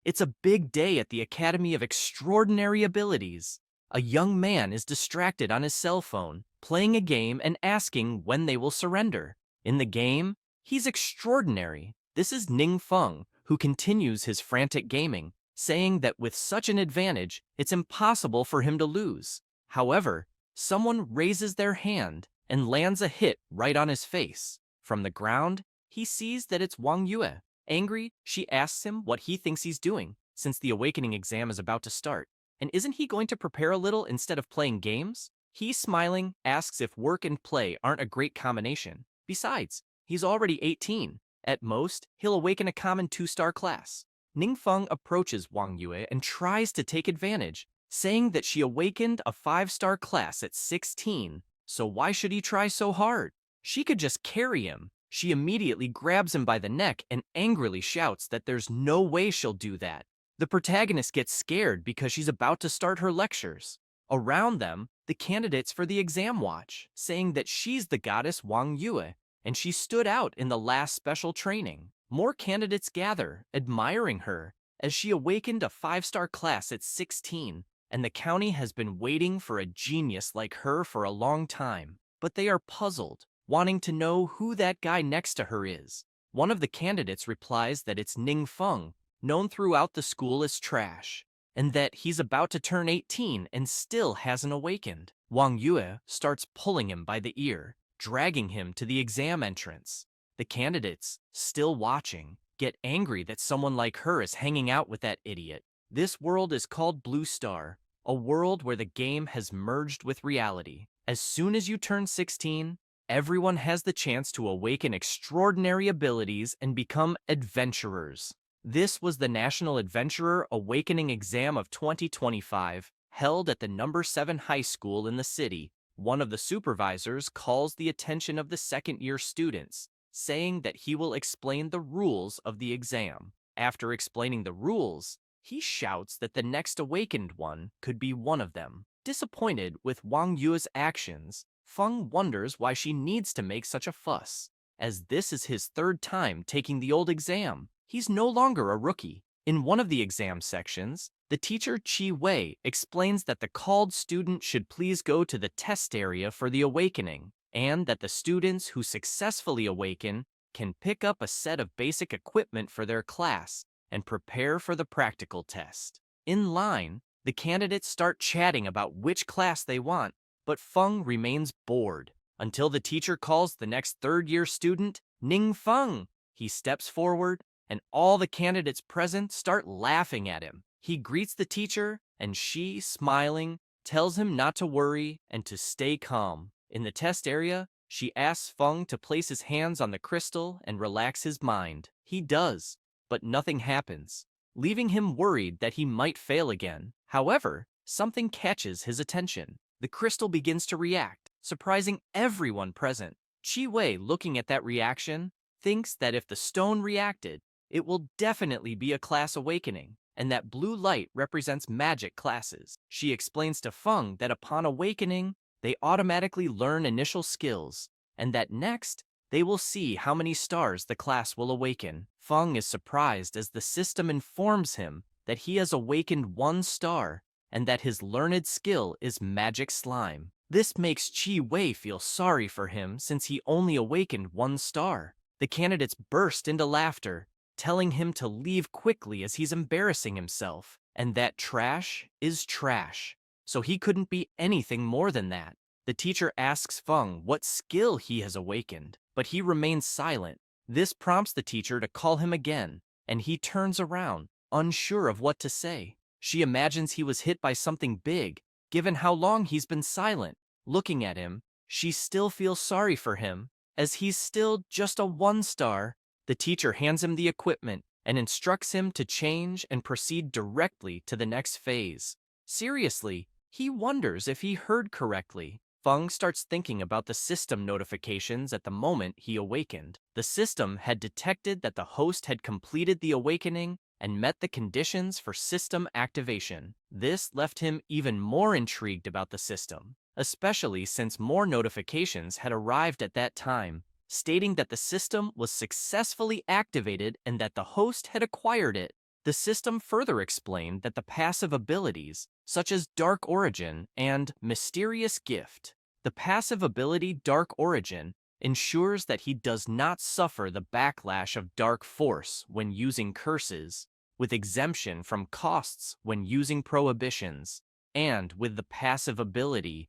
It's a big day at the Academy of Extraordinary Abilities. A young man is distracted on his cell phone, playing a game and asking when they will surrender. In the game, he's extraordinary. This is Ning Feng, who continues his frantic gaming, saying that with such an advantage, it's impossible for him to lose. However, someone raises their hand and lands a hit right on his face. From the ground, he sees that it's Wang Yue. Angry, she asks him what he thinks he's doing, since the awakening exam is about to start. And isn't he going to prepare a little instead of playing games? He, smiling, asks if work and play aren't a great combination. Besides, he's already 18. At most, he'll awaken a common 2-star class. Ningfeng approaches Wang Yue and tries to take advantage, saying that she awakened a 5-star class at 16, so why should he try so hard? She could just carry him. She immediately grabs him by the neck and angrily shouts that there's no way she'll do that. The protagonist gets scared because she's about to start her lectures. Around them, the candidates for the exam watch, saying that she's the goddess Wang Yue, and she stood out in the last special training. More candidates gather, admiring her, as she awakened a 5-star class at 16, and the county has been waiting for a genius like her for a long time. But they are puzzled, wanting to know who that guy next to her is. One of the candidates replies that it's Ning Feng, known throughout the school as trash, and that he's about to turn 18 and still hasn't awakened. Wang Yue starts pulling him by the ear, dragging him to the exam entrance. The candidates, still watching, get angry that someone like her is hanging out with that idiot. This world is called Blue Star, a world where the game has merged with reality. As soon as you turn 16, everyone has the chance to awaken extraordinary abilities and become adventurers. This was the National Adventurer Awakening Exam of 2025, held at the number 7 high school in the city. One of the supervisors calls the attention of the second-year students, saying that he will explain the rules of the exam. After explaining the rules, he shouts that the next awakened one could be one of them. Disappointed with Wang Yue's actions, Feng wonders why she needs to make such a fuss, as this is his 3rd time taking the old exam. He's no longer a rookie. In one of the exam sections, the teacher Chi Wei explains that the called student should please go to the test area for the awakening, and that the students who successfully awaken can pick up a set of basic equipment for their class and prepare for the practical test. In line, the candidates start chatting about which class they want, but Feng remains bored until the teacher calls the next 3rd-year student Ning Feng. He steps forward, and all the candidates present start laughing at him. He greets the teacher, and she, smiling, tells him not to worry and to stay calm. In the test area, she asks Feng to place his hands on the crystal and relax his mind. He does, but nothing happens, leaving him worried that he might fail again. However, something catches his attention. The crystal begins to react, surprising everyone present. Chi Wei, looking at that reaction, thinks that if the stone reacted, it will definitely be a class awakening, and that blue light represents magic classes. She explains to Feng that upon awakening, they automatically learn initial skills, and that next, they will see how many stars the class will awaken. Feng is surprised as the system informs him that he has awakened 1 star, and that his learned skill is magic slime. This makes Chi Wei feel sorry for him since he only awakened 1 star. The candidates burst into laughter, telling him to leave quickly as he's embarrassing himself, and that trash is trash, so he couldn't be anything more than that. The teacher asks Feng what skill he has awakened, but he remains silent. This prompts the teacher to call him again, and he turns around, unsure of what to say. She imagines he was hit by something big, given how long he's been silent. Looking at him, she still feels sorry for him, as he's still just a 1 star. The teacher hands him the equipment and instructs him to change and proceed directly to the next phase. Seriously, he wonders if he heard correctly. Feng starts thinking about the system notifications at the moment he awakened. The system had detected that the host had completed the awakening and met the conditions for system activation. This left him even more intrigued about the system, especially since more notifications had arrived at that time, stating that the system was successfully activated and that the host had acquired it. The system further explained that the passive abilities, such as Dark Origin and Mysterious Gift, the passive ability Dark Origin ensures that he does not suffer the backlash of Dark Force when using curses, with exemption from costs when using prohibitions, and with the passive ability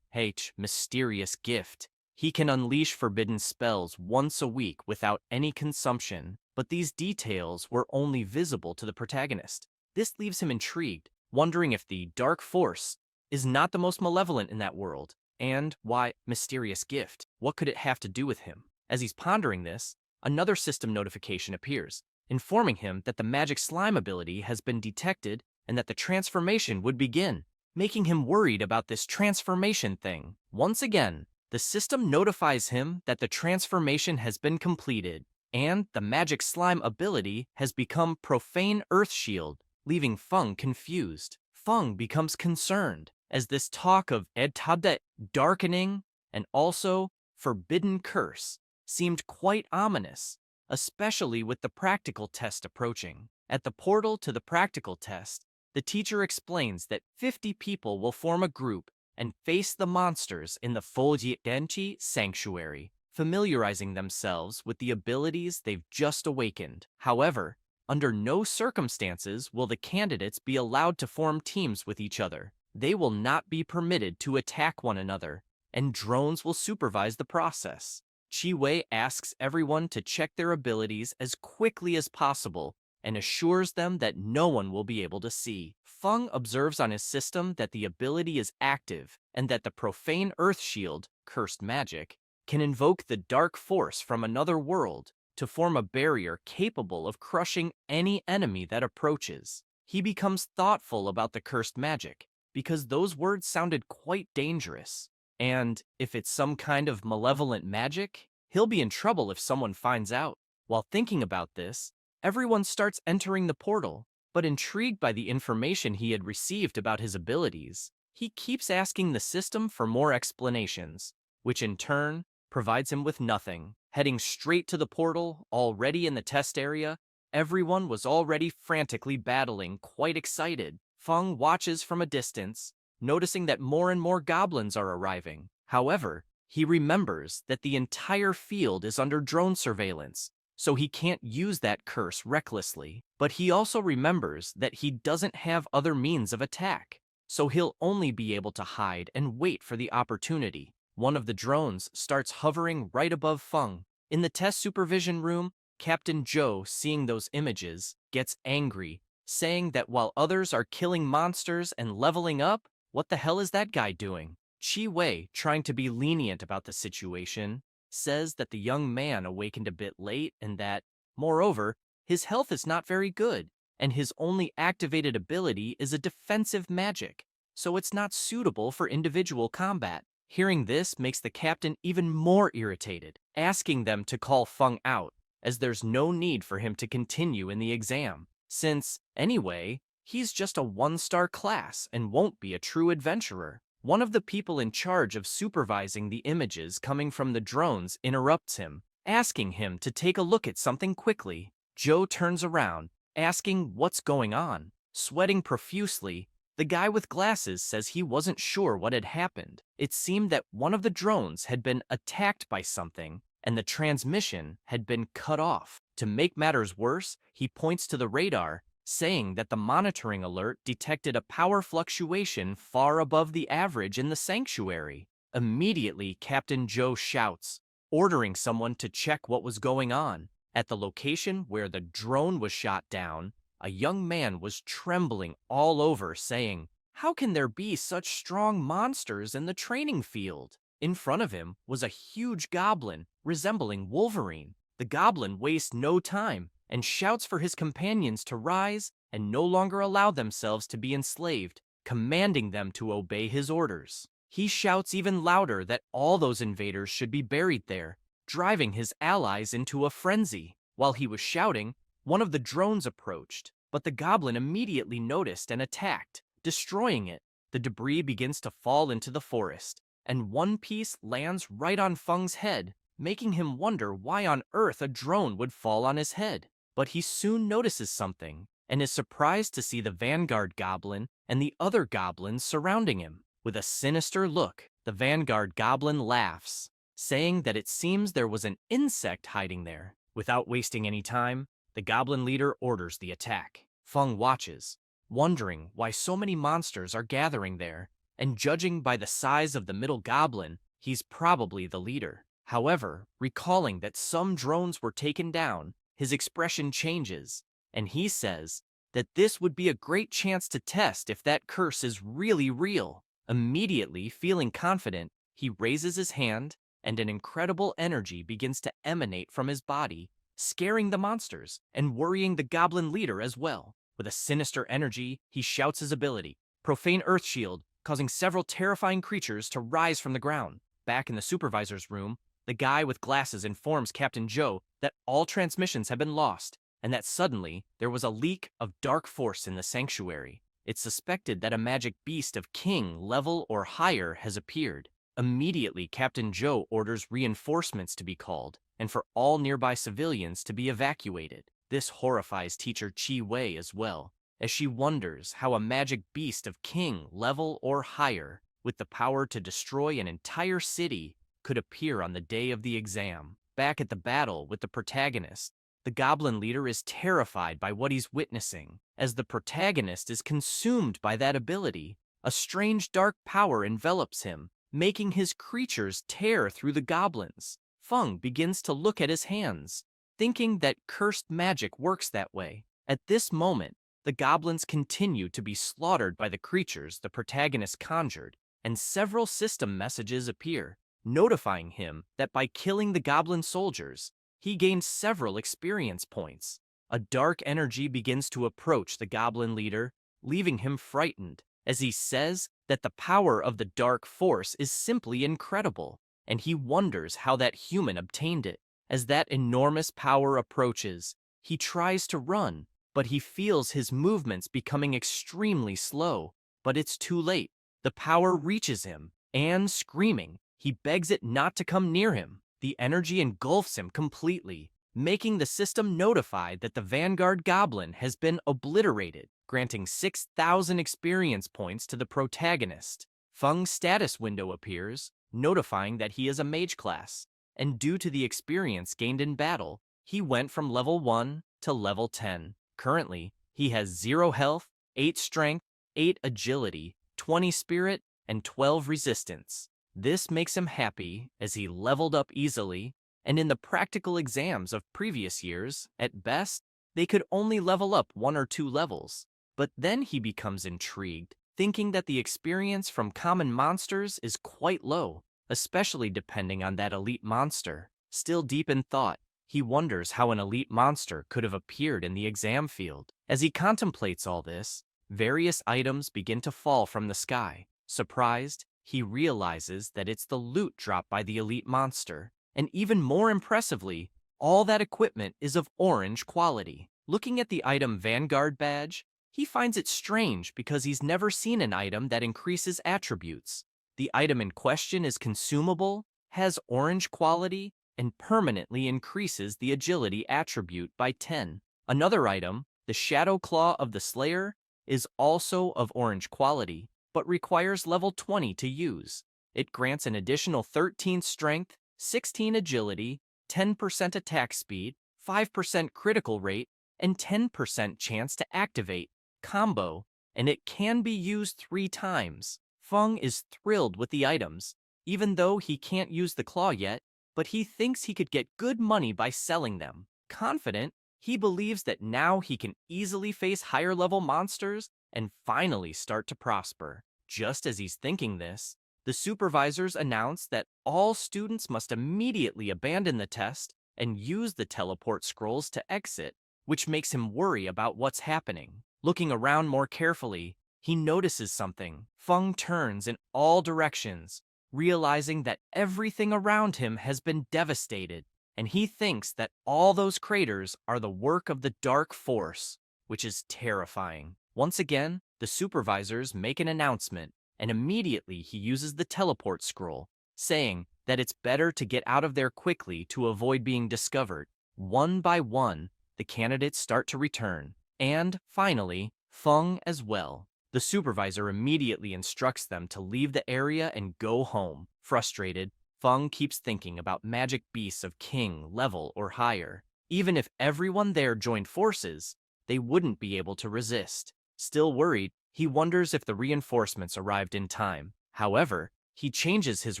Mysterious Gift, he can unleash forbidden spells once a week without any consumption, but these details were only visible to the protagonist. This leaves him intrigued, wondering if the Dark Force is not the most malevolent in that world, and why Mysterious Gift? What could it have to do with him? As he's pondering this, another system notification appears, informing him that the magic slime ability has been detected and that the transformation would begin, making him worried about this transformation thing. Once again, the system notifies him that the transformation has been completed, and the magic slime ability has become Profane Earth Shield, leaving Feng confused. Feng becomes concerned, as this talk of Edtabdet darkening and also forbidden curse seemed quite ominous, especially with the practical test approaching. At the portal to the practical test, the teacher explains that 50 people will form a group and face the monsters in the Denchi Sanctuary, familiarizing themselves with the abilities they've just awakened. However, under no circumstances will the candidates be allowed to form teams with each other. They will not be permitted to attack one another, and drones will supervise the process. Chi Wei asks everyone to check their abilities as quickly as possible and assures them that no one will be able to see. Feng observes on his system that the ability is active and that the Profane Earth Shield, cursed magic, can invoke the dark force from another world to form a barrier capable of crushing any enemy that approaches. He becomes thoughtful about the cursed magic, because those words sounded quite dangerous. And if it's some kind of malevolent magic, he'll be in trouble if someone finds out. While thinking about this, everyone starts entering the portal, but intrigued by the information he had received about his abilities, he keeps asking the system for more explanations, which in turn provides him with nothing. Heading straight to the portal, already in the test area, everyone was already frantically battling, quite excited. Feng watches from a distance, noticing that more and more goblins are arriving. However, he remembers that the entire field is under drone surveillance, so he can't use that curse recklessly. But he also remembers that he doesn't have other means of attack, so he'll only be able to hide and wait for the opportunity. One of the drones starts hovering right above Feng. In the test supervision room, Captain Zhou, seeing those images, gets angry, saying that while others are killing monsters and leveling up, what the hell is that guy doing? Chi Wei, trying to be lenient about the situation, says that the young man awakened a bit late and that, moreover, his health is not very good, and his only activated ability is a defensive magic, so it's not suitable for individual combat. Hearing this makes the captain even more irritated, asking them to call Feng out, as there's no need for him to continue in the exam, since, anyway, he's just a one-star class and won't be a true adventurer. One of the people in charge of supervising the images coming from the drones interrupts him, asking him to take a look at something quickly. Zhou turns around, asking what's going on. Sweating profusely, the guy with glasses says he wasn't sure what had happened. It seemed that one of the drones had been attacked by something, and the transmission had been cut off. To make matters worse, he points to the radar, saying that the monitoring alert detected a power fluctuation far above the average in the sanctuary. Immediately, Captain Zhou shouts, ordering someone to check what was going on. At the location where the drone was shot down, a young man was trembling all over, saying, "How can there be such strong monsters in the training field?" In front of him was a huge goblin, resembling Wolverine. The goblin wastes no time and shouts for his companions to rise and no longer allow themselves to be enslaved, commanding them to obey his orders. He shouts even louder that all those invaders should be buried there, driving his allies into a frenzy. While he was shouting, one of the drones approached, but the goblin immediately noticed and attacked, destroying it. The debris begins to fall into the forest, and one piece lands right on Feng's head, making him wonder why on earth a drone would fall on his head. But he soon notices something. and is surprised to see the Vanguard Goblin and the other goblins surrounding him. With a sinister look, the Vanguard Goblin laughs, saying that it seems there was an insect hiding there. Without wasting any time, the Goblin leader orders the attack. Feng watches, wondering why so many monsters are gathering there, and judging by the size of the middle goblin, he's probably the leader. However, recalling that some drones were taken down, his expression changes, and he says that this would be a great chance to test if that curse is really real. Immediately feeling confident, he raises his hand, and an incredible energy begins to emanate from his body, scaring the monsters and worrying the goblin leader as well. With a sinister energy, he shouts his ability, Profane Earth Shield, causing several terrifying creatures to rise from the ground. Back in the supervisor's room, the guy with glasses informs Captain Joe that all transmissions have been lost, and that suddenly there was a leak of dark force in the sanctuary. It's suspected that a magic beast of king level or higher has appeared. Immediately, Captain Joe orders reinforcements to be called, and for all nearby civilians to be evacuated. This horrifies teacher Chi Wei as well, as she wonders how a magic beast of king level or higher, with the power to destroy an entire city, could appear on the day of the exam. Back at the battle with the protagonist, the goblin leader is terrified by what he's witnessing. As the protagonist is consumed by that ability, a strange dark power envelops him, making his creatures tear through the goblins. Feng begins to look at his hands, thinking that cursed magic works that way. At this moment, the goblins continue to be slaughtered by the creatures the protagonist conjured, and several system messages appear, notifying him that by killing the goblin soldiers, he gained several experience points. A dark energy begins to approach the goblin leader, leaving him frightened, as he says that the power of the dark force is simply incredible, and he wonders how that human obtained it. As that enormous power approaches, he tries to run, but he feels his movements becoming extremely slow. But it's too late. The power reaches him, and screaming, he begs it not to come near him. The energy engulfs him completely, making the system notified that the Vanguard Goblin has been obliterated, granting 6,000 experience points to the protagonist. Feng's status window appears, notifying that he is a mage class, and due to the experience gained in battle, he went from level 1 to level 10. Currently, he has 0 health, 8 strength, 8 agility, 20 spirit, and 12 resistance. This makes him happy as he leveled up easily, and in the practical exams of previous years, at best, they could only level up 1 or 2 levels. But then he becomes intrigued, thinking that the experience from common monsters is quite low, especially depending on that elite monster. Still deep in thought, he wonders how an elite monster could have appeared in the exam field. As he contemplates all this, various items begin to fall from the sky. Surprised, he realizes that it's the loot dropped by the elite monster. And even more impressively, all that equipment is of orange quality. Looking at the item Vanguard badge, he finds it strange because he's never seen an item that increases attributes. The item in question is consumable, has orange quality, and permanently increases the agility attribute by 10. Another item, the Shadow Claw of the Slayer, is also of orange quality, but requires level 20 to use. It grants an additional 13 strength, 16 agility, 10% attack speed, 5% critical rate, and 10% chance to activate combo, and it can be used 3 times. Feng is thrilled with the items, even though he can't use the claw yet, but he thinks he could get good money by selling them. Confident, he believes that now he can easily face higher-level monsters and finally start to prosper. Just as he's thinking this, the supervisors announce that all students must immediately abandon the test and use the teleport scrolls to exit, which makes him worry about what's happening. Looking around more carefully, he notices something. Feng turns in all directions, realizing that everything around him has been devastated, and he thinks that all those craters are the work of the dark force, which is terrifying. Once again, the supervisors make an announcement, and immediately he uses the teleport scroll, saying that it's better to get out of there quickly to avoid being discovered. One by one, the candidates start to return, And, finally, Feng as well. The supervisor immediately instructs them to leave the area and go home. Frustrated, Feng keeps thinking about magic beasts of king level or higher. Even if everyone there joined forces, they wouldn't be able to resist. Still worried, he wonders if the reinforcements arrived in time. However, he changes his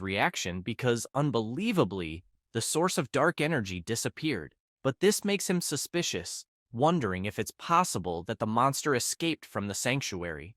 reaction because, unbelievably, the source of dark energy disappeared. But this makes him suspicious, wondering if it's possible that the monster escaped from the sanctuary.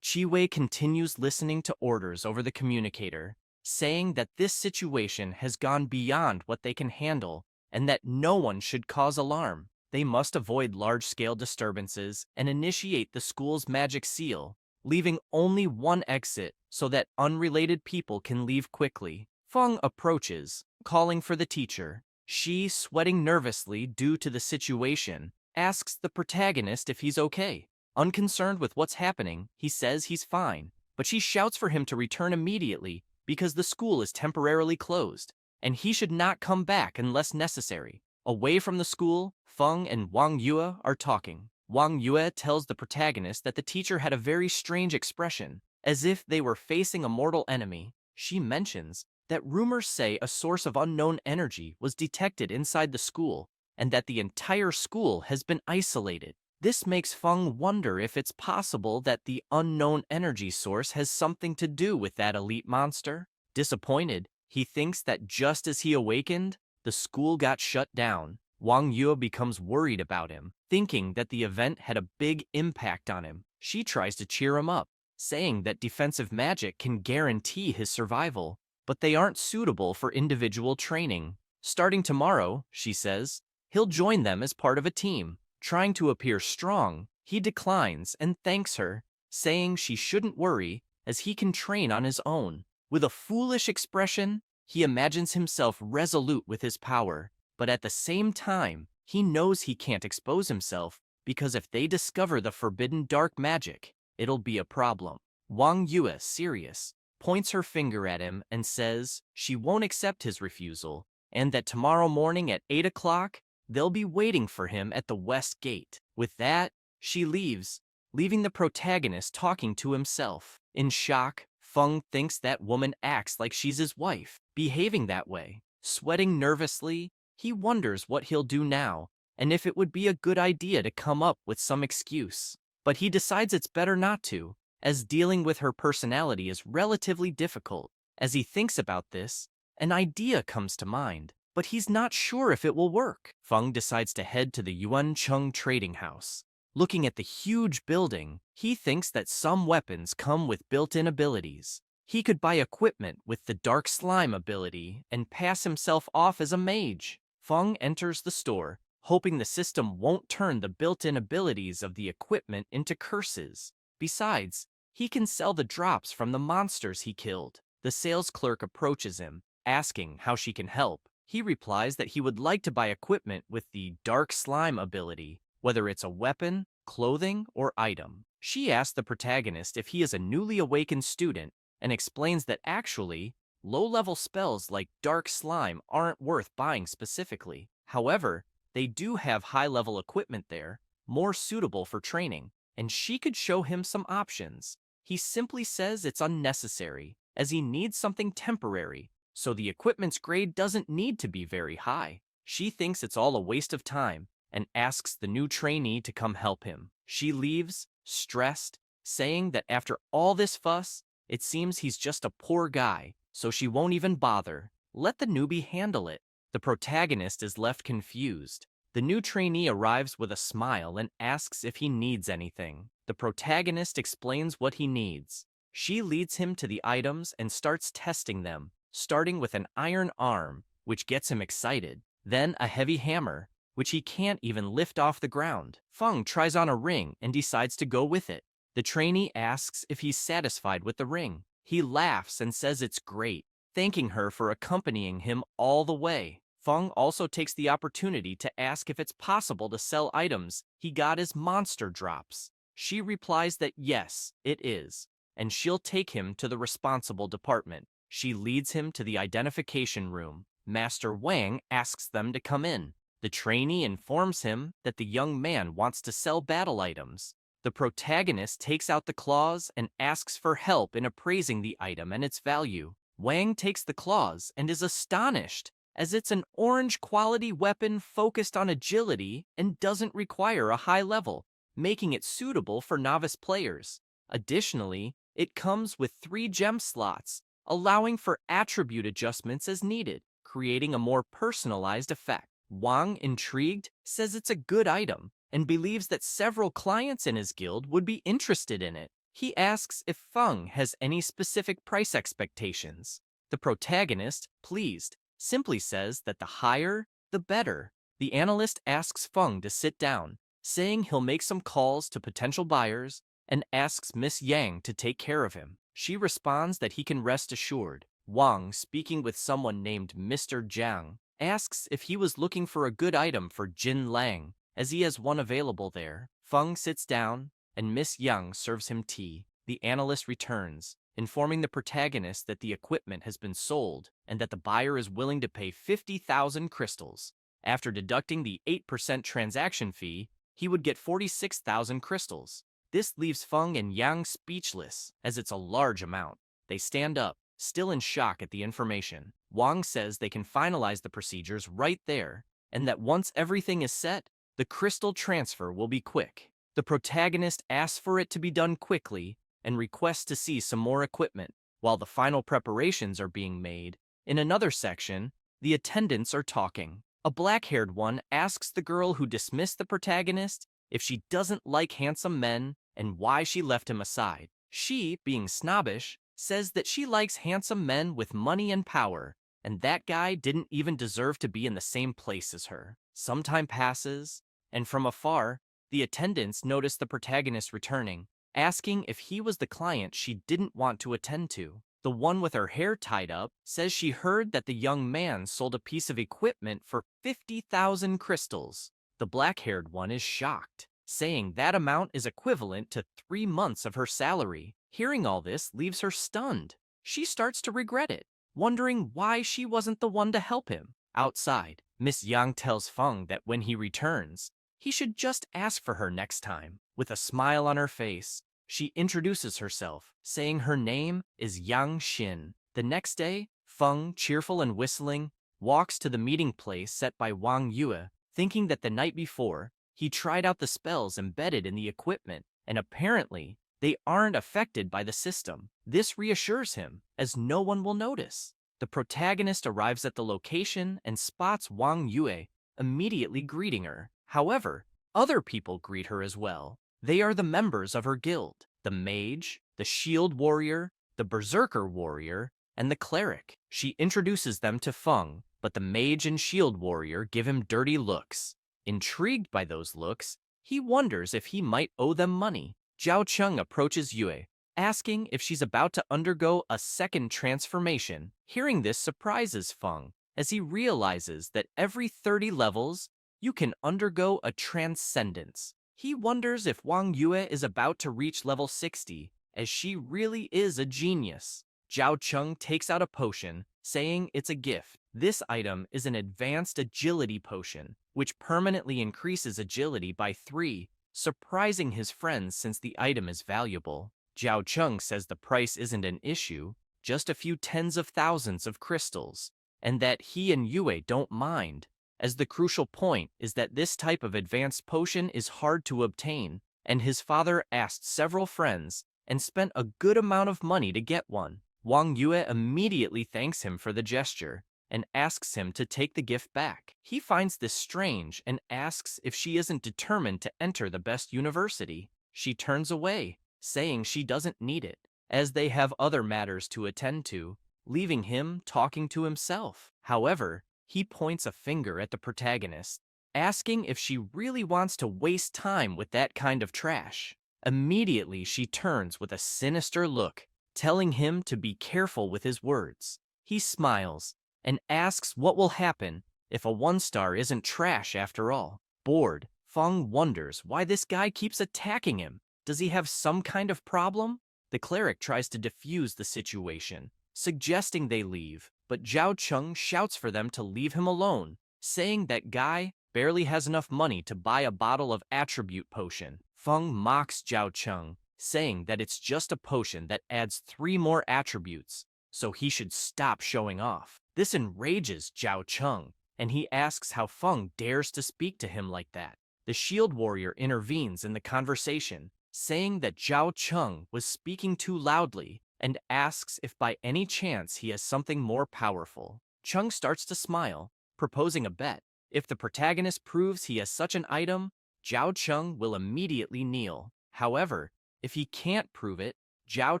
Chiwei continues listening to orders over the communicator, saying that this situation has gone beyond what they can handle and that no one should cause alarm. They must avoid large-scale disturbances and initiate the school's magic seal, leaving only one exit so that unrelated people can leave quickly. Feng approaches, calling for the teacher. She, sweating nervously due to the situation, asks the protagonist if he's okay. Unconcerned with what's happening, he says he's fine, but she shouts for him to return immediately because the school is temporarily closed, and he should not come back unless necessary. Away from the school, Feng and Wang Yue are talking. Wang Yue tells the protagonist that the teacher had a very strange expression, as if they were facing a mortal enemy. She mentions that rumors say a source of unknown energy was detected inside the school, and that the entire school has been isolated. This makes Feng wonder if it's possible that the unknown energy source has something to do with that elite monster. Disappointed, he thinks that just as he awakened, the school got shut down. Wang Yue becomes worried about him, thinking that the event had a big impact on him. She tries to cheer him up, saying that defensive magic can guarantee his survival, but they aren't suitable for individual training. Starting tomorrow, she says, he'll join them as part of a team. Trying to appear strong, he declines and thanks her, saying she shouldn't worry as he can train on his own. With a foolish expression, he imagines himself resolute with his power, but at the same time, he knows he can't expose himself because if they discover the forbidden dark magic, it'll be a problem. Wang Yue, serious, points her finger at him and says she won't accept his refusal and that tomorrow morning at 8 o'clock, they'll be waiting for him at the west gate. With that, she leaves, leaving the protagonist talking to himself. In shock, Feng thinks that woman acts like she's his wife, behaving that way. Sweating nervously, he wonders what he'll do now, and if it would be a good idea to come up with some excuse. But he decides it's better not to, as dealing with her personality is relatively difficult. As he thinks about this, an idea comes to mind, but he's not sure if it will work. Feng decides to head to the Yuancheng trading house. Looking at the huge building, he thinks that some weapons come with built-in abilities. He could buy equipment with the dark slime ability and pass himself off as a mage. Feng enters the store, hoping the system won't turn the built-in abilities of the equipment into curses. Besides, he can sell the drops from the monsters he killed. The sales clerk approaches him, asking how she can help. He replies that he would like to buy equipment with the dark slime ability, whether it's a weapon, clothing, or item. She asks the protagonist if he is a newly awakened student and explains that actually, low-level spells like dark slime aren't worth buying specifically. However, they do have high-level equipment there, more suitable for training, and she could show him some options. He simply says it's unnecessary, as he needs something temporary, so the equipment's grade doesn't need to be very high. She thinks it's all a waste of time and asks the new trainee to come help him. She leaves, stressed, saying that after all this fuss, it seems he's just a poor guy, so she won't even bother. Let the newbie handle it. The protagonist is left confused. The new trainee arrives with a smile and asks if he needs anything. The protagonist explains what he needs. She leads him to the items and starts testing them, starting with an iron arm, which gets him excited, then a heavy hammer, which he can't even lift off the ground. Feng tries on a ring and decides to go with it. The trainee asks if he's satisfied with the ring. He laughs and says it's great, thanking her for accompanying him all the way. Feng also takes the opportunity to ask if it's possible to sell items he got as monster drops. She replies that yes, it is, and she'll take him to the responsible department. She leads him to the identification room. Master Wang asks them to come in. The trainee informs him that the young man wants to sell battle items. The protagonist takes out the claws and asks for help in appraising the item and its value. Wang takes the claws and is astonished, as it's an orange-quality weapon focused on agility and doesn't require a high level, making it suitable for novice players. Additionally, it comes with 3 gem slots, allowing for attribute adjustments as needed, creating a more personalized effect. Wang, intrigued, says it's a good item and believes that several clients in his guild would be interested in it. He asks if Feng has any specific price expectations. The protagonist, pleased, simply says that the higher, the better. The analyst asks Feng to sit down, saying he'll make some calls to potential buyers, and asks Miss Yang to take care of him. She responds that he can rest assured. Wang, speaking with someone named Mr. Jiang, asks if he was looking for a good item for Jin Lang, as he has one available there. Feng sits down, and Miss Yang serves him tea. The analyst returns, informing the protagonist that the equipment has been sold and that the buyer is willing to pay 50,000 crystals. After deducting the 8% transaction fee, he would get 46,000 crystals. This leaves Feng and Yang speechless, as it's a large amount. They stand up, still in shock at the information. Wang says they can finalize the procedures right there, and that once everything is set, the crystal transfer will be quick. The protagonist asks for it to be done quickly and requests to see some more equipment. While the final preparations are being made, in another section, the attendants are talking. A black-haired one asks the girl who dismissed the protagonist if she doesn't like handsome men and why she left him aside. She, being snobbish, says that she likes handsome men with money and power, and that guy didn't even deserve to be in the same place as her. Some time passes, and from afar, the attendants notice the protagonist returning, asking if he was the client she didn't want to attend to. The one with her hair tied up says she heard that the young man sold a piece of equipment for 50,000 crystals. The black-haired one is shocked, saying that amount is equivalent to 3 months of her salary. Hearing all this leaves her stunned. She starts to regret it, wondering why she wasn't the one to help him. Outside, Miss Yang tells Feng that when he returns, he should just ask for her next time. With a smile on her face, she introduces herself, saying her name is Yang Xin. The next day, Feng, cheerful and whistling, walks to the meeting place set by Wang Yue, thinking that the night before, he tried out the spells embedded in the equipment, and apparently, they aren't affected by the system. This reassures him, as no one will notice. The protagonist arrives at the location and spots Wang Yue, immediately greeting her. However, other people greet her as well. They are the members of her guild: the mage, the shield warrior, the berserker warrior, and the cleric. She introduces them to Feng, but the mage and shield warrior give him dirty looks. Intrigued by those looks, he wonders if he might owe them money. Zhao Cheng approaches Yue, asking if she's about to undergo a second transformation. Hearing this surprises Feng, as he realizes that every 30 levels, you can undergo a transcendence. He wonders if Wang Yue is about to reach level 60, as she really is a genius. Zhao Cheng takes out a potion, saying it's a gift. This item is an advanced agility potion, which permanently increases agility by 3, surprising his friends since the item is valuable. Zhao Cheng says the price isn't an issue, just a few tens of thousands of crystals, and that he and Yue don't mind, as the crucial point is that this type of advanced potion is hard to obtain, and his father asked several friends and spent a good amount of money to get one. Wang Yue immediately thanks him for the gesture and asks him to take the gift back. He finds this strange and asks if she isn't determined to enter the best university. She turns away, saying she doesn't need it, as they have other matters to attend to, leaving him talking to himself. However, he points a finger at the protagonist, asking if she really wants to waste time with that kind of trash. Immediately, she turns with a sinister look, telling him to be careful with his words. He smiles and asks what will happen if a 1-star isn't trash after all. Bored, Feng wonders why this guy keeps attacking him. Does he have some kind of problem? The cleric tries to defuse the situation, suggesting they leave, but Zhao Cheng shouts for them to leave him alone, saying that guy barely has enough money to buy a bottle of attribute potion. Feng mocks Zhao Cheng, saying that it's just a potion that adds 3 more attributes, so he should stop showing off. This enrages Zhao Cheng, and he asks how Feng dares to speak to him like that. The shield warrior intervenes in the conversation, saying that Zhao Cheng was speaking too loudly and asks if by any chance he has something more powerful. Cheng starts to smile, proposing a bet. If the protagonist proves he has such an item, Zhao Cheng will immediately kneel. However, if he can't prove it, Zhao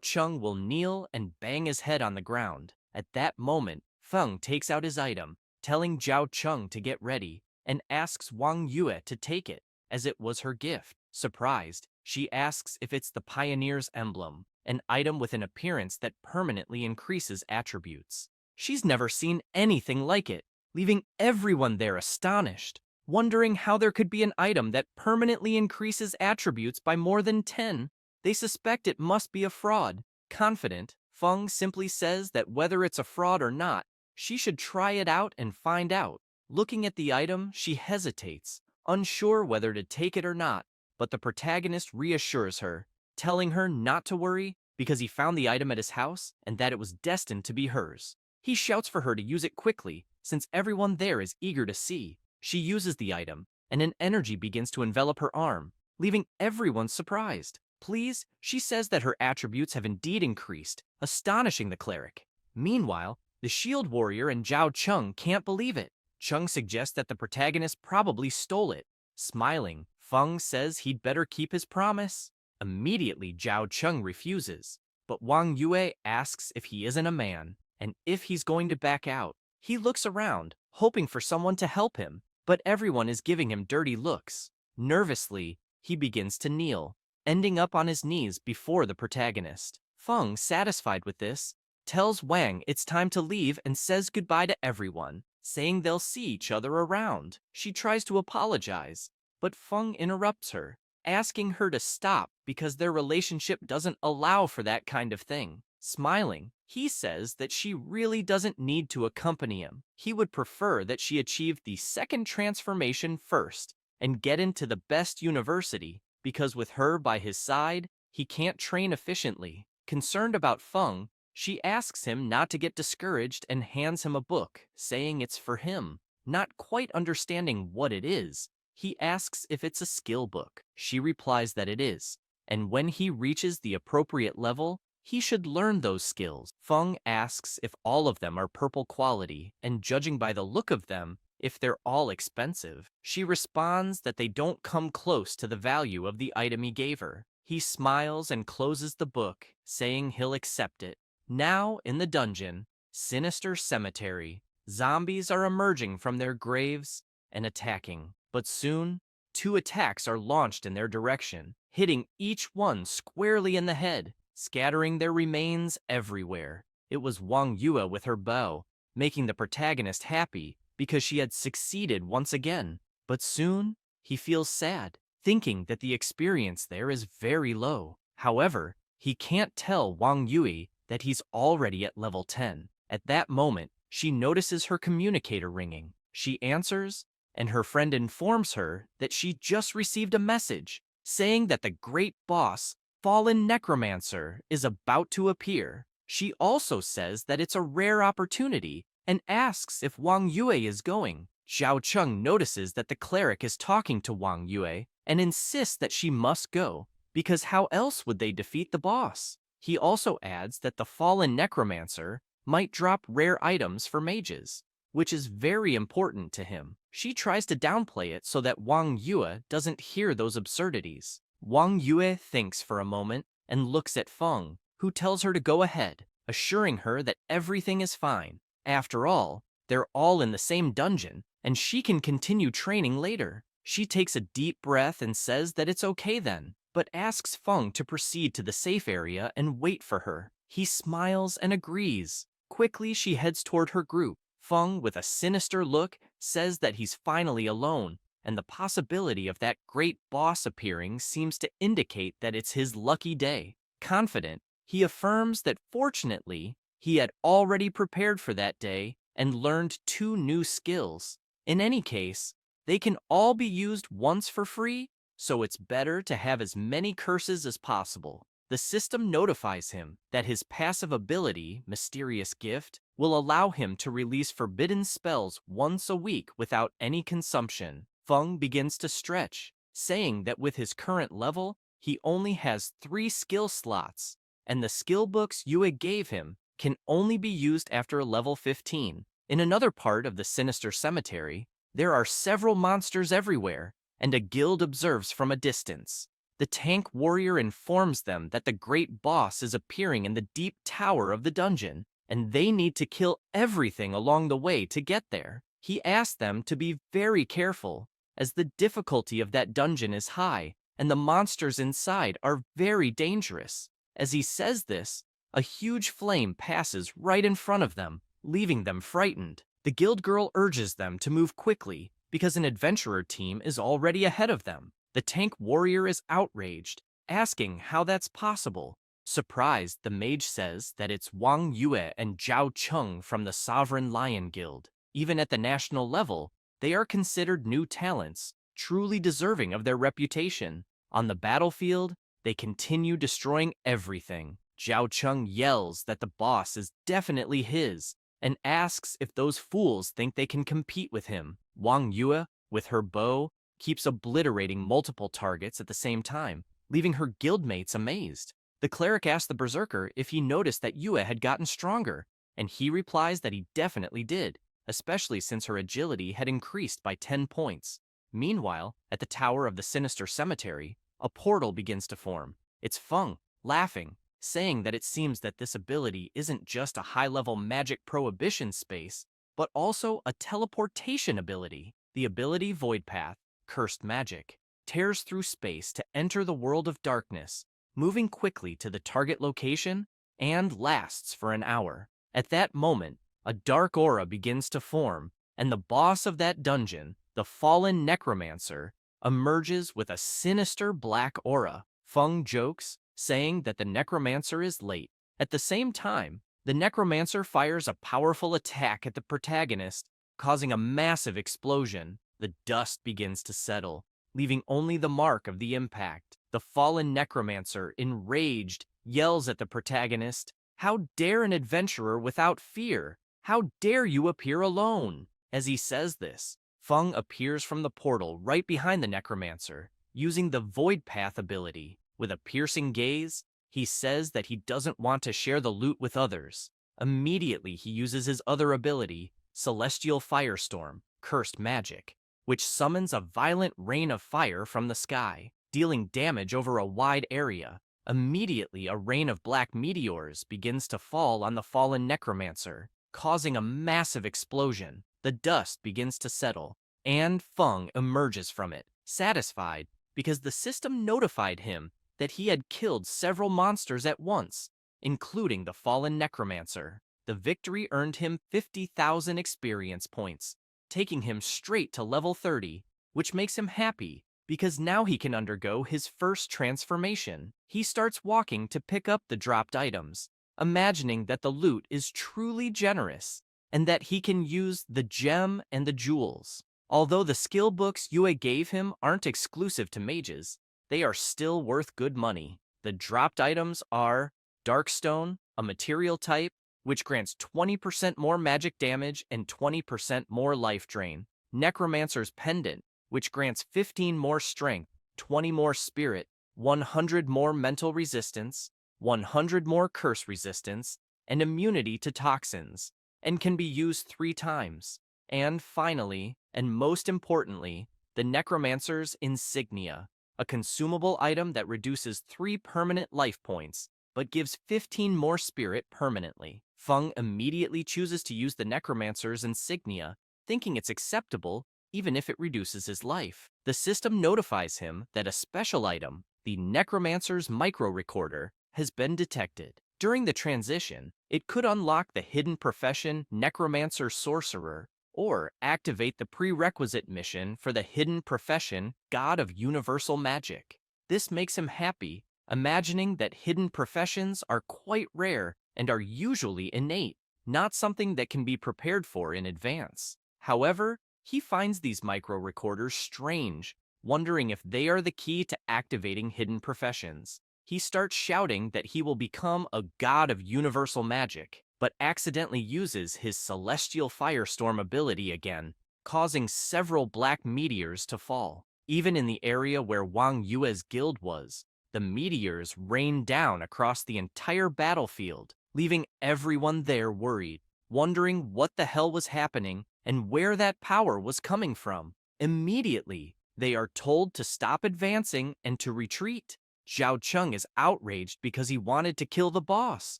Cheng will kneel and bang his head on the ground. At that moment, Feng takes out his item, telling Zhao Cheng to get ready, and asks Wang Yue to take it, as it was her gift. Surprised, she asks if it's the Pioneer's emblem, an item with an appearance that permanently increases attributes. She's never seen anything like it, leaving everyone there astonished, wondering how there could be an item that permanently increases attributes by more than 10. They suspect it must be a fraud. Confident, Feng simply says that whether it's a fraud or not, she should try it out and find out. Looking at the item, she hesitates, unsure whether to take it or not, but the protagonist reassures her, telling her not to worry because he found the item at his house and that it was destined to be hers. He shouts for her to use it quickly, since everyone there is eager to see. She uses the item, and an energy begins to envelop her arm, leaving everyone surprised. Please, she says that her attributes have indeed increased, astonishing the cleric. Meanwhile, the shield warrior and Zhao Cheng can't believe it. Cheng suggests that the protagonist probably stole it. Smiling, Feng says he'd better keep his promise. Immediately, Zhao Cheng refuses, but Wang Yue asks if he isn't a man, and if he's going to back out. He looks around, hoping for someone to help him, but everyone is giving him dirty looks. Nervously, he begins to kneel, ending up on his knees before the protagonist. Feng, satisfied with this, tells Wang it's time to leave and says goodbye to everyone, saying they'll see each other around. She tries to apologize, but Feng interrupts her, asking her to stop because their relationship doesn't allow for that kind of thing. Smiling, he says that she really doesn't need to accompany him. He would prefer that she achieve the second transformation first and get into the best university, because with her by his side, he can't train efficiently. Concerned about Feng, she asks him not to get discouraged and hands him a book, saying it's for him. Not quite understanding what it is, he asks if it's a skill book. She replies that it is, and when he reaches the appropriate level, he should learn those skills. Feng asks if all of them are purple quality, and judging by the look of them, if they're all expensive. She responds that they don't come close to the value of the item he gave her. He smiles and closes the book, saying he'll accept it. Now, in the dungeon, Sinister Cemetery, zombies are emerging from their graves and attacking. But soon, 2 attacks are launched in their direction, hitting each one squarely in the head, scattering their remains everywhere. It was Wang Yue with her bow, making the protagonist happy because she had succeeded once again. But soon, he feels sad, thinking that the experience there is very low. However, he can't tell Wang Yue that he's already at level 10. At that moment, she notices her communicator ringing. She answers, and her friend informs her that she just received a message saying that the great boss, Fallen Necromancer, is about to appear. She also says that it's a rare opportunity and asks if Wang Yue is going. Zhao Cheng notices that the cleric is talking to Wang Yue and insists that she must go, because how else would they defeat the boss? He also adds that the Fallen Necromancer might drop rare items for mages, which is very important to him. She tries to downplay it so that Wang Yue doesn't hear those absurdities. Wang Yue thinks for a moment and looks at Feng, who tells her to go ahead, assuring her that everything is fine. After all, they're all in the same dungeon, and she can continue training later. She takes a deep breath and says that it's okay then, but asks Feng to proceed to the safe area and wait for her. He smiles and agrees. Quickly, she heads toward her group. Feng, with a sinister look, says that he's finally alone, and the possibility of that great boss appearing seems to indicate that it's his lucky day. Confident, he affirms that fortunately, he had already prepared for that day and learned 2 new skills. In any case, They can all be used once for free, so it's better to have as many curses as possible. The system notifies him that his passive ability, Mysterious Gift, will allow him to release forbidden spells once a week without any consumption. Feng begins to stretch, saying that with his current level, he only has 3 skill slots, and the skill books Yue gave him can only be used after level 15. In another part of the Sinister Cemetery, there are several monsters everywhere, and a guild observes from a distance. The tank warrior informs them that the great boss is appearing in the deep tower of the dungeon, and they need to kill everything along the way to get there. He asks them to be very careful, as the difficulty of that dungeon is high, and the monsters inside are very dangerous. As he says this, a huge flame passes right in front of them, leaving them frightened. The guild girl urges them to move quickly because an adventurer team is already ahead of them. The tank warrior is outraged, asking how that's possible. Surprised, the mage says that it's Wang Yue and Zhao Cheng from the Sovereign Lion Guild. Even at the national level, they are considered new talents, truly deserving of their reputation. On the battlefield, they continue destroying everything. Zhao Cheng yells that the boss is definitely his, and asks if those fools think they can compete with him. Wang Yue, with her bow, keeps obliterating multiple targets at the same time, leaving her guildmates amazed. The cleric asks the berserker if he noticed that Yue had gotten stronger, and he replies that he definitely did, especially since her agility had increased by 10 points. Meanwhile, at the tower of the Sinister Cemetery, a portal begins to form. It's Feng, laughing, saying that it seems that this ability isn't just a high-level magic prohibition space, but also a teleportation ability. The ability Void Path, Cursed Magic, tears through space to enter the world of darkness, moving quickly to the target location, and lasts for an hour. At that moment, a dark aura begins to form, and the boss of that dungeon, the fallen necromancer, emerges with a sinister black aura. Feng jokes, saying that the necromancer is late. At the same time, the necromancer fires a powerful attack at the protagonist, causing a massive explosion. The dust begins to settle, leaving only the mark of the impact. The fallen necromancer, enraged, yells at the protagonist, "How dare an adventurer without fear? How dare you appear alone?" As he says this, Feng appears from the portal right behind the necromancer, using the Void Path ability. With a piercing gaze, he says that he doesn't want to share the loot with others. Immediately, he uses his other ability, Celestial Firestorm, Cursed Magic, which summons a violent rain of fire from the sky, dealing damage over a wide area. Immediately, a rain of black meteors begins to fall on the fallen necromancer, causing a massive explosion. The dust begins to settle, and Feng emerges from it, satisfied because the system notified him that he had killed several monsters at once, including the fallen necromancer. The victory earned him 50,000 experience points, taking him straight to level 30, which makes him happy because now he can undergo his first transformation. He starts walking to pick up the dropped items, imagining that the loot is truly generous and that he can use the gem and the jewels. Although the skill books Yue gave him aren't exclusive to mages, they are still worth good money. The dropped items are Darkstone, a material type, which grants 20% more magic damage and 20% more life drain. Necromancer's Pendant, which grants 15 more strength, 20 more spirit, 100 more mental resistance, 100 more curse resistance, and immunity to toxins, and can be used 3 times. And finally, and most importantly, the Necromancer's Insignia, a consumable item that reduces 3 permanent life points, but gives 15 more spirit permanently. Feng immediately chooses to use the Necromancer's Insignia, thinking it's acceptable even if it reduces his life. The system notifies him that a special item, the Necromancer's Micro Recorder, has been detected. During the transition, it could unlock the hidden profession Necromancer Sorcerer, or activate the prerequisite mission for the hidden profession God of Universal Magic. This makes him happy, imagining that hidden professions are quite rare and are usually innate, not something that can be prepared for in advance. However, He finds these micro-recorders strange, wondering if they are the key to activating hidden professions. He starts shouting that he will become a god of universal magic, but accidentally uses his celestial firestorm ability again, causing several black meteors to fall. Even in the area where Wang Yue's guild was, the meteors rained down across the entire battlefield, leaving everyone there worried, wondering what the hell was happening and where that power was coming from. Immediately, they are told to stop advancing and to retreat. Zhao Cheng is outraged because he wanted to kill the boss,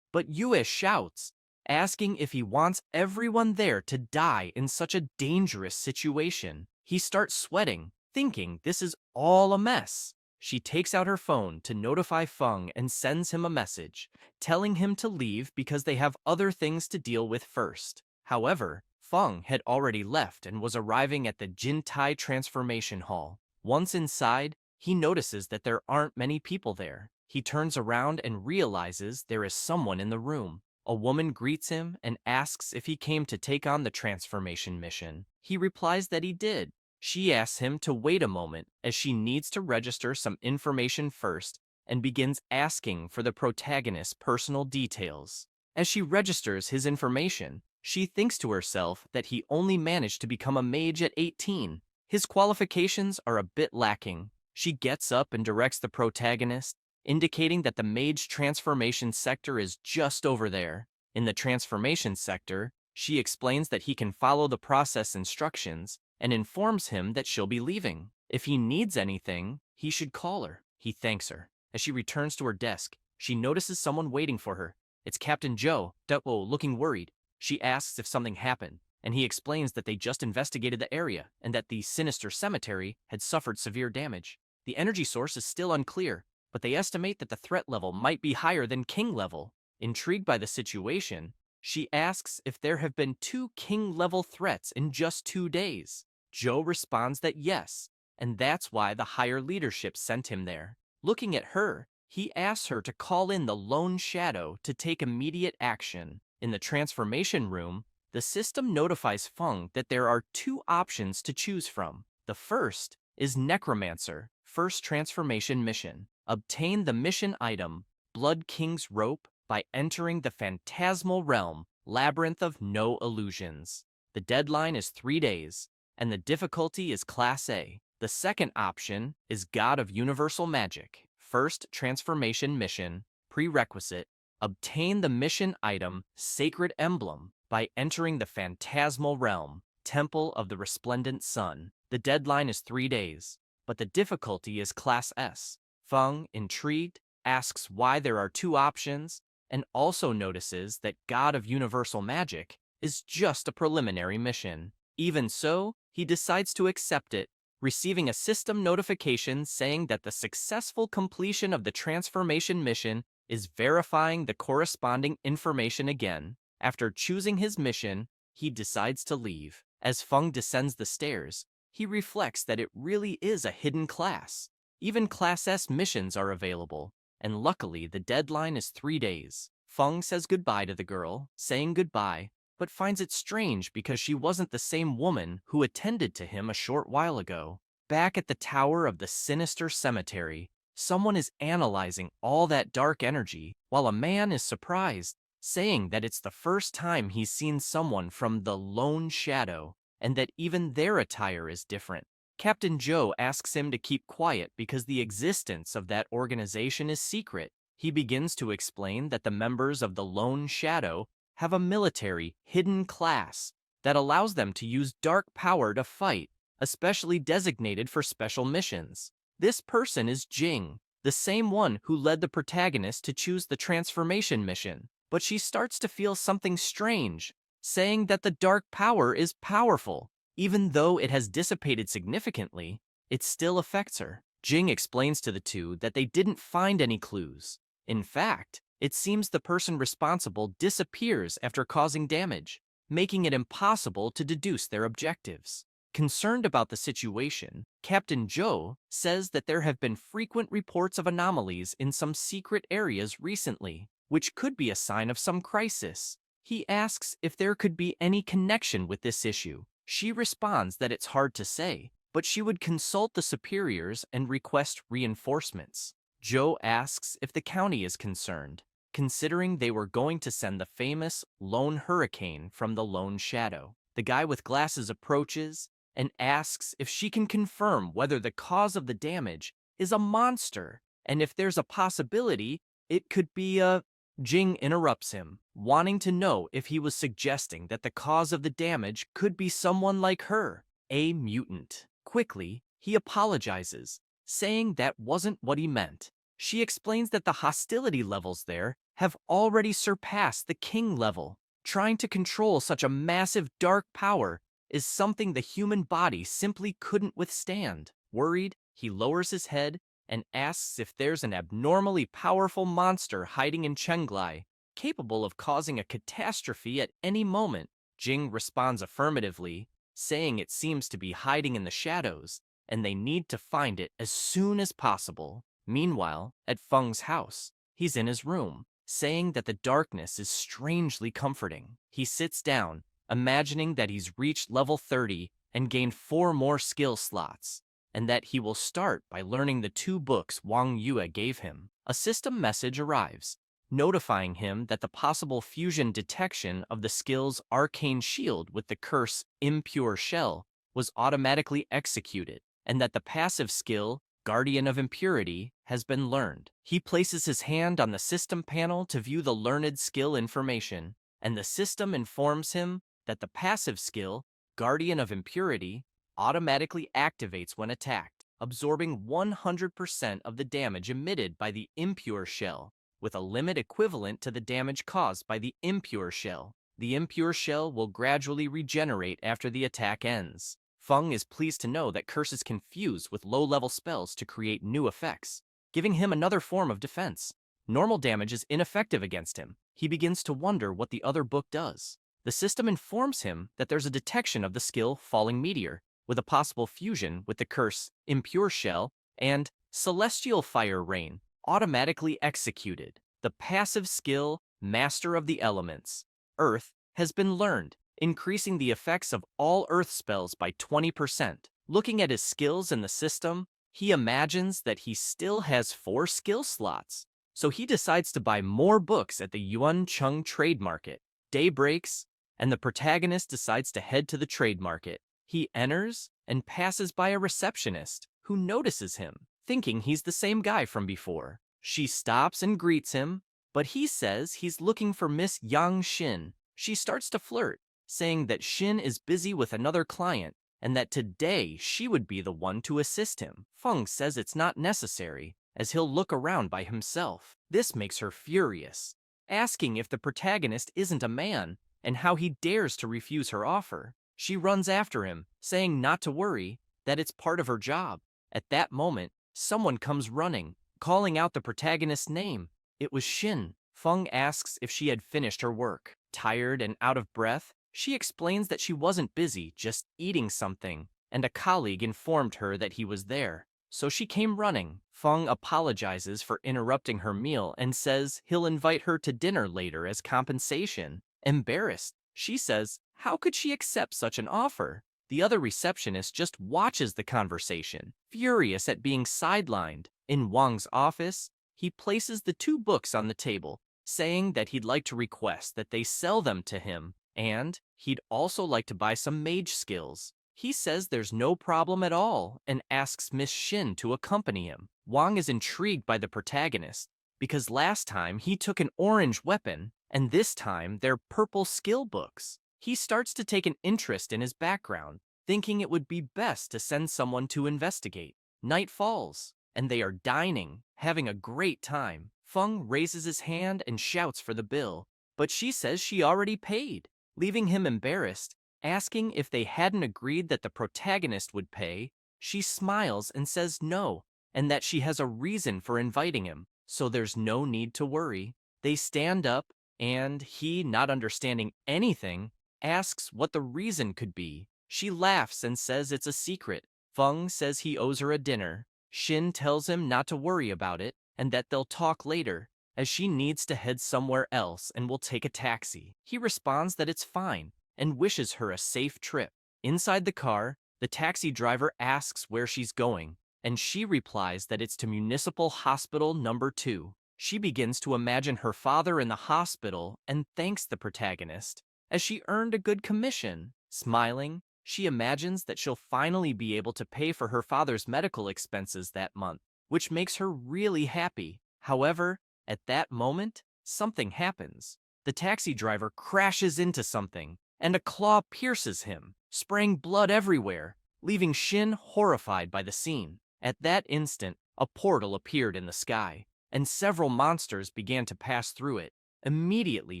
but Yue shouts, asking if he wants everyone there to die in such a dangerous situation. He starts sweating, thinking this is all a mess. She takes out her phone to notify Feng and sends him a message, telling him to leave because they have other things to deal with first. However, Feng had already left and was arriving at the Jintai Transformation Hall. Once inside, he notices that there aren't many people there. He turns around and realizes there is someone in the room. A woman greets him and asks if he came to take on the transformation mission. He replies that he did. She asks him to wait a moment as she needs to register some information first and begins asking for the protagonist's personal details. As she registers his information, she thinks to herself that he only managed to become a mage at 18. His qualifications are a bit lacking. She gets up and directs the protagonist, indicating that the mage transformation sector is just over there. In the transformation sector, she explains that he can follow the process instructions and informs him that she'll be leaving. If he needs anything, he should call her. He thanks her. As she returns to her desk, she notices someone waiting for her. It's Captain Joe, looking worried. She asks if something happened, and he explains that they just investigated the area and that the sinister cemetery had suffered severe damage. The energy source is still unclear, but they estimate that the threat level might be higher than King level. Intrigued by the situation, she asks if there have been 2 King-level threats in just 2 days. Joe responds that yes, and that's why the higher leadership sent him there. Looking at her, he asks her to call in the Lone Shadow to take immediate action. In the transformation room, the system notifies Feng that there are 2 options to choose from. The first is Necromancer, first transformation mission. Obtain the mission item, Blood King's Rope, by entering the phantasmal realm, Labyrinth of No Illusions. The deadline is 3 days, and the difficulty is Class A. The second option is God of Universal Magic, first transformation mission. Prerequisite: obtain the mission item, Sacred Emblem, by entering the phantasmal realm, Temple of the Resplendent Sun. The deadline is 3 days, but the difficulty is Class S. Feng, intrigued, asks why there are 2 options, and also notices that God of Universal Magic is just a preliminary mission. Even so, he decides to accept it, receiving a system notification saying that the successful completion of the transformation mission is verifying the corresponding information again. After choosing his mission, he decides to leave. As Feng descends the stairs, he reflects that it really is a hidden class. Even Class S missions are available, and luckily the deadline is 3 days. Feng says goodbye to the girl, saying goodbye, but finds it strange because she wasn't the same woman who attended to him a short while ago. Back at the tower of the sinister cemetery, someone is analyzing all that dark energy, while a man is surprised, saying that it's the first time he's seen someone from the Lone Shadow, and that even their attire is different. Captain Joe asks him to keep quiet because the existence of that organization is secret. He begins to explain that the members of the Lone Shadow have a military hidden class that allows them to use dark power to fight, especially designated for special missions. This person is Jing, the same one who led the protagonist to choose the transformation mission. But she starts to feel something strange, saying that the dark power is powerful. Even though it has dissipated significantly, it still affects her. Jing explains to the two that they didn't find any clues. In fact, it seems the person responsible disappears after causing damage, making it impossible to deduce their objectives. Concerned about the situation, Captain Joe says that there have been frequent reports of anomalies in some secret areas recently, which could be a sign of some crisis. He asks if there could be any connection with this issue. She responds that it's hard to say, but she would consult the superiors and request reinforcements. Joe asks if the county is concerned, considering they were going to send the famous Lone Hurricane from the Lone Shadow. The guy with glasses approaches and asks if she can confirm whether the cause of the damage is a monster, and if there's a possibility it could be a... Jing interrupts him, wanting to know if he was suggesting that the cause of the damage could be someone like her, a mutant. Quickly, he apologizes, saying that wasn't what he meant. She explains that the hostility levels there have already surpassed the king level. Trying to control such a massive dark power is something the human body simply couldn't withstand. Worried, he lowers his head and asks if there's an abnormally powerful monster hiding in Chenglai, capable of causing a catastrophe at any moment. Jing responds affirmatively, saying it seems to be hiding in the shadows, and they need to find it as soon as possible. Meanwhile, at Feng's house, he's in his room, saying that the darkness is strangely comforting. He sits down, imagining that he's reached level 30 and gained 4 more skill slots, and that he will start by learning the 2 books Wang Yue gave him. A system message arrives, notifying him that the possible fusion detection of the skill's Arcane Shield with the curse Impure Shell was automatically executed, and that the passive skill Guardian of Impurity has been learned. He places his hand on the system panel to view the learned skill information, and the system informs him that the passive skill, Guardian of Impurity, automatically activates when attacked, absorbing 100% of the damage emitted by the impure shell, with a limit equivalent to the damage caused by the impure shell. The impure shell will gradually regenerate after the attack ends. Feng is pleased to know that curses can fuse with low-level spells to create new effects, giving him another form of defense. Normal damage is ineffective against him. He begins to wonder what the other book does. The system informs him that there's a detection of the skill Falling Meteor, with a possible fusion with the curse Impure Shell and Celestial Fire Rain, automatically executed. The passive skill Master of the Elements, Earth, has been learned, increasing the effects of all Earth spells by 20%. Looking at his skills in the system, he imagines that he still has 4 skill slots, so he decides to buy more books at the Yuan Cheng trade market. Day breaks, and the protagonist decides to head to the trade market. He enters and passes by a receptionist who notices him, thinking he's the same guy from before. She stops and greets him, but he says he's looking for Miss Yang Xin. She starts to flirt, saying that Xin is busy with another client and that today she would be the one to assist him. Feng says it's not necessary, as he'll look around by himself. This makes her furious, asking if the protagonist isn't a man and how he dares to refuse her offer. She runs after him, saying not to worry, that it's part of her job. At that moment, someone comes running, calling out the protagonist's name. It was Xin. Feng asks if she had finished her work. Tired and out of breath, she explains that she wasn't busy, just eating something, and a colleague informed her that he was there, so she came running. Feng apologizes for interrupting her meal and says he'll invite her to dinner later as compensation. Embarrassed, she says, how could she accept such an offer? The other receptionist just watches the conversation, furious at being sidelined. In Wang's office, he places the 2 books on the table, saying that he'd like to request that they sell them to him, and he'd also like to buy some mage skills. He says there's no problem at all and asks Miss Xin to accompany him. Wang is intrigued by the protagonist, because last time he took an orange weapon, and this time they're purple skill books. He starts to take an interest in his background, thinking it would be best to send someone to investigate. Night falls, and they are dining, having a great time. Feng raises his hand and shouts for the bill, but she says she already paid, leaving him embarrassed. Asking if they hadn't agreed that the protagonist would pay, she smiles and says no, and that she has a reason for inviting him, so there's no need to worry. They stand up, and he, not understanding anything, asks what the reason could be. She laughs and says it's a secret. Feng says he owes her a dinner. Xin tells him not to worry about it, and that they'll talk later, as she needs to head somewhere else and will take a taxi. He responds that it's fine, and wishes her a safe trip. Inside the car, the taxi driver asks where she's going, and she replies that it's to Municipal Hospital Number 2. She begins to imagine her father in the hospital and thanks the protagonist, as she earned a good commission. Smiling, she imagines that she'll finally be able to pay for her father's medical expenses that month, which makes her really happy. However, at that moment, something happens. The taxi driver crashes into something, and a claw pierces him, spraying blood everywhere, leaving Shin horrified by the scene. At that instant, a portal appeared in the sky, and several monsters began to pass through it. Immediately,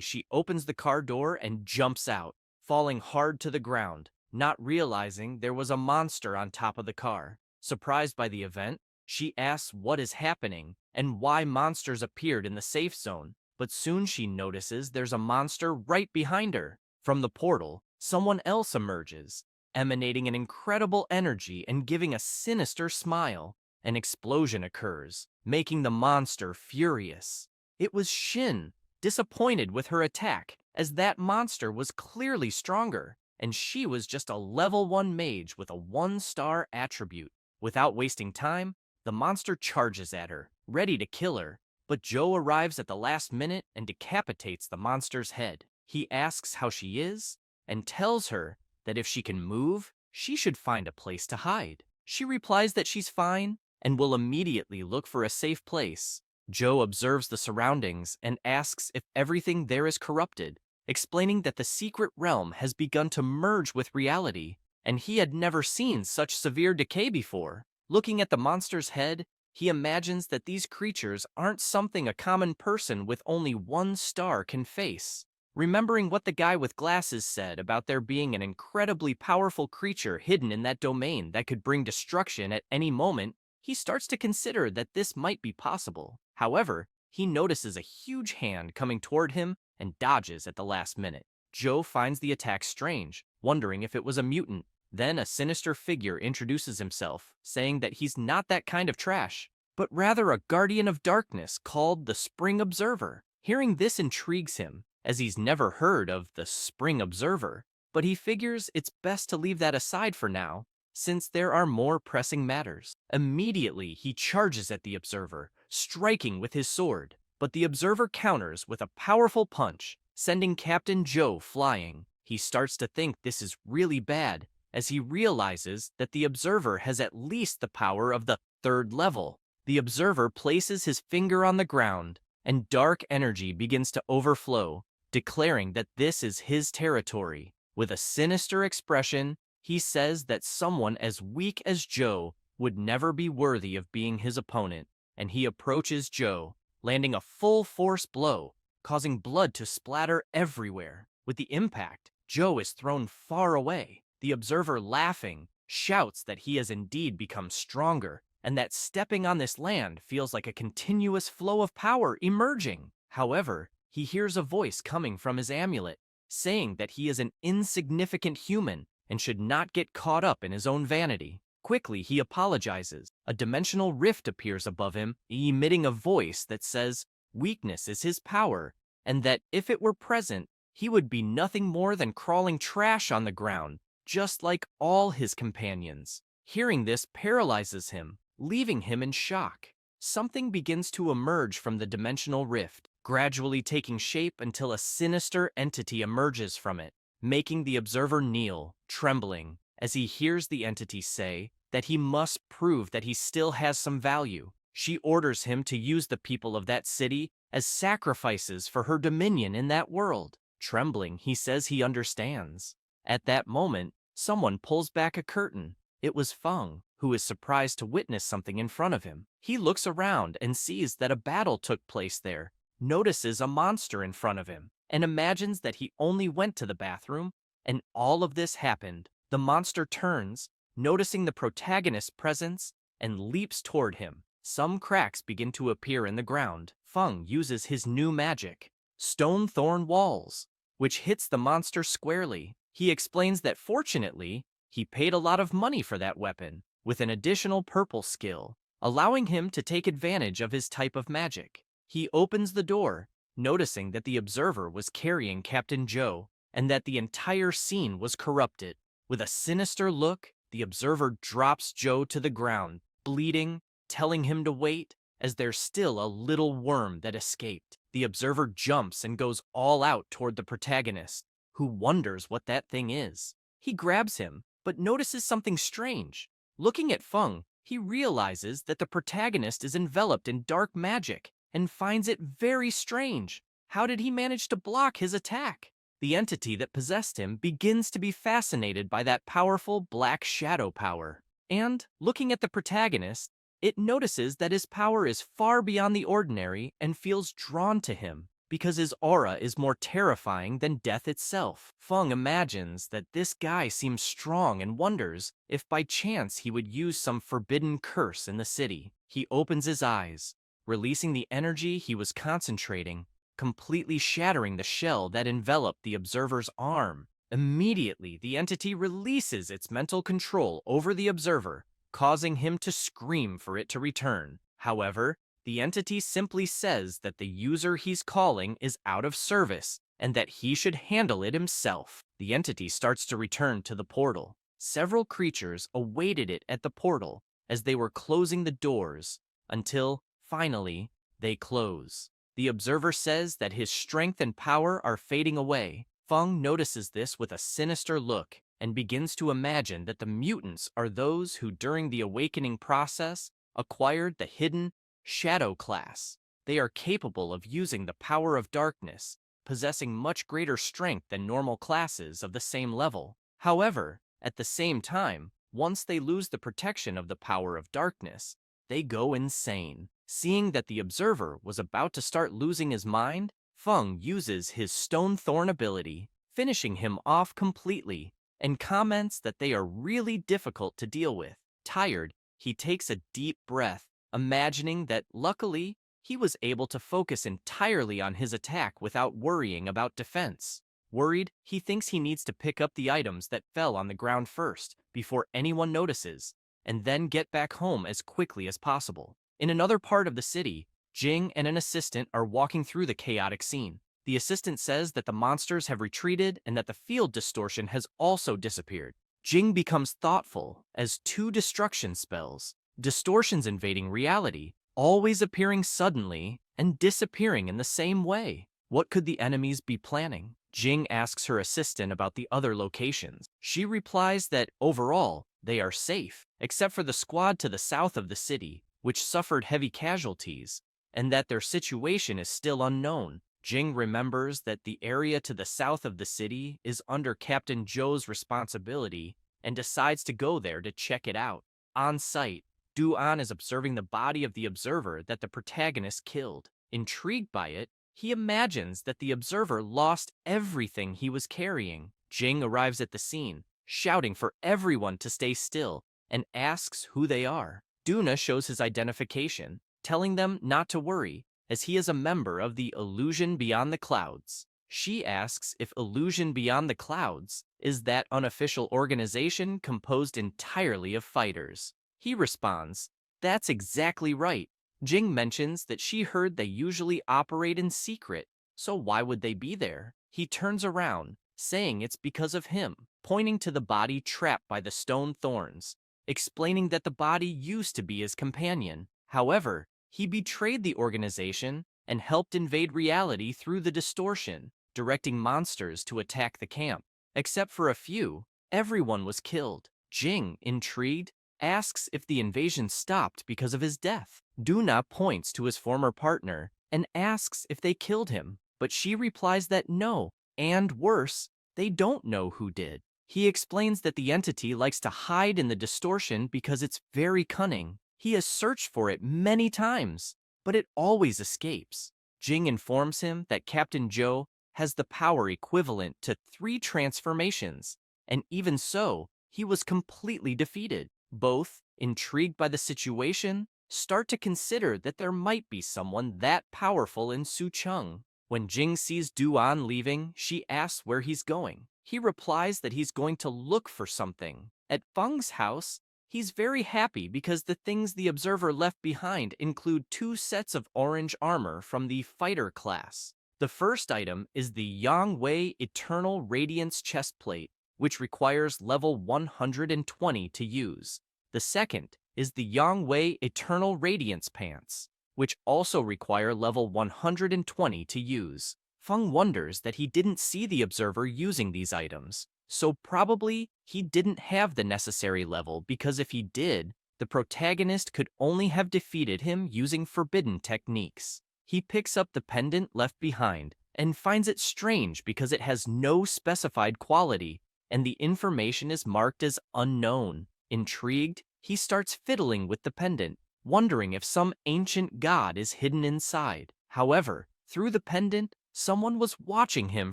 she opens the car door and jumps out, falling hard to the ground, not realizing there was a monster on top of the car. Surprised by the event, she asks what is happening and why monsters appeared in the safe zone, but soon she notices there's a monster right behind her. From the portal, someone else emerges, emanating an incredible energy and giving a sinister smile. An explosion occurs, making the monster furious. It was Shin, disappointed with her attack, as that monster was clearly stronger, and she was just a level 1 mage with a 1-star attribute. Without wasting time, the monster charges at her, ready to kill her, but Joe arrives at the last minute and decapitates the monster's head. He asks how she is, and tells her that if she can move, she should find a place to hide. She replies that she's fine, and will immediately look for a safe place. Joe observes the surroundings and asks if everything there is corrupted, explaining that the secret realm has begun to merge with reality, and he had never seen such severe decay before. Looking at the monster's head, he imagines that these creatures aren't something a common person with only 1 star can face. Remembering what the guy with glasses said about there being an incredibly powerful creature hidden in that domain that could bring destruction at any moment, he starts to consider that this might be possible. However, he notices a huge hand coming toward him and dodges at the last minute. Joe finds the attack strange, wondering if it was a mutant. Then a sinister figure introduces himself, saying that he's not that kind of trash, but rather a guardian of darkness called the Spring Observer. Hearing this intrigues him, as he's never heard of the Spring Observer, but he figures it's best to leave that aside for now, since there are more pressing matters. Immediately, he charges at the Observer, striking with his sword, but the Observer counters with a powerful punch, sending Captain Joe flying. He starts to think this is really bad, as he realizes that the Observer has at least the power of the 3rd level. The Observer places his finger on the ground, and dark energy begins to overflow, declaring that this is his territory. With a sinister expression, he says that someone as weak as Joe would never be worthy of being his opponent, and he approaches Joe, landing a full-force blow, causing blood to splatter everywhere. With the impact, Joe is thrown far away. The Observer, laughing, shouts that he has indeed become stronger, and that stepping on this land feels like a continuous flow of power emerging. However, he hears a voice coming from his amulet, saying that he is an insignificant human and should not get caught up in his own vanity. Quickly, he apologizes. A dimensional rift appears above him, emitting a voice that says weakness is his power, and that if it were present, he would be nothing more than crawling trash on the ground, just like all his companions. Hearing this paralyzes him, leaving him in shock. Something begins to emerge from the dimensional rift, gradually taking shape until a sinister entity emerges from it, making the Observer kneel, trembling, as he hears the entity say that he must prove that he still has some value. She orders him to use the people of that city as sacrifices for her dominion in that world. Trembling, he says he understands. At that moment, someone pulls back a curtain. It was Feng, who is surprised to witness something in front of him. He looks around and sees that a battle took place there, notices a monster in front of him, and imagines that he only went to the bathroom, and all of this happened. The monster turns, noticing the protagonist's presence, and leaps toward him. Some cracks begin to appear in the ground. Feng uses his new magic, Stone Thorn Walls, which hits the monster squarely. He explains that fortunately, he paid a lot of money for that weapon, with an additional purple skill, allowing him to take advantage of his type of magic. He opens the door, noticing that the Observer was carrying Captain Joe, and that the entire scene was corrupted. With a sinister look, the observer drops Joe to the ground, bleeding, telling him to wait, as there's still a little worm that escaped. The observer jumps and goes all out toward the protagonist, who wonders what that thing is. He grabs him, but notices something strange. Looking at Feng, he realizes that the protagonist is enveloped in dark magic and finds it very strange. How did he manage to block his attack? The entity that possessed him begins to be fascinated by that powerful black shadow power. And, looking at the protagonist, it notices that his power is far beyond the ordinary and feels drawn to him, because his aura is more terrifying than death itself. Feng imagines that this guy seems strong and wonders if by chance he would use some forbidden curse in the city. He opens his eyes, releasing the energy he was concentrating, completely shattering the shell that enveloped the observer's arm. Immediately, the entity releases its mental control over the observer, causing him to scream for it to return. However, the entity simply says that the user he's calling is out of service and that he should handle it himself. The entity starts to return to the portal. Several creatures awaited it at the portal as they were closing the doors until, finally, they close. The observer says that his strength and power are fading away. Feng notices this with a sinister look and begins to imagine that the mutants are those who, during the awakening process, acquired the hidden shadow class. They are capable of using the power of darkness, possessing much greater strength than normal classes of the same level. However, at the same time, once they lose the protection of the power of darkness, they go insane. Seeing that the observer was about to start losing his mind, Feng uses his Stone Thorn ability, finishing him off completely, and comments that they are really difficult to deal with. Tired, he takes a deep breath, imagining that, luckily, he was able to focus entirely on his attack without worrying about defense. Worried, he thinks he needs to pick up the items that fell on the ground first, before anyone notices, and then get back home as quickly as possible. In another part of the city, Jing and an assistant are walking through the chaotic scene. The assistant says that the monsters have retreated and that the field distortion has also disappeared. Jing becomes thoughtful as two destruction spells, distortions invading reality, always appearing suddenly and disappearing in the same way. What could the enemies be planning? Jing asks her assistant about the other locations. She replies that, overall, they are safe, except for the squad to the south of the city, which suffered heavy casualties, and that their situation is still unknown. Jing remembers that the area to the south of the city is under Captain Zhou's responsibility and decides to go there to check it out. On site, Du-an is observing the body of the observer that the protagonist killed. Intrigued by it, he imagines that the observer lost everything he was carrying. Jing arrives at the scene, shouting for everyone to stay still, and asks who they are. Duna shows his identification, telling them not to worry, as he is a member of the Illusion Beyond the Clouds. She asks if Illusion Beyond the Clouds is that unofficial organization composed entirely of fighters. He responds, "That's exactly right." Jing mentions that she heard they usually operate in secret, so why would they be there? He turns around, saying it's because of him, pointing to the body trapped by the stone thorns, explaining that the body used to be his companion. However, he betrayed the organization and helped invade reality through the distortion, directing monsters to attack the camp. Except for a few, everyone was killed. Jing, intrigued, asks if the invasion stopped because of his death. Duna points to his former partner and asks if they killed him, but she replies that no, and worse, they don't know who did. He explains that the entity likes to hide in the distortion because it's very cunning. He has searched for it many times, but it always escapes. Jing informs him that Captain Zhou has the power equivalent to 3 transformations, and even so, he was completely defeated. Both, intrigued by the situation, start to consider that there might be someone that powerful in Sucheng. When Jing sees Du-an leaving, she asks where he's going. He replies that he's going to look for something. At Feng's house, he's very happy because the things the observer left behind include 2 sets of orange armor from the fighter class. The first item is the Yang Wei Eternal Radiance chestplate, which requires level 120 to use. The second is the Yangwei Eternal Radiance Pants, which also require level 120 to use. Feng wonders that he didn't see the observer using these items, so probably he didn't have the necessary level because if he did, the protagonist could only have defeated him using forbidden techniques. He picks up the pendant left behind and finds it strange because it has no specified quality and the information is marked as unknown. Intrigued, he starts fiddling with the pendant, wondering if some ancient god is hidden inside. However, through the pendant, someone was watching him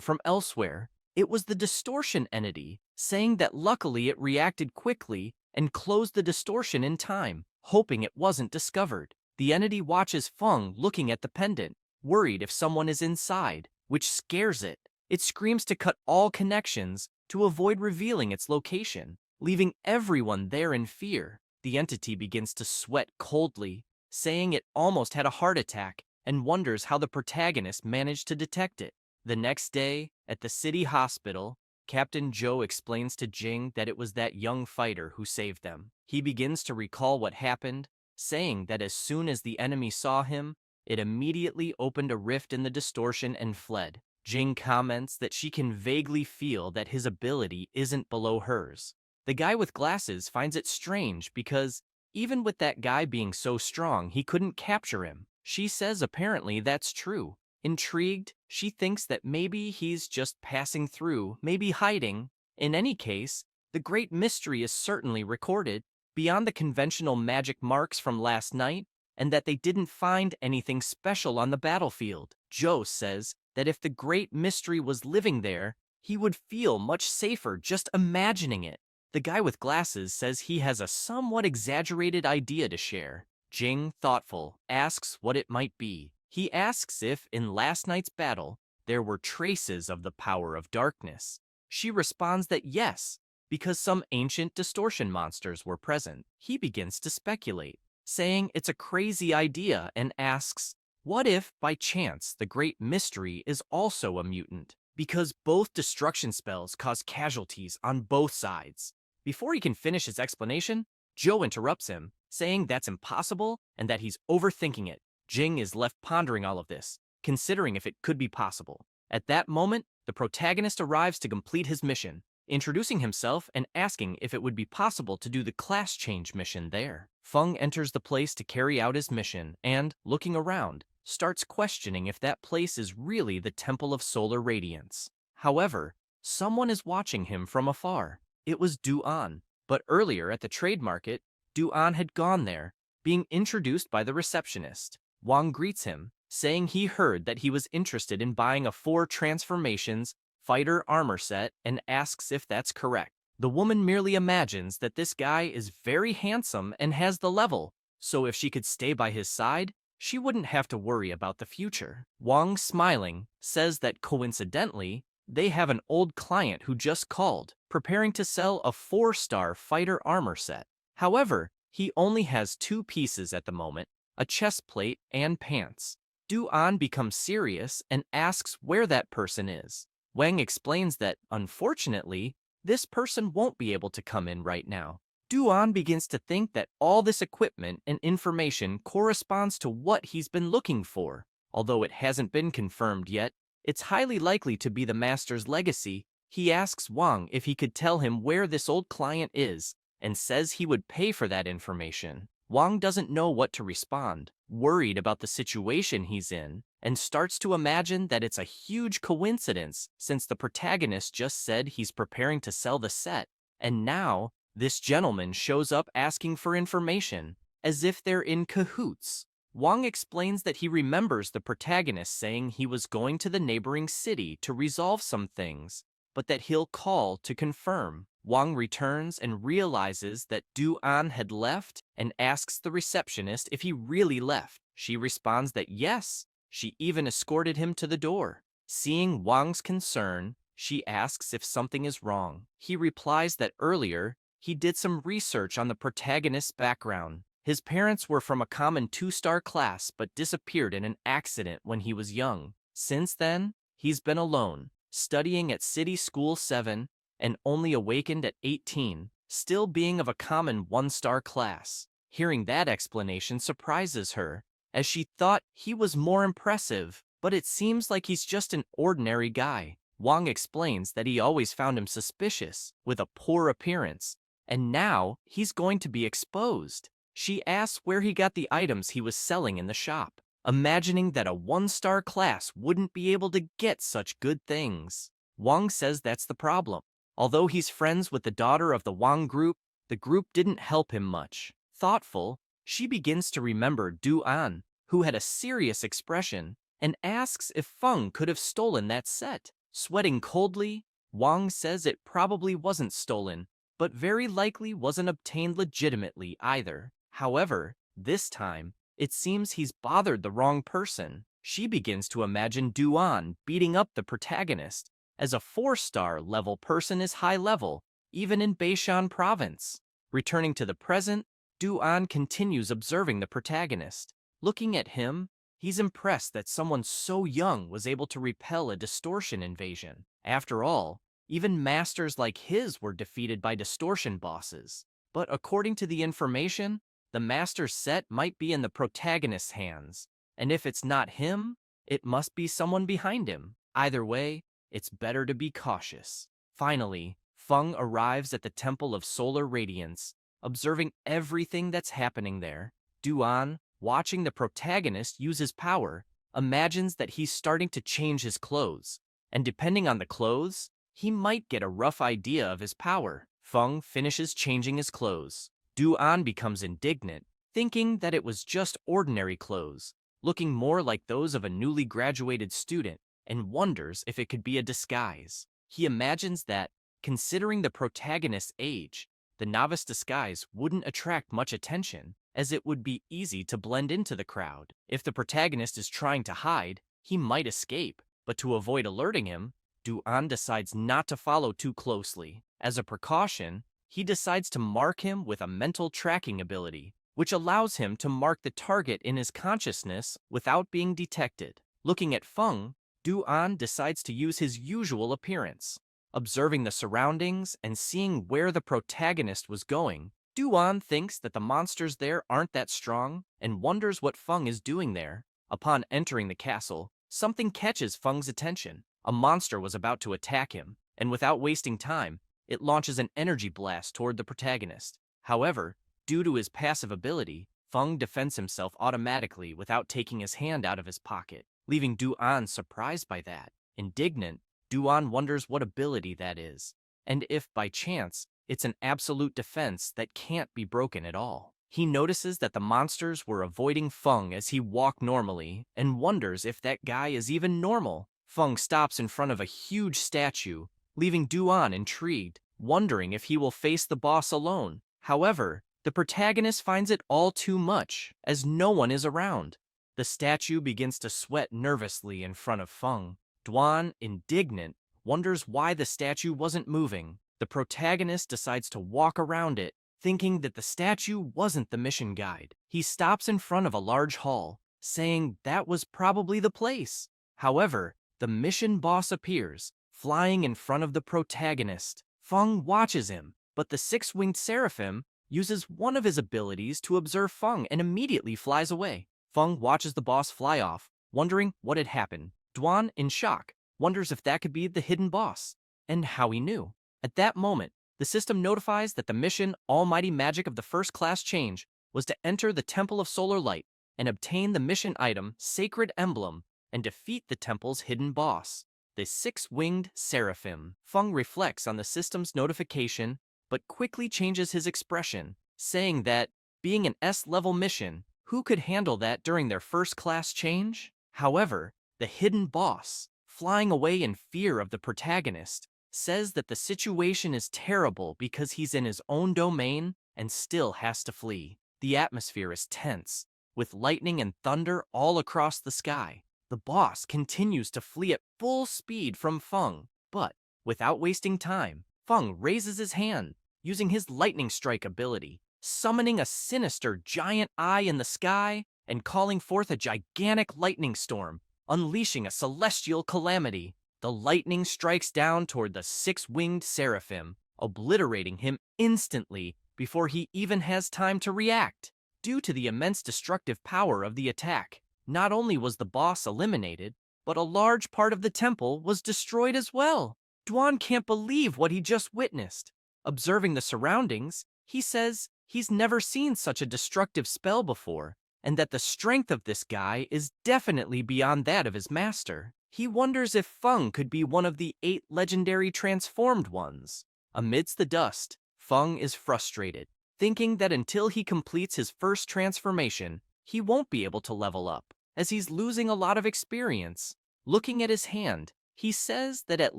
from elsewhere. It was the distortion entity, saying that luckily it reacted quickly and closed the distortion in time, hoping it wasn't discovered. The entity watches Feng looking at the pendant, worried if someone is inside, which scares it. It screams to cut all connections to avoid revealing its location, leaving everyone there in fear. The entity begins to sweat coldly, saying it almost had a heart attack and wonders how the protagonist managed to detect it. The next day, at the city hospital, Captain Joe explains to Jing that it was that young fighter who saved them. He begins to recall what happened, saying that as soon as the enemy saw him, it immediately opened a rift in the distortion and fled. Jing comments that she can vaguely feel that his ability isn't below hers. The guy with glasses finds it strange because, even with that guy being so strong, he couldn't capture him. She says apparently that's true. Intrigued, she thinks that maybe he's just passing through, maybe hiding. In any case, the great mystery is certainly recorded, beyond the conventional magic marks from last night, and that they didn't find anything special on the battlefield. Joe says that if the great mystery was living there, he would feel much safer just imagining it. The guy with glasses says he has a somewhat exaggerated idea to share. Jing, thoughtful, asks what it might be. He asks if, in last night's battle, there were traces of the power of darkness. She responds that yes, because some ancient distortion monsters were present. He begins to speculate, saying it's a crazy idea and asks, what if, by chance, the great mystery is also a mutant? Because both destruction spells cause casualties on both sides. Before he can finish his explanation, Joe interrupts him, saying that's impossible and that he's overthinking it. Jing is left pondering all of this, considering if it could be possible. At that moment, the protagonist arrives to complete his mission, introducing himself and asking if it would be possible to do the class change mission there. Feng enters the place to carry out his mission and, looking around, starts questioning if that place is really the Temple of Solar Radiance. However, someone is watching him from afar. It was Du-An, but earlier at the trade market, Du-An had gone there, being introduced by the receptionist. Wang greets him, saying he heard that he was interested in buying a 4 transformations fighter armor set and asks if that's correct. The woman merely imagines that this guy is very handsome and has the level, so if she could stay by his side, she wouldn't have to worry about the future. Wang, smiling, says that coincidentally, they have an old client who just called, preparing to sell a 4-star fighter armor set. However, he only has 2 pieces at the moment, a chest plate and pants. Du-An becomes serious and asks where that person is. Wang explains that, unfortunately, this person won't be able to come in right now. Du-An begins to think that all this equipment and information corresponds to what he's been looking for. Although it hasn't been confirmed yet, it's highly likely to be the master's legacy. He asks Wang if he could tell him where this old client is, and says he would pay for that information. Wang doesn't know what to respond, worried about the situation he's in, and starts to imagine that it's a huge coincidence since the protagonist just said he's preparing to sell the set, and now this gentleman shows up asking for information, as if they're in cahoots. Wang explains that he remembers the protagonist saying he was going to the neighboring city to resolve some things, but that he'll call to confirm. Wang returns and realizes that Du-An had left and asks the receptionist if he really left. She responds that yes, she even escorted him to the door. Seeing Wang's concern, she asks if something is wrong. He replies that earlier, he did some research on the protagonist's background. His parents were from a common 2-star class but disappeared in an accident when he was young. Since then, he's been alone, studying at City School 7, and only awakened at 18, still being of a common one-star class. Hearing that explanation surprises her, as she thought he was more impressive, but it seems like he's just an ordinary guy. Wang explains that he always found him suspicious, with a poor appearance, and now he's going to be exposed. She asks where he got the items he was selling in the shop, imagining that a one-star class wouldn't be able to get such good things. Wang says that's the problem. Although he's friends with the daughter of the Wang group, the group didn't help him much. Thoughtful, she begins to remember Du An, who had a serious expression, and asks if Feng could have stolen that set. Sweating coldly, Wang says it probably wasn't stolen, but very likely wasn't obtained legitimately either. However, this time, it seems he's bothered the wrong person. She begins to imagine Du An beating up the protagonist, as a 4-star level person is high level, even in Beishan province. Returning to the present, Du An continues observing the protagonist. Looking at him, he's impressed that someone so young was able to repel a distortion invasion. After all, even masters like his were defeated by distortion bosses. But according to the information, the master's set might be in the protagonist's hands, and if it's not him, it must be someone behind him. Either way, it's better to be cautious. Finally, Feng arrives at the Temple of Solar Radiance, observing everything that's happening there. Duan, watching the protagonist use his power, imagines that he's starting to change his clothes, and depending on the clothes, he might get a rough idea of his power. Feng finishes changing his clothes. Duan becomes indignant, thinking that it was just ordinary clothes, looking more like those of a newly graduated student, and wonders if it could be a disguise. He imagines that, considering the protagonist's age, the novice disguise wouldn't attract much attention, as it would be easy to blend into the crowd. If the protagonist is trying to hide, he might escape, but to avoid alerting him, Duan decides not to follow too closely. As a precaution, he decides to mark him with a mental tracking ability, which allows him to mark the target in his consciousness without being detected. Looking at Feng, Duan decides to use his usual appearance. Observing the surroundings and seeing where the protagonist was going, Duan thinks that the monsters there aren't that strong and wonders what Feng is doing there. Upon entering the castle, something catches Feng's attention. A monster was about to attack him, and without wasting time, it launches an energy blast toward the protagonist. However, due to his passive ability, Feng defends himself automatically without taking his hand out of his pocket, leaving Duan surprised by that. Indignant, Duan wonders what ability that is, and if, by chance, it's an absolute defense that can't be broken at all. He notices that the monsters were avoiding Feng as he walked normally, and wonders if that guy is even normal. Feng stops in front of a huge statue, leaving Duan intrigued, wondering if he will face the boss alone. However, the protagonist finds it all too much, as no one is around. The statue begins to sweat nervously in front of Feng. Duan, indignant, wonders why the statue wasn't moving. The protagonist decides to walk around it, thinking that the statue wasn't the mission guide. He stops in front of a large hall, saying that was probably the place. However, the mission boss appears, flying in front of the protagonist. Feng watches him, but the six-winged seraphim uses one of his abilities to observe Feng and immediately flies away. Feng watches the boss fly off, wondering what had happened. Duan, in shock, wonders if that could be the hidden boss, and how he knew. At that moment, the system notifies that the mission Almighty Magic of the First Class Change was to enter the Temple of Solar Light and obtain the mission item Sacred Emblem and defeat the temple's hidden boss, the six-winged seraphim. Feng reflects on the system's notification, but quickly changes his expression, saying that, being an S-level mission, who could handle that during their first-class change? However, the hidden boss, flying away in fear of the protagonist, says that the situation is terrible because he's in his own domain and still has to flee. The atmosphere is tense, with lightning and thunder all across the sky. The boss continues to flee at full speed from Feng, but, without wasting time, Feng raises his hand, using his lightning strike ability, summoning a sinister giant eye in the sky and calling forth a gigantic lightning storm, unleashing a celestial calamity. The lightning strikes down toward the six-winged seraphim, obliterating him instantly before he even has time to react. Due to the immense destructive power of the attack, not only was the boss eliminated, but a large part of the temple was destroyed as well. Dwan can't believe what he just witnessed. Observing the surroundings, he says he's never seen such a destructive spell before, and that the strength of this guy is definitely beyond that of his master. He wonders if Feng could be one of the 8 legendary transformed ones. Amidst the dust, Feng is frustrated, thinking that until he completes his first transformation, he won't be able to level up, as he's losing a lot of experience. Looking at his hand, he says that at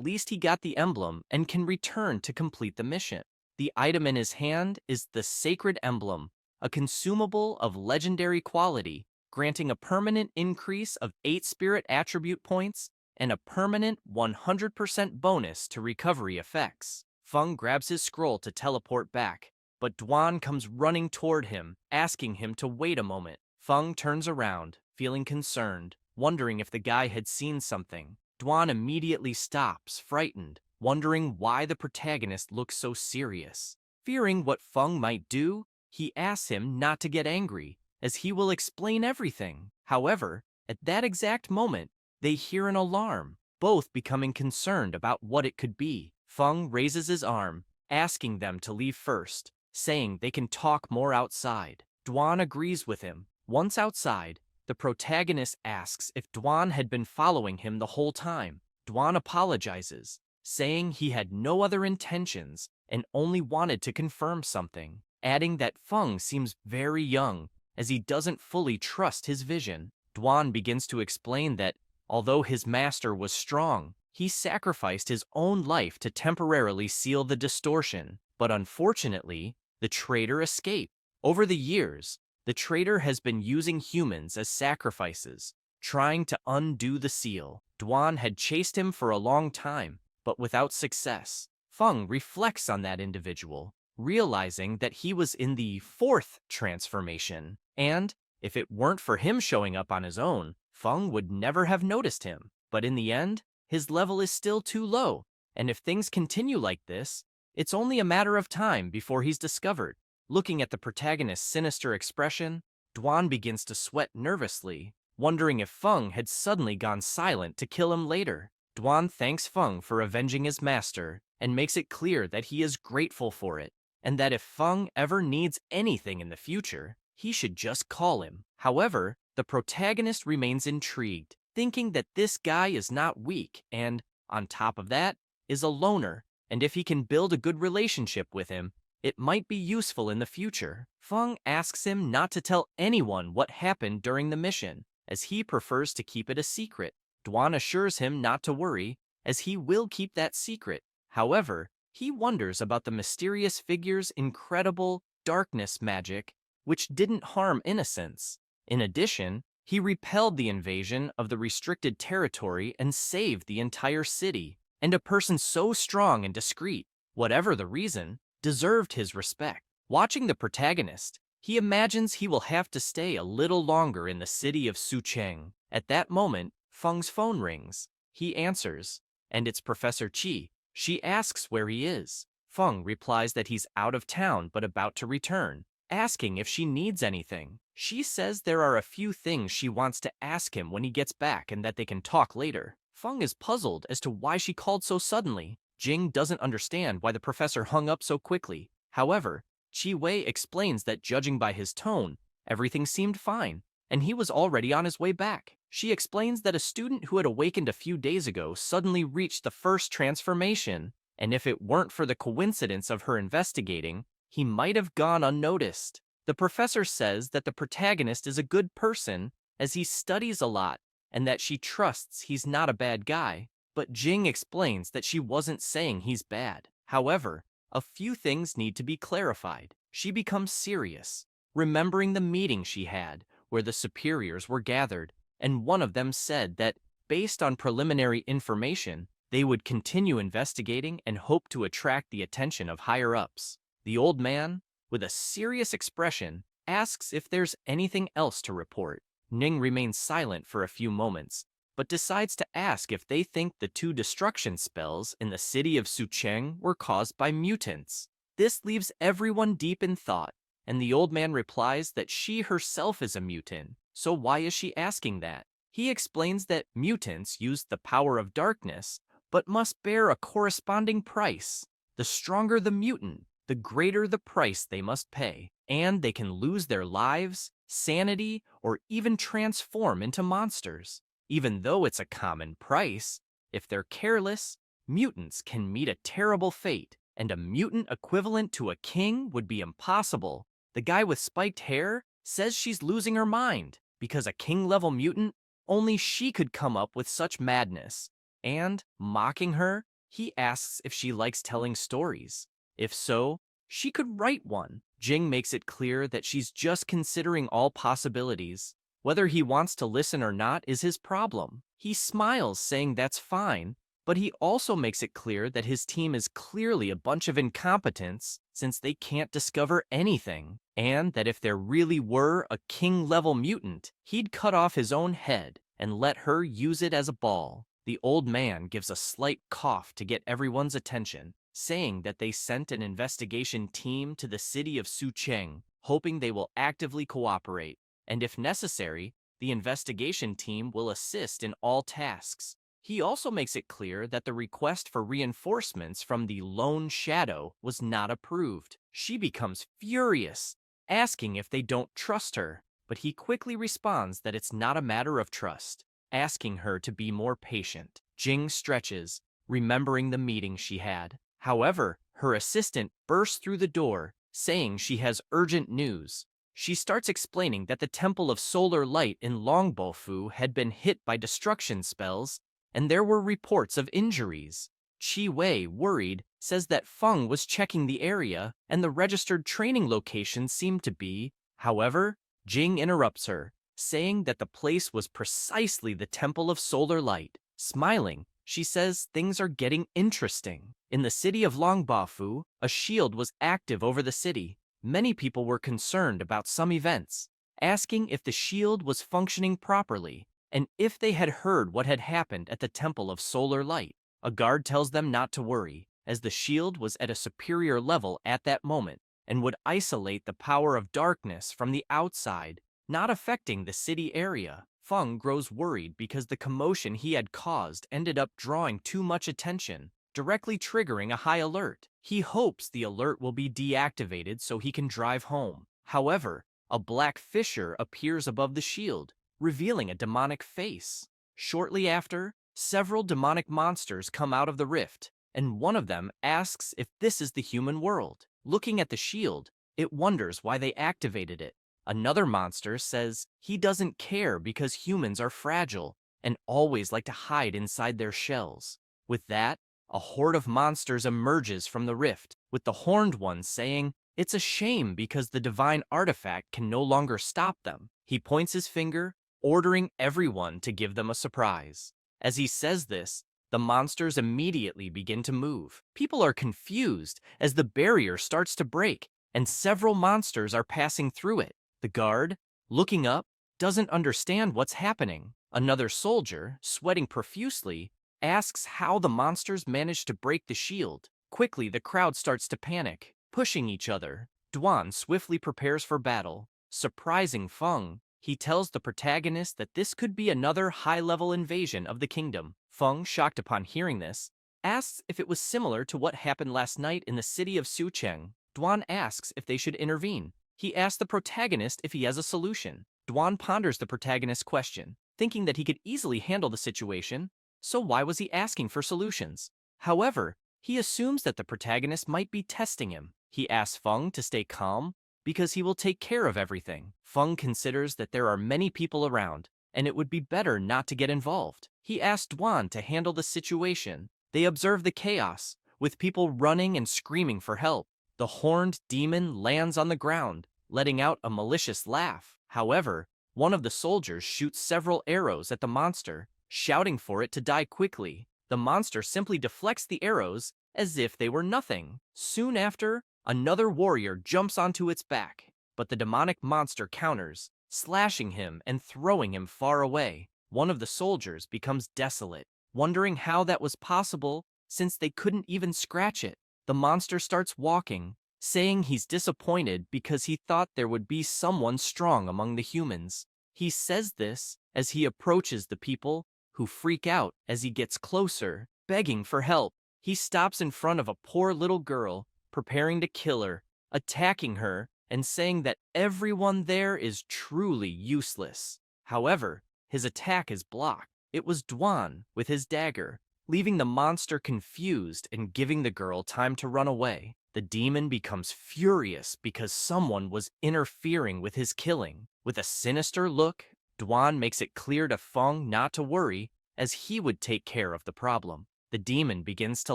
least he got the emblem and can return to complete the mission. The item in his hand is the Sacred Emblem, a consumable of legendary quality, granting a permanent increase of 8 spirit attribute points and a permanent 100% bonus to recovery effects. Feng grabs his scroll to teleport back, but Dwan comes running toward him, asking him to wait a moment. Feng turns around, feeling concerned, wondering if the guy had seen something. Dwan immediately stops, frightened, wondering why the protagonist looks so serious. Fearing what Feng might do, he asks him not to get angry, as he will explain everything. However, at that exact moment, they hear an alarm, both becoming concerned about what it could be. Feng raises his arm, asking them to leave first, saying they can talk more outside. Dwan agrees with him. Once outside, the protagonist asks if Dwan had been following him the whole time. Dwan apologizes, saying he had no other intentions and only wanted to confirm something, adding that Feng seems very young, as he doesn't fully trust his vision. Dwan begins to explain that, although his master was strong, he sacrificed his own life to temporarily seal the distortion, but unfortunately, the traitor escaped. Over the years, the traitor has been using humans as sacrifices, trying to undo the seal. Dwan had chased him for a long time, but without success. Feng reflects on that individual, realizing that he was in the 4th transformation, and if it weren't for him showing up on his own, Feng would never have noticed him. But in the end, his level is still too low, and if things continue like this, it's only a matter of time before he's discovered. Looking at the protagonist's sinister expression, Dwan begins to sweat nervously, wondering if Feng had suddenly gone silent to kill him later. Dwan thanks Feng for avenging his master and makes it clear that he is grateful for it, and that if Feng ever needs anything in the future, he should just call him. However, the protagonist remains intrigued, thinking that this guy is not weak and, on top of that, is a loner, and if he can build a good relationship with him, it might be useful in the future. Feng asks him not to tell anyone what happened during the mission, as he prefers to keep it a secret. Dwan assures him not to worry, as he will keep that secret. However, he wonders about the mysterious figure's incredible darkness magic, which didn't harm innocents. In addition, he repelled the invasion of the restricted territory and saved the entire city, and a person so strong and discreet, whatever the reason, deserved his respect. Watching the protagonist, he imagines he will have to stay a little longer in the city of Sucheng. At that moment, Feng's phone rings. He answers, and it's Professor Qi. She asks where he is. Feng replies that he's out of town but about to return, asking if she needs anything. She says there are a few things she wants to ask him when he gets back and that they can talk later. Feng is puzzled as to why she called so suddenly. Jing doesn't understand why the professor hung up so quickly. However, Qi Wei explains that judging by his tone, everything seemed fine, and he was already on his way back. She explains that a student who had awakened a few days ago suddenly reached the 1st transformation, and if it weren't for the coincidence of her investigating, he might have gone unnoticed. The professor says that the protagonist is a good person, as he studies a lot, and that she trusts he's not a bad guy. But Jing explains that she wasn't saying he's bad. However, a few things need to be clarified. She becomes serious, remembering the meeting she had, where the superiors were gathered, and one of them said that, based on preliminary information, they would continue investigating and hope to attract the attention of higher-ups. The old man, with a serious expression, asks if there's anything else to report. Ning remains silent for a few moments, but decides to ask if they think the two destruction spells in the city of Sucheng were caused by mutants. This leaves everyone deep in thought, and the old man replies that she herself is a mutant, so why is she asking that? He explains that mutants use the power of darkness, but must bear a corresponding price. The stronger the mutant, the greater the price they must pay, and they can lose their lives, sanity, or even transform into monsters. Even though it's a common price, if they're careless, mutants can meet a terrible fate, and a mutant equivalent to a king would be impossible. The guy with spiked hair says she's losing her mind, because a king-level mutant, only she could come up with such madness. And, mocking her, he asks if she likes telling stories. If so, she could write one. Jing makes it clear that she's just considering all possibilities. Whether he wants to listen or not is his problem. He smiles, saying that's fine, but he also makes it clear that his team is clearly a bunch of incompetents since they can't discover anything, and that if there really were a king-level mutant, he'd cut off his own head and let her use it as a ball. The old man gives a slight cough to get everyone's attention, saying that they sent an investigation team to the city of Sucheng, hoping they will actively cooperate, and if necessary, the investigation team will assist in all tasks. He also makes it clear that the request for reinforcements from the Lone Shadow was not approved. She becomes furious, asking if they don't trust her, but he quickly responds that it's not a matter of trust, asking her to be more patient. Jing stretches, remembering the meeting she had. However, her assistant bursts through the door, saying she has urgent news. She starts explaining that the Temple of Solar Light in Longbofu had been hit by destruction spells, and there were reports of injuries. Chi Wei, worried, says that Feng was checking the area, and the registered training location seemed to be. However, Jing interrupts her, saying that the place was precisely the Temple of Solar Light. Smiling, she says things are getting interesting. In the city of Longbofu, a shield was active over the city. Many people were concerned about some events, asking if the shield was functioning properly, and if they had heard what had happened at the Temple of Solar Light. A guard tells them not to worry, as the shield was at a superior level at that moment, and would isolate the power of darkness from the outside, not affecting the city area. Feng grows worried because the commotion he had caused ended up drawing too much attention, directly triggering a high alert. He hopes the alert will be deactivated so he can drive home. However, a black fissure appears above the shield, revealing a demonic face. Shortly after, several demonic monsters come out of the rift, and one of them asks if this is the human world. Looking at the shield, it wonders why they activated it. Another monster says he doesn't care because humans are fragile and always like to hide inside their shells. With that, a horde of monsters emerges from the rift, with the horned one saying it's a shame because the divine artifact can no longer stop them. He points his finger, ordering everyone to give them a surprise. As he says this, the monsters immediately begin to move. People are confused as the barrier starts to break, and several monsters are passing through it. The guard, looking up, doesn't understand what's happening. Another soldier, sweating profusely, asks how the monsters managed to break the shield. Quickly, the crowd starts to panic, pushing each other. Duan swiftly prepares for battle. Surprising Feng, he tells the protagonist that this could be another high-level invasion of the kingdom. Feng, shocked upon hearing this, asks if it was similar to what happened last night in the city of Sucheng. Duan asks if they should intervene. He asks the protagonist if he has a solution. Duan ponders the protagonist's question, thinking that he could easily handle the situation, so why was he asking for solutions? However, he assumes that the protagonist might be testing him. He asks Feng to stay calm, because he will take care of everything. Feng considers that there are many people around, and it would be better not to get involved. He asks Duan to handle the situation. They observe the chaos, with people running and screaming for help. The horned demon lands on the ground, letting out a malicious laugh. However, one of the soldiers shoots several arrows at the monster, shouting for it to die quickly. The monster simply deflects the arrows as if they were nothing. Soon after, another warrior jumps onto its back, but the demonic monster counters, slashing him and throwing him far away. One of the soldiers becomes desolate, wondering how that was possible since they couldn't even scratch it. The monster starts walking, saying he's disappointed because he thought there would be someone strong among the humans. He says this as he approaches the people, who freak out as he gets closer, begging for help. He stops in front of a poor little girl, preparing to kill her, attacking her, and saying that everyone there is truly useless. However, his attack is blocked. It was Dwan with his dagger, leaving the monster confused and giving the girl time to run away. The demon becomes furious because someone was interfering with his killing. With a sinister look, Dwan makes it clear to Feng not to worry, as he would take care of the problem. The demon begins to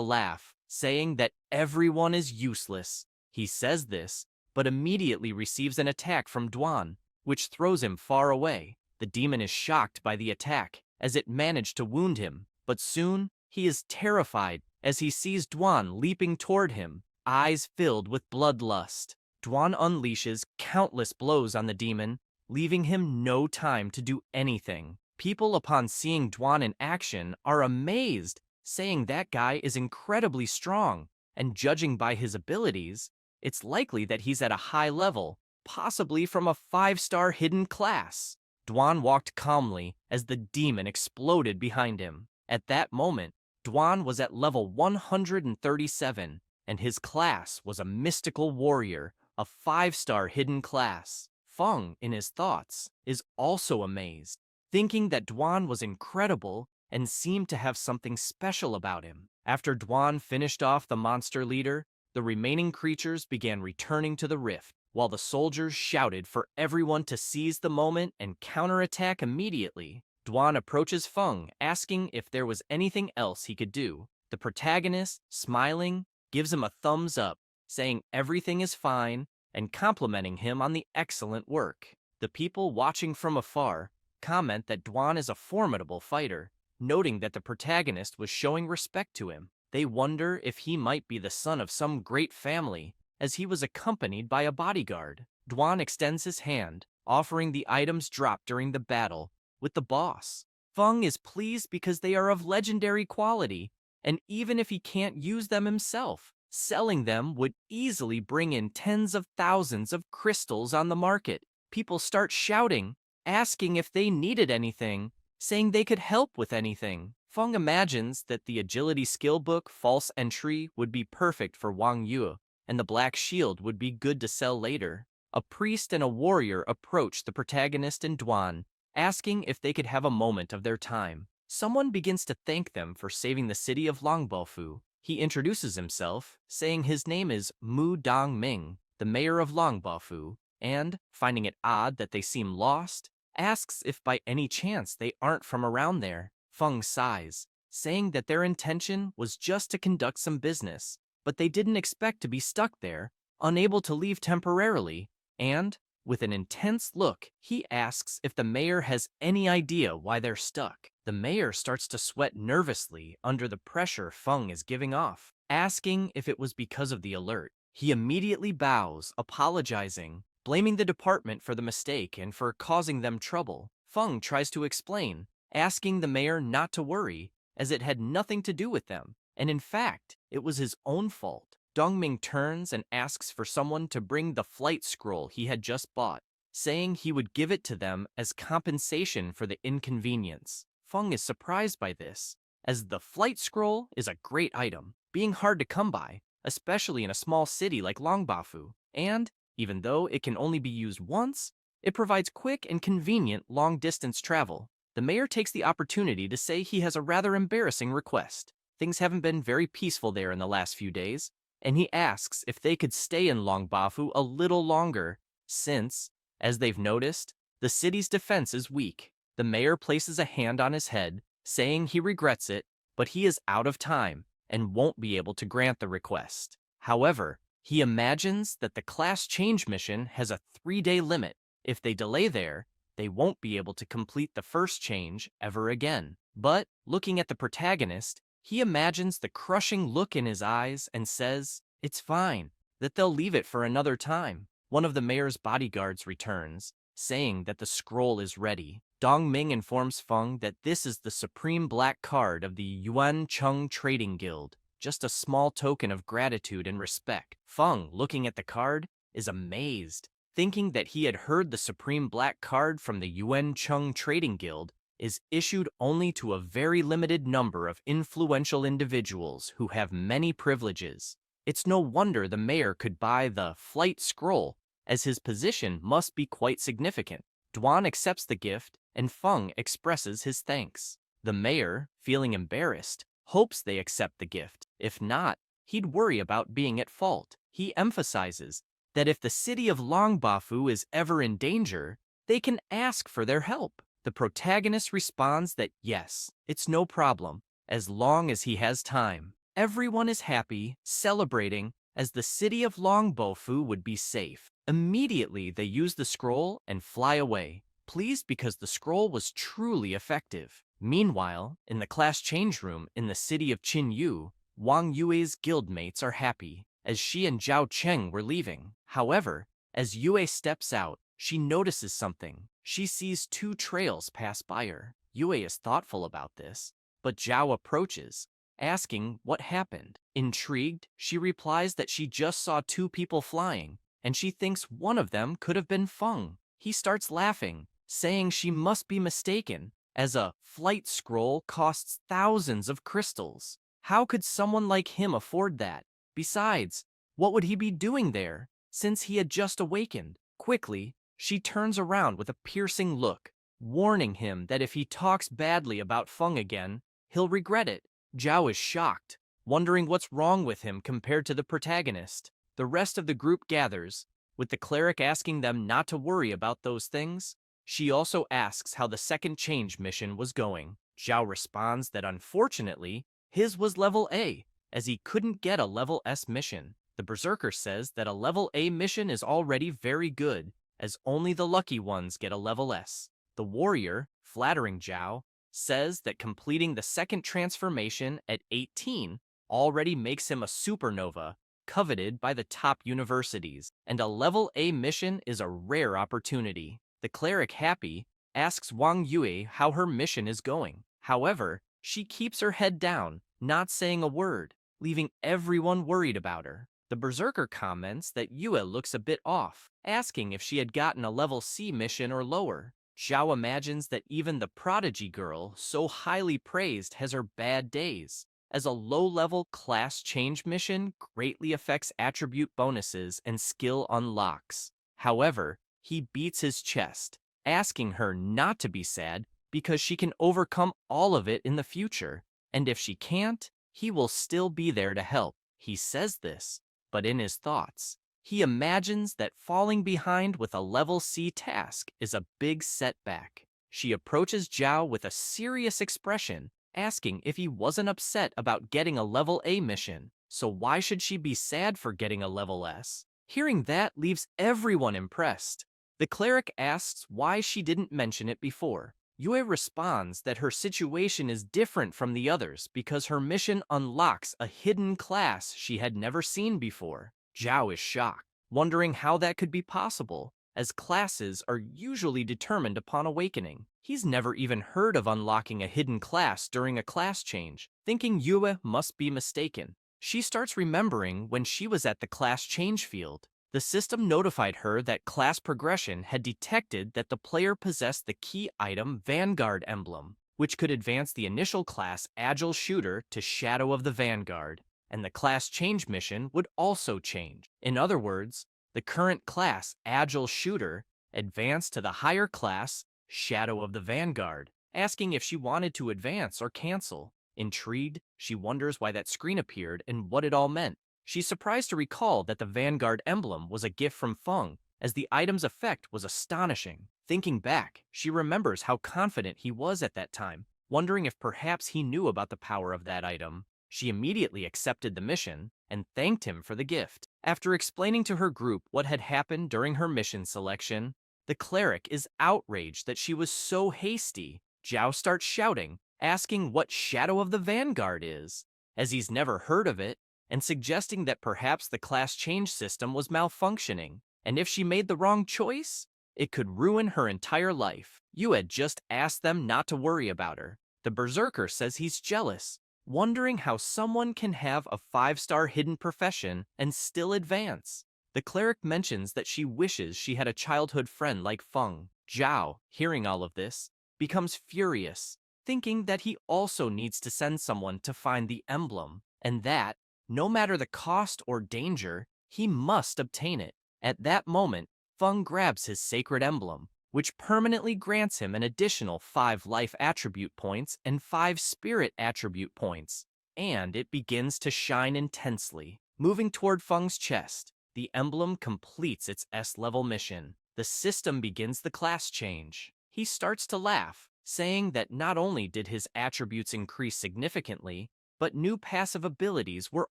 laugh, saying that everyone is useless. He says this, but immediately receives an attack from Dwan, which throws him far away. The demon is shocked by the attack, as it managed to wound him, but soon he is terrified as he sees Dwan leaping toward him, eyes filled with bloodlust. Dwan unleashes countless blows on the demon, leaving him no time to do anything. People, upon seeing Dwan in action, are amazed, saying that guy is incredibly strong, and judging by his abilities, it's likely that he's at a high level, possibly from a 5-star hidden class. Dwan walked calmly as the demon exploded behind him. At that moment, Dwan was at level 137, and his class was a mystical warrior, a 5-star hidden class. Feng, in his thoughts, is also amazed, thinking that Dwan was incredible and seemed to have something special about him. After Dwan finished off the monster leader, the remaining creatures began returning to the rift, while the soldiers shouted for everyone to seize the moment and counterattack immediately. Dwan approaches Feng, asking if there was anything else he could do. The protagonist, smiling, gives him a thumbs up, saying everything is fine and complimenting him on the excellent work. The people watching from afar comment that Dwan is a formidable fighter, noting that the protagonist was showing respect to him. They wonder if he might be the son of some great family, as he was accompanied by a bodyguard. Dwan extends his hand, offering the items dropped during the battle with the boss. Feng is pleased because they are of legendary quality, and even if he can't use them himself, selling them would easily bring in tens of thousands of crystals on the market. People start shouting, asking if they needed anything, saying they could help with anything. Feng imagines that the agility skill book False Entry would be perfect for Wang Yu, and the black shield would be good to sell later. A priest and a warrior approach the protagonist and Dwan, asking if they could have a moment of their time. Someone begins to thank them for saving the city of Longbaofu. He introduces himself, saying his name is Mu Dongming, the mayor of Longbaofu, and, finding it odd that they seem lost, asks if by any chance they aren't from around there. Feng sighs, saying that their intention was just to conduct some business, but they didn't expect to be stuck there, unable to leave temporarily, and, with an intense look, he asks if the mayor has any idea why they're stuck. The mayor starts to sweat nervously under the pressure Feng is giving off, asking if it was because of the alert. He immediately bows, apologizing, blaming the department for the mistake and for causing them trouble. Feng tries to explain, asking the mayor not to worry, as it had nothing to do with them, and in fact, it was his own fault. Dongming turns and asks for someone to bring the flight scroll he had just bought, saying he would give it to them as compensation for the inconvenience. Feng is surprised by this, as the flight scroll is a great item, being hard to come by, especially in a small city like Longbaofu, and, even though it can only be used once, it provides quick and convenient long-distance travel. The mayor takes the opportunity to say he has a rather embarrassing request. Things haven't been very peaceful there in the last few days, and he asks if they could stay in Longbaofu a little longer, since, as they've noticed, the city's defense is weak. The mayor places a hand on his head, saying he regrets it, but he is out of time and won't be able to grant the request. However, he imagines that the class change mission has a 3-day limit. If they delay there, they won't be able to complete the first change ever again. But, looking at the protagonist, he imagines the crushing look in his eyes and says, it's fine, that they'll leave it for another time. One of the mayor's bodyguards returns, saying that the scroll is ready. Dongming informs Feng that this is the supreme black card of the Yuan Cheng Trading Guild, just a small token of gratitude and respect. Feng, looking at the card, is amazed, thinking that he had heard the supreme black card from the Yuan Cheng Trading Guild is issued only to a very limited number of influential individuals who have many privileges. It's no wonder the mayor could buy the flight scroll, as his position must be quite significant. Duan accepts the gift, and Feng expresses his thanks. The mayor, feeling embarrassed, hopes they accept the gift. If not, he'd worry about being at fault. He emphasizes that if the city of Longbafu is ever in danger, they can ask for their help. The protagonist responds that yes, it's no problem, as long as he has time. Everyone is happy, celebrating, as the city of Longbafu would be safe. Immediately, they use the scroll and fly away, pleased because the scroll was truly effective. Meanwhile, in the class change room in the city of Qinyu, Wang Yue's guildmates are happy, as she and Zhao Cheng were leaving. However, as Yue steps out, she notices something. She sees two trails pass by her. Yue is thoughtful about this, but Zhao approaches, asking what happened. Intrigued, she replies that she just saw two people flying, and she thinks one of them could have been Feng. He starts laughing, saying she must be mistaken, as a flight scroll costs thousands of crystals. How could someone like him afford that? Besides, what would he be doing there, since he had just awakened? Quickly, she turns around with a piercing look, warning him that if he talks badly about Feng again, he'll regret it. Zhao is shocked, wondering what's wrong with him compared to the protagonist. The rest of the group gathers, with the cleric asking them not to worry about those things. She also asks how the second change mission was going. Zhao responds that unfortunately, his was level A, as he couldn't get a level S mission. The Berserker says that a level A mission is already very good, as only the lucky ones get a level S. The warrior, flattering Zhao, says that completing the second transformation at 18 already makes him a supernova, coveted by the top universities, and a level A mission is a rare opportunity. The cleric, happy, asks Wang Yue how her mission is going. However, she keeps her head down, not saying a word, leaving everyone worried about her. The Berserker comments that Yue looks a bit off, asking if she had gotten a level C mission or lower. Zhao imagines that even the prodigy girl, so highly praised, has her bad days, as a low-level class change mission greatly affects attribute bonuses and skill unlocks. However, he beats his chest, asking her not to be sad because she can overcome all of it in the future, and if she can't, he will still be there to help. He says this, but in his thoughts, he imagines that falling behind with a level C task is a big setback. She approaches Zhao with a serious expression, asking if he wasn't upset about getting a level A mission, so why should she be sad for getting a level S? Hearing that leaves everyone impressed. The cleric asks why she didn't mention it before. Yue responds that her situation is different from the others because her mission unlocks a hidden class she had never seen before. Zhao is shocked, wondering how that could be possible, as classes are usually determined upon awakening. He's never even heard of unlocking a hidden class during a class change, thinking Yue must be mistaken. She starts remembering when she was at the class change field. The system notified her that class progression had detected that the player possessed the key item Vanguard emblem, which could advance the initial class Agile Shooter to Shadow of the Vanguard, and the class change mission would also change. In other words, the current class Agile Shooter advanced to the higher class Shadow of the Vanguard, asking if she wanted to advance or cancel. Intrigued, she wonders why that screen appeared and what it all meant. She's surprised to recall that the Vanguard emblem was a gift from Feng, as the item's effect was astonishing. Thinking back, she remembers how confident he was at that time, wondering if perhaps he knew about the power of that item. She immediately accepted the mission and thanked him for the gift. After explaining to her group what had happened during her mission selection, the cleric is outraged that she was so hasty. Zhao starts shouting, asking what Shadow of the Vanguard is, as he's never heard of it, and suggesting that perhaps the class change system was malfunctioning, and if she made the wrong choice, It could ruin her entire life. You had just asked them not to worry about her. The berserker says he's jealous, wondering how someone can have a 5-star hidden profession and still advance. The cleric mentions that she wishes she had a childhood friend like Feng. Zhao, hearing all of this, becomes furious, thinking that he also needs to send someone to find the emblem, and that, no matter the cost or danger, he must obtain it. At that moment, Feng grabs his sacred emblem, which permanently grants him an additional 5 life attribute points and 5 spirit attribute points, and it begins to shine intensely. Moving toward Feng's chest, the emblem completes its S-level mission. The system begins the class change. He starts to laugh, saying that not only did his attributes increase significantly, but new passive abilities were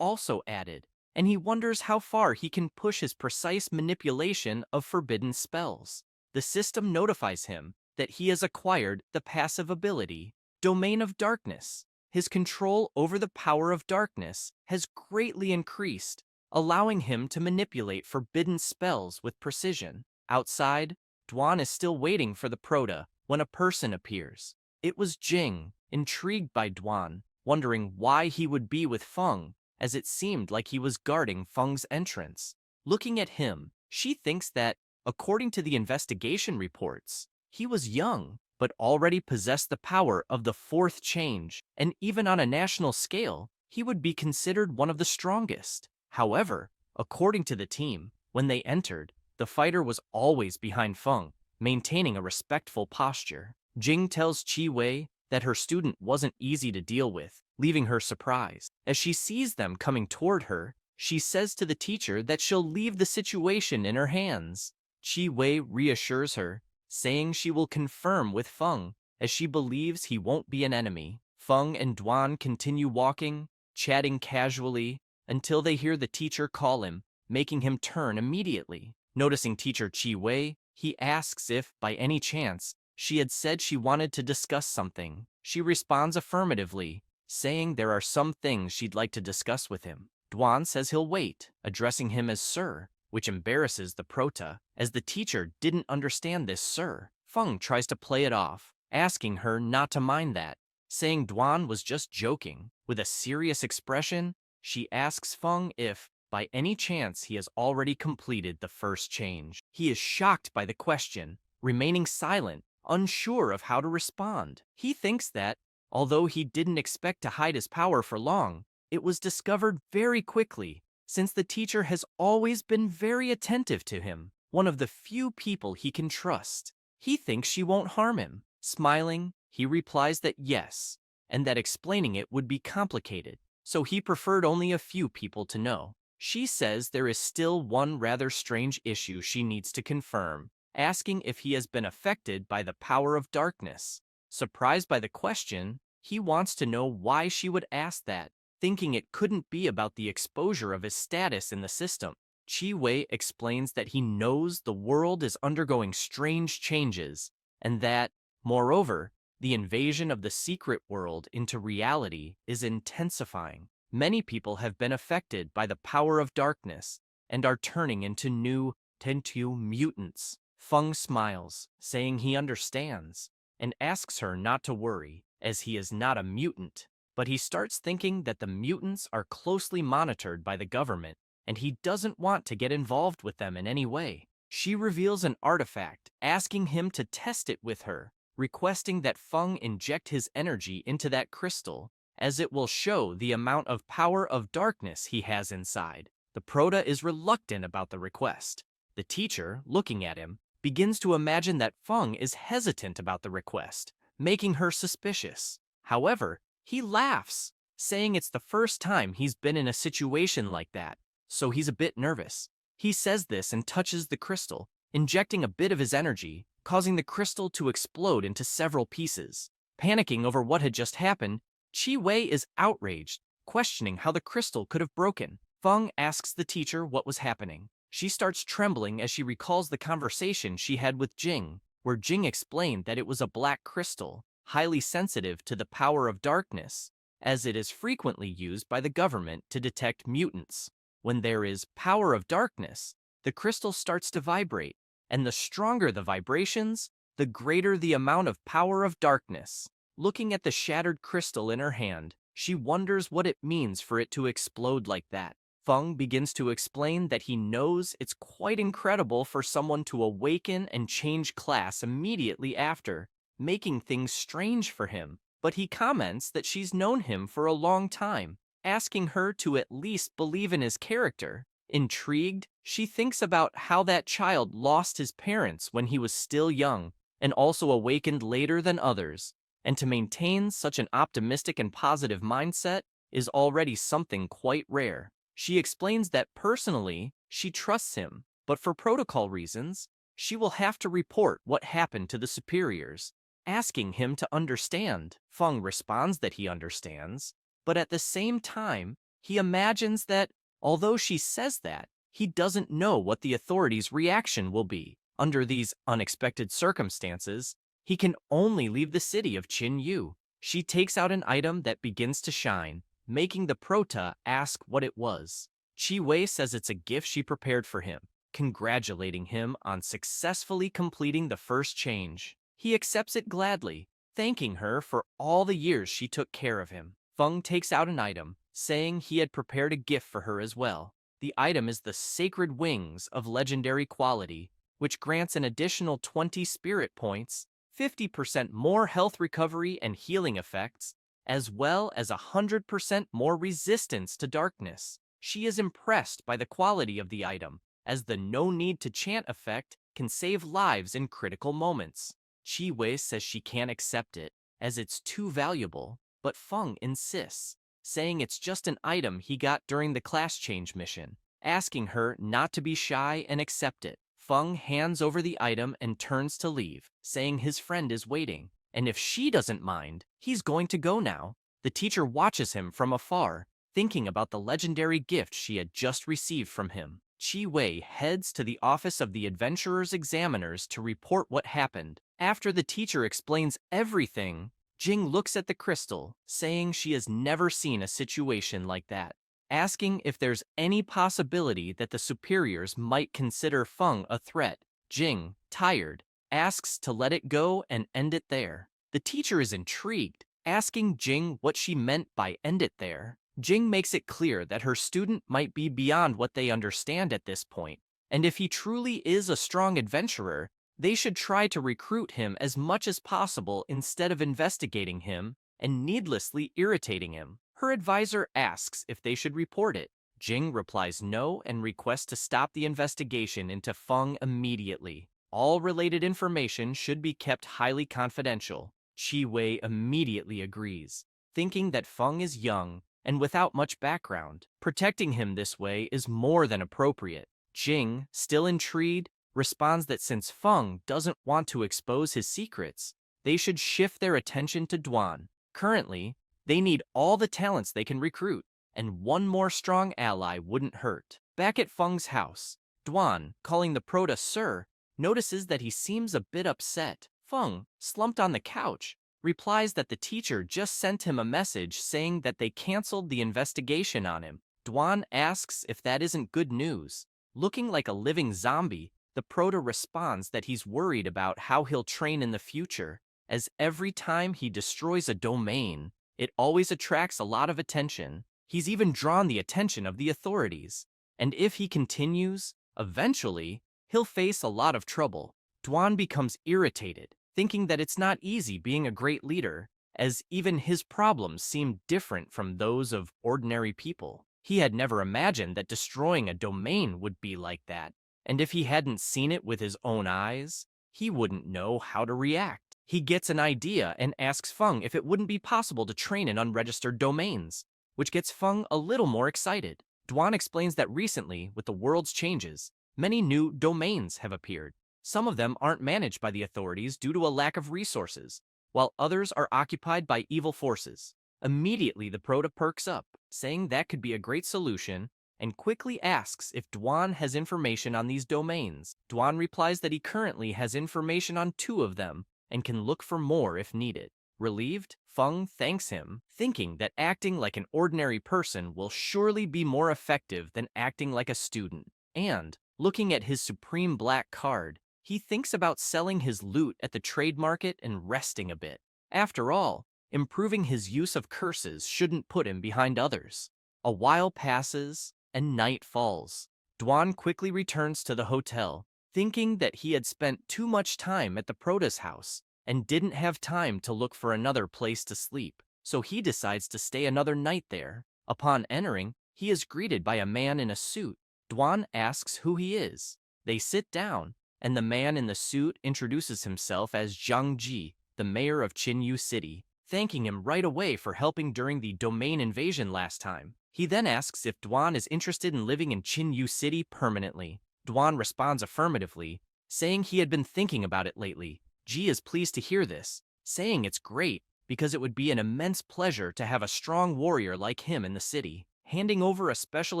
also added, and he wonders how far he can push his precise manipulation of forbidden spells. The system notifies him that he has acquired the passive ability, Domain of Darkness. His control over the power of darkness has greatly increased, allowing him to manipulate forbidden spells with precision. Outside, Duan is still waiting for the Proto when a person appears. It was Jing, intrigued by Duan, wondering why he would be with Feng, as it seemed like he was guarding Feng's entrance. Looking at him, she thinks that, according to the investigation reports, he was young, but already possessed the power of the 4th change, and even on a national scale, he would be considered one of the strongest. However, according to the team, when they entered, the fighter was always behind Feng, maintaining a respectful posture. Jing tells Qi Wei that her student wasn't easy to deal with, leaving her surprised. As she sees them coming toward her, she says to the teacher that she'll leave the situation in her hands. Qi Wei reassures her, saying she will confirm with Feng, as she believes he won't be an enemy. Feng and Duan continue walking, chatting casually, until they hear the teacher call him, making him turn immediately. Noticing teacher Qi Wei, he asks if, by any chance, she had said she wanted to discuss something. She responds affirmatively, saying there are some things she'd like to discuss with him. Duan says he'll wait, addressing him as Sir, which embarrasses the Prota, as the teacher didn't understand this Sir. Feng tries to play it off, asking her not to mind that, saying Duan was just joking. With a serious expression, she asks Feng if, by any chance, he has already completed the 1st change. He is shocked by the question, remaining silent, unsure of how to respond. He thinks that, although he didn't expect to hide his power for long, it was discovered very quickly, since the teacher has always been very attentive to him, one of the few people he can trust. He thinks she won't harm him. Smiling, he replies that yes, and that explaining it would be complicated, so he preferred only a few people to know. She says there is still one rather strange issue she needs to confirm, asking if he has been affected by the power of darkness. Surprised by the question, he wants to know why she would ask that, thinking it couldn't be about the exposure of his status in the system. Qi Wei explains that he knows the world is undergoing strange changes, and that, moreover, the invasion of the secret world into reality is intensifying. Many people have been affected by the power of darkness and are turning into new Tentu mutants. Feng smiles, saying he understands, and asks her not to worry, as he is not a mutant. But he starts thinking that the mutants are closely monitored by the government, and he doesn't want to get involved with them in any way. She reveals an artifact, asking him to test it with her, requesting that Feng inject his energy into that crystal, as it will show the amount of power of darkness he has inside. The Prota is reluctant about the request. The teacher, looking at him, begins to imagine that Feng is hesitant about the request, making her suspicious. However, he laughs, saying it's the first time he's been in a situation like that, so he's a bit nervous. He says this and touches the crystal, injecting a bit of his energy, causing the crystal to explode into several pieces. Panicking over what had just happened, Qi Wei is outraged, questioning how the crystal could have broken. Feng asks the teacher what was happening. She starts trembling as she recalls the conversation she had with Jing, where Jing explained that it was a black crystal, highly sensitive to the power of darkness, as it is frequently used by the government to detect mutants. When there is power of darkness, the crystal starts to vibrate, and the stronger the vibrations, the greater the amount of power of darkness. Looking at the shattered crystal in her hand, she wonders what it means for it to explode like that. Feng begins to explain that he knows it's quite incredible for someone to awaken and change class immediately after, making things strange for him. But he comments that she's known him for a long time, asking her to at least believe in his character. Intrigued, she thinks about how that child lost his parents when he was still young, and also awakened later than others. And to maintain such an optimistic and positive mindset is already something quite rare. She explains that personally, she trusts him, but for protocol reasons, she will have to report what happened to the superiors, asking him to understand. Feng responds that he understands, but at the same time, he imagines that, although she says that, he doesn't know what the authorities' reaction will be. Under these unexpected circumstances, he can only leave the city of Qin Yu. She takes out an item that begins to shine, making the Prota ask what it was. Chi Wei says it's a gift she prepared for him, congratulating him on successfully completing the first change. He accepts it gladly, thanking her for all the years she took care of him. Feng takes out an item, saying he had prepared a gift for her as well. The item is the Sacred Wings of legendary quality, which grants an additional 20 spirit points, 50% more health recovery and healing effects, as well as 100% more resistance to darkness. She is impressed by the quality of the item, as the no need to chant effect can save lives in critical moments. Chi Wei says she can't accept it, as it's too valuable, but Feng insists, saying it's just an item he got during the class change mission, asking her not to be shy and accept it. Feng hands over the item and turns to leave, saying his friend is waiting, and if she doesn't mind, he's going to go now. The teacher watches him from afar, thinking about the legendary gift she had just received from him. Chi Wei heads to the office of the adventurer's examiners to report what happened. After the teacher explains everything, Jing looks at the crystal, saying she has never seen a situation like that, asking if there's any possibility that the superiors might consider Feng a threat. Jing, tired, asks to let it go and end it there. The teacher is intrigued, asking Jing what she meant by end it there. Jing makes it clear that her student might be beyond what they understand at this point, and if he truly is a strong adventurer, they should try to recruit him as much as possible instead of investigating him and needlessly irritating him. Her advisor asks if they should report it. Jing replies no and requests to stop the investigation into Feng immediately. All related information should be kept highly confidential. Chi Wei immediately agrees, thinking that Feng is young and without much background. Protecting him this way is more than appropriate. Jing, still intrigued, responds that since Feng doesn't want to expose his secrets, they should shift their attention to Duan. Currently, they need all the talents they can recruit, and one more strong ally wouldn't hurt. Back at Feng's house, Duan, calling the Prota Sir, notices that he seems a bit upset. Feng, slumped on the couch, replies that the teacher just sent him a message saying that they canceled the investigation on him. Duan asks if that isn't good news. Looking like a living zombie, the Prota responds that he's worried about how he'll train in the future, as every time he destroys a domain, it always attracts a lot of attention. He's even drawn the attention of the authorities, and if he continues, eventually, he'll face a lot of trouble. Duan becomes irritated, thinking that it's not easy being a great leader, as even his problems seem different from those of ordinary people. He had never imagined that destroying a domain would be like that, and if he hadn't seen it with his own eyes, he wouldn't know how to react. He gets an idea and asks Feng if it wouldn't be possible to train in unregistered domains, which gets Feng a little more excited. Duan explains that recently, with the world's changes, many new domains have appeared. Some of them aren't managed by the authorities due to a lack of resources, while others are occupied by evil forces. Immediately, the Prota perks up, saying that could be a great solution, and quickly asks if Duan has information on these domains. Duan replies that he currently has information on 2 of them, and can look for more if needed. Relieved, Feng thanks him, thinking that acting like an ordinary person will surely be more effective than acting like a student. And, looking at his supreme black card, He thinks about selling his loot at the trade market and resting a bit. After all, improving his use of curses shouldn't put him behind others. A while passes, and night falls. Dwan quickly returns to the hotel, thinking that he had spent too much time at the Prota's house and didn't have time to look for another place to sleep, so he decides to stay another night there. Upon entering, he is greeted by a man in a suit. Dwan asks who he is. They sit down, and the man in the suit introduces himself as Zhang Ji, the mayor of Qinyu City, thanking him right away for helping during the domain invasion last time. He then asks if Dwan is interested in living in Qinyu City permanently. Dwan responds affirmatively, saying he had been thinking about it lately. Ji is pleased to hear this, saying it's great because it would be an immense pleasure to have a strong warrior like him in the city. Handing over a special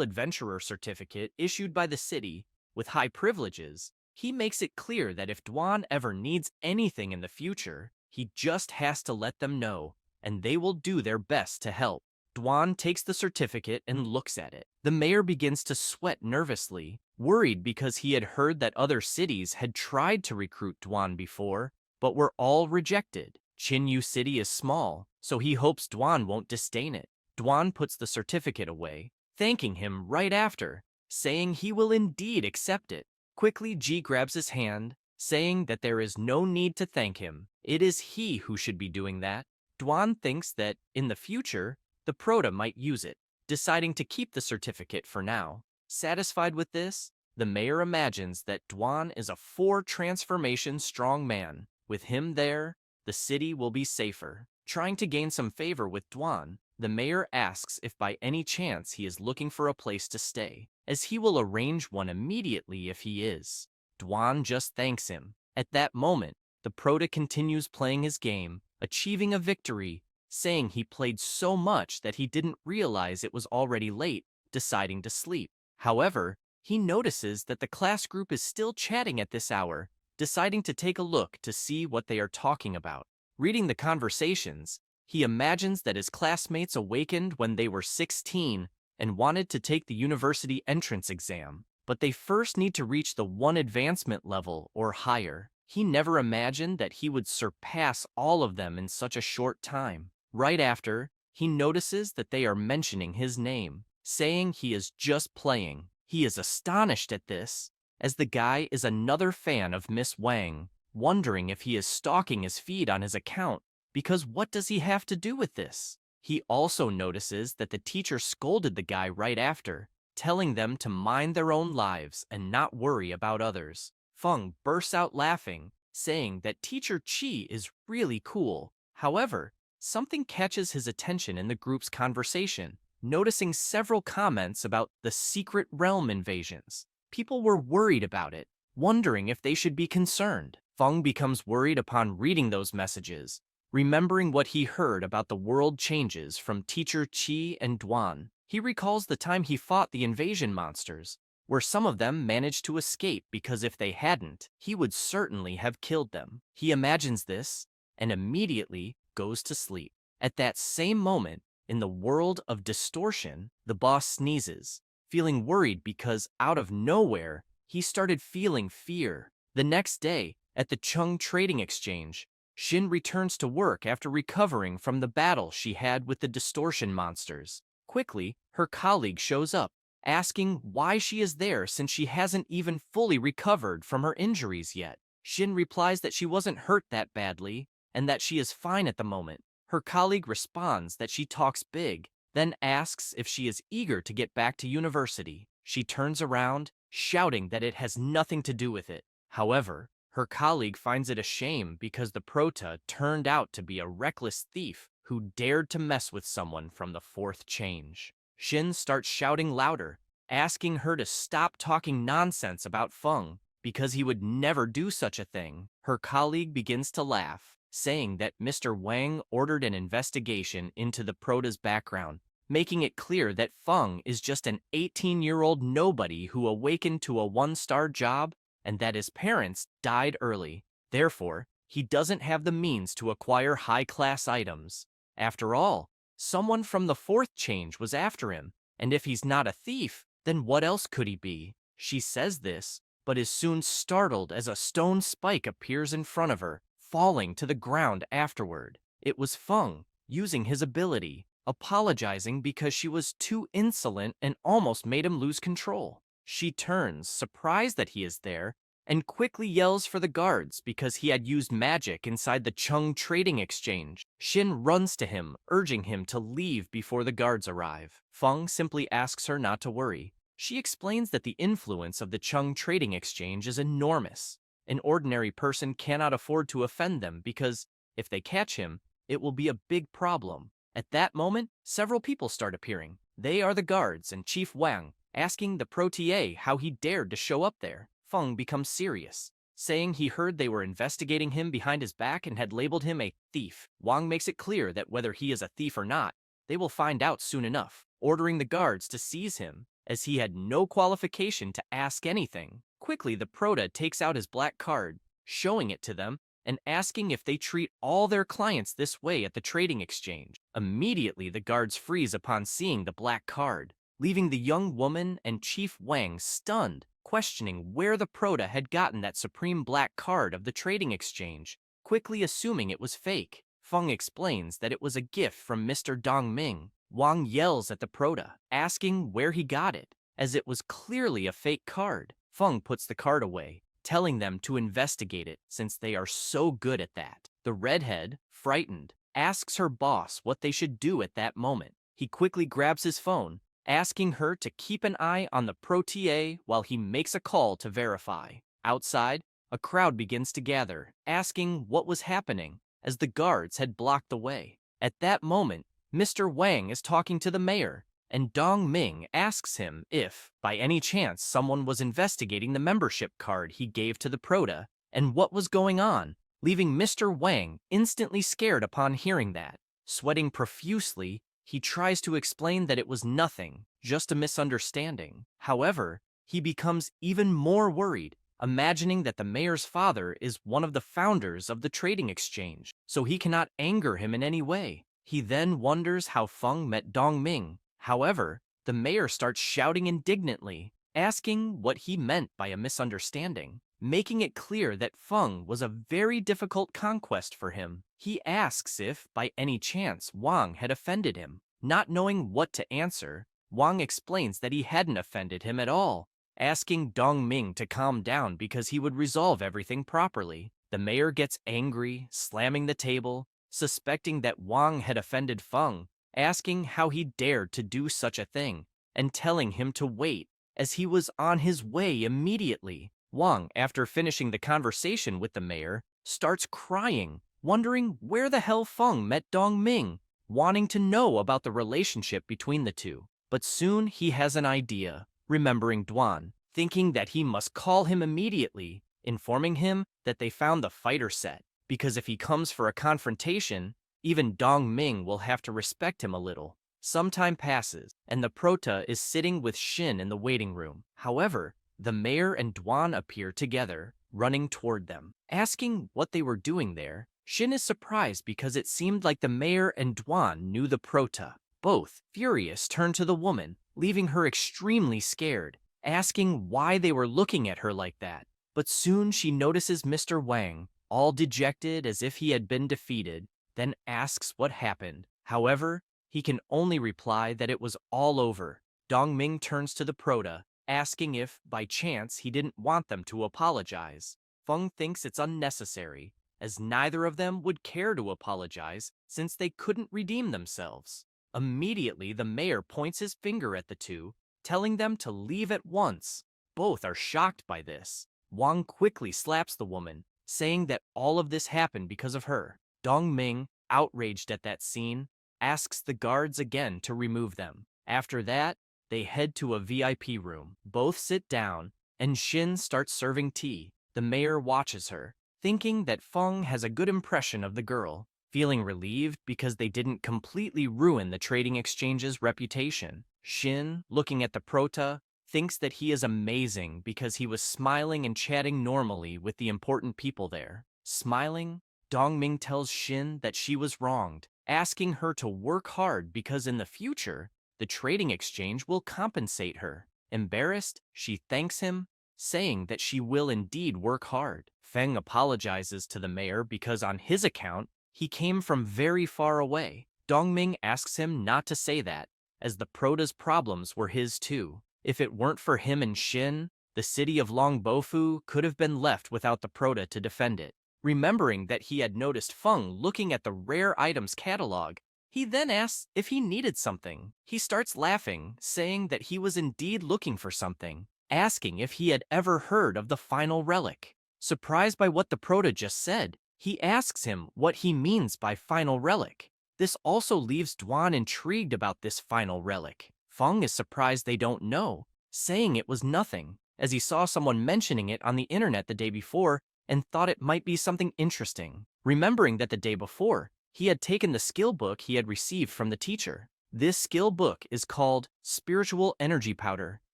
adventurer certificate issued by the city with high privileges, he makes it clear that if Dwan ever needs anything in the future, he just has to let them know, and they will do their best to help. Dwan takes the certificate and looks at it. The mayor begins to sweat nervously, worried because he had heard that other cities had tried to recruit Dwan before, but were all rejected. Qinyu City is small, so he hopes Dwan won't disdain it. Dwan puts the certificate away, thanking him right after, saying he will indeed accept it. Quickly, Ji grabs his hand, saying that there is no need to thank him. It is he who should be doing that. Dwan thinks that, in the future, the Prota might use it, deciding to keep the certificate for now. Satisfied with this, the mayor imagines that Dwan is a 4-transformation strong man. With him there, the city will be safer. Trying to gain some favor with Dwan, the mayor asks if by any chance he is looking for a place to stay, as he will arrange one immediately if he is. Dwan just thanks him. At that moment, the Prota continues playing his game, achieving a victory, saying he played so much that he didn't realize it was already late, deciding to sleep. However, he notices that the class group is still chatting at this hour, deciding to take a look to see what they are talking about. Reading the conversations, he imagines that his classmates awakened when they were 16 and wanted to take the university entrance exam, but they first need to reach the 1 advancement level or higher. He never imagined that he would surpass all of them in such a short time. Right after, he notices that they are mentioning his name, saying he is just playing. He is astonished at this, as the guy is another fan of Miss Wang, wondering if he is stalking his feed on his account, because what does he have to do with this? He also notices that the teacher scolded the guy right after, telling them to mind their own lives and not worry about others. Feng bursts out laughing, saying that Teacher Chi is really cool. However, something catches his attention in the group's conversation, noticing several comments about the secret realm invasions. People were worried about it, wondering if they should be concerned. Feng becomes worried upon reading those messages, remembering what he heard about the world changes from Teacher Chi and Dwan. He recalls the time he fought the invasion monsters, where some of them managed to escape because if they hadn't, he would certainly have killed them. He imagines this and immediately goes to sleep. At that same moment, in the world of distortion, the boss sneezes, feeling worried because out of nowhere, he started feeling fear. The next day, at the Chung Trading Exchange, Shin returns to work after recovering from the battle she had with the distortion monsters. Quickly, her colleague shows up, asking why she is there since she hasn't even fully recovered from her injuries yet. Shin replies that she wasn't hurt that badly, and that she is fine at the moment. Her colleague responds that she talks big, then asks if she is eager to get back to university. She turns around, shouting that it has nothing to do with it. However, her colleague finds it a shame because the Prota turned out to be a reckless thief who dared to mess with someone from the 4th change. Shin starts shouting louder, asking her to stop talking nonsense about Feng because he would never do such a thing. Her colleague begins to laugh, saying that Mr. Wang ordered an investigation into the Prota's background, making it clear that Feng is just an 18-year-old nobody who awakened to a 1-star job and that his parents died early. Therefore, he doesn't have the means to acquire high-class items. After all, someone from the 4th change was after him, and if he's not a thief, then what else could he be? She says this, but is soon startled as a stone spike appears in front of her, falling to the ground afterward. It was Feng, using his ability, apologizing because she was too insolent and almost made him lose control. She turns, surprised that he is there, and quickly yells for the guards because he had used magic inside the Chung trading exchange. Shin runs to him, urging him to leave before the guards arrive. Feng simply asks her not to worry. She explains that the influence of the Chung trading exchange is enormous. An ordinary person cannot afford to offend them because, if they catch him, it will be a big problem. At that moment, several people start appearing. They are the guards and Chief Wang, asking the protege how he dared to show up there. Feng becomes serious, saying he heard they were investigating him behind his back and had labeled him a thief. Wang makes it clear that whether he is a thief or not, they will find out soon enough, ordering the guards to seize him, as he had no qualification to ask anything. Quickly, the Prota takes out his black card, showing it to them, and asking if they treat all their clients this way at the trading exchange. Immediately, the guards freeze upon seeing the black card, leaving the young woman and Chief Wang stunned, questioning where the Prota had gotten that supreme black card of the trading exchange, quickly assuming it was fake. Feng explains that it was a gift from Mr. Dongming. Wang yells at the Prota, asking where he got it, as it was clearly a fake card. Feng puts the card away, telling them to investigate it since they are so good at that. The redhead, frightened, asks her boss what they should do at that moment. He quickly grabs his phone, asking her to keep an eye on the protege while he makes a call to verify. Outside, a crowd begins to gather, asking what was happening, as the guards had blocked the way. At that moment, Mr. Wang is talking to the mayor, and Dong Ming asks him if, by any chance, someone was investigating the membership card he gave to the Prota, and what was going on, leaving Mr. Wang instantly scared upon hearing that. Sweating profusely, he tries to explain that it was nothing, just a misunderstanding. However, he becomes even more worried, imagining that the mayor's father is one of the founders of the trading exchange, so he cannot anger him in any way. He then wonders how Feng met Dong Ming. However, the mayor starts shouting indignantly, asking what he meant by a misunderstanding, making it clear that Feng was a very difficult conquest for him. He asks if, by any chance, Wang had offended him. Not knowing what to answer, Wang explains that he hadn't offended him at all, asking Dong Ming to calm down because he would resolve everything properly. The mayor gets angry, slamming the table, suspecting that Wang had offended Feng, asking how he dared to do such a thing, and telling him to wait, as he was on his way immediately. Wang, after finishing the conversation with the mayor, starts crying, wondering where the hell Feng met Dong Ming, wanting to know about the relationship between the two. But soon he has an idea, remembering Duan, thinking that he must call him immediately, informing him that they found the fighter set, because if he comes for a confrontation, even Dong Ming will have to respect him a little. Some time passes, and the Prota is sitting with Shin in the waiting room. However, the mayor and Duan appear together, running toward them. Asking what they were doing there, Shin is surprised because it seemed like the mayor and Duan knew the Prota. Both, furious, turn to the woman, leaving her extremely scared, asking why they were looking at her like that. But soon she notices Mr. Wang, all dejected as if he had been defeated, then asks what happened. However, he can only reply that it was all over. Dong Ming turns to the Prota, asking if, by chance, he didn't want them to apologize. Feng thinks it's unnecessary, as neither of them would care to apologize since they couldn't redeem themselves. Immediately, the mayor points his finger at the two, telling them to leave at once. Both are shocked by this. Wang quickly slaps the woman, saying that all of this happened because of her. Dong Ming, outraged at that scene, asks the guards again to remove them. After that, they head to a VIP room. Both sit down, and Shin starts serving tea. The mayor watches her, thinking that Feng has a good impression of the girl, feeling relieved because they didn't completely ruin the trading exchange's reputation. Shin, looking at the Prota, thinks that he is amazing because he was smiling and chatting normally with the important people there. Smiling, Dong Ming tells Shin that she was wronged, asking her to work hard because in the future, the trading exchange will compensate her. Embarrassed, she thanks him, saying that she will indeed work hard. Feng apologizes to the mayor because on his account, he came from very far away. Dongming asks him not to say that, as the Prota's problems were his too. If it weren't for him and Shin, the city of Longbofu could have been left without the Prota to defend it. Remembering that he had noticed Feng looking at the rare items catalog, he then asks if he needed something. He starts laughing, saying that he was indeed looking for something, asking if he had ever heard of the final relic. Surprised by what the Prota just said, he asks him what he means by final relic. This also leaves Duan intrigued about this final relic. Feng is surprised they don't know, saying it was nothing, as he saw someone mentioning it on the internet the day before and thought it might be something interesting. Remembering that the day before, he had taken the skill book he had received from the teacher. This skill book is called Spiritual Energy Powder.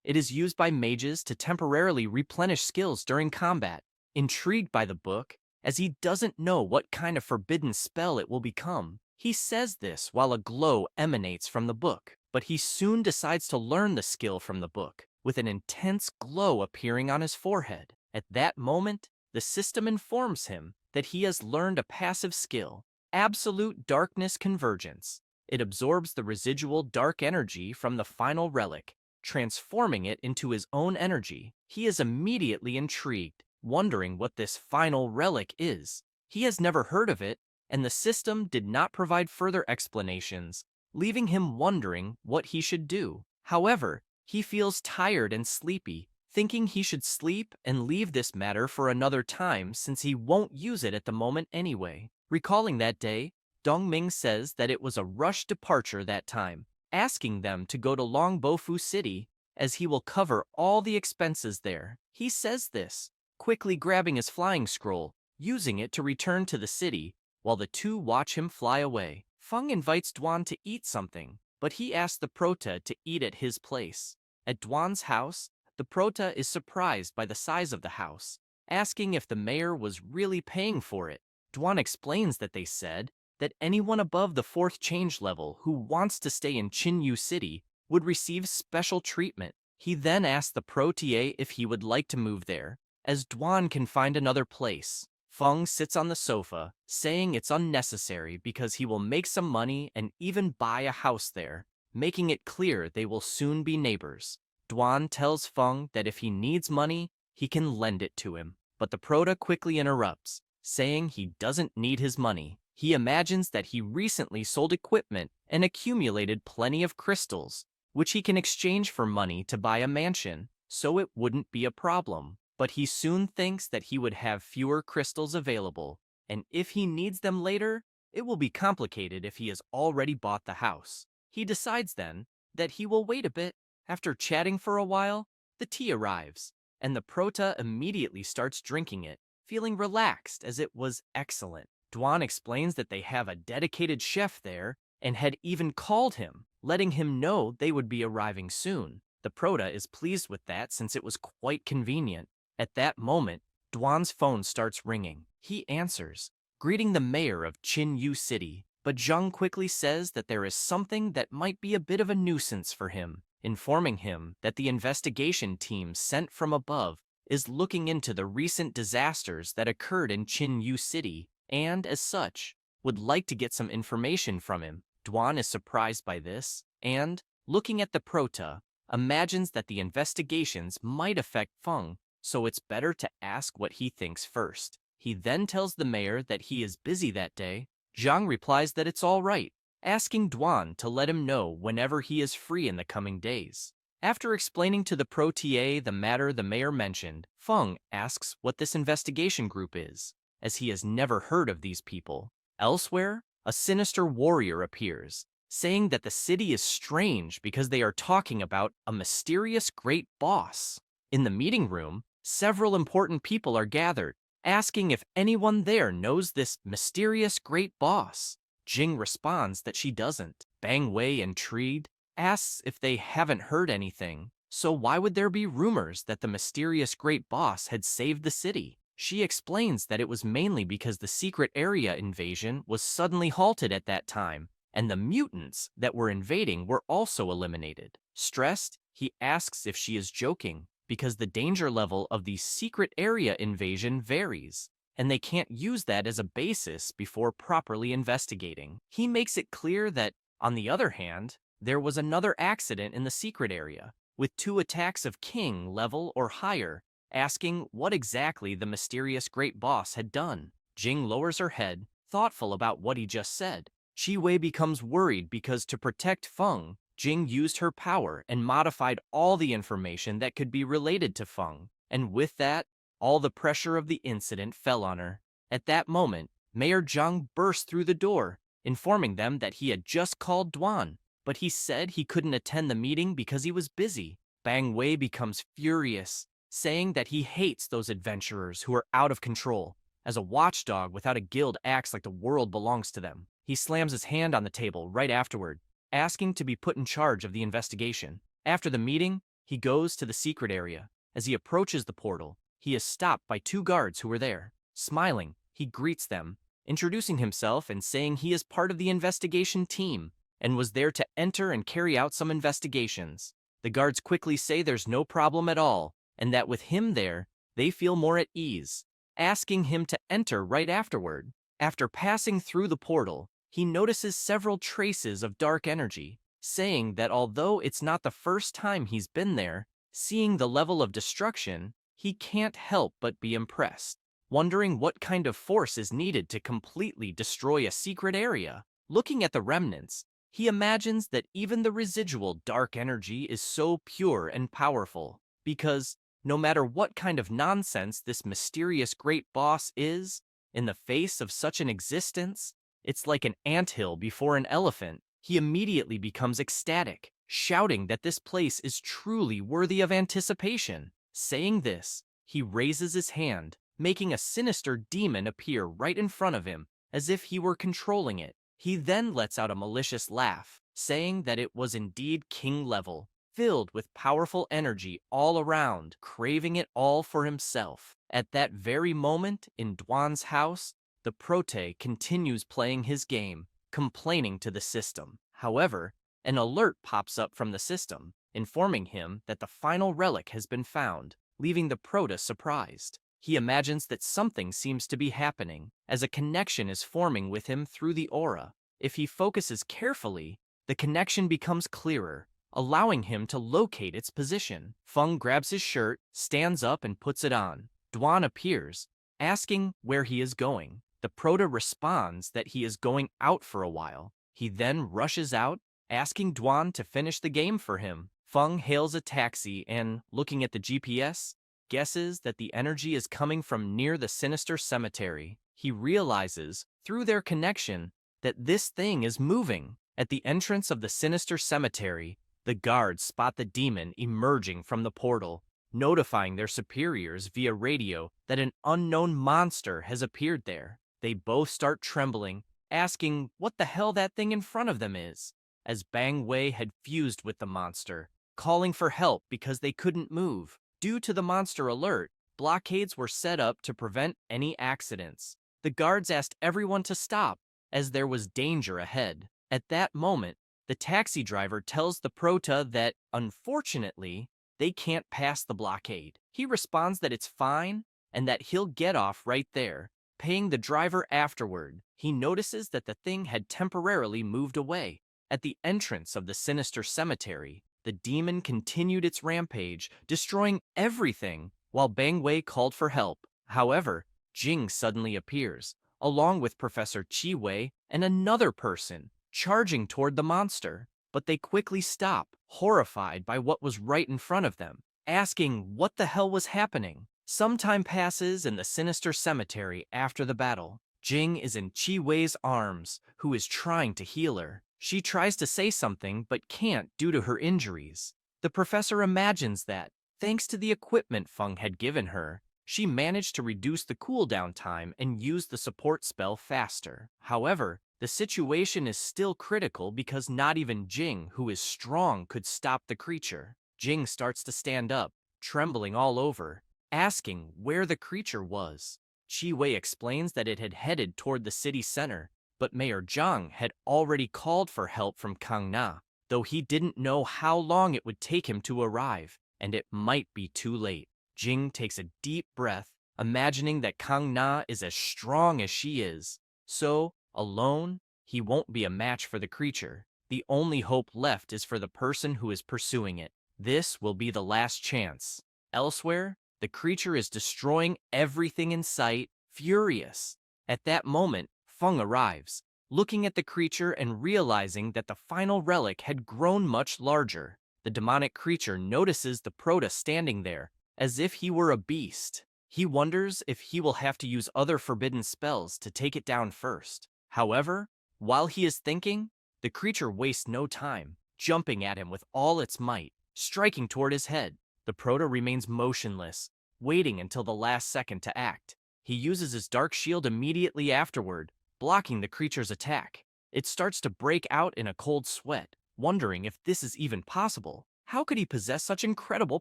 It is used by mages to temporarily replenish skills during combat. Intrigued by the book, as he doesn't know what kind of forbidden spell it will become, he says this while a glow emanates from the book, but he soon decides to learn the skill from the book, with an intense glow appearing on his forehead. At that moment, the system informs him that he has learned a passive skill, Absolute Darkness Convergence. It absorbs the residual dark energy from the final relic, transforming it into his own energy. He is immediately intrigued, wondering what this final relic is. He has never heard of it, and the system did not provide further explanations, leaving him wondering what he should do. However, he feels tired and sleepy, thinking he should sleep and leave this matter for another time since he won't use it at the moment anyway. Recalling that day, Dongming says that it was a rushed departure that time, asking them to go to Longbofu City as he will cover all the expenses there. He says this, quickly grabbing his flying scroll, using it to return to the city, while the two watch him fly away. Feng invites Duan to eat something, but he asks the Prota to eat at his place. At Duan's house, the Prota is surprised by the size of the house, asking if the mayor was really paying for it. Duan explains that they said that anyone above the 4th change level who wants to stay in Chinyu City would receive special treatment. He then asks the Protier if he would like to move there, as Duan can find another place. Feng sits on the sofa, saying it's unnecessary because he will make some money and even buy a house there, making it clear they will soon be neighbors. Duan tells Feng that if he needs money, he can lend it to him, but the Prota quickly interrupts, saying he doesn't need his money. He imagines that he recently sold equipment and accumulated plenty of crystals, which he can exchange for money to buy a mansion, so it wouldn't be a problem. But he soon thinks that he would have fewer crystals available, and if he needs them later, it will be complicated if he has already bought the house. He decides then that he will wait a bit. After chatting for a while, the tea arrives, and the Prota immediately starts drinking it, feeling relaxed as it was excellent. Duan explains that they have a dedicated chef there and had even called him, letting him know they would be arriving soon. The Prota is pleased with that since it was quite convenient. At that moment, Duan's phone starts ringing. He answers, greeting the mayor of Chinyu City, but Zhang quickly says that there is something that might be a bit of a nuisance for him, informing him that the investigation team sent from above is looking into the recent disasters that occurred in Chinyu City, and, as such, would like to get some information from him. Duan is surprised by this, and, looking at the Prota, imagines that the investigations might affect Feng, so it's better to ask what he thinks first. He then tells the mayor that he is busy that day. Zhang replies that it's all right, asking Duan to let him know whenever he is free in the coming days. After explaining to the Protier the matter the mayor mentioned, Feng asks what this investigation group is, as he has never heard of these people. Elsewhere, a sinister warrior appears, saying that the city is strange because they are talking about a mysterious great boss. In the meeting room, several important people are gathered, asking if anyone there knows this mysterious great boss. Jing responds that she doesn't. Bang Wei, intrigued, asks if they haven't heard anything, so why would there be rumors that the mysterious great boss had saved the city? She explains that it was mainly because the secret area invasion was suddenly halted at that time, and the mutants that were invading were also eliminated. Stressed, he asks if she is joking, because the danger level of the secret area invasion varies, and they can't use that as a basis before properly investigating. He makes it clear that, on the other hand, there was another accident in the secret area, with 2 attacks of king level or higher, asking what exactly the mysterious great boss had done. Jing lowers her head, thoughtful about what he just said. Qi Wei becomes worried because to protect Feng, Jing used her power and modified all the information that could be related to Feng, and with that, all the pressure of the incident fell on her. At that moment, Mayor Zhang burst through the door, informing them that he had just called Duan, but he said he couldn't attend the meeting because he was busy. Bang Wei becomes furious, saying that he hates those adventurers who are out of control, as a watchdog without a guild acts like the world belongs to them. He slams his hand on the table right afterward, asking to be put in charge of the investigation. After the meeting, he goes to the secret area. As he approaches the portal, he is stopped by 2 guards who were there. Smiling, he greets them, introducing himself and saying he is part of the investigation team and was there to enter and carry out some investigations. The guards quickly say there's no problem at all, and that with him there, they feel more at ease, asking him to enter right afterward. After passing through the portal, he notices several traces of dark energy, saying that although it's not the first time he's been there, seeing the level of destruction, he can't help but be impressed, wondering what kind of force is needed to completely destroy a secret area. Looking at the remnants, he imagines that even the residual dark energy is so pure and powerful, because no matter what kind of nonsense this mysterious great boss is, in the face of such an existence, it's like an anthill before an elephant. He immediately becomes ecstatic, shouting that this place is truly worthy of anticipation. Saying this, he raises his hand, making a sinister demon appear right in front of him, as if he were controlling it. He then lets out a malicious laugh, saying that it was indeed king level, filled with powerful energy all around, craving it all for himself. At that very moment, in Duan's house, the Prote continues playing his game, complaining to the system. However, an alert pops up from the system, informing him that the final relic has been found, leaving the Prote surprised. He imagines that something seems to be happening, as a connection is forming with him through the aura. If he focuses carefully, the connection becomes clearer, allowing him to locate its position. Feng grabs his shirt, stands up and puts it on. Duan appears, asking where he is going. The Prote responds that he is going out for a while. He then rushes out, asking Duan to finish the game for him. Feng hails a taxi and, looking at the GPS, guesses that the energy is coming from near the sinister cemetery. He realizes, through their connection, that this thing is moving. At the entrance of the sinister cemetery, the guards spot the demon emerging from the portal, notifying their superiors via radio that an unknown monster has appeared there. They both start trembling, asking what the hell that thing in front of them is, as Bang Wei had fused with the monster, calling for help because they couldn't move. Due to the monster alert, blockades were set up to prevent any accidents. The guards asked everyone to stop, as there was danger ahead. At that moment, the taxi driver tells the Prote that, unfortunately, they can't pass the blockade. He responds that it's fine and that he'll get off right there, paying the driver afterward. He notices that the thing had temporarily moved away. At the entrance of the sinister cemetery, the demon continued its rampage, destroying everything, while Bang Wei called for help. However, Jing suddenly appears, along with Professor Qi Wei and another person, charging toward the monster. But they quickly stop, horrified by what was right in front of them, asking what the hell was happening. Some time passes in the sinister cemetery after the battle. Jing is in Qi Wei's arms, who is trying to heal her. She tries to say something but can't due to her injuries. The professor imagines that, thanks to the equipment Feng had given her, she managed to reduce the cooldown time and use the support spell faster. However, the situation is still critical because not even Jing, who is strong, could stop the creature. Jing starts to stand up, trembling all over, asking where the creature was. Qi Wei explains that it had headed toward the city center, but Mayor Zhang had already called for help from Kang Na, though he didn't know how long it would take him to arrive. and it might be too late. Jing takes a deep breath, imagining that Kang Na is as strong as she is. So, alone, he won't be a match for the creature. The only hope left is for the person who is pursuing it. This will be the last chance. Elsewhere, the creature is destroying everything in sight, furious. At that moment, Feng arrives, looking at the creature and realizing that the final relic had grown much larger. The demonic creature notices the Prota standing there, as if he were a beast. He wonders if he will have to use other forbidden spells to take it down first. However, while he is thinking, the creature wastes no time, jumping at him with all its might, striking toward his head. The Prota remains motionless, waiting until the last second to act. He uses his dark shield immediately afterward, blocking the creature's attack. It starts to break out in a cold sweat, wondering if this is even possible. How could he possess such incredible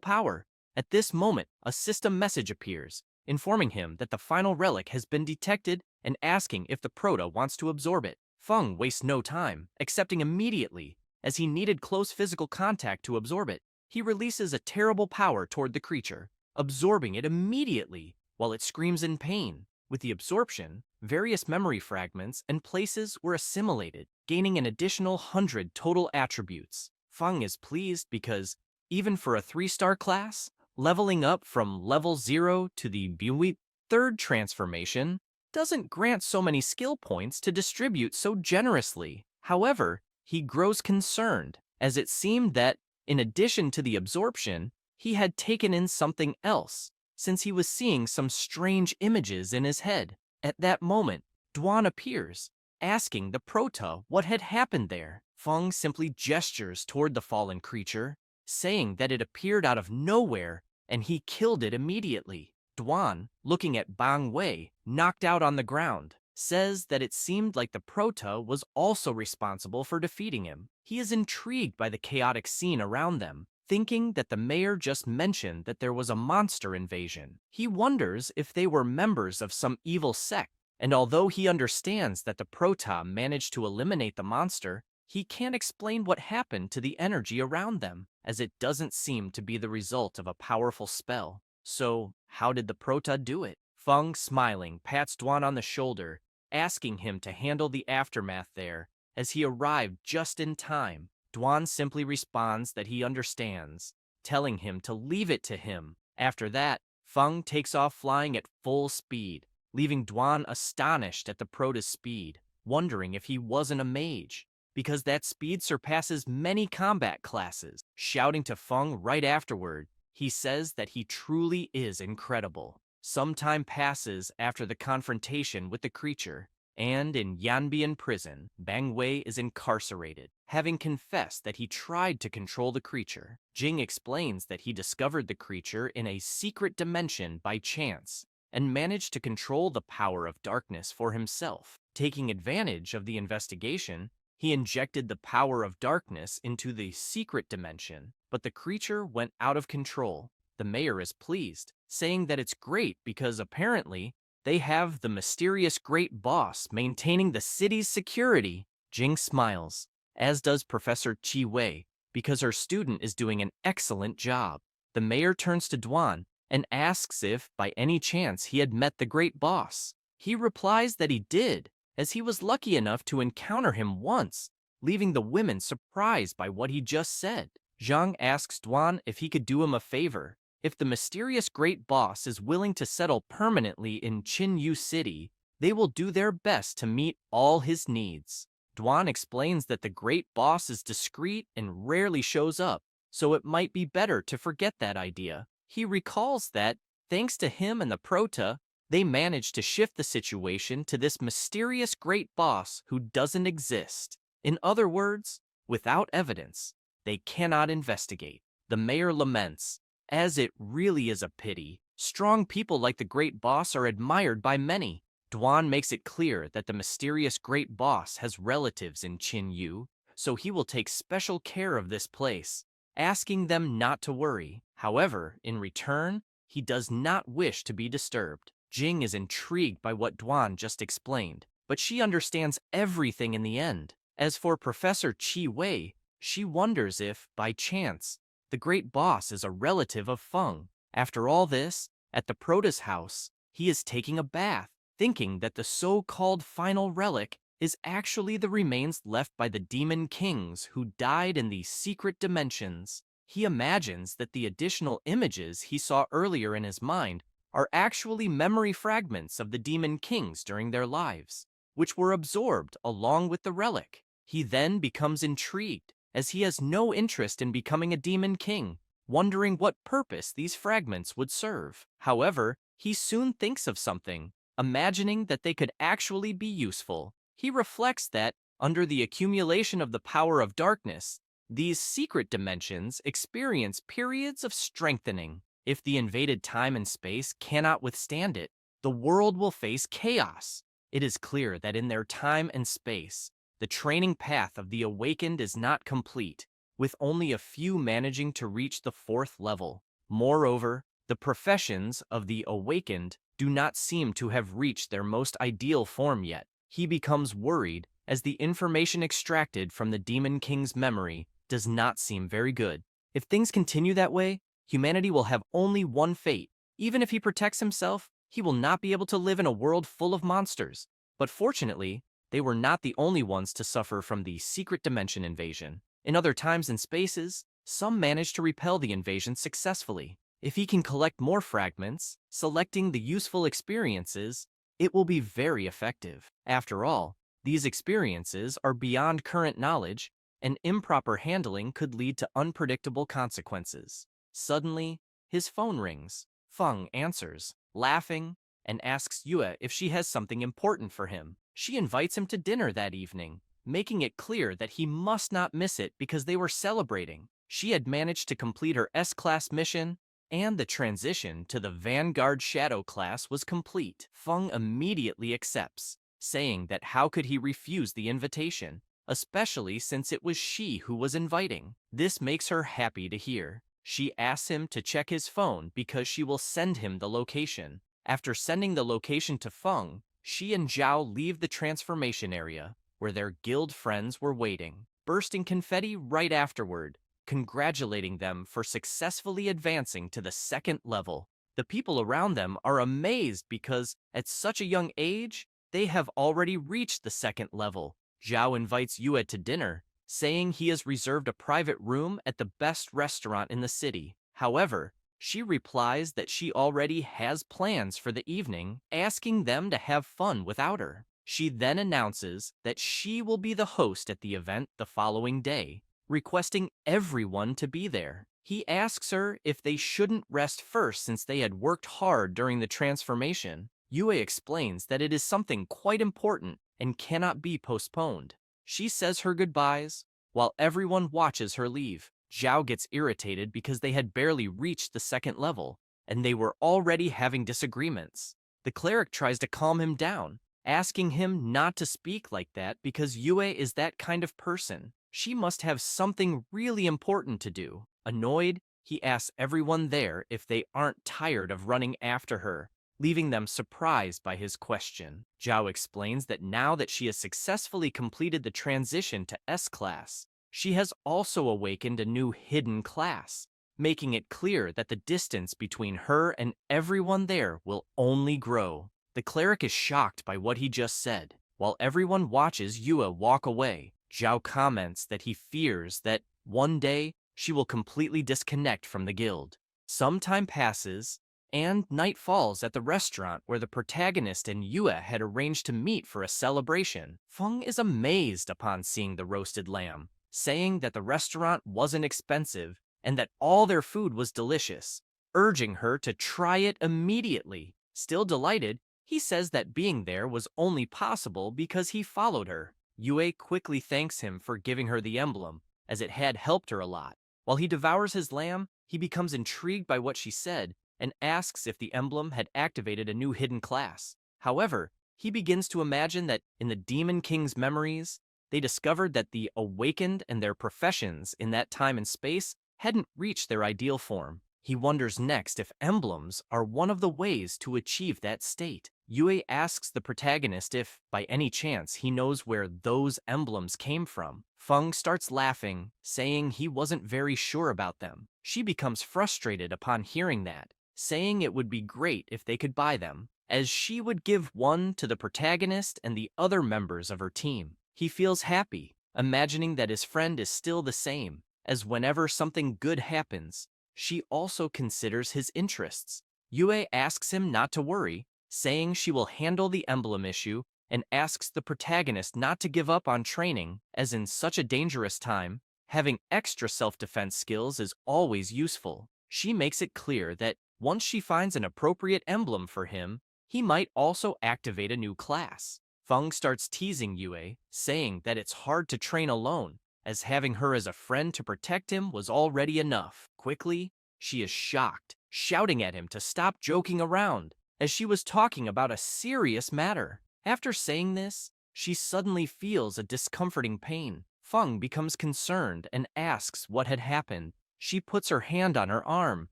power? At this moment, a system message appears, informing him that the final relic has been detected and asking if the Prota wants to absorb it. Feng wastes no time, accepting immediately, as he needed close physical contact to absorb it. He releases a terrible power toward the creature, absorbing it immediately while it screams in pain. With the absorption, various memory fragments and places were assimilated, gaining an additional 100 total attributes. Feng is pleased because, even for a 3-star class, leveling up from level 0 to the Buiwi third transformation doesn't grant so many skill points to distribute so generously. However, he grows concerned, as it seemed that, in addition to the absorption, he had taken in something else, since he was seeing some strange images in his head. At that moment, Duan appears, asking the Prota what had happened there. Feng simply gestures toward the fallen creature, saying that it appeared out of nowhere and he killed it immediately. Duan, looking at Bang Wei, knocked out on the ground, says that it seemed like the Prota was also responsible for defeating him. He is intrigued by the chaotic scene around them, thinking that the mayor just mentioned that there was a monster invasion. He wonders if they were members of some evil sect, and although he understands that the Prota managed to eliminate the monster, he can't explain what happened to the energy around them, as it doesn't seem to be the result of a powerful spell. So, how did the Prota do it? Feng, smiling, pats Duan on the shoulder, asking him to handle the aftermath there, as he arrived just in time. Duan simply responds that he understands, telling him to leave it to him. After that, Feng takes off flying at full speed, leaving Duan astonished at the Prota's speed, wondering if he wasn't a mage, because that speed surpasses many combat classes. Shouting to Feng right afterward, he says that he truly is incredible. Some time passes after the confrontation with the creature, and in Yanbian prison, Bang Wei is incarcerated, having confessed that he tried to control the creature. Jing explains that he discovered the creature in a secret dimension by chance, and managed to control the power of darkness for himself. Taking advantage of the investigation, he injected the power of darkness into the secret dimension, but the creature went out of control. The mayor is pleased, saying that it's great because apparently they have the mysterious great boss maintaining the city's security. Jing smiles, as does Professor Chi Wei, because her student is doing an excellent job. The mayor turns to Duan and asks if, by any chance, he had met the great boss. He replies that he did, as he was lucky enough to encounter him once, leaving the women surprised by what he just said. Zhang asks Duan if he could do him a favor. If the mysterious great boss is willing to settle permanently in Qinyu City, they will do their best to meet all his needs. Duan explains that the great boss is discreet and rarely shows up, so it might be better to forget that idea. He recalls that, thanks to him and the Prota, they managed to shift the situation to this mysterious great boss who doesn't exist. In other words, without evidence, they cannot investigate. The mayor laments, as it really is a pity. Strong people like the great boss are admired by many. Duan makes it clear that the mysterious great boss has relatives in Qinyu, so he will take special care of this place, asking them not to worry. However, in return, he does not wish to be disturbed. Jing is intrigued by what Duan just explained, but she understands everything in the end. As for Professor Chi Wei, she wonders if, by chance, The great boss is a relative of Feng. After all this, at the Prota's house, he is taking a bath, thinking that the so-called final relic is actually the remains left by the demon kings who died in these secret dimensions. He imagines that the additional images he saw earlier in his mind are actually memory fragments of the demon kings during their lives, which were absorbed along with the relic. He then becomes intrigued, as he has no interest in becoming a demon king, wondering what purpose these fragments would serve. However, he soon thinks of something, imagining that they could actually be useful. He reflects that, under the accumulation of the power of darkness, these secret dimensions experience periods of strengthening. If the invaded time and space cannot withstand it, the world will face chaos. It is clear that in their time and space, the training path of the awakened is not complete, with only a few managing to reach the fourth level. Moreover, the professions of the awakened do not seem to have reached their most ideal form yet. He becomes worried as the information extracted from the Demon King's memory does not seem very good. If things continue that way, humanity will have only one fate. Even if he protects himself, he will not be able to live in a world full of monsters. But fortunately, they were not the only ones to suffer from the secret dimension invasion. In other times and spaces, some managed to repel the invasion successfully. If he can collect more fragments, selecting the useful experiences, it will be very effective. After all, these experiences are beyond current knowledge, and improper handling could lead to unpredictable consequences. Suddenly, his phone rings. Feng answers, laughing, and asks Yue if she has something important for him. She invites him to dinner that evening, making it clear that he must not miss it because they were celebrating. She had managed to complete her S-Class mission, and the transition to the Vanguard Shadow class was complete. Feng immediately accepts, saying that how could he refuse the invitation, especially since it was she who was inviting. This makes her happy to hear. She asks him to check his phone because she will send him the location. After sending the location to Feng, she and Zhao leave the transformation area, where their guild friends were waiting, bursting confetti right afterward, congratulating them for successfully advancing to the second level. The people around them are amazed because, at such a young age, they have already reached the second level. Zhao invites Yue to dinner, saying he has reserved a private room at the best restaurant in the city. However, she replies that she already has plans for the evening, asking them to have fun without her. She then announces that she will be the host at the event the following day, requesting everyone to be there. He asks her if they shouldn't rest first since they had worked hard during the transformation. Yue explains that it is something quite important and cannot be postponed. She says her goodbyes, while everyone watches her leave. Zhao gets irritated because they had barely reached the second level, and they were already having disagreements. The cleric tries to calm him down, asking him not to speak like that because Yue is that kind of person. She must have something really important to do. Annoyed, he asks everyone there if they aren't tired of running after her, leaving them surprised by his question. Zhao explains that now that she has successfully completed the transition to S-Class, she has also awakened a new hidden class, making it clear that the distance between her and everyone there will only grow. The cleric is shocked by what he just said. While everyone watches Yue walk away, Zhao comments that he fears that one day she will completely disconnect from the guild. Some time passes, and night falls at the restaurant where the protagonist and Yue had arranged to meet for a celebration. Feng is amazed upon seeing the roasted lamb, saying that the restaurant wasn't expensive and that all their food was delicious, urging her to try it immediately. Still delighted, he says that being there was only possible because he followed her. Yue quickly thanks him for giving her the emblem, as it had helped her a lot. While he devours his lamb, he becomes intrigued by what she said and asks if the emblem had activated a new hidden class. However, he begins to imagine that in the Demon King's memories, they discovered that the awakened and their professions in that time and space hadn't reached their ideal form. He wonders next if emblems are one of the ways to achieve that state. Yue asks the protagonist if, by any chance, he knows where those emblems came from. Feng starts laughing, saying he wasn't very sure about them. She becomes frustrated upon hearing that, saying it would be great if they could buy them, as she would give one to the protagonist and the other members of her team. He feels happy, imagining that his friend is still the same, as whenever something good happens, she also considers his interests. Yue asks him not to worry, saying she will handle the emblem issue, and asks the protagonist not to give up on training, as in such a dangerous time, having extra self-defense skills is always useful. She makes it clear that once she finds an appropriate emblem for him, he might also activate a new class. Feng starts teasing Yue, saying that it's hard to train alone, as having her as a friend to protect him was already enough. Quickly, she is shocked, shouting at him to stop joking around, as she was talking about a serious matter. After saying this, she suddenly feels a discomforting pain. Feng becomes concerned and asks what had happened. She puts her hand on her arm,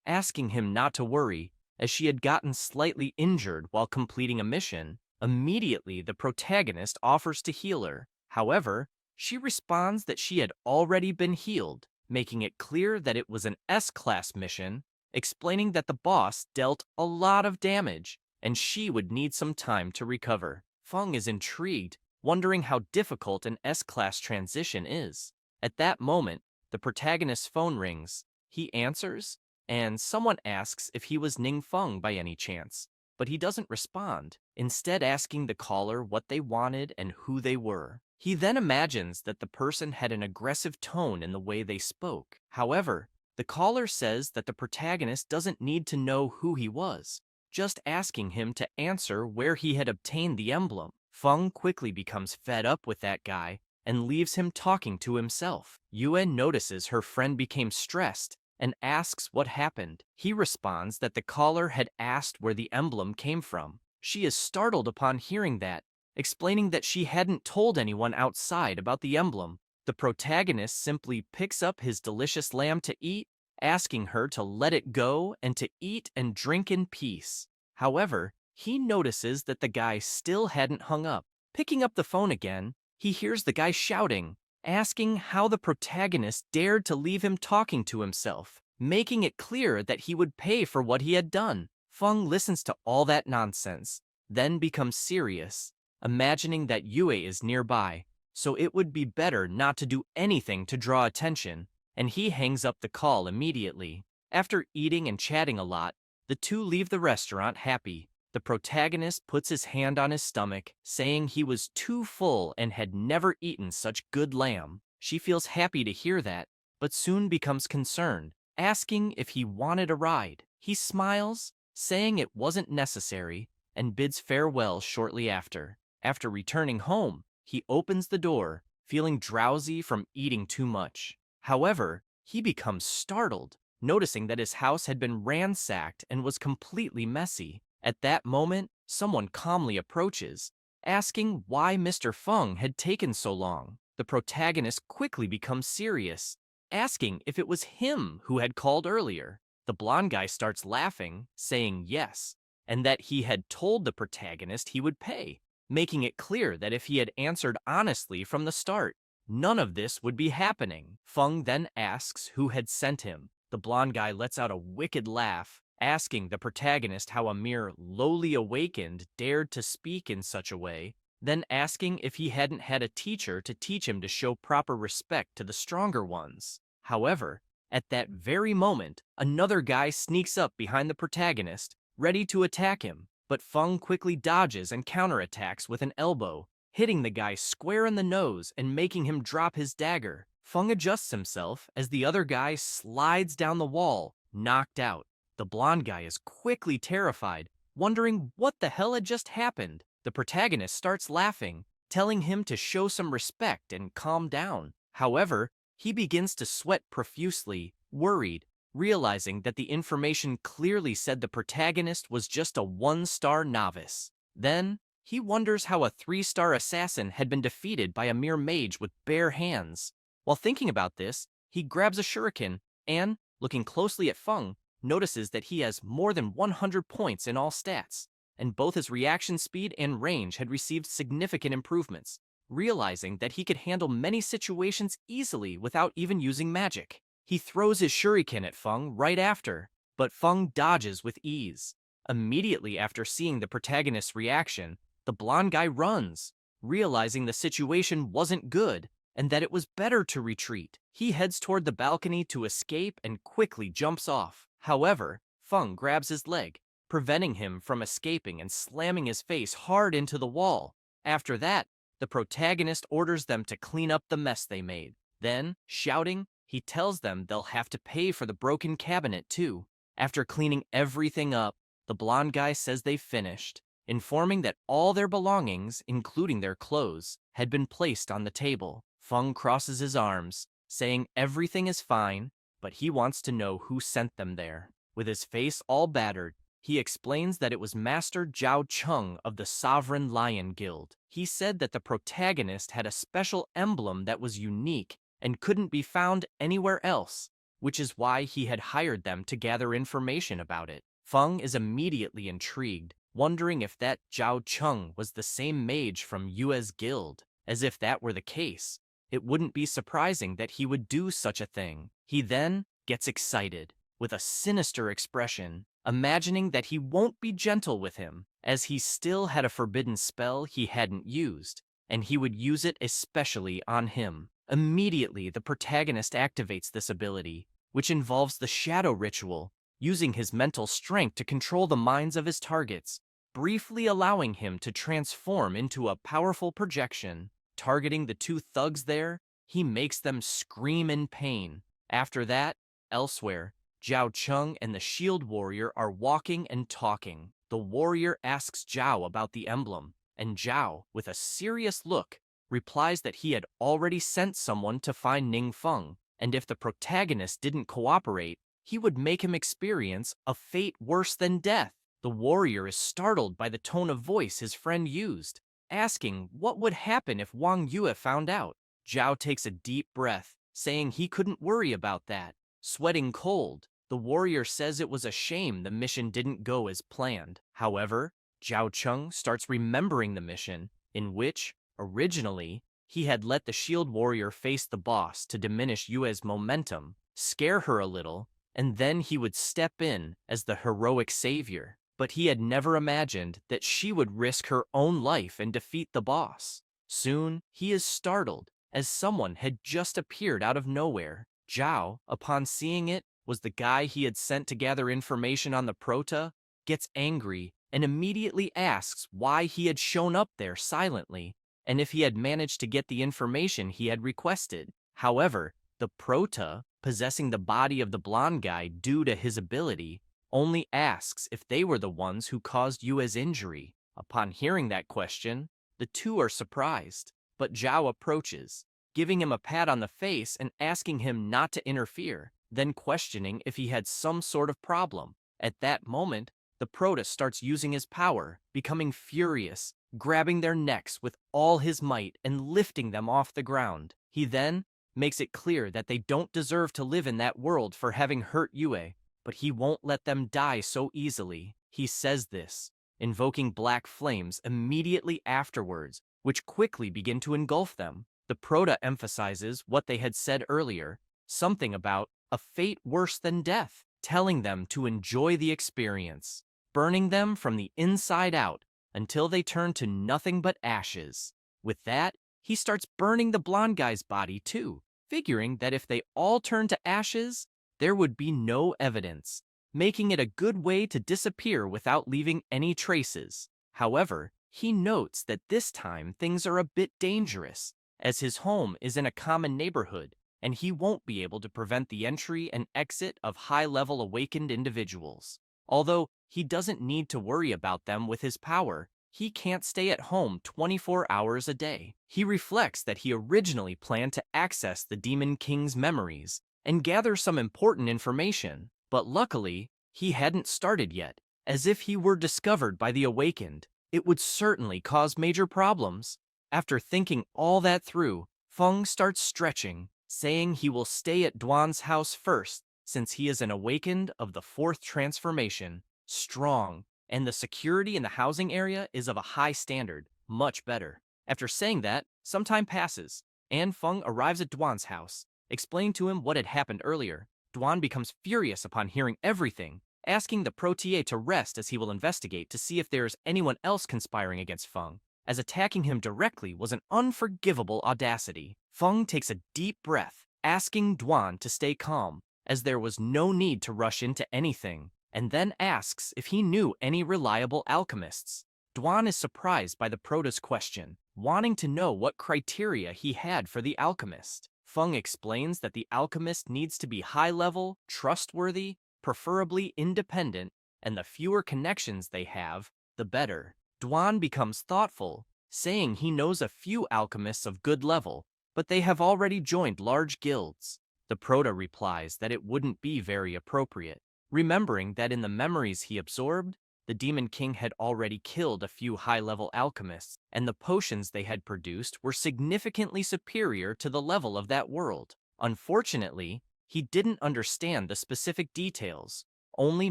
asking him not to worry, as she had gotten slightly injured while completing a mission. Immediately, the protagonist offers to heal her. However, she responds that she had already been healed, making it clear that it was an S-class mission, explaining that the boss dealt a lot of damage, and she would need some time to recover. Feng is intrigued, wondering how difficult an S-class transition is. At that moment, the protagonist's phone rings. He answers, and someone asks if he was Ning Feng by any chance, but he doesn't respond, instead asking the caller what they wanted and who they were. He then imagines that the person had an aggressive tone in the way they spoke. However, the caller says that the protagonist doesn't need to know who he was, just asking him to answer where he had obtained the emblem. Feng quickly becomes fed up with that guy and leaves him talking to himself. Yue notices her friend became stressed and asks what happened. He responds that the caller had asked where the emblem came from. She is startled upon hearing that, explaining that she hadn't told anyone outside about the emblem. The protagonist simply picks up his delicious lamb to eat, asking her to let it go and to eat and drink in peace. However, he notices that the guy still hadn't hung up. Picking up the phone again, he hears the guy shouting, asking how the protagonist dared to leave him talking to himself, making it clear that he would pay for what he had done. Feng listens to all that nonsense, then becomes serious, imagining that Yue is nearby, so it would be better not to do anything to draw attention, and he hangs up the call immediately. After eating and chatting a lot, the two leave the restaurant happy. The protagonist puts his hand on his stomach, saying he was too full and had never eaten such good lamb. She feels happy to hear that, but soon becomes concerned, asking if he wanted a ride. He smiles, saying it wasn't necessary, and bids farewell shortly after. After returning home, he opens the door, feeling drowsy from eating too much. However, he becomes startled, noticing that his house had been ransacked and was completely messy. At that moment, someone calmly approaches, asking why Mr. Feng had taken so long. The protagonist quickly becomes serious, asking if it was him who had called earlier. The blonde guy starts laughing, saying yes, and that he had told the protagonist he would pay, making it clear that if he had answered honestly from the start, none of this would be happening. Feng then asks who had sent him. The blonde guy lets out a wicked laugh, asking the protagonist how a mere lowly awakened dared to speak in such a way, then asking if he hadn't had a teacher to teach him to show proper respect to the stronger ones. However, at that very moment, another guy sneaks up behind the protagonist, ready to attack him, but Feng quickly dodges and counterattacks with an elbow, hitting the guy square in the nose and making him drop his dagger. Feng adjusts himself as the other guy slides down the wall, knocked out. The blonde guy is quickly terrified, wondering what the hell had just happened. The protagonist starts laughing, telling him to show some respect and calm down. However, he begins to sweat profusely, worried, realizing that the information clearly said the protagonist was just a 1-star novice. Then, he wonders how a 3-star assassin had been defeated by a mere mage with bare hands. While thinking about this, he grabs a shuriken and, looking closely at Feng, notices that he has more than 100 points in all stats, and both his reaction speed and range had received significant improvements, realizing that he could handle many situations easily without even using magic. He throws his shuriken at Feng right after, but Feng dodges with ease. Immediately after seeing the protagonist's reaction, the blonde guy runs, realizing the situation wasn't good and that it was better to retreat. He heads toward the balcony to escape and quickly jumps off. However, Feng grabs his leg, preventing him from escaping and slamming his face hard into the wall. After that, the protagonist orders them to clean up the mess they made. Then, shouting, he tells them they'll have to pay for the broken cabinet too. After cleaning everything up, the blonde guy says they've finished, informing that all their belongings, including their clothes, had been placed on the table. Feng crosses his arms, saying everything is fine, but he wants to know who sent them there. With his face all battered, he explains that it was Master Zhao Cheng of the Sovereign Lion Guild. He said that the protagonist had a special emblem that was unique and couldn't be found anywhere else, which is why he had hired them to gather information about it. Feng is immediately intrigued, wondering if that Zhao Cheng was the same mage from Yue's guild. As if that were the case, it wouldn't be surprising that he would do such a thing. He then gets excited, with a sinister expression, imagining that he won't be gentle with him, as he still had a forbidden spell he hadn't used, and he would use it especially on him. Immediately, the protagonist activates this ability, which involves the shadow ritual, using his mental strength to control the minds of his targets, briefly allowing him to transform into a powerful projection. Targeting the two thugs there, he makes them scream in pain. After that, elsewhere, Zhao Cheng and the shield warrior are walking and talking. The warrior asks Zhao about the emblem, and Zhao, with a serious look, replies that he had already sent someone to find Ning Feng, and if the protagonist didn't cooperate, he would make him experience a fate worse than death. The warrior is startled by the tone of voice his friend used, asking what would happen if Wang Yue found out. Zhao takes a deep breath, saying he couldn't worry about that. Sweating cold, the warrior says it was a shame the mission didn't go as planned. However, Zhao Cheng starts remembering the mission, in which, originally, he had let the shield warrior face the boss to diminish Yue's momentum, scare her a little, and then he would step in as the heroic savior. But he had never imagined that she would risk her own life and defeat the boss. Soon, he is startled, as someone had just appeared out of nowhere. Zhao, upon seeing it, was the guy he had sent to gather information on the Prota, gets angry, and immediately asks why he had shown up there silently, and if he had managed to get the information he had requested. However, the Prota, possessing the body of the blonde guy due to his ability, only asks if they were the ones who caused Yue's injury. Upon hearing that question, the two are surprised, but Zhao approaches, giving him a pat on the face and asking him not to interfere, then questioning if he had some sort of problem. At that moment, the Prota starts using his power, becoming furious, grabbing their necks with all his might and lifting them off the ground. He then makes it clear that they don't deserve to live in that world for having hurt Yue, but he won't let them die so easily. He says this, invoking black flames immediately afterwards, which quickly begin to engulf them. The Prota emphasizes what they had said earlier, something about a fate worse than death, telling them to enjoy the experience, burning them from the inside out until they turn to nothing but ashes. With that, he starts burning the blonde guy's body too, figuring that if they all turn to ashes, there would be no evidence, making it a good way to disappear without leaving any traces. However, he notes that this time things are a bit dangerous, as his home is in a common neighborhood, and he won't be able to prevent the entry and exit of high-level awakened individuals. Although he doesn't need to worry about them with his power, he can't stay at home 24 hours a day. He reflects that he originally planned to access the Demon King's memories and gather some important information, but luckily, he hadn't started yet. As if he were discovered by the awakened, it would certainly cause major problems. After thinking all that through, Feng starts stretching, saying he will stay at Duan's house first, since he is an awakened of the fourth transformation, strong, and the security in the housing area is of a high standard, much better. After saying that, some time passes, and Feng arrives at Duan's house, explained to him what had happened earlier. Duan becomes furious upon hearing everything, asking the protier to rest as he will investigate to see if there is anyone else conspiring against Feng, as attacking him directly was an unforgivable audacity. Feng takes a deep breath, asking Duan to stay calm, as there was no need to rush into anything, and then asks if he knew any reliable alchemists. Duan is surprised by the prota's question, wanting to know what criteria he had for the alchemist. Feng explains that the alchemist needs to be high-level, trustworthy, preferably independent, and the fewer connections they have, the better. Duan becomes thoughtful, saying he knows a few alchemists of good level, but they have already joined large guilds. The Prota replies that it wouldn't be very appropriate, remembering that in the memories he absorbed, the Demon King had already killed a few high-level alchemists, and the potions they had produced were significantly superior to the level of that world. Unfortunately, he didn't understand the specific details, only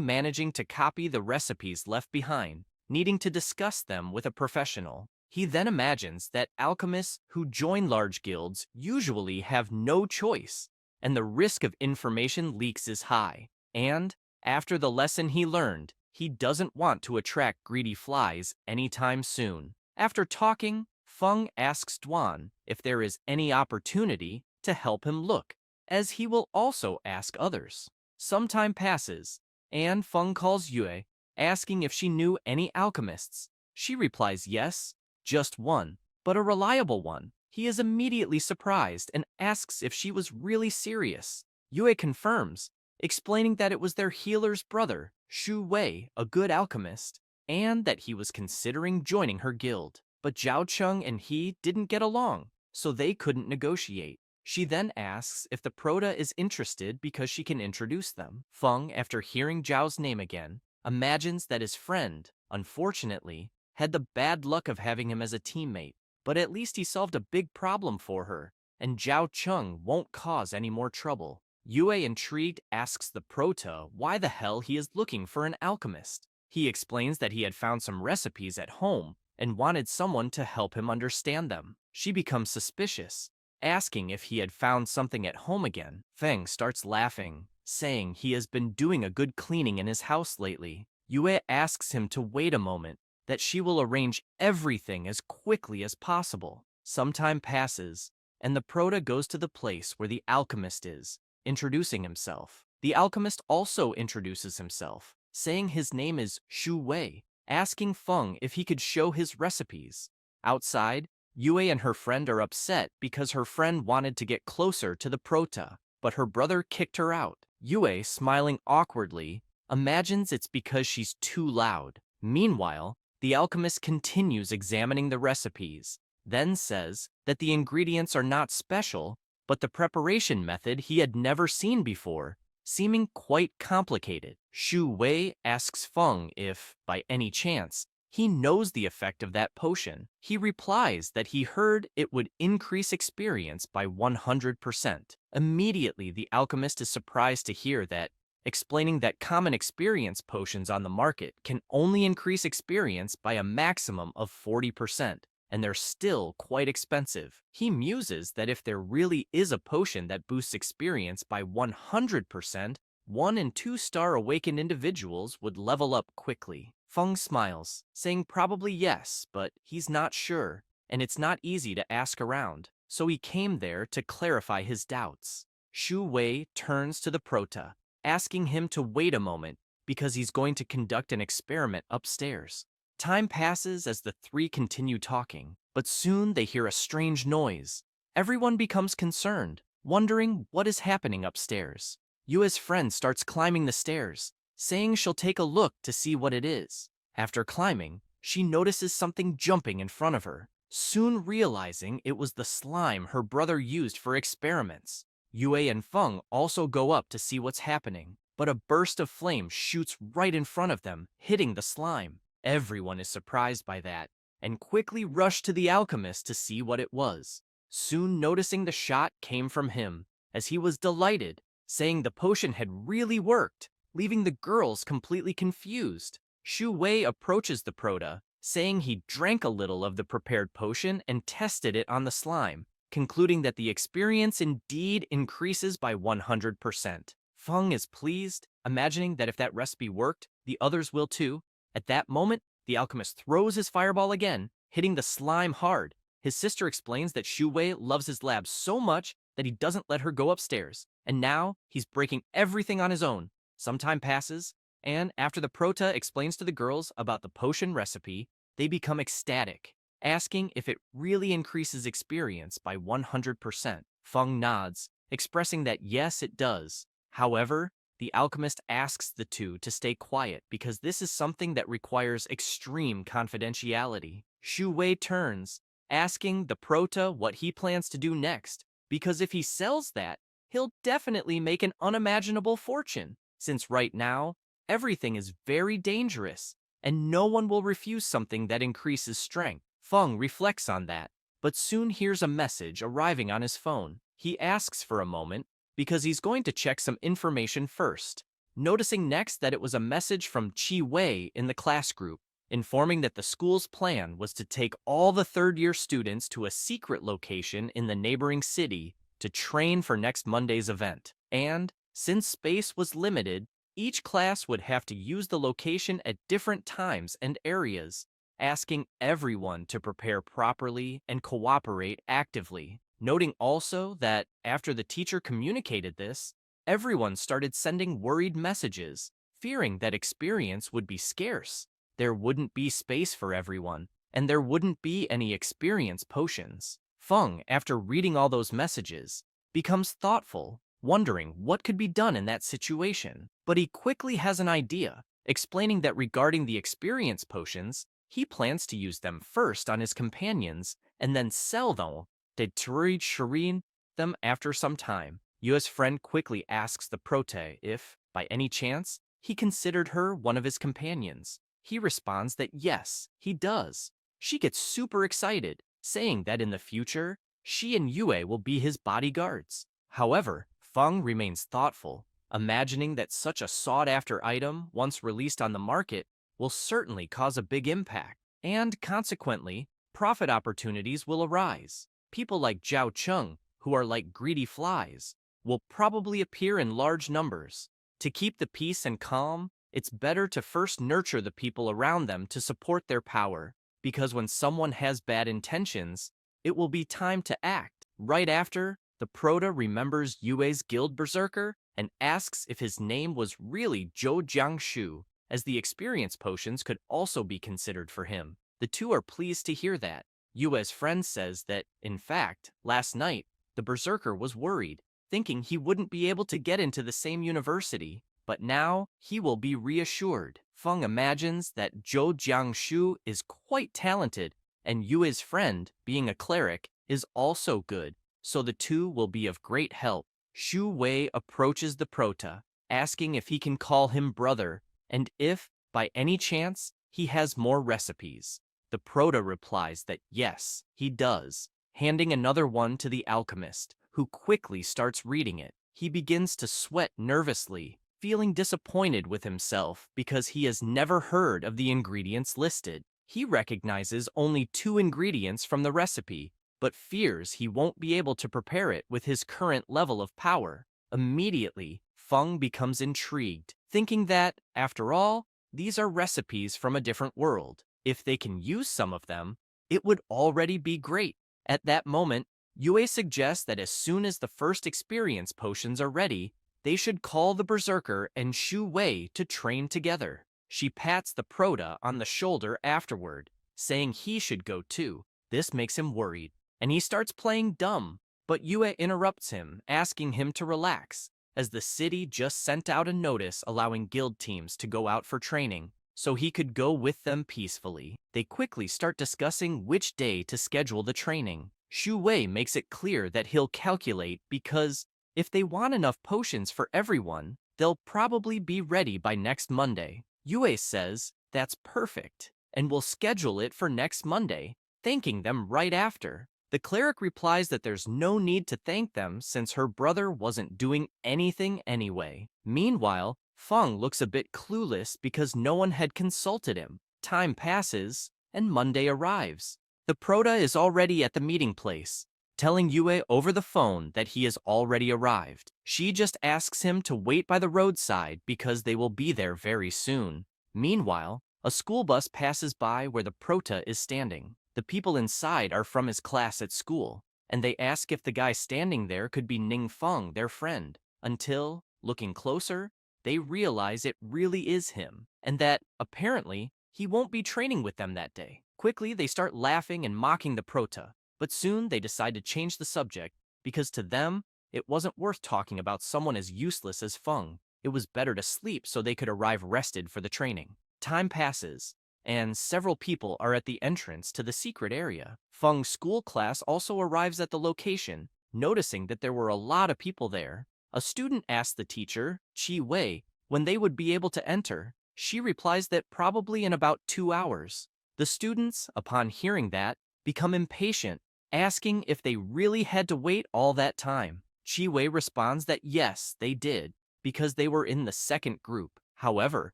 managing to copy the recipes left behind, needing to discuss them with a professional. He then imagines that alchemists who join large guilds usually have no choice, and the risk of information leaks is high. And, after the lesson he learned, he doesn't want to attract greedy flies anytime soon. After talking, Feng asks Duan if there is any opportunity to help him look, as he will also ask others. Some time passes, and Feng calls Yue, asking if she knew any alchemists. She replies yes, just one, but a reliable one. He is immediately surprised and asks if she was really serious. Yue confirms, explaining that it was their healer's brother, Shu Wei, a good alchemist, and that he was considering joining her guild. But Zhao Cheng and he didn't get along, so they couldn't negotiate. She then asks if the Prota is interested because she can introduce them. Feng, after hearing Zhao's name again, imagines that his friend, unfortunately, had the bad luck of having him as a teammate, but at least he solved a big problem for her, and Zhao Cheng won't cause any more trouble. Yue, intrigued, asks the Prota why the hell he is looking for an alchemist. He explains that he had found some recipes at home and wanted someone to help him understand them. She becomes suspicious, asking if he had found something at home again. Feng starts laughing, saying he has been doing a good cleaning in his house lately. Yue asks him to wait a moment, that she will arrange everything as quickly as possible. Some time passes, and the Prota goes to the place where the alchemist is, introducing himself. The alchemist also introduces himself, saying his name is Shu Wei, asking Feng if he could show his recipes. Outside, Yue and her friend are upset because her friend wanted to get closer to the Prota, but her brother kicked her out. Yue, smiling awkwardly, imagines it's because she's too loud. Meanwhile, the alchemist continues examining the recipes, then says that the ingredients are not special, but the preparation method he had never seen before, seeming quite complicated. Shu Wei asks Feng if, by any chance, he knows the effect of that potion. He replies that he heard it would increase experience by 100%. Immediately, the alchemist is surprised to hear that, explaining that common experience potions on the market can only increase experience by a maximum of 40%. And they're still quite expensive. He muses that if there really is a potion that boosts experience by 100%, 1- and 2-star awakened individuals would level up quickly. Feng smiles, saying probably yes, but he's not sure, and it's not easy to ask around, so he came there to clarify his doubts. Shu Wei turns to the Prota, asking him to wait a moment because he's going to conduct an experiment upstairs. Time passes as the three continue talking, but soon they hear a strange noise. Everyone becomes concerned, wondering what is happening upstairs. Yue's friend starts climbing the stairs, saying she'll take a look to see what it is. After climbing, she notices something jumping in front of her, soon realizing it was the slime her brother used for experiments. Yue and Feng also go up to see what's happening, but a burst of flame shoots right in front of them, hitting the slime. Everyone is surprised by that, and quickly rush to the alchemist to see what it was, soon noticing the shot came from him, as he was delighted, saying the potion had really worked, leaving the girls completely confused. Shu Wei approaches the Prota, saying he drank a little of the prepared potion and tested it on the slime, concluding that the experience indeed increases by 100%. Feng is pleased, imagining that if that recipe worked, the others will too. At that moment, the alchemist throws his fireball again, hitting the slime hard. His sister explains that Shu Wei loves his lab so much that he doesn't let her go upstairs, and now he's breaking everything on his own. Some time passes, and after the Prota explains to the girls about the potion recipe, they become ecstatic, asking if it really increases experience by 100%. Feng nods, expressing that yes, it does. However, the alchemist asks the two to stay quiet because this is something that requires extreme confidentiality. Shu Wei turns, asking the Prota what he plans to do next, because if he sells that, he'll definitely make an unimaginable fortune, since right now, everything is very dangerous, and no one will refuse something that increases strength. Feng reflects on that, but soon hears a message arriving on his phone. He asks for a moment, because he's going to check some information first, noticing next that it was a message from Chi Wei in the class group, informing that the school's plan was to take all the third-year students to a secret location in the neighboring city to train for next Monday's event. And, since space was limited, each class would have to use the location at different times and areas, asking everyone to prepare properly and cooperate actively. Noting also that after the teacher communicated this, everyone started sending worried messages, fearing that experience would be scarce. There wouldn't be space for everyone, and there wouldn't be any experience potions. Feng, after reading all those messages, becomes thoughtful, wondering what could be done in that situation. But he quickly has an idea, explaining that regarding the experience potions, he plans to use them first on his companions and then sell them to trade Shirin them after some time. Yue's friend quickly asks the Prote if, by any chance, he considered her one of his companions. He responds that yes, he does. She gets super excited, saying that in the future, she and Yue will be his bodyguards. However, Feng remains thoughtful, imagining that such a sought-after item, once released on the market, will certainly cause a big impact, and consequently, profit opportunities will arise. People like Zhao Cheng, who are like greedy flies, will probably appear in large numbers. To keep the peace and calm, it's better to first nurture the people around them to support their power, because when someone has bad intentions, it will be time to act. Right after, the Prota remembers Yue's guild berserker and asks if his name was really Zhou Jiangshu, as the experience potions could also be considered for him. The two are pleased to hear that. Yue's friend says that, in fact, last night, the berserker was worried, thinking he wouldn't be able to get into the same university, but now he will be reassured. Feng imagines that Zhou Jiangshu is quite talented, and Yue's friend, being a cleric, is also good, so the two will be of great help. Shu Wei approaches the Prota, asking if he can call him brother, and if, by any chance, he has more recipes. The Prota replies that yes, he does, handing another one to the alchemist, who quickly starts reading it. He begins to sweat nervously, feeling disappointed with himself because he has never heard of the ingredients listed. He recognizes only 2 ingredients from the recipe, but fears he won't be able to prepare it with his current level of power. Immediately, Feng becomes intrigued, thinking that, after all, these are recipes from a different world. If they can use some of them, it would already be great. At that moment, Yue suggests that as soon as the first experience potions are ready, they should call the berserker and Shu Wei to train together. She pats the Prota on the shoulder afterward, saying he should go too. This makes him worried, and he starts playing dumb, but Yue interrupts him, asking him to relax, as the city just sent out a notice allowing guild teams to go out for training, so he could go with them peacefully. They quickly start discussing which day to schedule the training. Shu Wei makes it clear that he'll calculate because if they want enough potions for everyone, they'll probably be ready by next Monday. Yue says that's perfect, and will schedule it for next Monday, thanking them right after. The cleric replies that there's no need to thank them since her brother wasn't doing anything anyway. Meanwhile, Feng looks a bit clueless because no one had consulted him. Time passes, and Monday arrives. The Prota is already at the meeting place, telling Yue over the phone that he has already arrived. She just asks him to wait by the roadside because they will be there very soon. Meanwhile, a school bus passes by where the prota is standing. The people inside are from his class at school, and they ask if the guy standing there could be Ning Feng, their friend, until, looking closer, they realize it really is him, and that, apparently, he won't be training with them that day. Quickly, they start laughing and mocking the prota, but soon they decide to change the subject because to them, it wasn't worth talking about someone as useless as Feng. It was better to sleep so they could arrive rested for the training. Time passes, and several people are at the entrance to the secret area. Feng's school class also arrives at the location, noticing that there were a lot of people there. A student asked the teacher, Chi Wei, when they would be able to enter. She replies that probably in about 2 hours. The students, upon hearing that, become impatient, asking if they really had to wait all that time. Chi Wei responds that yes, they did, because they were in the second group. However,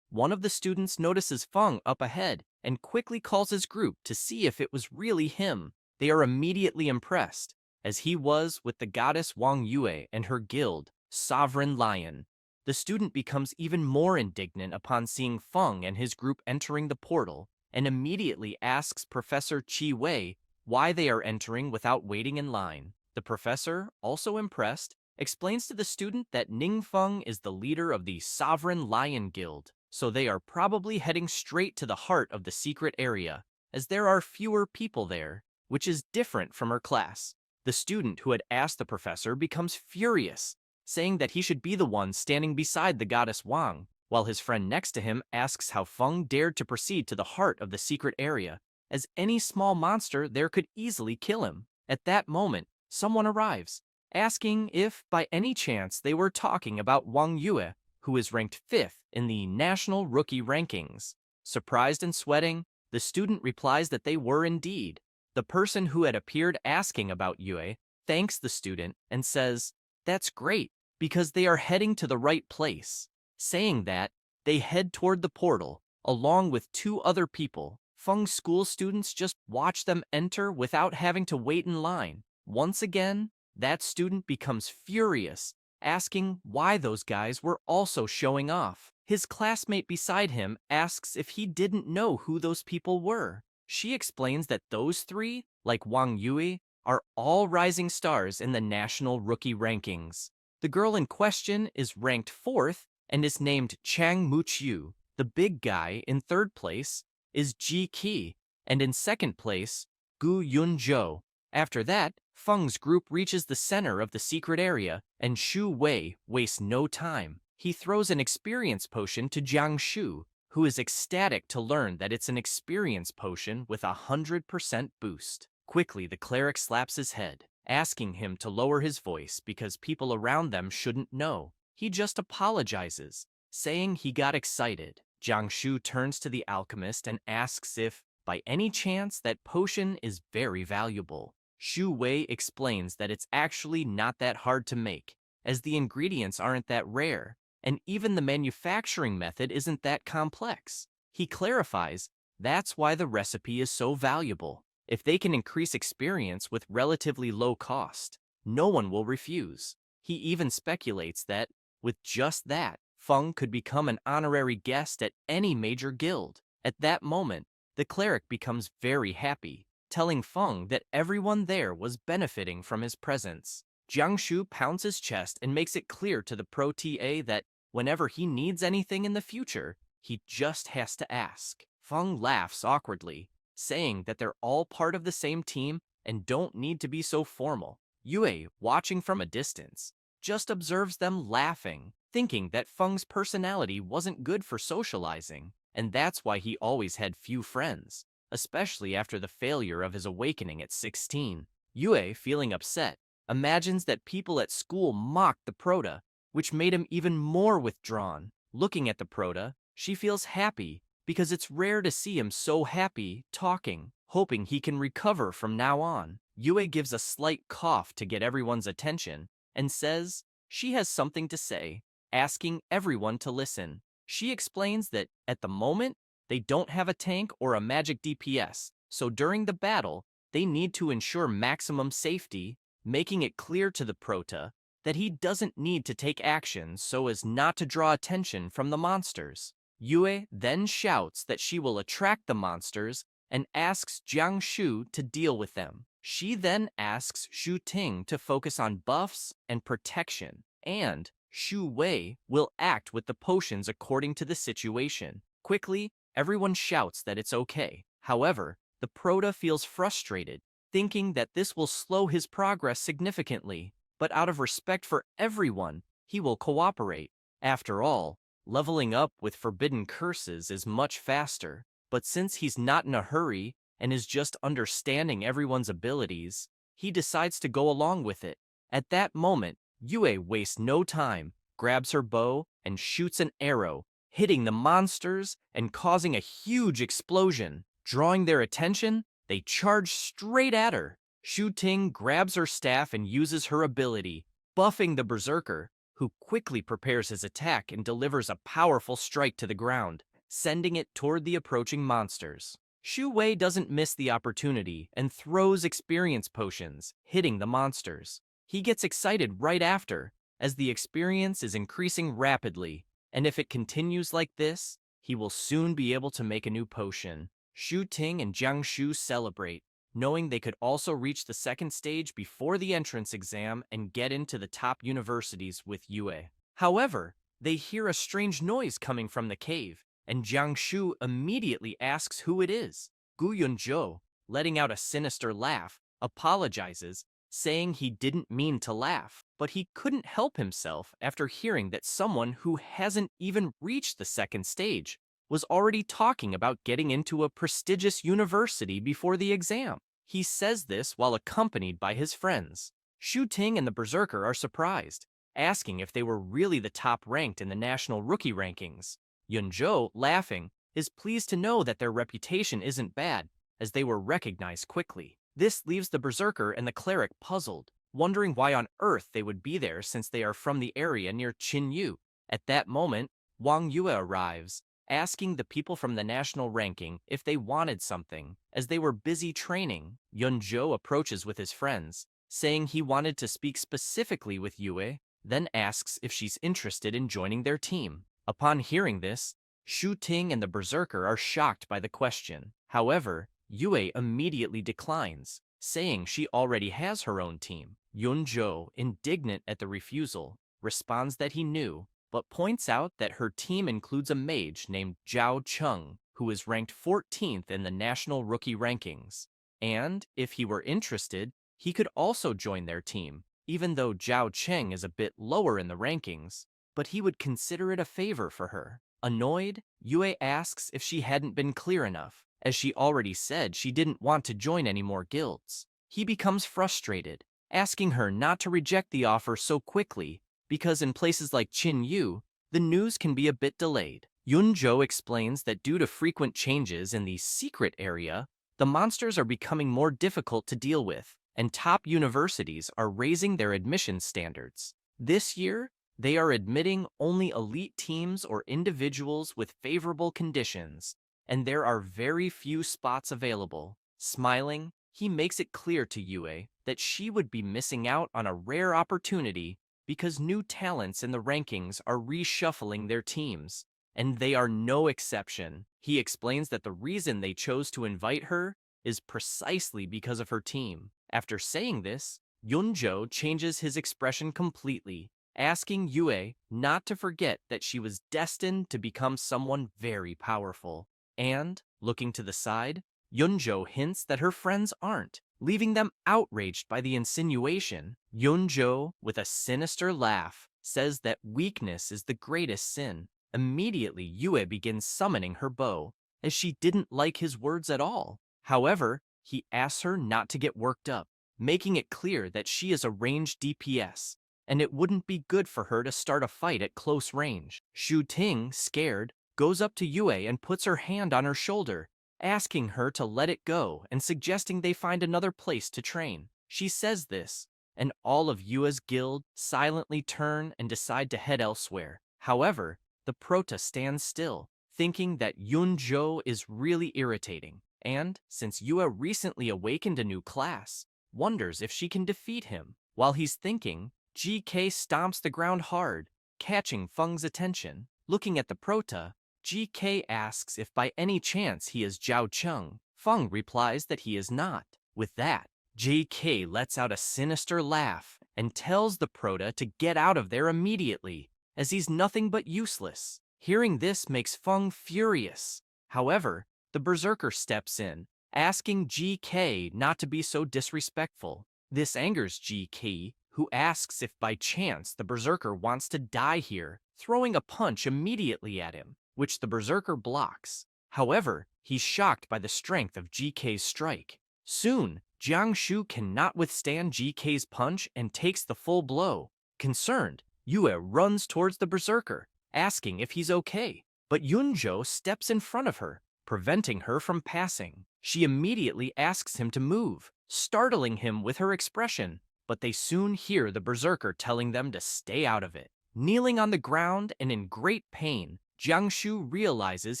one of the students notices Feng up ahead and quickly calls his group to see if it was really him. They are immediately impressed, as he was with the goddess Wang Yue and her guild, Sovereign Lion. The student becomes even more indignant upon seeing Feng and his group entering the portal, and immediately asks Professor Chi Wei why they are entering without waiting in line. The professor, also impressed, explains to the student that Ning Feng is the leader of the Sovereign Lion Guild, so they are probably heading straight to the heart of the secret area, as there are fewer people there, which is different from her class. The student who had asked the professor becomes furious, saying that he should be the one standing beside the goddess Wang, while his friend next to him asks how Feng dared to proceed to the heart of the secret area, as any small monster there could easily kill him. At that moment, someone arrives, asking if, by any chance, they were talking about Wang Yue, who is ranked 5th in the national rookie rankings. Surprised and sweating, the student replies that they were indeed. The person who had appeared asking about Yue thanks the student and says, "That's great, because they are heading to the right place." Saying that, they head toward the portal, along with 2 other people. Feng's school students just watch them enter without having to wait in line. Once again, that student becomes furious, asking why those guys were also showing off. His classmate beside him asks if he didn't know who those people were. She explains that those 3, like Wang Yue, are all rising stars in the national rookie rankings. The girl in question is ranked 4th and is named Chang Muqiu. The big guy in 3rd place is Ji Qi, and in 2nd place, Gu Yunzhou. After that, Feng's group reaches the center of the secret area, and Shu Wei wastes no time. He throws an experience potion to Jiang Shu, who is ecstatic to learn that it's an experience potion with 100% boost. Quickly, the cleric slaps his head, asking him to lower his voice because people around them shouldn't know. He just apologizes, saying he got excited. Jiang Shu turns to the alchemist and asks if, by any chance, that potion is very valuable. Shu Wei explains that it's actually not that hard to make, as the ingredients aren't that rare, and even the manufacturing method isn't that complex. He clarifies that's why the recipe is so valuable. If they can increase experience with relatively low cost, no one will refuse. He even speculates that, with just that, Feng could become an honorary guest at any major guild. At that moment, the cleric becomes very happy, telling Feng that everyone there was benefiting from his presence. Jiang Shu pounds his chest and makes it clear to the Pro TA that whenever he needs anything in the future, he just has to ask. Feng laughs awkwardly, saying that they're all part of the same team and don't need to be so formal. Yue, watching from a distance, just observes them laughing, thinking that Feng's personality wasn't good for socializing, and that's why he always had few friends, especially after the failure of his awakening at 16. Yue, feeling upset, imagines that people at school mocked the prota, which made him even more withdrawn. Looking at the prota, she feels happy because it's rare to see him so happy talking, hoping he can recover from now on. Yue gives a slight cough to get everyone's attention and says she has something to say, asking everyone to listen. She explains that, at the moment, they don't have a tank or a magic DPS, so during the battle, they need to ensure maximum safety, making it clear to the prota that he doesn't need to take action so as not to draw attention from the monsters. Yue then shouts that she will attract the monsters and asks Jiang Shu to deal with them. She then asks Shu Ting to focus on buffs and protection, and Shu Wei will act with the potions according to the situation. Quickly, everyone shouts that it's okay. However, the prota feels frustrated, thinking that this will slow his progress significantly, but out of respect for everyone, he will cooperate. After all, leveling up with forbidden curses is much faster, but since he's not in a hurry and is just understanding everyone's abilities, he decides to go along with it. At that moment, Yue wastes no time, grabs her bow, and shoots an arrow, hitting the monsters and causing a huge explosion. Drawing their attention, they charge straight at her. Shu Ting grabs her staff and uses her ability, buffing the berserker, who quickly prepares his attack and delivers a powerful strike to the ground, sending it toward the approaching monsters. Shu Wei doesn't miss the opportunity and throws experience potions, hitting the monsters. He gets excited right after, as the experience is increasing rapidly, and if it continues like this, he will soon be able to make a new potion. Shu Ting and Jiang Shu celebrate, knowing they could also reach the second stage before the entrance exam and get into the top universities with Yue. However, they hear a strange noise coming from the cave, and Jiang Shu immediately asks who it is. Gu Yunzhou, letting out a sinister laugh, apologizes, saying he didn't mean to laugh, but he couldn't help himself after hearing that someone who hasn't even reached the second stage was already talking about getting into a prestigious university before the exam. He says this while accompanied by his friends. Shu Ting and the Berserker are surprised, asking if they were really the top ranked in the national rookie rankings. Yunzhou, laughing, is pleased to know that their reputation isn't bad, as they were recognized quickly. This leaves the Berserker and the Cleric puzzled, wondering why on earth they would be there since they are from the area near Qinyu. At that moment, Wang Yue arrives, asking the people from the national ranking if they wanted something, as they were busy training. Yunzhou approaches with his friends, saying he wanted to speak specifically with Yue, then asks if she's interested in joining their team. Upon hearing this, Shu Ting and the Berserker are shocked by the question. However, Yue immediately declines, saying she already has her own team. Yunzhou, indignant at the refusal, responds that he knew, but points out that her team includes a mage named Zhao Cheng, who is ranked 14th in the national rookie rankings. And, if he were interested, he could also join their team, even though Zhao Cheng is a bit lower in the rankings, but he would consider it a favor for her. Annoyed, Yue asks if she hadn't been clear enough, as she already said she didn't want to join any more guilds. He becomes frustrated, asking her not to reject the offer so quickly, because in places like Qinyu, the news can be a bit delayed. Yunzhou explains that due to frequent changes in the secret area, the monsters are becoming more difficult to deal with, and top universities are raising their admission standards. This year, they are admitting only elite teams or individuals with favorable conditions, and there are very few spots available. Smiling, he makes it clear to Yue that she would be missing out on a rare opportunity because new talents in the rankings are reshuffling their teams, and they are no exception. He explains that the reason they chose to invite her is precisely because of her team. After saying this, Yunzhou changes his expression completely, asking Yue not to forget that she was destined to become someone very powerful. And, looking to the side, Yunzhou hints that her friends aren't, leaving them outraged by the insinuation. Yunzhou, with a sinister laugh, says that weakness is the greatest sin. Immediately, Yue begins summoning her bow, as she didn't like his words at all. However, he asks her not to get worked up, making it clear that she is a ranged DPS, and it wouldn't be good for her to start a fight at close range. Shu Ting, scared, goes up to Yue and puts her hand on her shoulder, asking her to let it go and suggesting they find another place to train. She says this, and all of Yue's guild silently turn and decide to head elsewhere. However, the prota stands still, thinking that Yunzhou is really irritating, and, since Yue recently awakened a new class, wonders if she can defeat him. While he's thinking, GK stomps the ground hard, catching Feng's attention. Looking at the Prota, GK asks if by any chance he is Zhao Cheng. Feng replies that he is not. With that, GK lets out a sinister laugh and tells the Prota to get out of there immediately, as he's nothing but useless. Hearing this makes Feng furious. However, the Berserker steps in, asking GK not to be so disrespectful. This angers GK, who asks if by chance the Berserker wants to die here, throwing a punch immediately at him, which the Berserker blocks. However, he's shocked by the strength of GK's strike. Soon, Jiangshu cannot withstand GK's punch and takes the full blow. Concerned, Yue runs towards the Berserker, asking if he's okay. But Yunzhou steps in front of her, preventing her from passing. She immediately asks him to move, startling him with her expression, but they soon hear the Berserker telling them to stay out of it. Kneeling on the ground and in great pain, Jiangshu realizes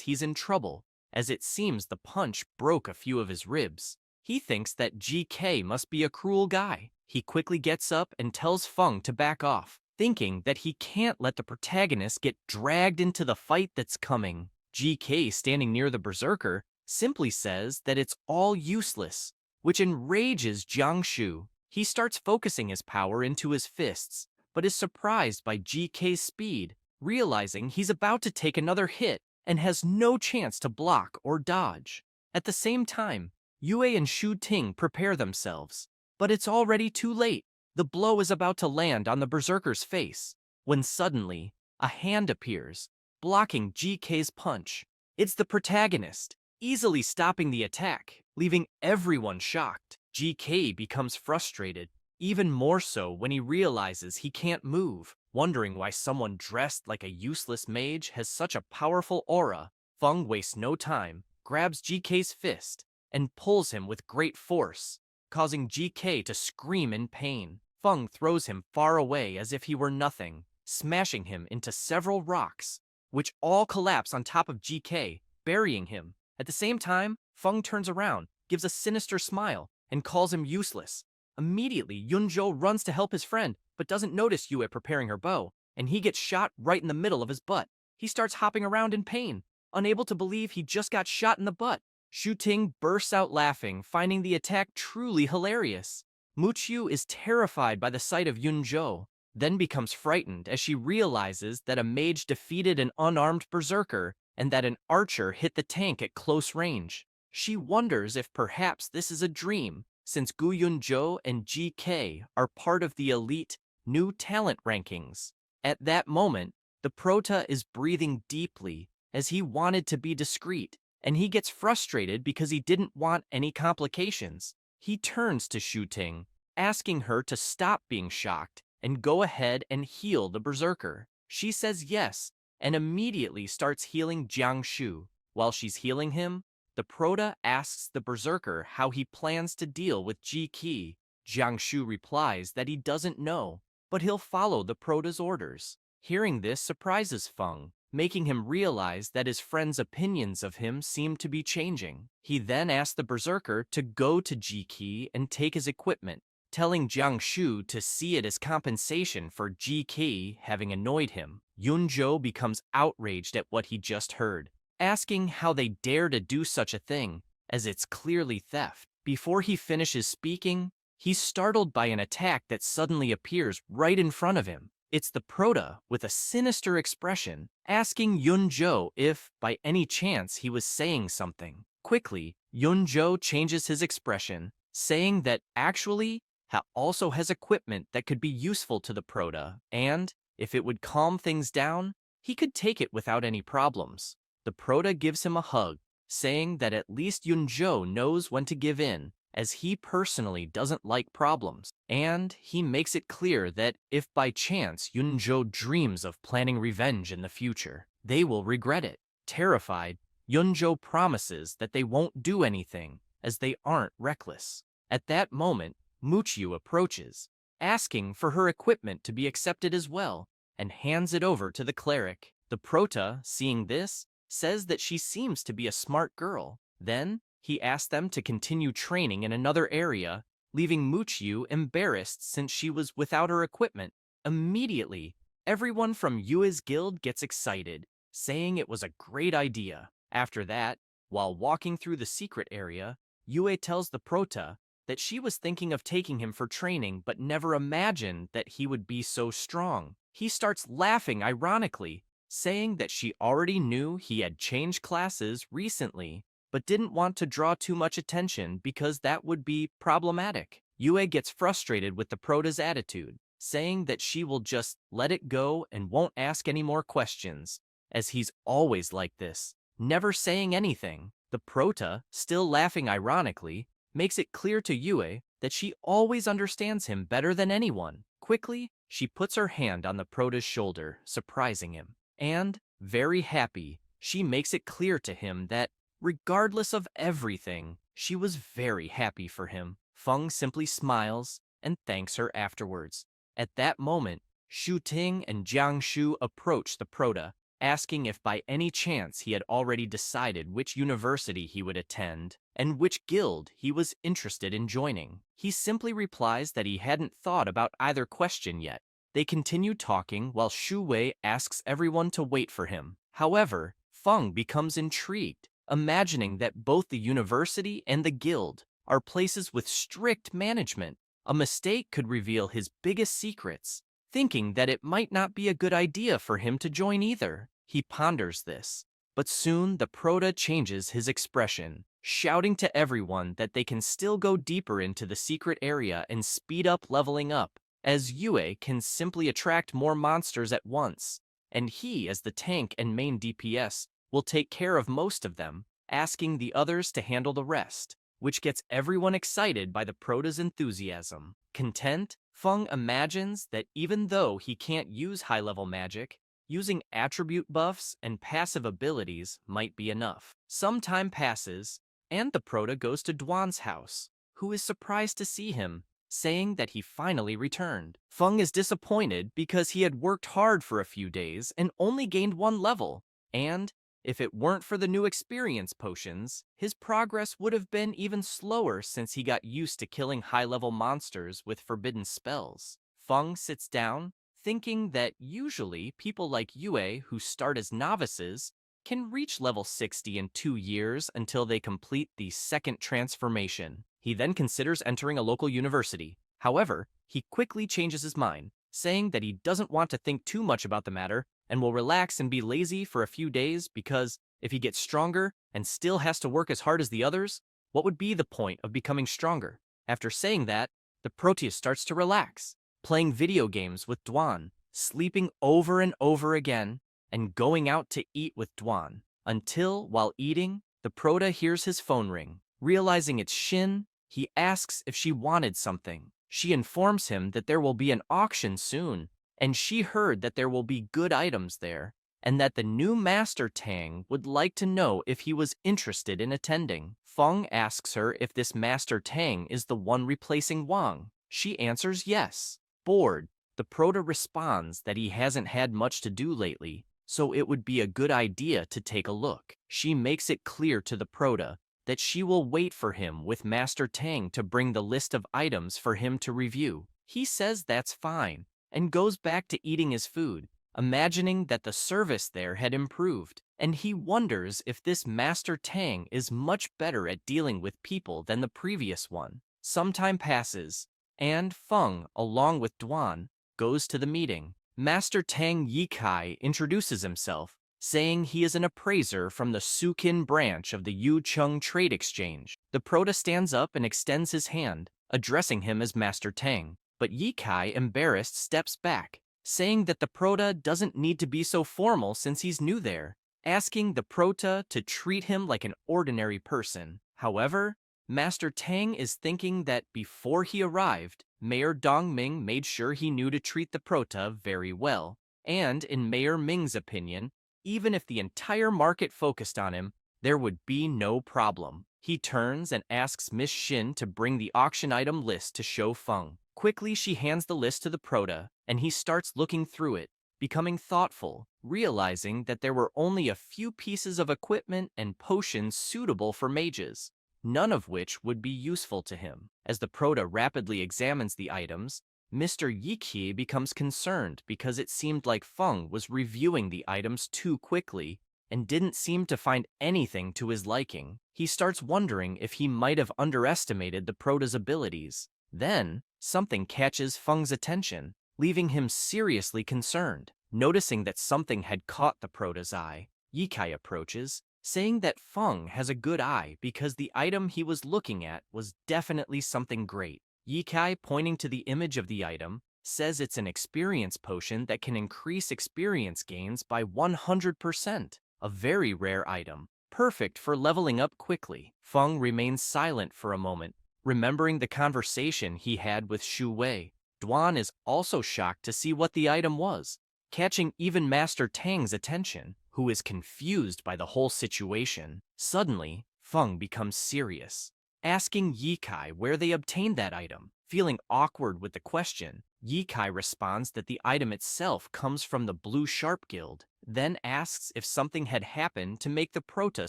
he's in trouble, as it seems the punch broke a few of his ribs. He thinks that GK must be a cruel guy. He quickly gets up and tells Feng to back off, thinking that he can't let the protagonist get dragged into the fight that's coming. GK, standing near the Berserker, simply says that it's all useless, which enrages Jiangshu. He starts focusing his power into his fists, but is surprised by GK's speed, realizing he's about to take another hit and has no chance to block or dodge. At the same time, Yue and Shu Ting prepare themselves, but it's already too late. The blow is about to land on the Berserker's face, when suddenly, a hand appears, blocking GK's punch. It's the protagonist, easily stopping the attack, leaving everyone shocked. GK becomes frustrated, even more so when he realizes he can't move, wondering why someone dressed like a useless mage has such a powerful aura. Feng wastes no time, grabs GK's fist, and pulls him with great force, causing GK to scream in pain. Feng throws him far away as if he were nothing, smashing him into several rocks, which all collapse on top of GK, burying him. At the same time, Feng turns around, gives a sinister smile, and calls him useless. Immediately, Yunzhou runs to help his friend, but doesn't notice Yue preparing her bow, and he gets shot right in the middle of his butt. He starts hopping around in pain, unable to believe he just got shot in the butt. Shu Ting bursts out laughing, finding the attack truly hilarious. Muqiu is terrified by the sight of Yunzhou, then becomes frightened as she realizes that a mage defeated an unarmed berserker and that an archer hit the tank at close range. She wonders if perhaps this is a dream, since Gu Yunzhou and GK are part of the elite new talent rankings. At that moment, the Prota is breathing deeply as he wanted to be discreet, and he gets frustrated because he didn't want any complications. He turns to Shu Ting, asking her to stop being shocked and go ahead and heal the berserker. She says yes, and immediately starts healing Jiangshu. While she's healing him, the Prota asks the berserker how he plans to deal with GK. Jiangshu replies that he doesn't know, but he'll follow the Prota's orders. Hearing this surprises Feng, making him realize that his friend's opinions of him seem to be changing. He then asks the berserker to go to GK and take his equipment, telling Jiangshu to see it as compensation for GK having annoyed him. Yunzhou becomes outraged at what he just heard, asking how they dare to do such a thing, as it's clearly theft. Before he finishes speaking, he's startled by an attack that suddenly appears right in front of him. It's the Prota with a sinister expression, asking Yunzhou if, by any chance, he was saying something. Quickly, Yunzhou changes his expression, saying that actually, he also has equipment that could be useful to the Prota, and, if it would calm things down, he could take it without any problems. The Prota gives him a hug, saying that at least Yunzhou knows when to give in, as he personally doesn't like problems. And he makes it clear that if by chance Yunzhou dreams of planning revenge in the future, they will regret it. Terrified, Yunzhou promises that they won't do anything, as they aren't reckless. At that moment, Muqiu approaches, asking for her equipment to be accepted as well, and hands it over to the cleric. The Prota, seeing this, says that she seems to be a smart girl. Then, He asked them to continue training in another area, leaving Muchiu embarrassed since she was without her equipment. Immediately, everyone from Yue's guild gets excited, saying it was a great idea. After that, while walking through the secret area, Yue tells the Prota that she was thinking of taking him for training but never imagined that he would be so strong. He starts laughing ironically, saying that she already knew he had changed classes recently but didn't want to draw too much attention because that would be problematic. Yue gets frustrated with the Prota's attitude, saying that she will just let it go and won't ask any more questions, as he's always like this, never saying anything. The Prota, still laughing ironically, makes it clear to Yue that she always understands him better than anyone. Quickly, she puts her hand on the Prota's shoulder, surprising him. And, very happy, she makes it clear to him that, regardless of everything, she was very happy for him. Feng simply smiles and thanks her afterwards. At that moment, Shu Ting and Jiang Shu approach the Prota, asking if by any chance he had already decided which university he would attend and which guild he was interested in joining. He simply replies that he hadn't thought about either question yet. They continue talking while Shu Wei asks everyone to wait for him. However, Feng becomes intrigued, imagining that both the university and the guild are places with strict management. A mistake could reveal his biggest secrets. Thinking that it might not be a good idea for him to join either. He ponders this. But soon the Prota changes his expression, shouting to everyone that they can still go deeper into the secret area and speed up leveling up, as Yue can simply attract more monsters at once, and he, as the tank and main DPS, will take care of most of them, asking the others to handle the rest, which gets everyone excited by the Prota's enthusiasm. Content, Feng imagines that even though he can't use high-level magic, using attribute buffs and passive abilities might be enough. Some time passes, and the Prota goes to Duan's house, who is surprised to see him, saying that he finally returned. Feng is disappointed because he had worked hard for a few days and only gained 1 level, and if it weren't for the new experience potions, his progress would have been even slower since he got used to killing high-level monsters with forbidden spells. Feng sits down, thinking that usually people like Yue who start as novices can reach level 60 in 2 years until they complete the second transformation. He then considers entering a local university. However, he quickly changes his mind, saying that he doesn't want to think too much about the matter and will relax and be lazy for a few days because if he gets stronger and still has to work as hard as the others, what would be the point of becoming stronger? After saying that, the Proteus starts to relax, playing video games with Duan, sleeping over and over again, and going out to eat with Duan, until, while eating, the Prota hears his phone ring. Realizing it's Shin, he asks if she wanted something. She informs him that there will be an auction soon, and she heard that there will be good items there, and that the new Master Tang would like to know if he was interested in attending. Feng asks her if this Master Tang is the one replacing Wang. She answers yes. Bored, the Prota responds that he hasn't had much to do lately, so it would be a good idea to take a look. She makes it clear to the Prota that she will wait for him with Master Tang to bring the list of items for him to review. He says that's fine, and goes back to eating his food, imagining that the service there had improved, and he wonders if this Master Tang is much better at dealing with people than the previous one. Some time passes, and Feng, along with Duan, goes to the meeting. Master Tang Yikai introduces himself, saying he is an appraiser from the Sukin branch of the Yucheng Trade Exchange. The Prota stands up and extends his hand, addressing him as Master Tang. But Yikai, embarrassed, steps back, saying that the Prota doesn't need to be so formal since he's new there, asking the Prota to treat him like an ordinary person. However, Master Tang is thinking that before he arrived, Mayor Dongming made sure he knew to treat the Prota very well, and in Mayor Ming's opinion, even if the entire market focused on him, there would be no problem. He turns and asks Miss Shin to bring the auction item list to show Feng. Quickly, she hands the list to the Prota, and he starts looking through it, becoming thoughtful, realizing that there were only a few pieces of equipment and potions suitable for mages. none of which would be useful to him. As the Prota rapidly examines the items, Mr. Yiki becomes concerned because it seemed like Feng was reviewing the items too quickly and didn't seem to find anything to his liking. He starts wondering if he might have underestimated the Prota's abilities. Then, something catches Feng's attention, leaving him seriously concerned. Noticing that something had caught the Prota's eye, Yikai approaches, saying that Feng has a good eye because the item he was looking at was definitely something great. Yikai, pointing to the image of the item, says it's an experience potion that can increase experience gains by 100%, a very rare item, perfect for leveling up quickly. Feng remains silent for a moment, remembering the conversation he had with Shu Wei. Duan is also shocked to see what the item was, catching even Master Tang's attention, who is confused by the whole situation. Suddenly, Feng becomes serious, asking Yikai where they obtained that item. Feeling awkward with the question, Yikai responds that the item itself comes from the Blue Sharp Guild, then asks if something had happened to make the Prota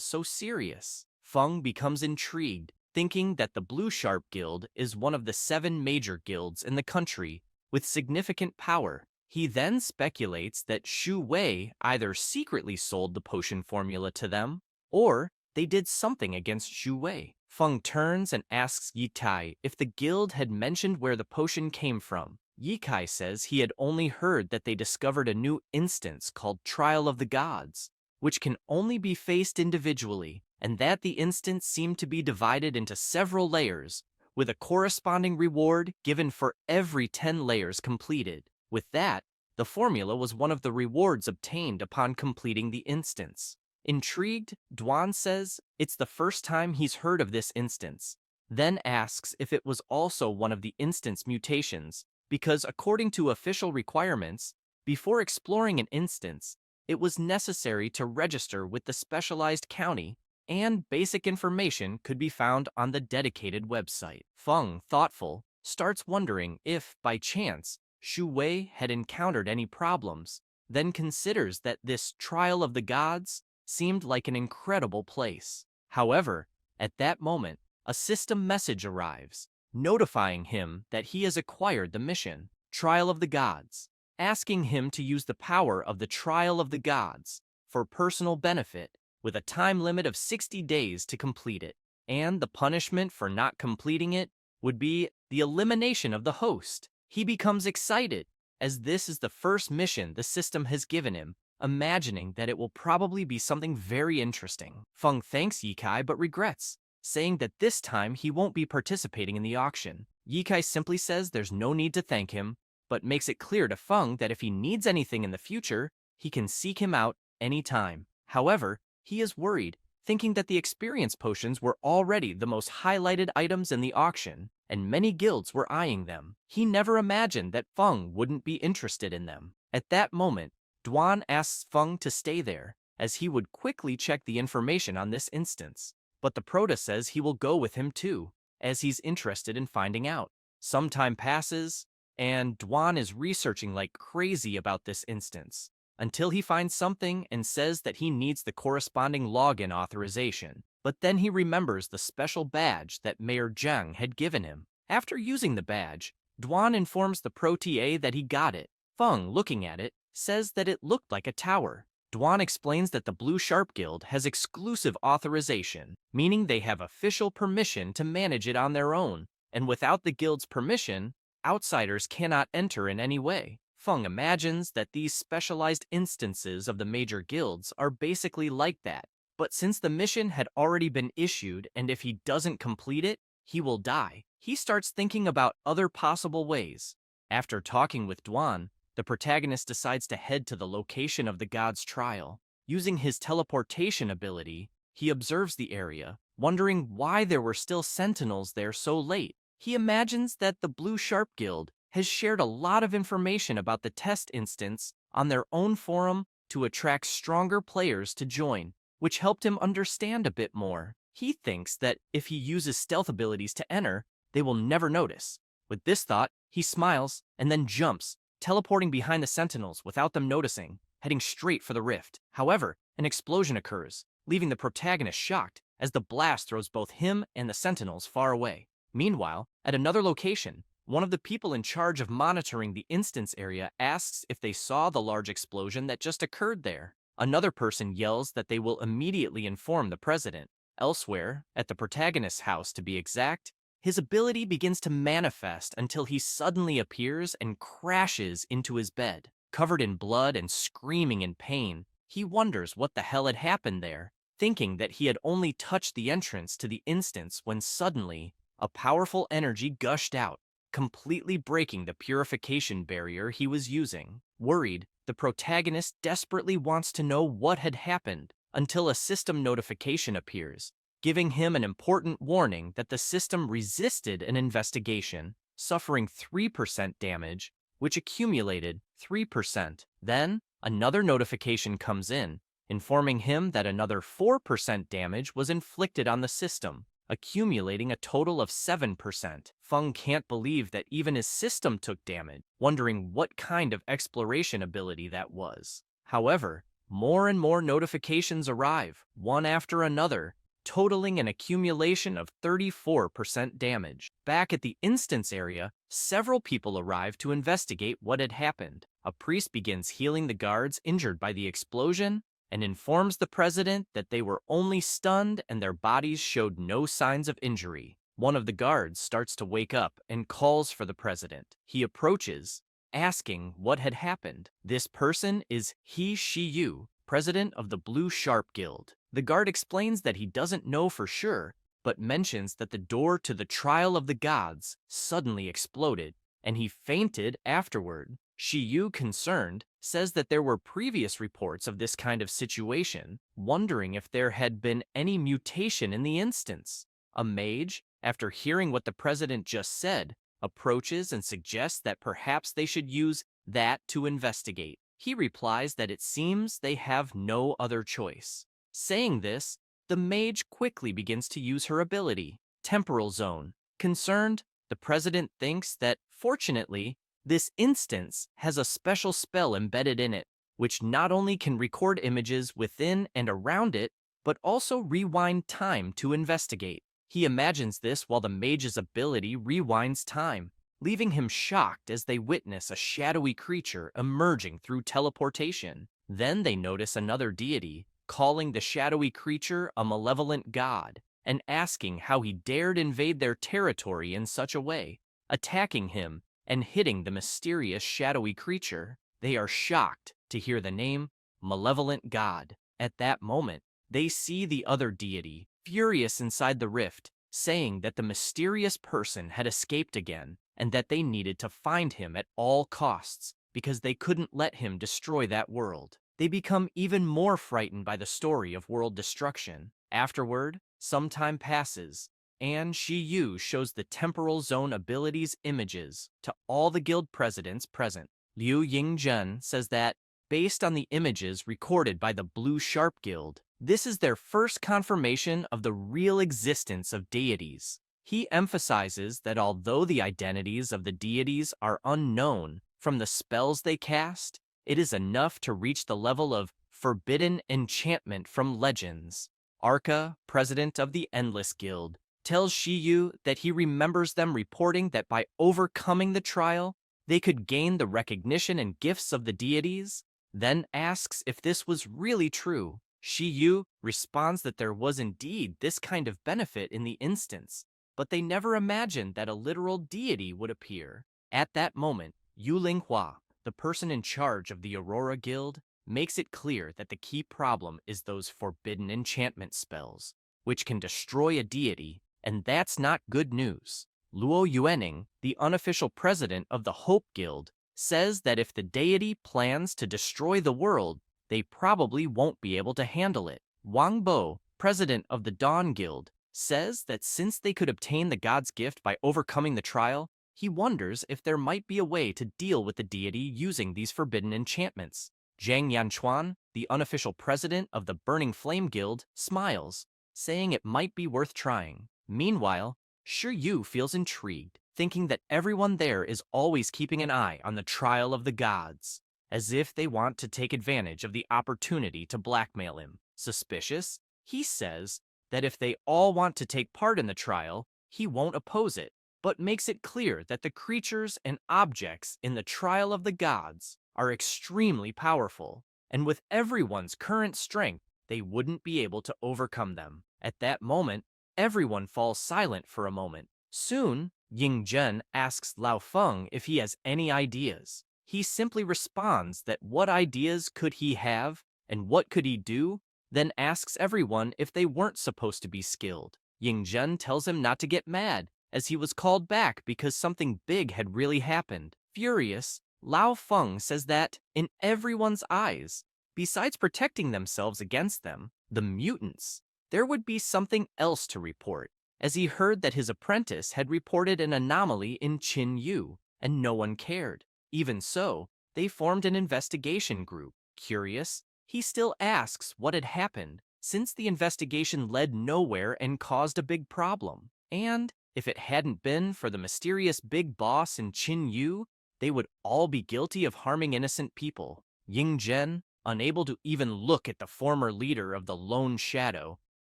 so serious. Feng becomes intrigued, thinking that the Blue Sharp Guild is one of the 7 major guilds in the country with significant power. He then speculates that Shu Wei either secretly sold the potion formula to them, or they did something against Shu Wei. Feng turns and asks Yikai if the guild had mentioned where the potion came from. Yikai says he had only heard that they discovered a new instance called Trial of the Gods, which can only be faced individually, and that the instance seemed to be divided into several layers, with a corresponding reward given for every 10 layers completed. With that, the formula was one of the rewards obtained upon completing the instance. Intrigued, Duan says it's the first time he's heard of this instance, then asks if it was also one of the instance mutations, because according to official requirements, before exploring an instance, it was necessary to register with the specialized county, and basic information could be found on the dedicated website. Feng, thoughtful, starts wondering if, by chance, Shu Wei had encountered any problems, then considers that this Trial of the Gods seemed like an incredible place. However, at that moment, a system message arrives, notifying him that he has acquired the mission, Trial of the Gods, asking him to use the power of the Trial of the Gods for personal benefit, with a time limit of 60 days to complete it, and the punishment for not completing it would be the elimination of the host. He becomes excited, as this is the first mission the system has given him, imagining that it will probably be something very interesting. Feng thanks Yikai but regrets, saying that this time he won't be participating in the auction. Yikai simply says there's no need to thank him, but makes it clear to Feng that if he needs anything in the future, he can seek him out anytime. However, he is worried, thinking that the experience potions were already the most highlighted items in the auction, and many guilds were eyeing them. He never imagined that Feng wouldn't be interested in them. At that moment, Duan asks Feng to stay there, as he would quickly check the information on this instance. But the Prota says he will go with him too, as he's interested in finding out. Some time passes, and Duan is researching like crazy about this instance, until he finds something and says that he needs the corresponding login authorization. But then he remembers the special badge that Mayor Zhang had given him. After using the badge, Duan informs the Pro-TA that he got it. Feng, looking at it, says that it looked like a tower. Duan explains that the Blue Sharp Guild has exclusive authorization, meaning they have official permission to manage it on their own, and without the guild's permission, outsiders cannot enter in any way. Feng imagines that these specialized instances of the major guilds are basically like that, but since the mission had already been issued and if he doesn't complete it, he will die, he starts thinking about other possible ways. After talking with Duan, the protagonist decides to head to the location of the god's trial. Using his teleportation ability, he observes the area, wondering why there were still sentinels there so late. He imagines that the Blue Sharp Guild has shared a lot of information about the test instance on their own forum to attract stronger players to join, which helped him understand a bit more. He thinks that if he uses stealth abilities to enter, they will never notice. With this thought, he smiles and then jumps, teleporting behind the sentinels without them noticing, heading straight for the rift. However, an explosion occurs, leaving the protagonist shocked, as the blast throws both him and the sentinels far away. Meanwhile, at another location, one of the people in charge of monitoring the instance area asks if they saw the large explosion that just occurred there. Another person yells that they will immediately inform the president. Elsewhere, at the protagonist's house to be exact, his ability begins to manifest until he suddenly appears and crashes into his bed. Covered in blood and screaming in pain, he wonders what the hell had happened there, thinking that he had only touched the entrance to the instance when suddenly, a powerful energy gushed out, completely breaking the purification barrier he was using. Worried, the protagonist desperately wants to know what had happened until a system notification appears, giving him an important warning that the system resisted an investigation, suffering 3% damage, which accumulated 3%. Then, another notification comes in, informing him that another 4% damage was inflicted on the system, accumulating a total of 7%. Feng can't believe that even his system took damage, wondering what kind of exploration ability that was. However, more and more notifications arrive, one after another, totaling an accumulation of 34% damage. Back at the instance area, several people arrive to investigate what had happened. A priest begins healing the guards injured by the explosion and informs the president that they were only stunned and their bodies showed no signs of injury. One of the guards starts to wake up and calls for the president. He approaches, asking what had happened. This person is He Shiyu, president of the Blue Sharp Guild. The guard explains that he doesn't know for sure, but mentions that the door to the trial of the gods suddenly exploded, and he fainted afterward. Shiyu, concerned, says that there were previous reports of this kind of situation, wondering if there had been any mutation in the instance. A mage, after hearing what the president just said, approaches and suggests that perhaps they should use that to investigate. He replies that it seems they have no other choice. Saying this, the mage quickly begins to use her ability, Temporal Zone. Concerned, the president thinks that, fortunately, this instance has a special spell embedded in it, which not only can record images within and around it, but also rewind time to investigate. He imagines this while the mage's ability rewinds time, leaving him shocked as they witness a shadowy creature emerging through teleportation. Then they notice another deity, calling the shadowy creature a malevolent god, and asking how he dared invade their territory in such a way, attacking him and hitting the mysterious shadowy creature. They are shocked to hear the name Malevolent God. At that moment, they see the other deity, furious inside the rift, saying that the mysterious person had escaped again, and that they needed to find him at all costs, because they couldn't let him destroy that world. They become even more frightened by the story of world destruction. Afterward, some time passes, and Shiyu shows the Temporal Zone abilities images to all the guild presidents present. Liu Yingzhen says that, based on the images recorded by the Blue Sharp Guild, this is their first confirmation of the real existence of deities. He emphasizes that although the identities of the deities are unknown from the spells they cast, it is enough to reach the level of forbidden enchantment from legends. Arca, president of the Endless Guild, tells Shiyu that he remembers them reporting that by overcoming the trial, they could gain the recognition and gifts of the deities, then asks if this was really true. Shiyu responds that there was indeed this kind of benefit in the instance, but they never imagined that a literal deity would appear. At that moment, Yu Linghua, the person in charge of the Aurora Guild, makes it clear that the key problem is those forbidden enchantment spells, which can destroy a deity, and that's not good news. Luo Yuening, the unofficial president of the Hope Guild, says that if the deity plans to destroy the world, they probably won't be able to handle it. Wang Bo, president of the Dawn Guild, says that since they could obtain the god's gift by overcoming the trial, he wonders if there might be a way to deal with the deity using these forbidden enchantments. Zhang Yanchuan, the unofficial president of the Burning Flame Guild, smiles, saying it might be worth trying. Meanwhile, Shi Yu feels intrigued, thinking that everyone there is always keeping an eye on the trial of the gods, as if they want to take advantage of the opportunity to blackmail him. Suspicious, he says that if they all want to take part in the trial, he won't oppose it, but makes it clear that the creatures and objects in the trial of the gods are extremely powerful, and with everyone's current strength, they wouldn't be able to overcome them. At that moment, everyone falls silent for a moment. Soon, Ying Zhen asks Lao Feng if he has any ideas. He simply responds that what ideas could he have and what could he do, then asks everyone if they weren't supposed to be skilled. Ying Zhen tells him not to get mad, as he was called back because something big had really happened. Furious, Lao Feng says that, in everyone's eyes, besides protecting themselves against them, the mutants, there would be something else to report, as he heard that his apprentice had reported an anomaly in Qin Yu, and no one cared. Even so, they formed an investigation group. Curious, he still asks what had happened, since the investigation led nowhere and caused a big problem. And, if it hadn't been for the mysterious big boss in Qin Yu, they would all be guilty of harming innocent people. Ying Zhen, unable to even look at the former leader of the Lone Shadow,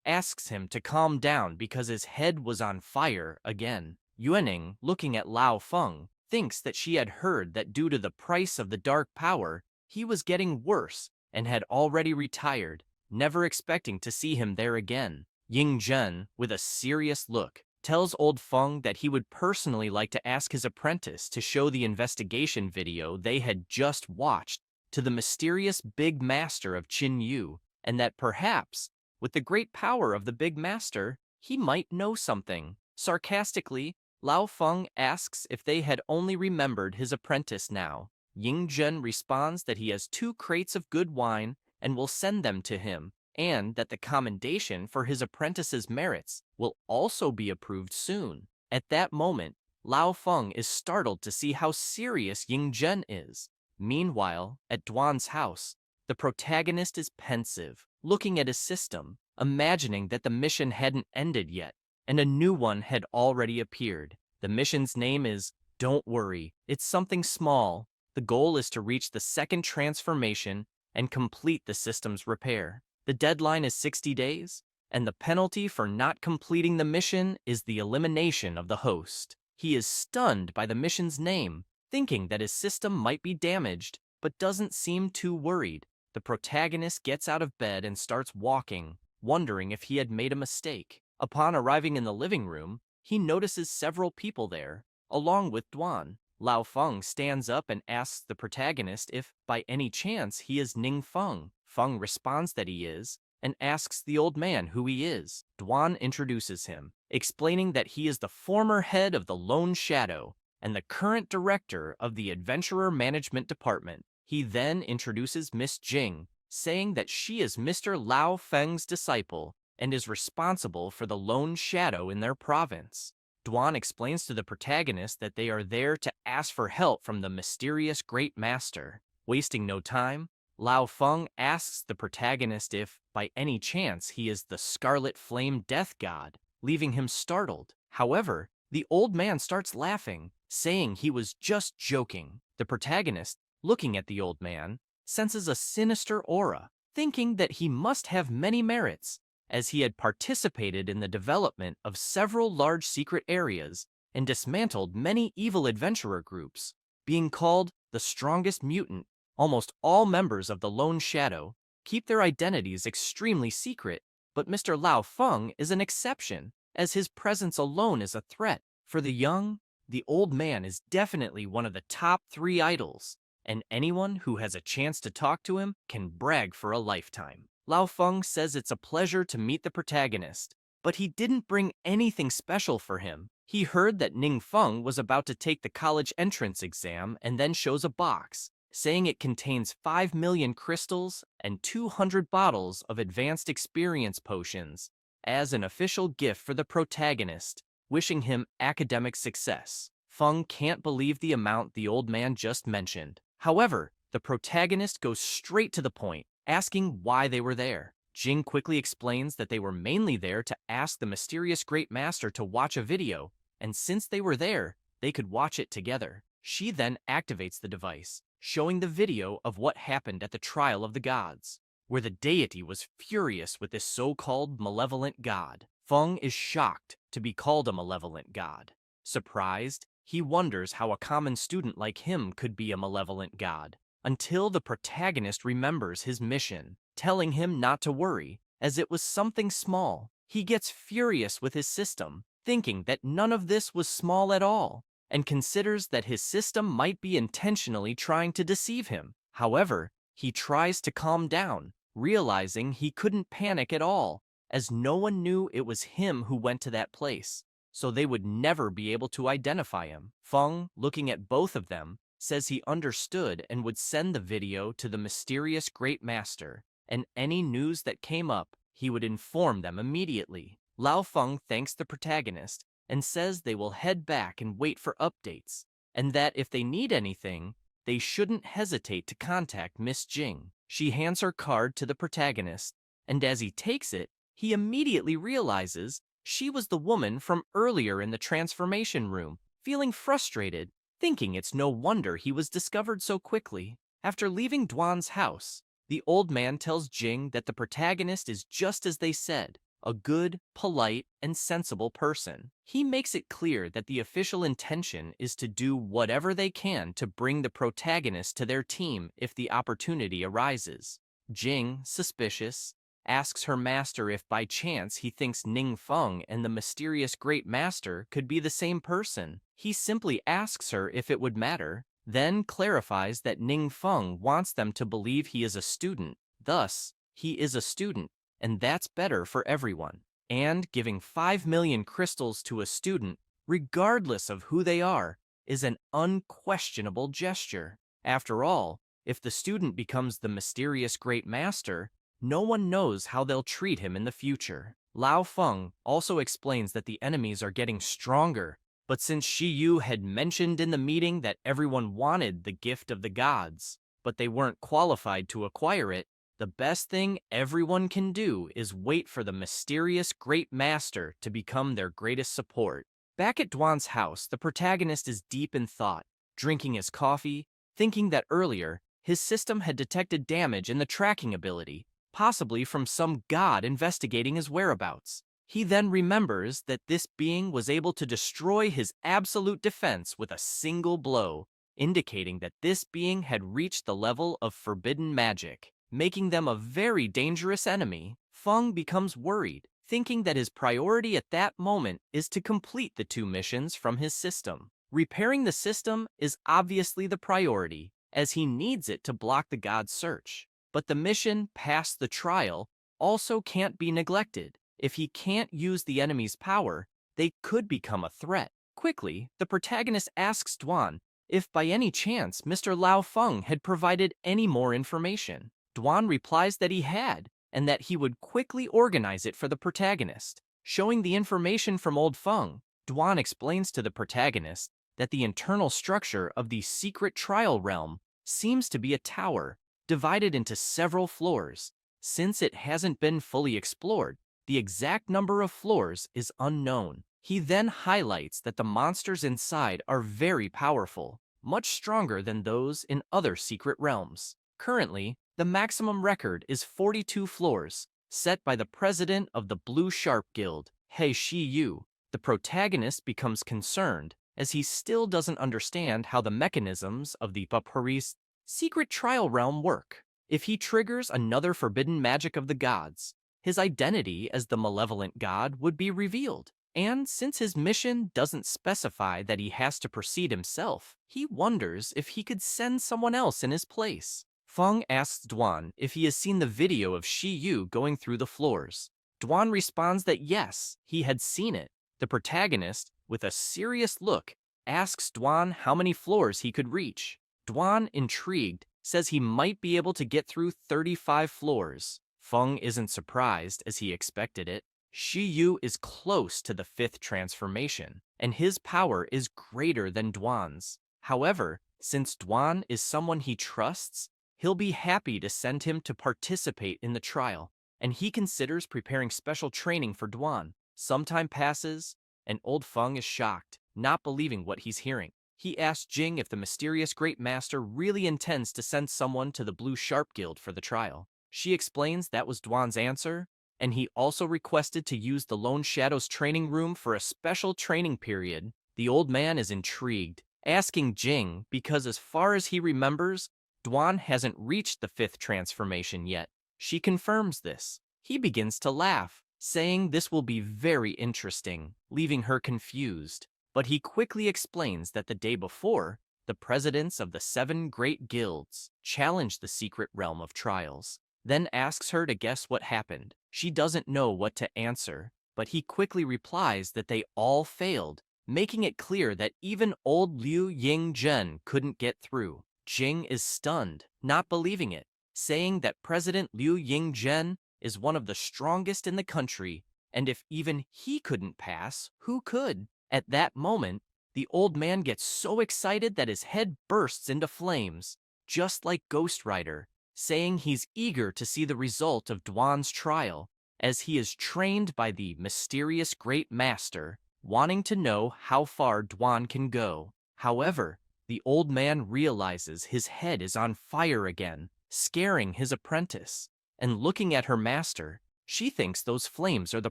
asks him to calm down because his head was on fire again. Yuening, looking at Lao Feng, thinks that she had heard that due to the price of the dark power, he was getting worse and had already retired, never expecting to see him there again. Ying Zhen, with a serious look, tells old Feng that he would personally like to ask his apprentice to show the investigation video they had just watched to the mysterious Big Master of Qin Yu, and that perhaps, with the great power of the Big Master, he might know something. Sarcastically, Lao Feng asks if they had only remembered his apprentice now. Ying Zhen responds that he has 2 crates of good wine and will send them to him, and that the commendation for his apprentice's merits will also be approved soon. At that moment, Lao Feng is startled to see how serious Ying Zhen is. Meanwhile, at Duan's house, the protagonist is pensive, looking at his system, imagining that the mission hadn't ended yet, and a new one had already appeared. The mission's name is Don't Worry, it's something small. The goal is to reach the 2nd transformation and complete the system's repair. The deadline is 60 days, and the penalty for not completing the mission is the elimination of the host. He is stunned by the mission's name, thinking that his system might be damaged, but doesn't seem too worried. The protagonist gets out of bed and starts walking, wondering if he had made a mistake. Upon arriving in the living room, he notices several people there, along with Duan. Lao Feng stands up and asks the protagonist if, by any chance, he is Ning Feng. Feng responds that he is, and asks the old man who he is. Duan introduces him, explaining that he is the former head of the Lone Shadow and the current director of the Adventurer Management Department. He then introduces Miss Jing, saying that she is Mr. Lao Feng's disciple and is responsible for the Lone Shadow in their province. Duan explains to the protagonist that they are there to ask for help from the mysterious Great Master. Wasting no time, Lao Feng asks the protagonist if, by any chance, he is the Scarlet Flame Death God, leaving him startled. However, the old man starts laughing, saying he was just joking. The protagonist, looking at the old man, senses a sinister aura, thinking that he must have many merits, as he had participated in the development of several large secret areas and dismantled many evil adventurer groups. Being called the strongest mutant, almost all members of the Lone Shadow keep their identities extremely secret, but Mr. Lao Feng is an exception, as his presence alone is a threat. For the young, the old man is definitely one of the top 3 idols, and anyone who has a chance to talk to him can brag for a lifetime. Lao Feng says it's a pleasure to meet the protagonist, but he didn't bring anything special for him. He heard that Ning Feng was about to take the college entrance exam and then shows a box, saying it contains 5 million crystals and 200 bottles of advanced experience potions as an official gift for the protagonist, wishing him academic success. Feng can't believe the amount the old man just mentioned. However, the protagonist goes straight to the point, asking why they were there. Jing quickly explains that they were mainly there to ask the mysterious Great Master to watch a video, and since they were there, they could watch it together. She then activates the device, showing the video of what happened at the trial of the gods. where the deity was furious with this so-called malevolent god. Feng is shocked to be called a malevolent god. Surprised, he wonders how a common student like him could be a malevolent god, until the protagonist remembers his mission, telling him not to worry, as it was something small. He gets furious with his system, thinking that none of this was small at all, and considers that his system might be intentionally trying to deceive him. However, he tries to calm down, realizing he couldn't panic at all, as no one knew it was him who went to that place, so they would never be able to identify him. Feng, looking at both of them, says he understood and would send the video to the mysterious Great Master, and any news that came up, he would inform them immediately. Lao Feng thanks the protagonist and says they will head back and wait for updates, and that if they need anything, they shouldn't hesitate to contact Miss Jing. She hands her card to the protagonist, and as he takes it, he immediately realizes she was the woman from earlier in the transformation room, feeling frustrated, thinking it's no wonder he was discovered so quickly. After leaving Duan's house, the old man tells Jing that the protagonist is just as they said, a good, polite, and sensible person. He makes it clear that the official intention is to do whatever they can to bring the protagonist to their team if the opportunity arises. Jing, suspicious, asks her master if by chance he thinks Ning Feng and the mysterious Great Master could be the same person. He simply asks her if it would matter, then clarifies that Ning Feng wants them to believe he is a student. Thus, he is a student, and that's better for everyone. And giving 5 million crystals to a student, regardless of who they are, is an unquestionable gesture. After all, if the student becomes the mysterious Great Master, no one knows how they'll treat him in the future. Lao Feng also explains that the enemies are getting stronger, but since Shi Yu had mentioned in the meeting that everyone wanted the gift of the gods, but they weren't qualified to acquire it, the best thing everyone can do is wait for the mysterious Great Master to become their greatest support. Back at Duan's house, the protagonist is deep in thought, drinking his coffee, thinking that earlier, his system had detected damage in the tracking ability, possibly from some god investigating his whereabouts. He then remembers that this being was able to destroy his absolute defense with a single blow, indicating that this being had reached the level of forbidden magic, making them a very dangerous enemy. Feng becomes worried, thinking that his priority at that moment is to complete the 2 missions from his system. Repairing the system is obviously the priority, as he needs it to block the god's search. But the mission past the trial also can't be neglected. If he can't use the enemy's power, they could become a threat. Quickly, the protagonist asks Duan if by any chance Mr. Lao Feng had provided any more information. Duan replies that he had, and that he would quickly organize it for the protagonist. Showing the information from Old Feng, Duan explains to the protagonist that the internal structure of the secret trial realm seems to be a tower, divided into several floors. Since it hasn't been fully explored, the exact number of floors is unknown. He then highlights that the monsters inside are very powerful, much stronger than those in other secret realms. Currently, the maximum record is 42 floors, set by the president of the Blue Sharp Guild, He Shi Yu. The protagonist becomes concerned, as he still doesn't understand how the mechanisms of the Paparis secret trial realm work. If he triggers another forbidden magic of the gods, his identity as the malevolent god would be revealed. And since his mission doesn't specify that he has to proceed himself, he wonders if he could send someone else in his place. Feng asks Duan if he has seen the video of Shi Yu going through the floors. Duan responds that yes, he had seen it. The protagonist, with a serious look, asks Duan how many floors he could reach. Duan, intrigued, says he might be able to get through 35 floors. Feng isn't surprised, as he expected it. Shi Yu is close to the 5th transformation, and his power is greater than Duan's. However, since Duan is someone he trusts, he'll be happy to send him to participate in the trial, and he considers preparing special training for Duan. Some time passes, and Old Feng is shocked, not believing what he's hearing. He asks Jing if the mysterious Great Master really intends to send someone to the Blue Sharp Guild for the trial. She explains that was Dwan's answer, and he also requested to use the Lone Shadow's training room for a special training period. The old man is intrigued, asking Jing because as far as he remembers, Dwan hasn't reached the fifth transformation yet. She confirms this. He begins to laugh, saying this will be very interesting, leaving her confused. But he quickly explains that the day before, the presidents of the 7 great guilds challenged the secret realm of trials, then asks her to guess what happened. She doesn't know what to answer, but he quickly replies that they all failed, making it clear that even old Liu Yingzhen couldn't get through. Jing is stunned, not believing it, saying that President Liu Yingzhen is one of the strongest in the country, and if even he couldn't pass, who could? At that moment, the old man gets so excited that his head bursts into flames, just like Ghost Rider, saying he's eager to see the result of Dwan's trial, as he is trained by the mysterious Great Master, wanting to know how far Dwan can go. However, the old man realizes his head is on fire again, scaring his apprentice. And looking at her master, she thinks those flames are the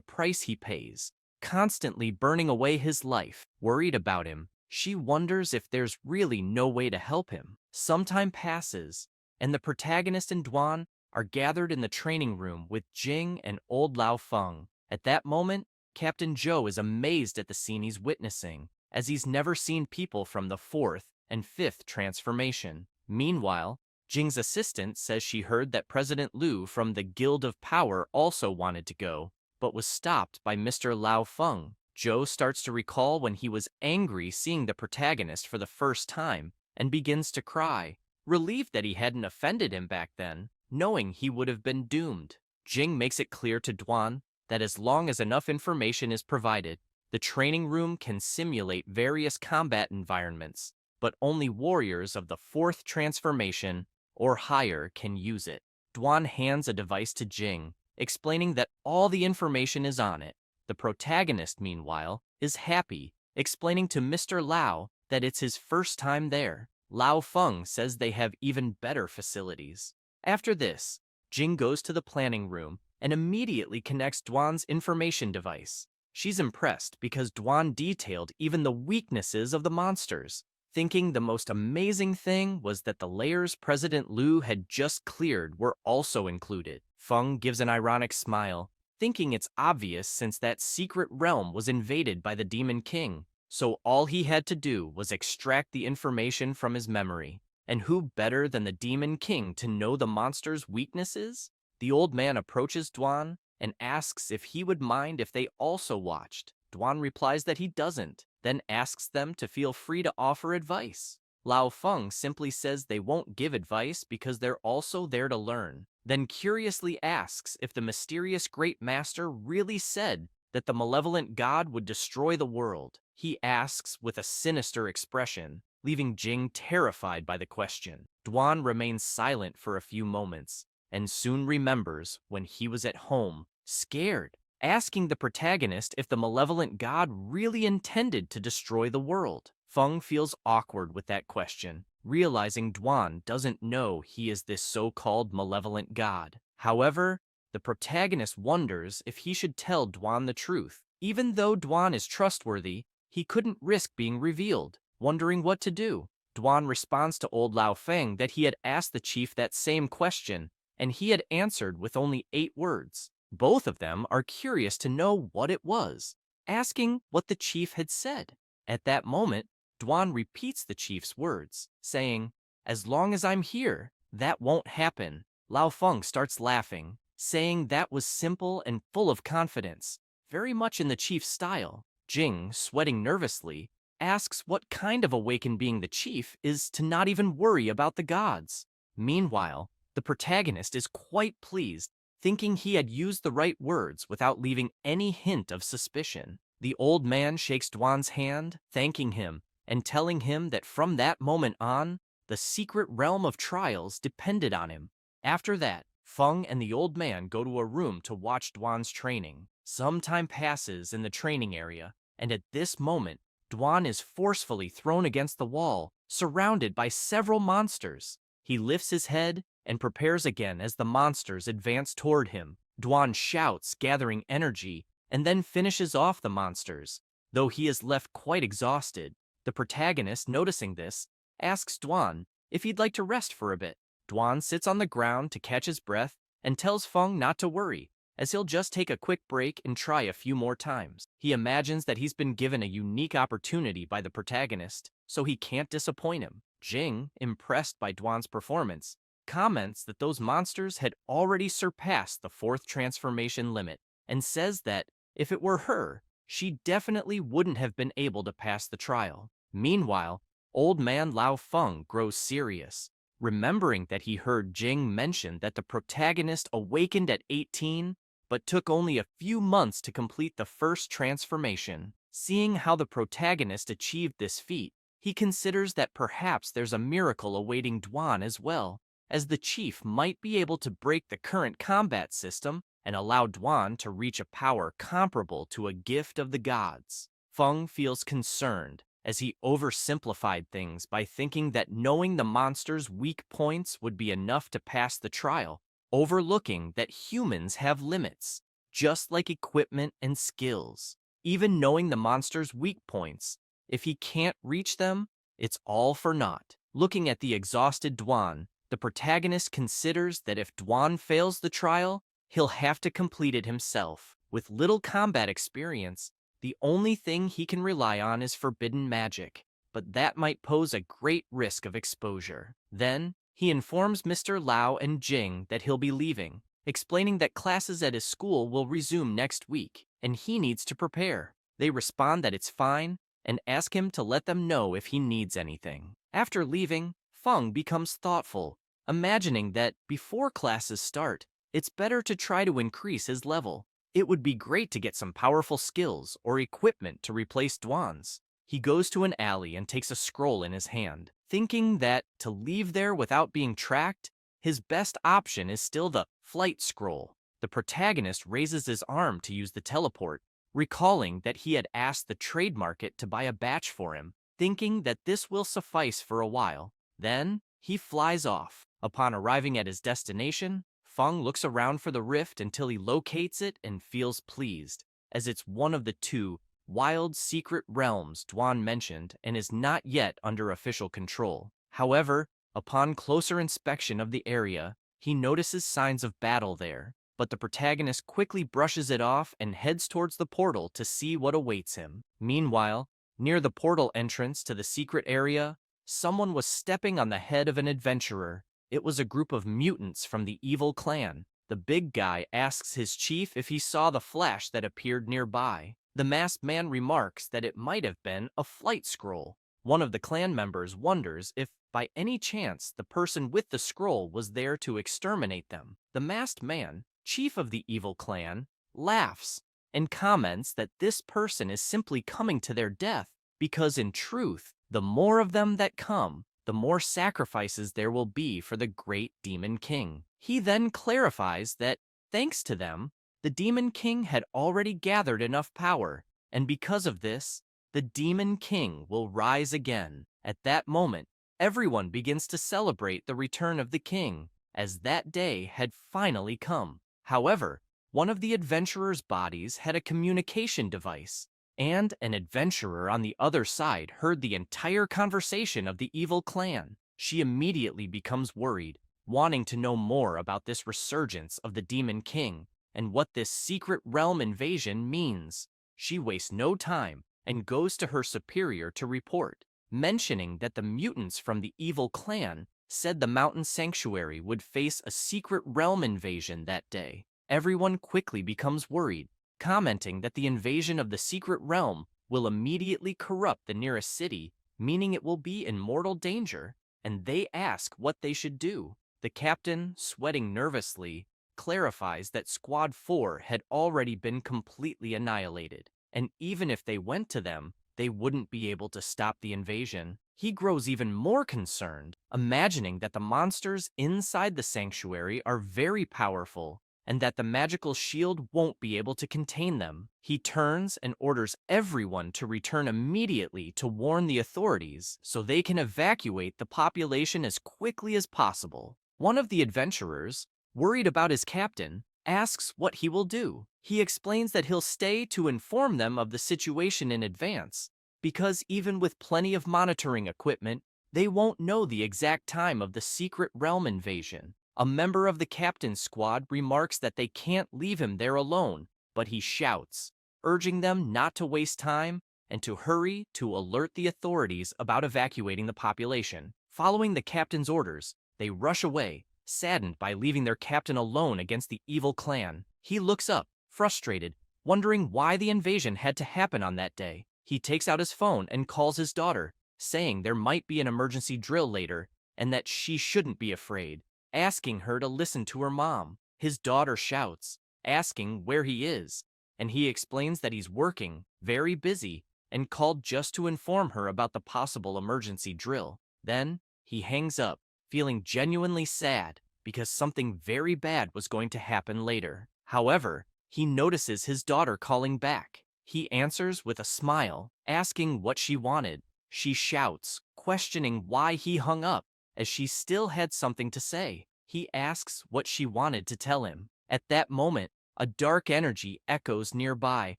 price he pays, constantly burning away his life. Worried about him, she wonders if there's really no way to help him. Some time passes, and the protagonist and Dwan are gathered in the training room with Jing and old Lao Feng. At that moment, Captain Zhou is amazed at the scene he's witnessing, as he's never seen people from the 4th and 5th transformation. Meanwhile, Jing's assistant says she heard that President Liu from the Guild of Power also wanted to go, but was stopped by Mr. Lao Feng. Zhou starts to recall when he was angry seeing the protagonist for the first time, and begins to cry, relieved that he hadn't offended him back then, knowing he would have been doomed. Jing makes it clear to Dwan that as long as enough information is provided, the training room can simulate various combat environments, but only warriors of the 4th transformation or higher can use it. Dwan hands a device to Jing, explaining that all the information is on it. The protagonist, meanwhile, is happy, explaining to Mr. Lao that it's his first time there. Lao Feng says they have even better facilities. After this, Jing goes to the planning room and immediately connects Dwan's information device. She's impressed because Dwan detailed even the weaknesses of the monsters, thinking the most amazing thing was that the layers President Liu had just cleared were also included. Feng gives an ironic smile, thinking it's obvious since that secret realm was invaded by the Demon King, so all he had to do was extract the information from his memory. And who better than the Demon King to know the monster's weaknesses? The old man approaches Dwan and asks if he would mind if they also watched. Dwan replies that he doesn't, then asks them to feel free to offer advice. Lao Feng simply says they won't give advice because they're also there to learn, then curiously asks if the mysterious Great Master really said that the malevolent god would destroy the world. He asks with a sinister expression, leaving Jing terrified by the question. Dwan remains silent for a few moments, and soon remembers when he was at home, scared, asking the protagonist if the malevolent god really intended to destroy the world. Feng feels awkward with that question, realizing Dwan doesn't know he is this so-called malevolent god. However, the protagonist wonders if he should tell Dwan the truth. Even though Dwan is trustworthy, he couldn't risk being revealed. Wondering what to do, Dwan responds to old Lao Feng that he had asked the chief that same question, and he had answered with only 8 words. Both of them are curious to know what it was, asking what the chief had said. At that moment, Dwan repeats the chief's words, saying, "As long as I'm here, that won't happen." Lao Feng starts laughing, saying that was simple and full of confidence, very much in the chief's style. Jing, sweating nervously, asks what kind of awakened being the chief is to not even worry about the gods. Meanwhile, the protagonist is quite pleased, thinking he had used the right words without leaving any hint of suspicion. The old man shakes Dwan's hand, thanking him, and telling him that from that moment on, the secret realm of trials depended on him. After that, Feng and the old man go to a room to watch Dwan's training. Some time passes in the training area, and at this moment, Dwan is forcefully thrown against the wall, surrounded by several monsters. He lifts his head and prepares again as the monsters advance toward him. Dwan shouts, gathering energy, and then finishes off the monsters, though he is left quite exhausted. The protagonist, noticing this, asks Dwan if he'd like to rest for a bit. Dwan sits on the ground to catch his breath and tells Feng not to worry, as he'll just take a quick break and try a few more times. He imagines that he's been given a unique opportunity by the protagonist, so he can't disappoint him. Jing, impressed by Dwan's performance, comments that those monsters had already surpassed the fourth transformation limit, and says that if it were her, she definitely wouldn't have been able to pass the trial. Meanwhile, old man Lao Feng grows serious, remembering that he heard Jing mention that the protagonist awakened at 18, but took only a few months to complete the first transformation. Seeing how the protagonist achieved this feat, he considers that perhaps there's a miracle awaiting Dwan as well, as the chief might be able to break the current combat system and allow Dwan to reach a power comparable to a gift of the gods. Feng feels concerned, as he oversimplified things by thinking that knowing the monster's weak points would be enough to pass the trial, overlooking that humans have limits, just like equipment and skills. Even knowing the monster's weak points, if he can't reach them, it's all for naught. Looking at the exhausted Dwan, the protagonist considers that if Dwan fails the trial, he'll have to complete it himself. With little combat experience, the only thing he can rely on is forbidden magic, but that might pose a great risk of exposure. Then, he informs Mr. Lau and Jing that he'll be leaving, explaining that classes at his school will resume next week, and he needs to prepare. They respond that it's fine, and ask him to let them know if he needs anything. After leaving, Feng becomes thoughtful, imagining that before classes start, it's better to try to increase his level. It would be great to get some powerful skills or equipment to replace Dwan's. He goes to an alley and takes a scroll in his hand, thinking that to leave there without being tracked, his best option is still the flight scroll. The protagonist raises his arm to use the teleport, recalling that he had asked the trade market to buy a batch for him, thinking that this will suffice for a while. Then, he flies off. Upon arriving at his destination, Feng looks around for the rift until he locates it and feels pleased, as it's one of the two wild secret realms Dwan mentioned and is not yet under official control. However, upon closer inspection of the area, he notices signs of battle there, but the protagonist quickly brushes it off and heads towards the portal to see what awaits him. Meanwhile, near the portal entrance to the secret area, someone was stepping on the head of an adventurer. It was a group of mutants from the evil clan. The big guy asks his chief if he saw the flash that appeared nearby. The masked man remarks that it might have been a flight scroll. One of the clan members wonders if, by any chance, the person with the scroll was there to exterminate them. The masked man, chief of the evil clan, laughs and comments that this person is simply coming to their death because, in truth, the more of them that come, the more sacrifices there will be for the great Demon King. He then clarifies that, thanks to them, the Demon King had already gathered enough power, and because of this, the Demon King will rise again. At that moment, everyone begins to celebrate the return of the king, as that day had finally come. However, one of the adventurers' bodies had a communication device, and an adventurer on the other side heard the entire conversation of the evil clan. She immediately becomes worried, wanting to know more about this resurgence of the Demon King and what this secret realm invasion means. She wastes no time and goes to her superior to report, mentioning that the mutants from the evil clan said the mountain sanctuary would face a secret realm invasion that day. Everyone quickly becomes worried, commenting that the invasion of the secret realm will immediately corrupt the nearest city, meaning it will be in mortal danger, and they ask what they should do. The captain, sweating nervously, clarifies that Squad 4 had already been completely annihilated, and even if they went to them, they wouldn't be able to stop the invasion. He grows even more concerned, imagining that the monsters inside the sanctuary are very powerful, and that the magical shield won't be able to contain them. He turns and orders everyone to return immediately to warn the authorities so they can evacuate the population as quickly as possible. One of the adventurers, worried about his captain, asks what he will do. He explains that he'll stay to inform them of the situation in advance, because even with plenty of monitoring equipment, they won't know the exact time of the secret realm invasion. A member of the captain's squad remarks that they can't leave him there alone, but he shouts, urging them not to waste time and to hurry to alert the authorities about evacuating the population. Following the captain's orders, they rush away, saddened by leaving their captain alone against the evil clan. He looks up, frustrated, wondering why the invasion had to happen on that day. He takes out his phone and calls his daughter, saying there might be an emergency drill later and that she shouldn't be afraid, asking her to listen to her mom. His daughter shouts, asking where he is, and he explains that he's working, very busy, and called just to inform her about the possible emergency drill. Then, he hangs up, feeling genuinely sad because something very bad was going to happen later. However, he notices his daughter calling back. He answers with a smile, asking what she wanted. She shouts, questioning why he hung up, as she still had something to say. He asks what she wanted to tell him. At that moment, a dark energy echoes nearby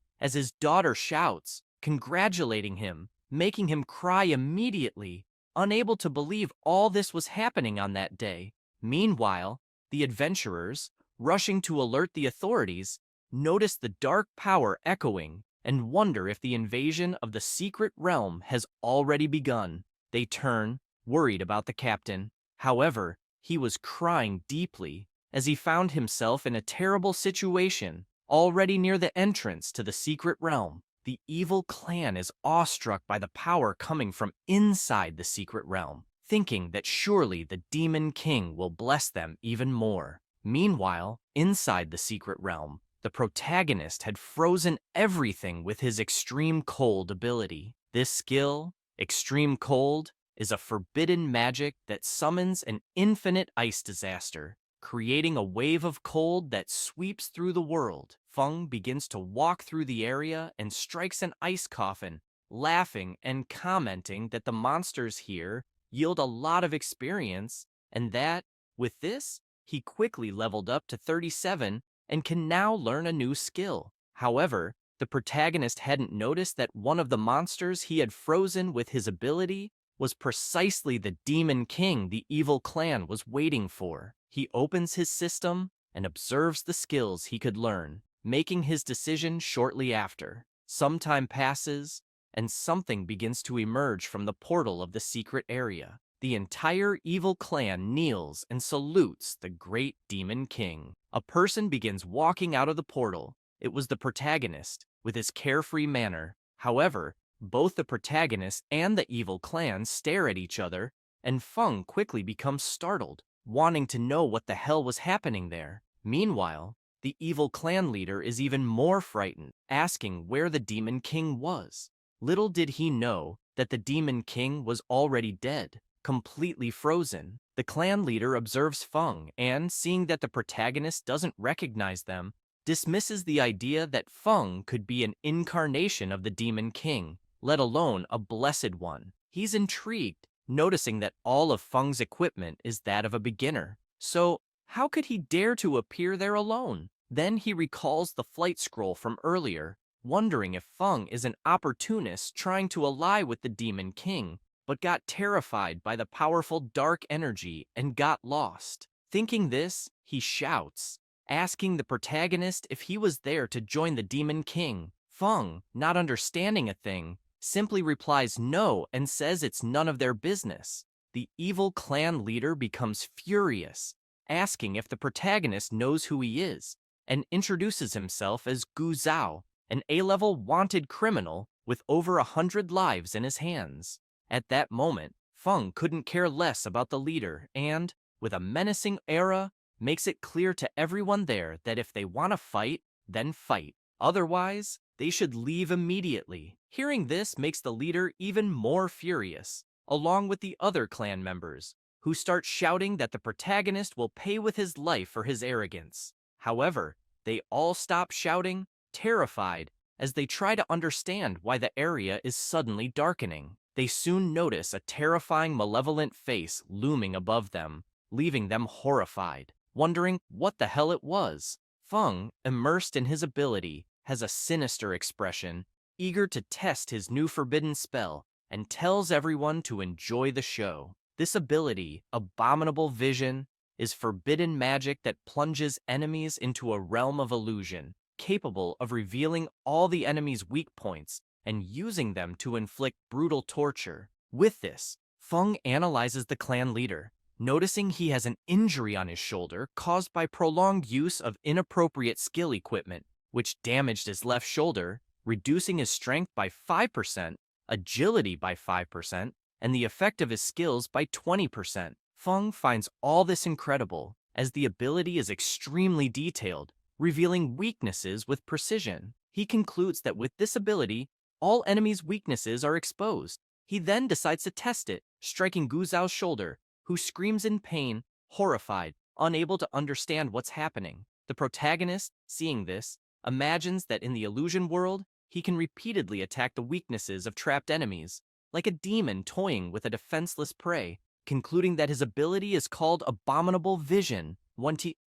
as his daughter shouts, congratulating him, making him cry immediately, unable to believe all this was happening on that day. Meanwhile, the adventurers, rushing to alert the authorities, notice the dark power echoing and wonder if the invasion of the secret realm has already begun. They turn, worried about the captain. However, he was crying deeply as he found himself in a terrible situation, already near the entrance to the secret realm. The evil clan is awestruck by the power coming from inside the secret realm, thinking that surely the Demon King will bless them even more. Meanwhile, inside the secret realm, the protagonist had frozen everything with his extreme cold ability. This skill, extreme cold, is a forbidden magic that summons an infinite ice disaster, creating a wave of cold that sweeps through the world. Feng begins to walk through the area and strikes an ice coffin, laughing and commenting that the monsters here yield a lot of experience, and that, with this, he quickly leveled up to 37 and can now learn a new skill. However, the protagonist hadn't noticed that one of the monsters he had frozen with his ability was precisely the Demon King the evil clan was waiting for. He opens his system and observes the skills he could learn, making his decision shortly after. Some time passes, and something begins to emerge from the portal of the secret area. The entire evil clan kneels and salutes the great Demon King. A person begins walking out of the portal. It was the protagonist, with his carefree manner. However, both the protagonist and the evil clan stare at each other, and Feng quickly becomes startled, wanting to know what the hell was happening there. Meanwhile, the evil clan leader is even more frightened, asking where the Demon King was. Little did he know that the Demon King was already dead, completely frozen. The clan leader observes Feng and, seeing that the protagonist doesn't recognize them, dismisses the idea that Feng could be an incarnation of the Demon King, let alone a blessed one. He's intrigued, noticing that all of Feng's equipment is that of a beginner. So, how could he dare to appear there alone? Then he recalls the flight scroll from earlier, wondering if Feng is an opportunist trying to ally with the Demon King, but got terrified by the powerful dark energy and got lost. Thinking this, he shouts, asking the protagonist if he was there to join the Demon King. Feng, not understanding a thing, simply replies no and says it's none of their business. The evil clan leader becomes furious, asking if the protagonist knows who he is, and introduces himself as Gu Zhao, an A-level wanted criminal with over 100 lives in his hands. At that moment, Feng couldn't care less about the leader and, with a menacing aura, makes it clear to everyone there that if they want to fight, then fight. Otherwise, they should leave immediately. Hearing this makes the leader even more furious, along with the other clan members, who start shouting that the protagonist will pay with his life for his arrogance. However, they all stop shouting, terrified, as they try to understand why the area is suddenly darkening. They soon notice a terrifying malevolent face looming above them, leaving them horrified, wondering what the hell it was. Feng, immersed in his ability, has a sinister expression, eager to test his new forbidden spell, and tells everyone to enjoy the show. This ability, Abominable Vision, is forbidden magic that plunges enemies into a realm of illusion, capable of revealing all the enemy's weak points and using them to inflict brutal torture. With this, Feng analyzes the clan leader, noticing he has an injury on his shoulder caused by prolonged use of inappropriate skill equipment, which damaged his left shoulder, reducing his strength by 5%, agility by 5%, and the effect of his skills by 20%. Feng finds all this incredible, as the ability is extremely detailed, revealing weaknesses with precision. He concludes that with this ability, all enemies' weaknesses are exposed. He then decides to test it, striking Gu Zhao's shoulder, who screams in pain, horrified, unable to understand what's happening. The protagonist, seeing this, imagines that in the illusion world, he can repeatedly attack the weaknesses of trapped enemies, like a demon toying with a defenseless prey, concluding that his ability is called Abominable Vision.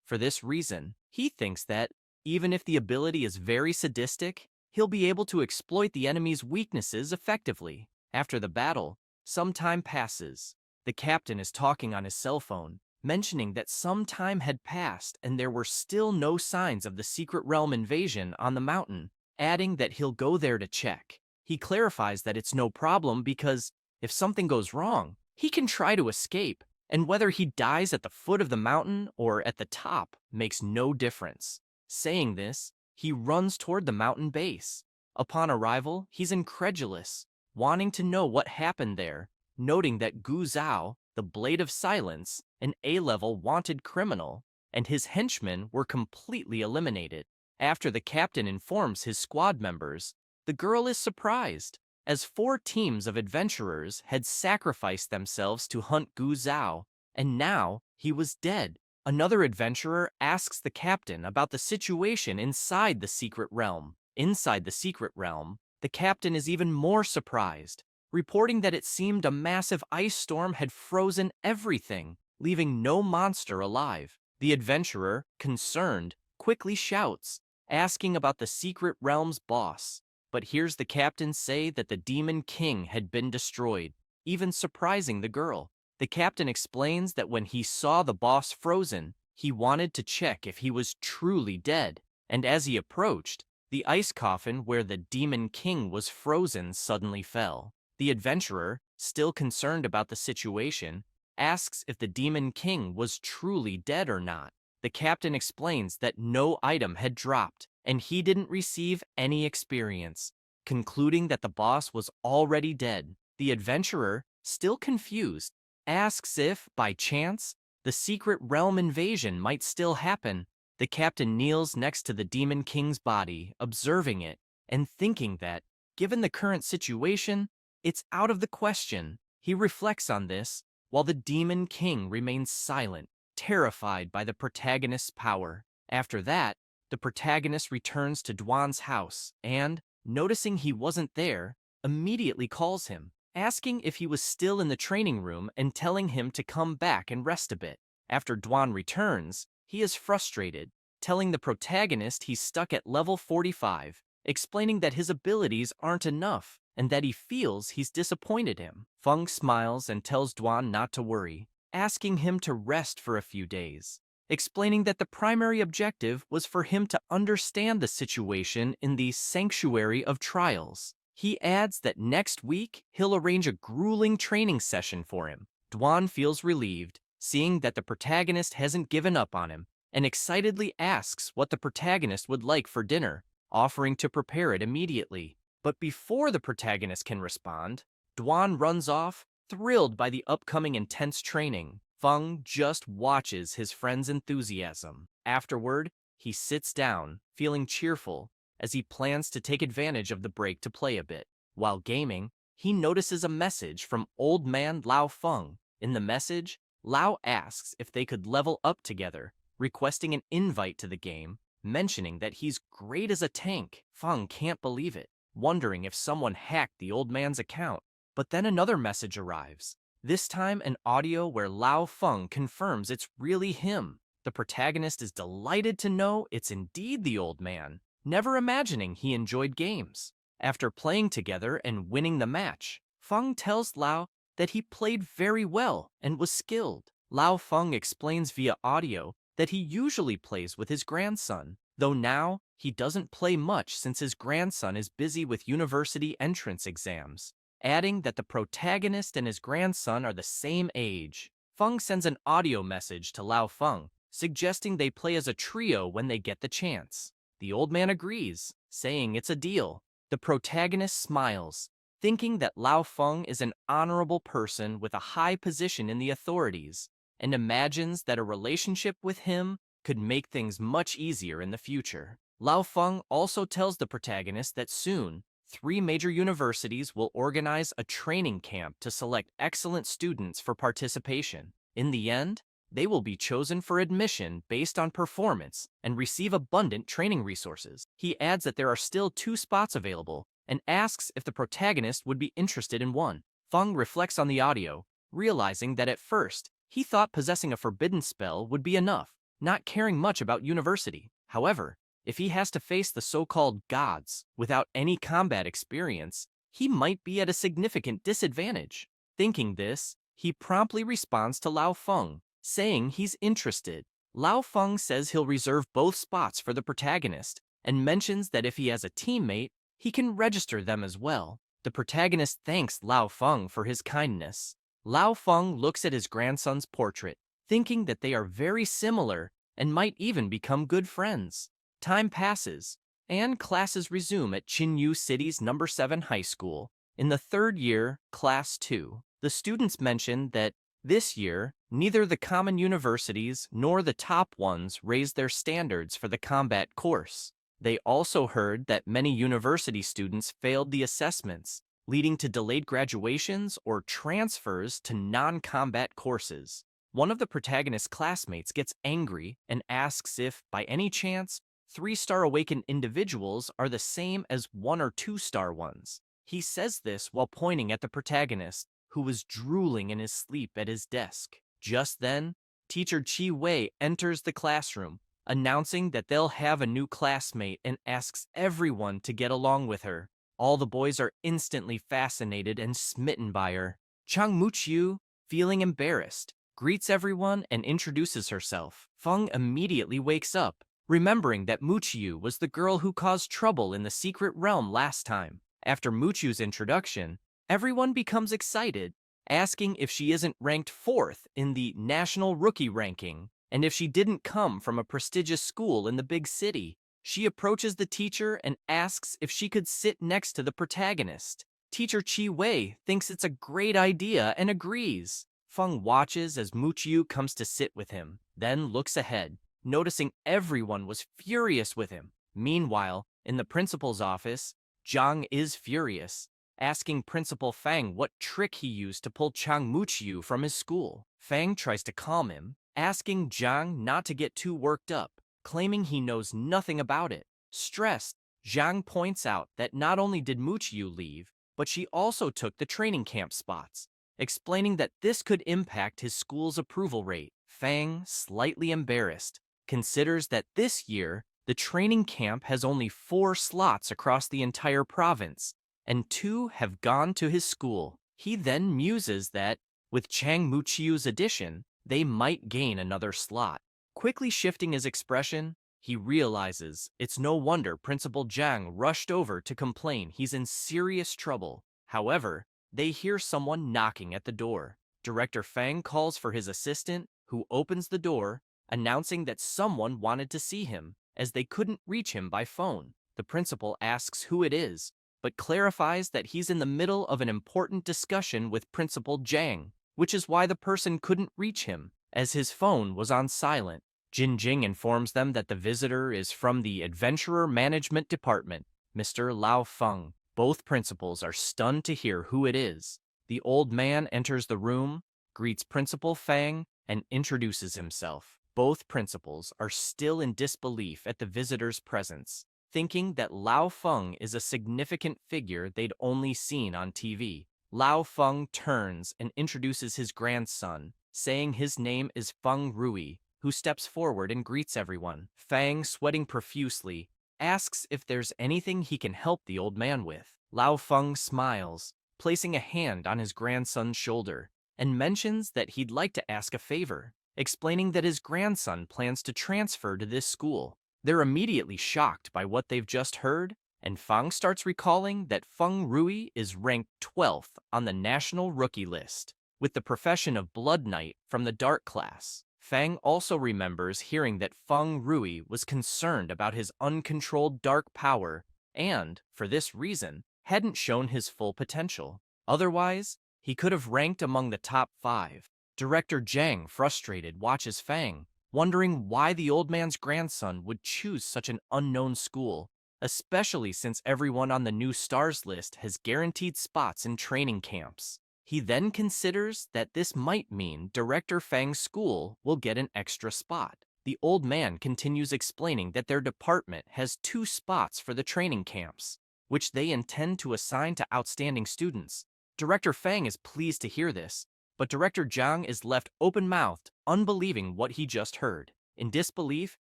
For this reason, he thinks that, even if the ability is very sadistic, he'll be able to exploit the enemy's weaknesses effectively. After the battle, some time passes. The captain is talking on his cell phone, mentioning that some time had passed and there were still no signs of the secret realm invasion on the mountain, adding that he'll go there to check. He clarifies that it's no problem because, if something goes wrong, he can try to escape, and whether he dies at the foot of the mountain or at the top makes no difference. Saying this, he runs toward the mountain base. Upon arrival, he's incredulous, wanting to know what happened there, noting that Gu Zhao, the Blade of Silence, an A-level wanted criminal, and his henchmen were completely eliminated. After the captain informs his squad members, the girl is surprised, as 4 teams of adventurers had sacrificed themselves to hunt Gu Zhao, and now he was dead. Another adventurer asks the captain about the situation inside the secret realm. Inside the secret realm, the captain is even more surprised, reporting that it seemed a massive ice storm had frozen everything, leaving no monster alive. The adventurer, concerned, quickly shouts, asking about the secret realm's boss, but hears the captain say that the Demon King had been destroyed, even surprising the girl. The captain explains that when he saw the boss frozen, he wanted to check if he was truly dead, and as he approached, the ice coffin where the Demon King was frozen suddenly fell. The adventurer, still concerned about the situation, asks if the Demon King was truly dead or not. The captain explains that no item had dropped, and he didn't receive any experience, concluding that the boss was already dead. The adventurer, still confused, asks if, by chance, the secret realm invasion might still happen. The captain kneels next to the Demon King's body, observing it, and thinking that, given the current situation, it's out of the question. He reflects on this, while the Demon King remains silent, terrified by the protagonist's power. After that, the protagonist returns to Duan's house and, noticing he wasn't there, immediately calls him, asking if he was still in the training room and telling him to come back and rest a bit. After Duan returns, he is frustrated, telling the protagonist he's stuck at level 45, explaining that his abilities aren't enough and that he feels he's disappointed him. Feng smiles and tells Duan not to worry, asking him to rest for a few days, explaining that the primary objective was for him to understand the situation in the Sanctuary of Trials. He adds that next week he'll arrange a grueling training session for him. Duan feels relieved, seeing that the protagonist hasn't given up on him, and excitedly asks what the protagonist would like for dinner, offering to prepare it immediately. But before the protagonist can respond, Duan runs off, thrilled by the upcoming intense training. Feng just watches his friend's enthusiasm. Afterward, he sits down, feeling cheerful, as he plans to take advantage of the break to play a bit. While gaming, he notices a message from Old Man Lao Feng. In the message, Lao asks if they could level up together, requesting an invite to the game, mentioning that he's great as a tank. Feng can't believe it, wondering if someone hacked the old man's account. But then another message arrives, This time, an audio where Lao Feng confirms it's really him. The protagonist is delighted to know it's indeed the old man, never imagining he enjoyed games. After playing together and winning the match, Feng tells Lao that he played very well and was skilled. Lao Feng explains via audio that he usually plays with his grandson, though now he doesn't play much since his grandson is busy with university entrance exams, adding that the protagonist and his grandson are the same age. Feng sends an audio message to Lao Feng, suggesting they play as a trio when they get the chance. The old man agrees, saying it's a deal. The protagonist smiles, thinking that Lao Feng is an honorable person with a high position in the authorities, and imagines that a relationship with him could make things much easier in the future. Lao Feng also tells the protagonist that soon, 3 major universities will organize a training camp to select excellent students for participation. In the end, they will be chosen for admission based on performance and receive abundant training resources. He adds that there are still 2 spots available and asks if the protagonist would be interested in one. Feng reflects on the audio, realizing that at first, he thought possessing a forbidden spell would be enough, not caring much about university. However, if he has to face the so-called gods without any combat experience, he might be at a significant disadvantage. Thinking this, he promptly responds to Lao Feng, saying he's interested. Lao Feng says he'll reserve both spots for the protagonist and mentions that if he has a teammate, he can register them as well. The protagonist thanks Lao Feng for his kindness. Lao Feng looks at his grandson's portrait, thinking that they are very similar and might even become good friends. Time passes, and classes resume at Chinyu City's No. 7 high school. In the 3rd year, Class 2, the students mention that this year, neither the common universities nor the top ones raised their standards for the combat course. They also heard that many university students failed the assessments, leading to delayed graduations or transfers to non-combat courses. One of the protagonist's classmates gets angry and asks if, by any chance, 3-star awakened individuals are the same as 1 or 2-star ones. He says this while pointing at the protagonist, who was drooling in his sleep at his desk. Just then, teacher Chi Wei enters the classroom, announcing that they'll have a new classmate and asks everyone to get along with her. All the boys are instantly fascinated and smitten by her. Chang Muqiu, feeling embarrassed, greets everyone and introduces herself. Feng immediately wakes up, remembering that Muqiu was the girl who caused trouble in the secret realm last time. After Muqiu's introduction, everyone becomes excited, asking if she isn't ranked 4th in the national rookie ranking, and if she didn't come from a prestigious school in the big city. She approaches the teacher and asks if she could sit next to the protagonist. Teacher Chi Wei thinks it's a great idea and agrees. Feng watches as Muqiu comes to sit with him, then looks ahead, noticing everyone was furious with him. Meanwhile, in the principal's office, Zhang is furious, asking Principal Fang what trick he used to pull Chang Muqiu from his school. Fang tries to calm him, asking Zhang not to get too worked up, claiming he knows nothing about it. Stressed, Zhang points out that not only did Muqiu leave, but she also took the training camp spots, explaining that this could impact his school's approval rate. Fang, slightly embarrassed, considers that this year, the training camp has only 4 slots across the entire province, and 2 have gone to his school. He then muses that, with Chang Muqiu's addition, they might gain another slot. Quickly shifting his expression, he realizes it's no wonder Principal Zhang rushed over to complain he's in serious trouble. However, they hear someone knocking at the door. Director Fang calls for his assistant, who opens the door, announcing that someone wanted to see him, as they couldn't reach him by phone. The principal asks who it is, but clarifies that he's in the middle of an important discussion with Principal Zhang, which is why the person couldn't reach him, as his phone was on silent. Jin Jing informs them that the visitor is from the Adventurer Management Department, Mr. Lao Feng. Both principals are stunned to hear who it is. The old man enters the room, greets Principal Fang, and introduces himself. Both principals are still in disbelief at the visitor's presence, thinking that Lao Feng is a significant figure they'd only seen on TV. Lao Feng turns and introduces his grandson, saying his name is Feng Rui, who steps forward and greets everyone. Fang, sweating profusely, asks if there's anything he can help the old man with. Lao Feng smiles, placing a hand on his grandson's shoulder, and mentions that he'd like to ask a favor, explaining that his grandson plans to transfer to this school. They're immediately shocked by what they've just heard, and Fang starts recalling that Feng Rui is ranked 12th on the national rookie list, with the profession of Blood Knight from the Dark class. Fang also remembers hearing that Feng Rui was concerned about his uncontrolled dark power and, for this reason, hadn't shown his full potential. Otherwise, he could have ranked among the top 5. Director Zhang, frustrated, watches Fang, wondering why the old man's grandson would choose such an unknown school, especially since everyone on the new stars list has guaranteed spots in training camps. He then considers that this might mean Director Fang's school will get an extra spot. The old man continues explaining that their department has 2 spots for the training camps, which they intend to assign to outstanding students. Director Fang is pleased to hear this, but Director Zhang is left open-mouthed, unbelieving what he just heard. In disbelief,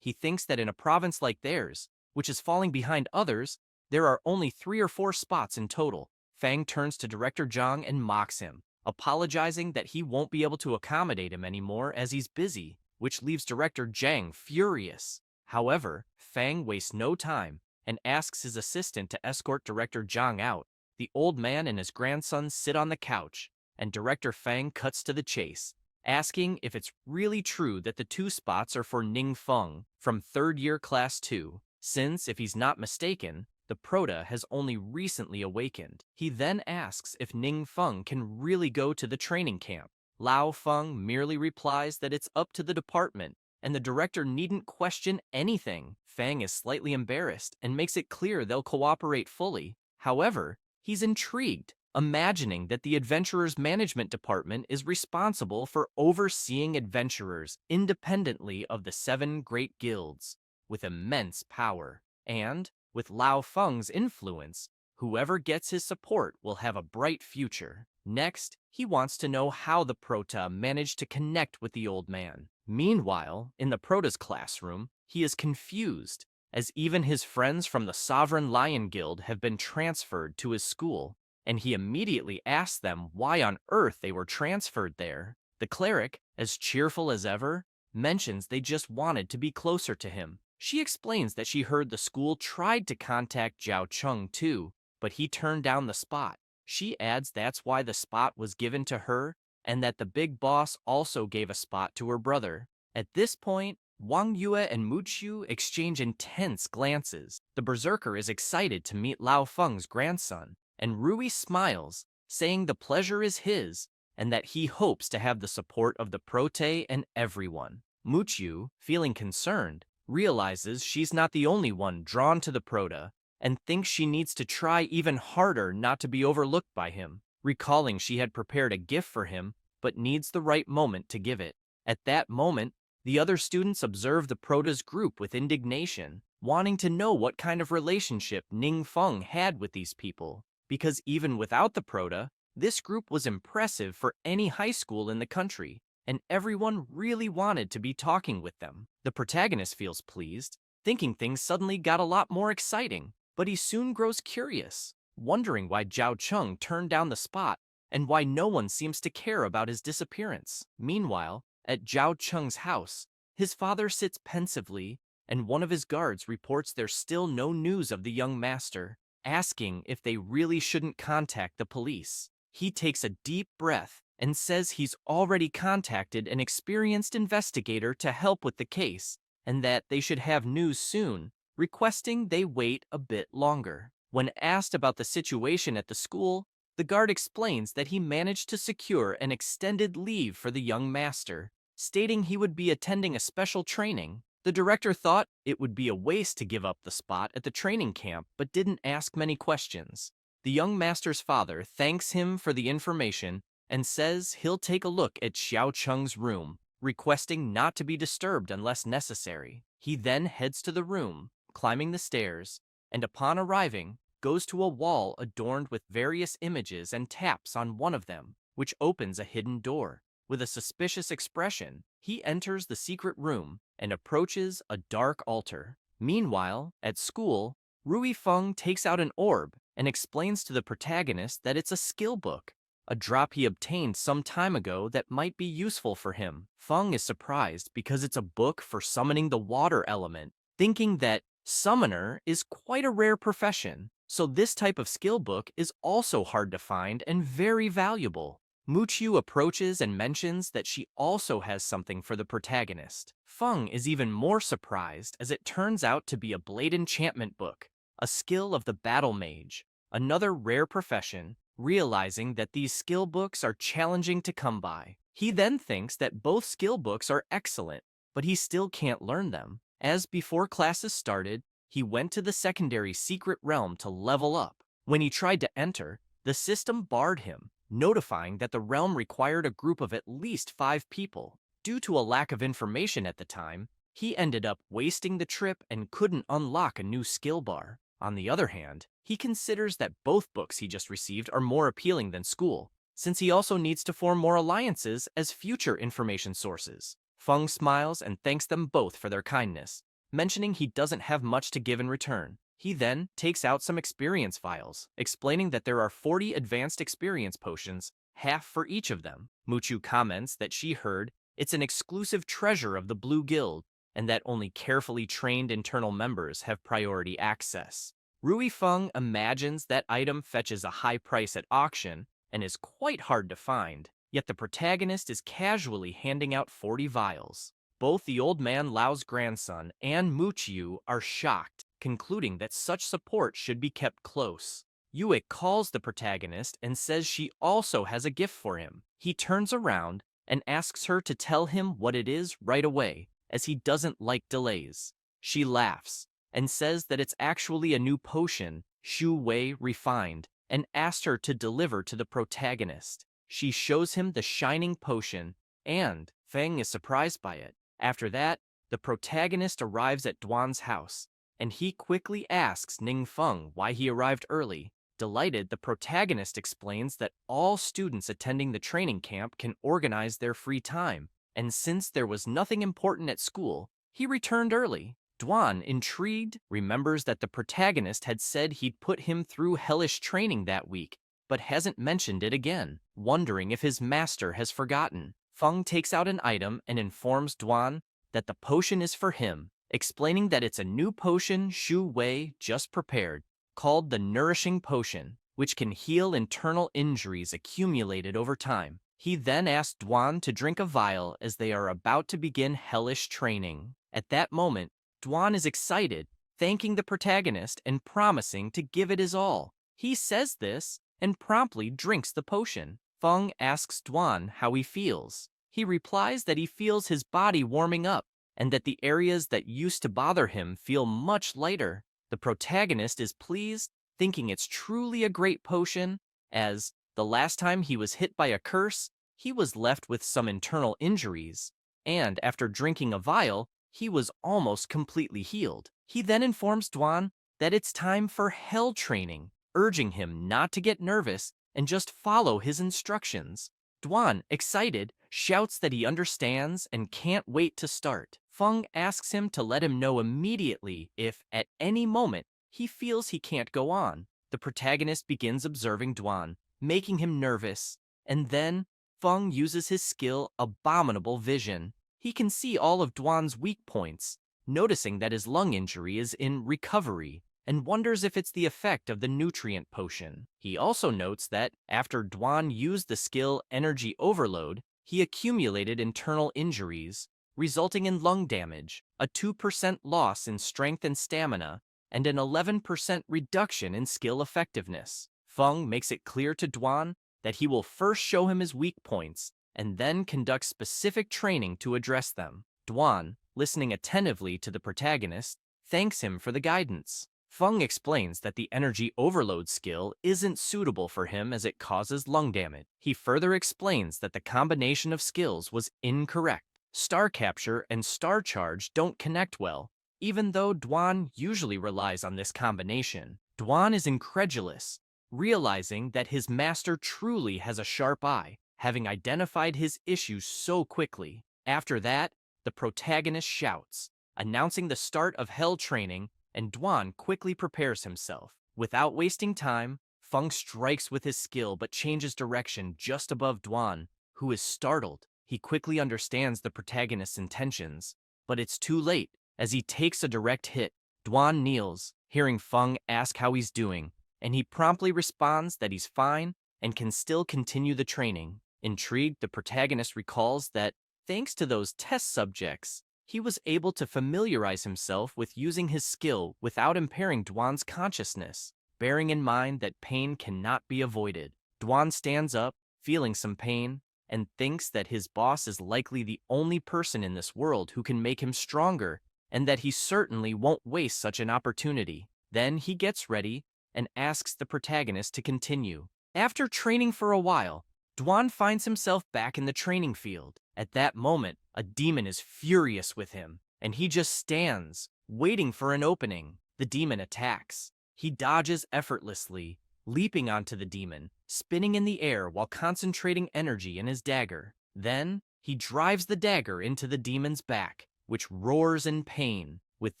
he thinks that in a province like theirs, which is falling behind others, there are only 3 or 4 spots in total. Fang turns to Director Zhang and mocks him, apologizing that he won't be able to accommodate him anymore as he's busy, which leaves Director Zhang furious. However, Fang wastes no time and asks his assistant to escort Director Zhang out. The old man and his grandson sit on the couch, and Director Fang cuts to the chase, asking if it's really true that the 2 spots are for Ning Feng from 3rd year class 2, since, if he's not mistaken, the Prota has only recently awakened. He then asks if Ning Feng can really go to the training camp. Lao Feng merely replies that it's up to the department, and the director needn't question anything. Fang is slightly embarrassed and makes it clear they'll cooperate fully. However, he's intrigued, imagining that the Adventurers Management Department is responsible for overseeing adventurers independently of the 7 great guilds, with immense power. And, with Lao Feng's influence, whoever gets his support will have a bright future. Next, he wants to know how the Prota managed to connect with the old man. Meanwhile, in the Prota's classroom, he is confused, as even his friends from the Sovereign Lion Guild have been transferred to his school, and he immediately asks them why on earth they were transferred there. The cleric, as cheerful as ever, mentions they just wanted to be closer to him. She explains that she heard the school tried to contact Zhao Cheng too, but he turned down the spot. She adds that's why the spot was given to her, and that the big boss also gave a spot to her brother. At this point, Wang Yue and Mu Qiu exchange intense glances. The berserker is excited to meet Lao Feng's grandson, and Rui smiles, saying the pleasure is his, and that he hopes to have the support of the Prote and everyone. Mu Qiu, feeling concerned, realizes she's not the only one drawn to the Prota, and thinks she needs to try even harder not to be overlooked by him, recalling she had prepared a gift for him, but needs the right moment to give it. At that moment, the other students observe the Prota's group with indignation, wanting to know what kind of relationship Ning Feng had with these people, because even without the Prota, this group was impressive for any high school in the country, and everyone really wanted to be talking with them. The protagonist feels pleased, thinking things suddenly got a lot more exciting, but he soon grows curious, wondering why Zhao Cheng turned down the spot and why no one seems to care about his disappearance. Meanwhile, at Zhao Cheng's house, his father sits pensively, and one of his guards reports there's still no news of the young master, asking if they really shouldn't contact the police. He takes a deep breath and says he's already contacted an experienced investigator to help with the case, and that they should have news soon, requesting they wait a bit longer. When asked about the situation at the school, the guard explains that he managed to secure an extended leave for the young master, stating he would be attending a special training. The director thought it would be a waste to give up the spot at the training camp, but didn't ask many questions. The young master's father thanks him for the information and says he'll take a look at Xiao Cheng's room, requesting not to be disturbed unless necessary. He then heads to the room, climbing the stairs, and upon arriving, goes to a wall adorned with various images and taps on one of them, which opens a hidden door. With a suspicious expression, he enters the secret room and approaches a dark altar. Meanwhile, at school, Rui Feng takes out an orb and explains to the protagonist that it's a skill book, a drop he obtained some time ago that might be useful for him. Feng is surprised because it's a book for summoning the water element, thinking that summoner is quite a rare profession, so this type of skill book is also hard to find and very valuable. Muqiu approaches and mentions that she also has something for the protagonist. Feng is even more surprised as it turns out to be a blade enchantment book, a skill of the battle mage, another rare profession. Realizing that these skill books are challenging to come by, he then thinks that both skill books are excellent, but he still can't learn them. As before classes started, he went to the secondary secret realm to level up. When he tried to enter, the system barred him, notifying that the realm required a group of at least 5 people. Due to a lack of information at the time, he ended up wasting the trip and couldn't unlock a new skill bar. On the other hand, he considers that both books he just received are more appealing than school, since he also needs to form more alliances as future information sources. Feng smiles and thanks them both for their kindness, mentioning he doesn't have much to give in return. He then takes out some experience vials, explaining that there are 40 advanced experience potions, half for each of them. Muqiu comments that she heard it's an exclusive treasure of the Blue Guild, and that only carefully trained internal members have priority access. Rui Feng imagines that item fetches a high price at auction and is quite hard to find, yet the protagonist is casually handing out 40 vials. Both the old man Lao's grandson and Muqiu are shocked, concluding that such support should be kept close. Yue calls the protagonist and says she also has a gift for him. He turns around and asks her to tell him what it is right away, as he doesn't like delays. She laughs and says that it's actually a new potion, Shu Wei refined, and asks her to deliver to the protagonist. She shows him the shining potion, and Feng is surprised by it. After that, the protagonist arrives at Duan's house, and he quickly asks Ning Feng why he arrived early. Delighted, the protagonist explains that all students attending the training camp can organize their free time, and since there was nothing important at school, he returned early. Duan, intrigued, remembers that the protagonist had said he'd put him through hellish training that week, but hasn't mentioned it again, wondering if his master has forgotten. Feng takes out an item and informs Duan that the potion is for him, explaining that it's a new potion Shu Wei just prepared, called the Nourishing Potion, which can heal internal injuries accumulated over time. He then asks Duan to drink a vial as they are about to begin hellish training. At that moment, Duan is excited, thanking the protagonist and promising to give it his all. He says this and promptly drinks the potion. Feng asks Duan how he feels. He replies that he feels his body warming up and that the areas that used to bother him feel much lighter. The protagonist is pleased, thinking it's truly a great potion, as the last time he was hit by a curse, he was left with some internal injuries, and after drinking a vial, he was almost completely healed. He then informs Duan that it's time for hell training, urging him not to get nervous and just follow his instructions. Duan, excited, shouts that he understands and can't wait to start. Feng asks him to let him know immediately if, at any moment, he feels he can't go on. The protagonist begins observing Duan, making him nervous, and then Feng uses his skill Abominable Vision. He can see all of Duan's weak points, noticing that his lung injury is in recovery, and wonders if it's the effect of the nutrient potion. He also notes that after Duan used the skill Energy Overload, he accumulated internal injuries, resulting in lung damage, a 2% loss in strength and stamina, and an 11% reduction in skill effectiveness. Feng makes it clear to Duan that he will first show him his weak points and then conduct specific training to address them. Duan, listening attentively to the protagonist, thanks him for the guidance. Feng explains that the energy overload skill isn't suitable for him as it causes lung damage. He further explains that the combination of skills was incorrect. Star Capture and Star Charge don't connect well, even though Duan usually relies on this combination. Duan is incredulous, realizing that his master truly has a sharp eye, having identified his issues so quickly. After that, the protagonist shouts, announcing the start of hell training, and Duan quickly prepares himself. Without wasting time, Feng strikes with his skill but changes direction just above Duan, who is startled. He quickly understands the protagonist's intentions, but it's too late. As he takes a direct hit, Duan kneels, hearing Feng ask how he's doing, and he promptly responds that he's fine and can still continue the training. Intrigued, the protagonist recalls that, thanks to those test subjects, he was able to familiarize himself with using his skill without impairing Duan's consciousness, bearing in mind that pain cannot be avoided. Duan stands up, feeling some pain, and thinks that his boss is likely the only person in this world who can make him stronger, and that he certainly won't waste such an opportunity. Then he gets ready and asks the protagonist to continue. After training for a while, Duan finds himself back in the training field. At that moment, a demon is furious with him, and he just stands, waiting for an opening. The demon attacks. He dodges effortlessly, leaping onto the demon, spinning in the air while concentrating energy in his dagger. Then, he drives the dagger into the demon's back, which roars in pain. With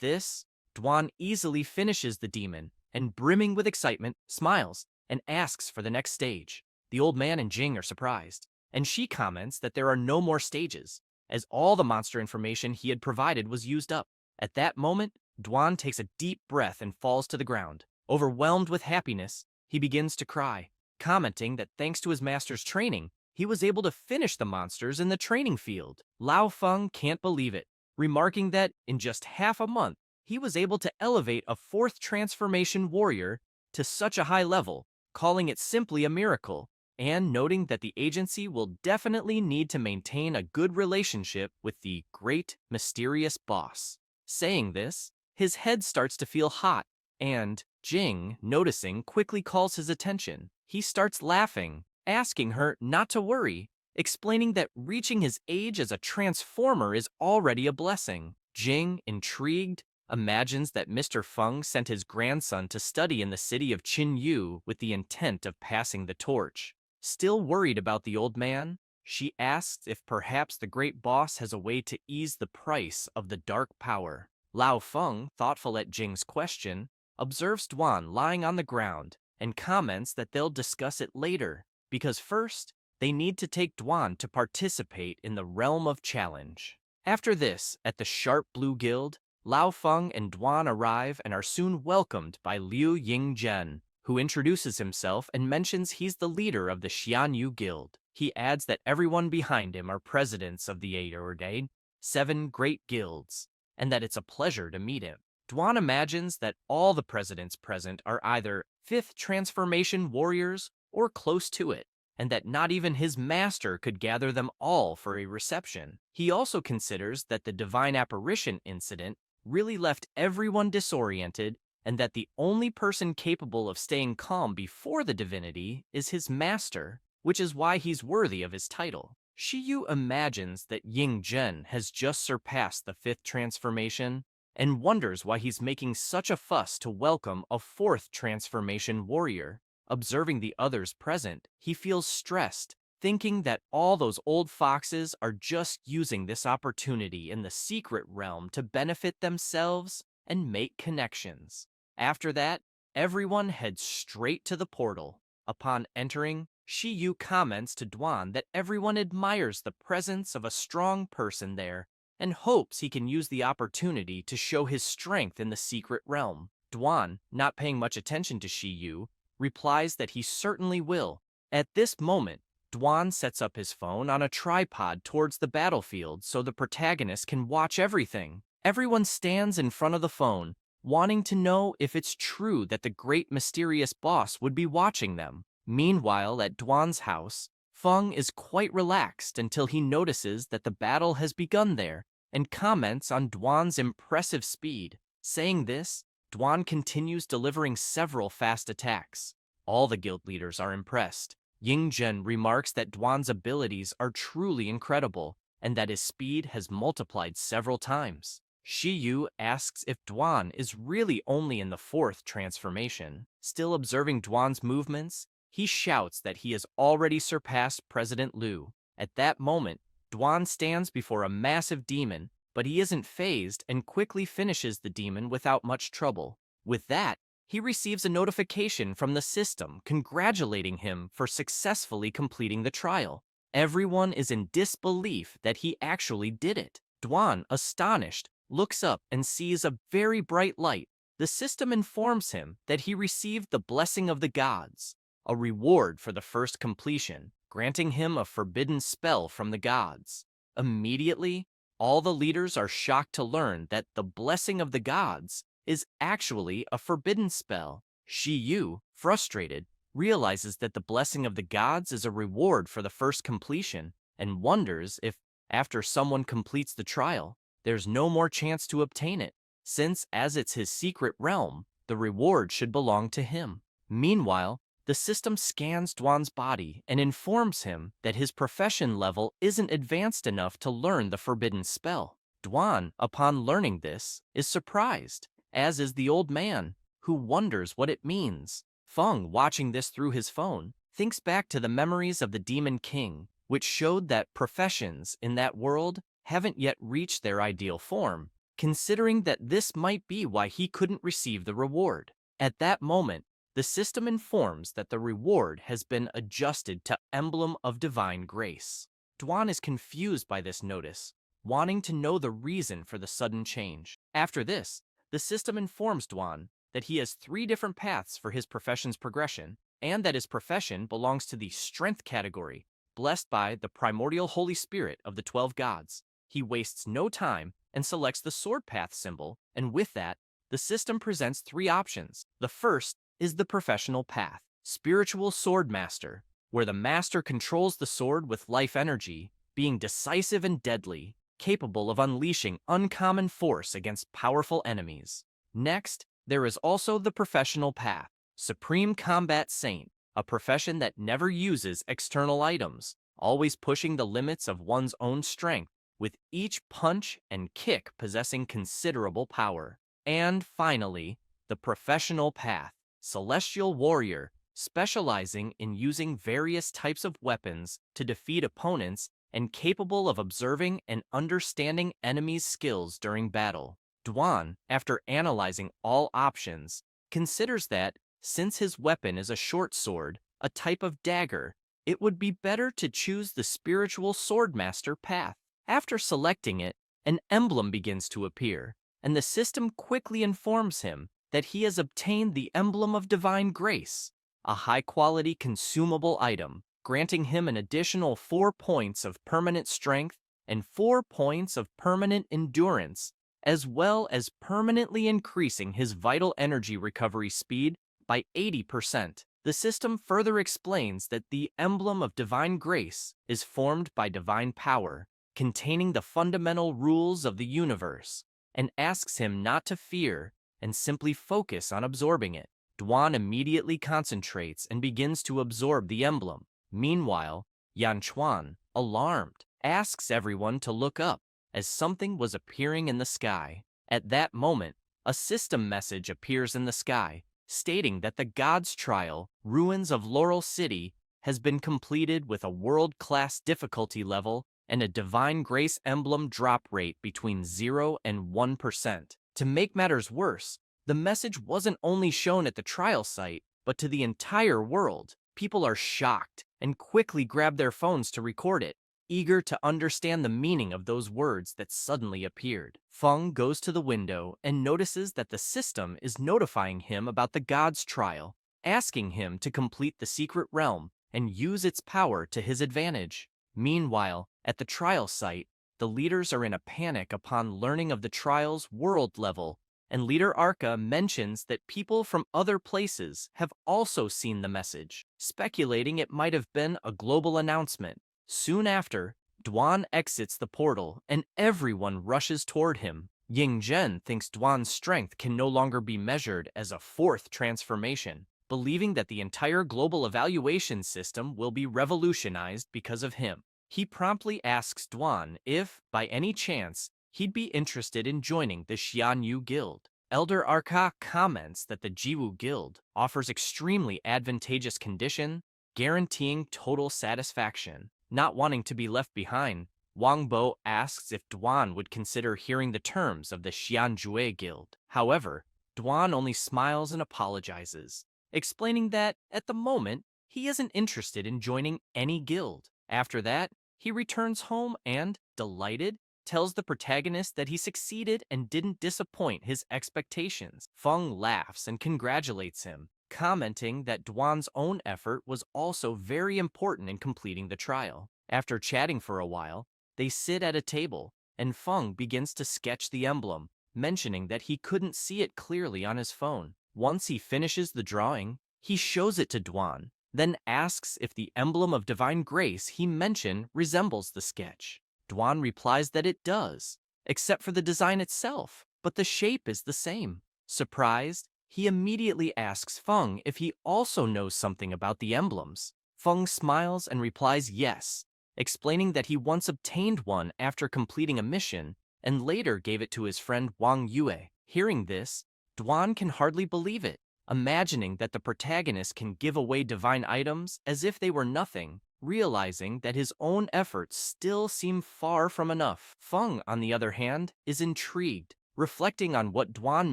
this, Duan easily finishes the demon, and brimming with excitement, smiles and asks for the next stage. The old man and Jing are surprised, and she comments that there are no more stages, as all the monster information he had provided was used up. At that moment, Duan takes a deep breath and falls to the ground. Overwhelmed with happiness, he begins to cry, commenting that thanks to his master's training, he was able to finish the monsters in the training field. Lao Feng can't believe it, remarking that in just half a month, he was able to elevate a fourth transformation warrior to such a high level, calling it simply a miracle, and noting that the agency will definitely need to maintain a good relationship with the great, mysterious boss. Saying this, his head starts to feel hot, and Jing, noticing, quickly calls his attention. He starts laughing, asking her not to worry, explaining that reaching his age as a transformer is already a blessing. Jing, intrigued, imagines that Mr. Feng sent his grandson to study in the city of Qinyu with the intent of passing the torch. Still worried about the old man, she asks if perhaps the great boss has a way to ease the price of the dark power. Lao Feng, thoughtful at Jing's question, observes Duan lying on the ground and comments that they'll discuss it later, because first, they need to take Duan to participate in the Realm of Challenge. After this, at the Sharp Blue Guild, Lao Feng and Duan arrive and are soon welcomed by Liu Yingzhen, who introduces himself and mentions he's the leader of the Xianyu Guild. He adds that everyone behind him are presidents of the 7 great guilds, and that it's a pleasure to meet him. Duan imagines that all the presidents present are either fifth transformation warriors or close to it, and that not even his master could gather them all for a reception. He also considers that the divine apparition incident really left everyone disoriented, and that the only person capable of staying calm before the divinity is his master, which is why he's worthy of his title. Shiyu imagines that Ying Zhen has just surpassed the fifth transformation, and wonders why he's making such a fuss to welcome a fourth transformation warrior. Observing the others present, he feels stressed, thinking that all those old foxes are just using this opportunity in the secret realm to benefit themselves and make connections. After that, everyone heads straight to the portal. Upon entering, Shiyu comments to Duan that everyone admires the presence of a strong person there and hopes he can use the opportunity to show his strength in the secret realm. Duan, not paying much attention to Shiyu, replies that he certainly will. At this moment, Duan sets up his phone on a tripod towards the battlefield so the protagonist can watch everything. Everyone stands in front of the phone, wanting to know if it's true that the great mysterious boss would be watching them. Meanwhile, at Duan's house, Feng is quite relaxed until he notices that the battle has begun there and comments on Duan's impressive speed. Saying this, Duan continues delivering several fast attacks. All the guild leaders are impressed. Yingzhen remarks that Duan's abilities are truly incredible and that his speed has multiplied several times. Shiyu asks if Duan is really only in the fourth transformation. Still observing Duan's movements, he shouts that he has already surpassed President Liu. At that moment, Duan stands before a massive demon, but he isn't phased and quickly finishes the demon without much trouble. With that, he receives a notification from the system congratulating him for successfully completing the trial. Everyone is in disbelief that he actually did it. Duan, astonished, looks up and sees a very bright light. The system informs him that he received the blessing of the gods, a reward for the first completion, granting him a forbidden spell from the gods. Immediately, all the leaders are shocked to learn that the blessing of the gods is actually a forbidden spell. Shiyu, frustrated, realizes that the blessing of the gods is a reward for the first completion and wonders if, after someone completes the trial, there's no more chance to obtain it, since as it's his secret realm, the reward should belong to him. Meanwhile, the system scans Duan's body and informs him that his profession level isn't advanced enough to learn the forbidden spell. Duan, upon learning this, is surprised, as is the old man, who wonders what it means. Feng, watching this through his phone, thinks back to the memories of the Demon King, which showed that professions in that world haven't yet reached their ideal form, considering that this might be why he couldn't receive the reward. At that moment, the system informs that the reward has been adjusted to Emblem of Divine Grace. Duan is confused by this notice, wanting to know the reason for the sudden change. After this, the system informs Duan that he has 3 different paths for his profession's progression, and that his profession belongs to the Strength category, blessed by the primordial Holy Spirit of the 12 gods. He wastes no time and selects the sword path symbol, and with that, the system presents 3 options. The first is the professional path, Spiritual Sword Master, where the master controls the sword with life energy, being decisive and deadly, capable of unleashing uncommon force against powerful enemies. Next, there is also the professional path, Supreme Combat Saint, a profession that never uses external items, always pushing the limits of one's own strength, with each punch and kick possessing considerable power. And finally, the professional path, Celestial Warrior, specializing in using various types of weapons to defeat opponents and capable of observing and understanding enemies' skills during battle. Duan, after analyzing all options, considers that, since his weapon is a short sword, a type of dagger, it would be better to choose the Spiritual Swordmaster path. After selecting it, an emblem begins to appear, and the system quickly informs him that he has obtained the Emblem of Divine Grace, a high-quality consumable item, granting him an additional 4 points of permanent strength and 4 points of permanent endurance, as well as permanently increasing his vital energy recovery speed by 80%. The system further explains that the Emblem of Divine Grace is formed by divine power, containing the fundamental rules of the universe, and asks him not to fear and simply focus on absorbing it. Duan immediately concentrates and begins to absorb the emblem. Meanwhile, Yan Chuan, alarmed, asks everyone to look up, as something was appearing in the sky. At that moment, a system message appears in the sky, stating that the God's Trial, Ruins of Laurel City, has been completed with a world-class difficulty level and a Divine Grace emblem drop rate between 0 and 1%. To make matters worse, the message wasn't only shown at the trial site, but to the entire world. People are shocked and quickly grab their phones to record it, eager to understand the meaning of those words that suddenly appeared. Feng goes to the window and notices that the system is notifying him about the God's Trial, asking him to complete the secret realm and use its power to his advantage. Meanwhile, at the trial site, the leaders are in a panic upon learning of the trial's world level, and Leader Arca mentions that people from other places have also seen the message, speculating it might have been a global announcement. Soon after, Duan exits the portal and everyone rushes toward him. Ying Zhen thinks Duan's strength can no longer be measured as a 4th transformation, believing that the entire global evaluation system will be revolutionized because of him. He promptly asks Duan if, by any chance, he'd be interested in joining the Xianyu Guild. Elder Arka comments that the Jiwu Guild offers extremely advantageous condition, guaranteeing total satisfaction. Not wanting to be left behind, Wang Bo asks if Duan would consider hearing the terms of the Xianjue Guild. However, Duan only smiles and apologizes, explaining that, at the moment, he isn't interested in joining any guild. After that, he returns home and, delighted, tells the protagonist that he succeeded and didn't disappoint his expectations. Feng laughs and congratulates him, commenting that Duan's own effort was also very important in completing the trial. After chatting for a while, they sit at a table, and Feng begins to sketch the emblem, mentioning that he couldn't see it clearly on his phone. Once he finishes the drawing, he shows it to Duan, then asks if the emblem of divine grace he mentioned resembles the sketch. Duan replies that it does, except for the design itself, but the shape is the same. Surprised, he immediately asks Feng if he also knows something about the emblems. Feng smiles and replies yes, explaining that he once obtained one after completing a mission and later gave it to his friend Wang Yue. Hearing this, Duan can hardly believe it, imagining that the protagonist can give away divine items as if they were nothing, realizing that his own efforts still seem far from enough. Feng, on the other hand, is intrigued, reflecting on what Duan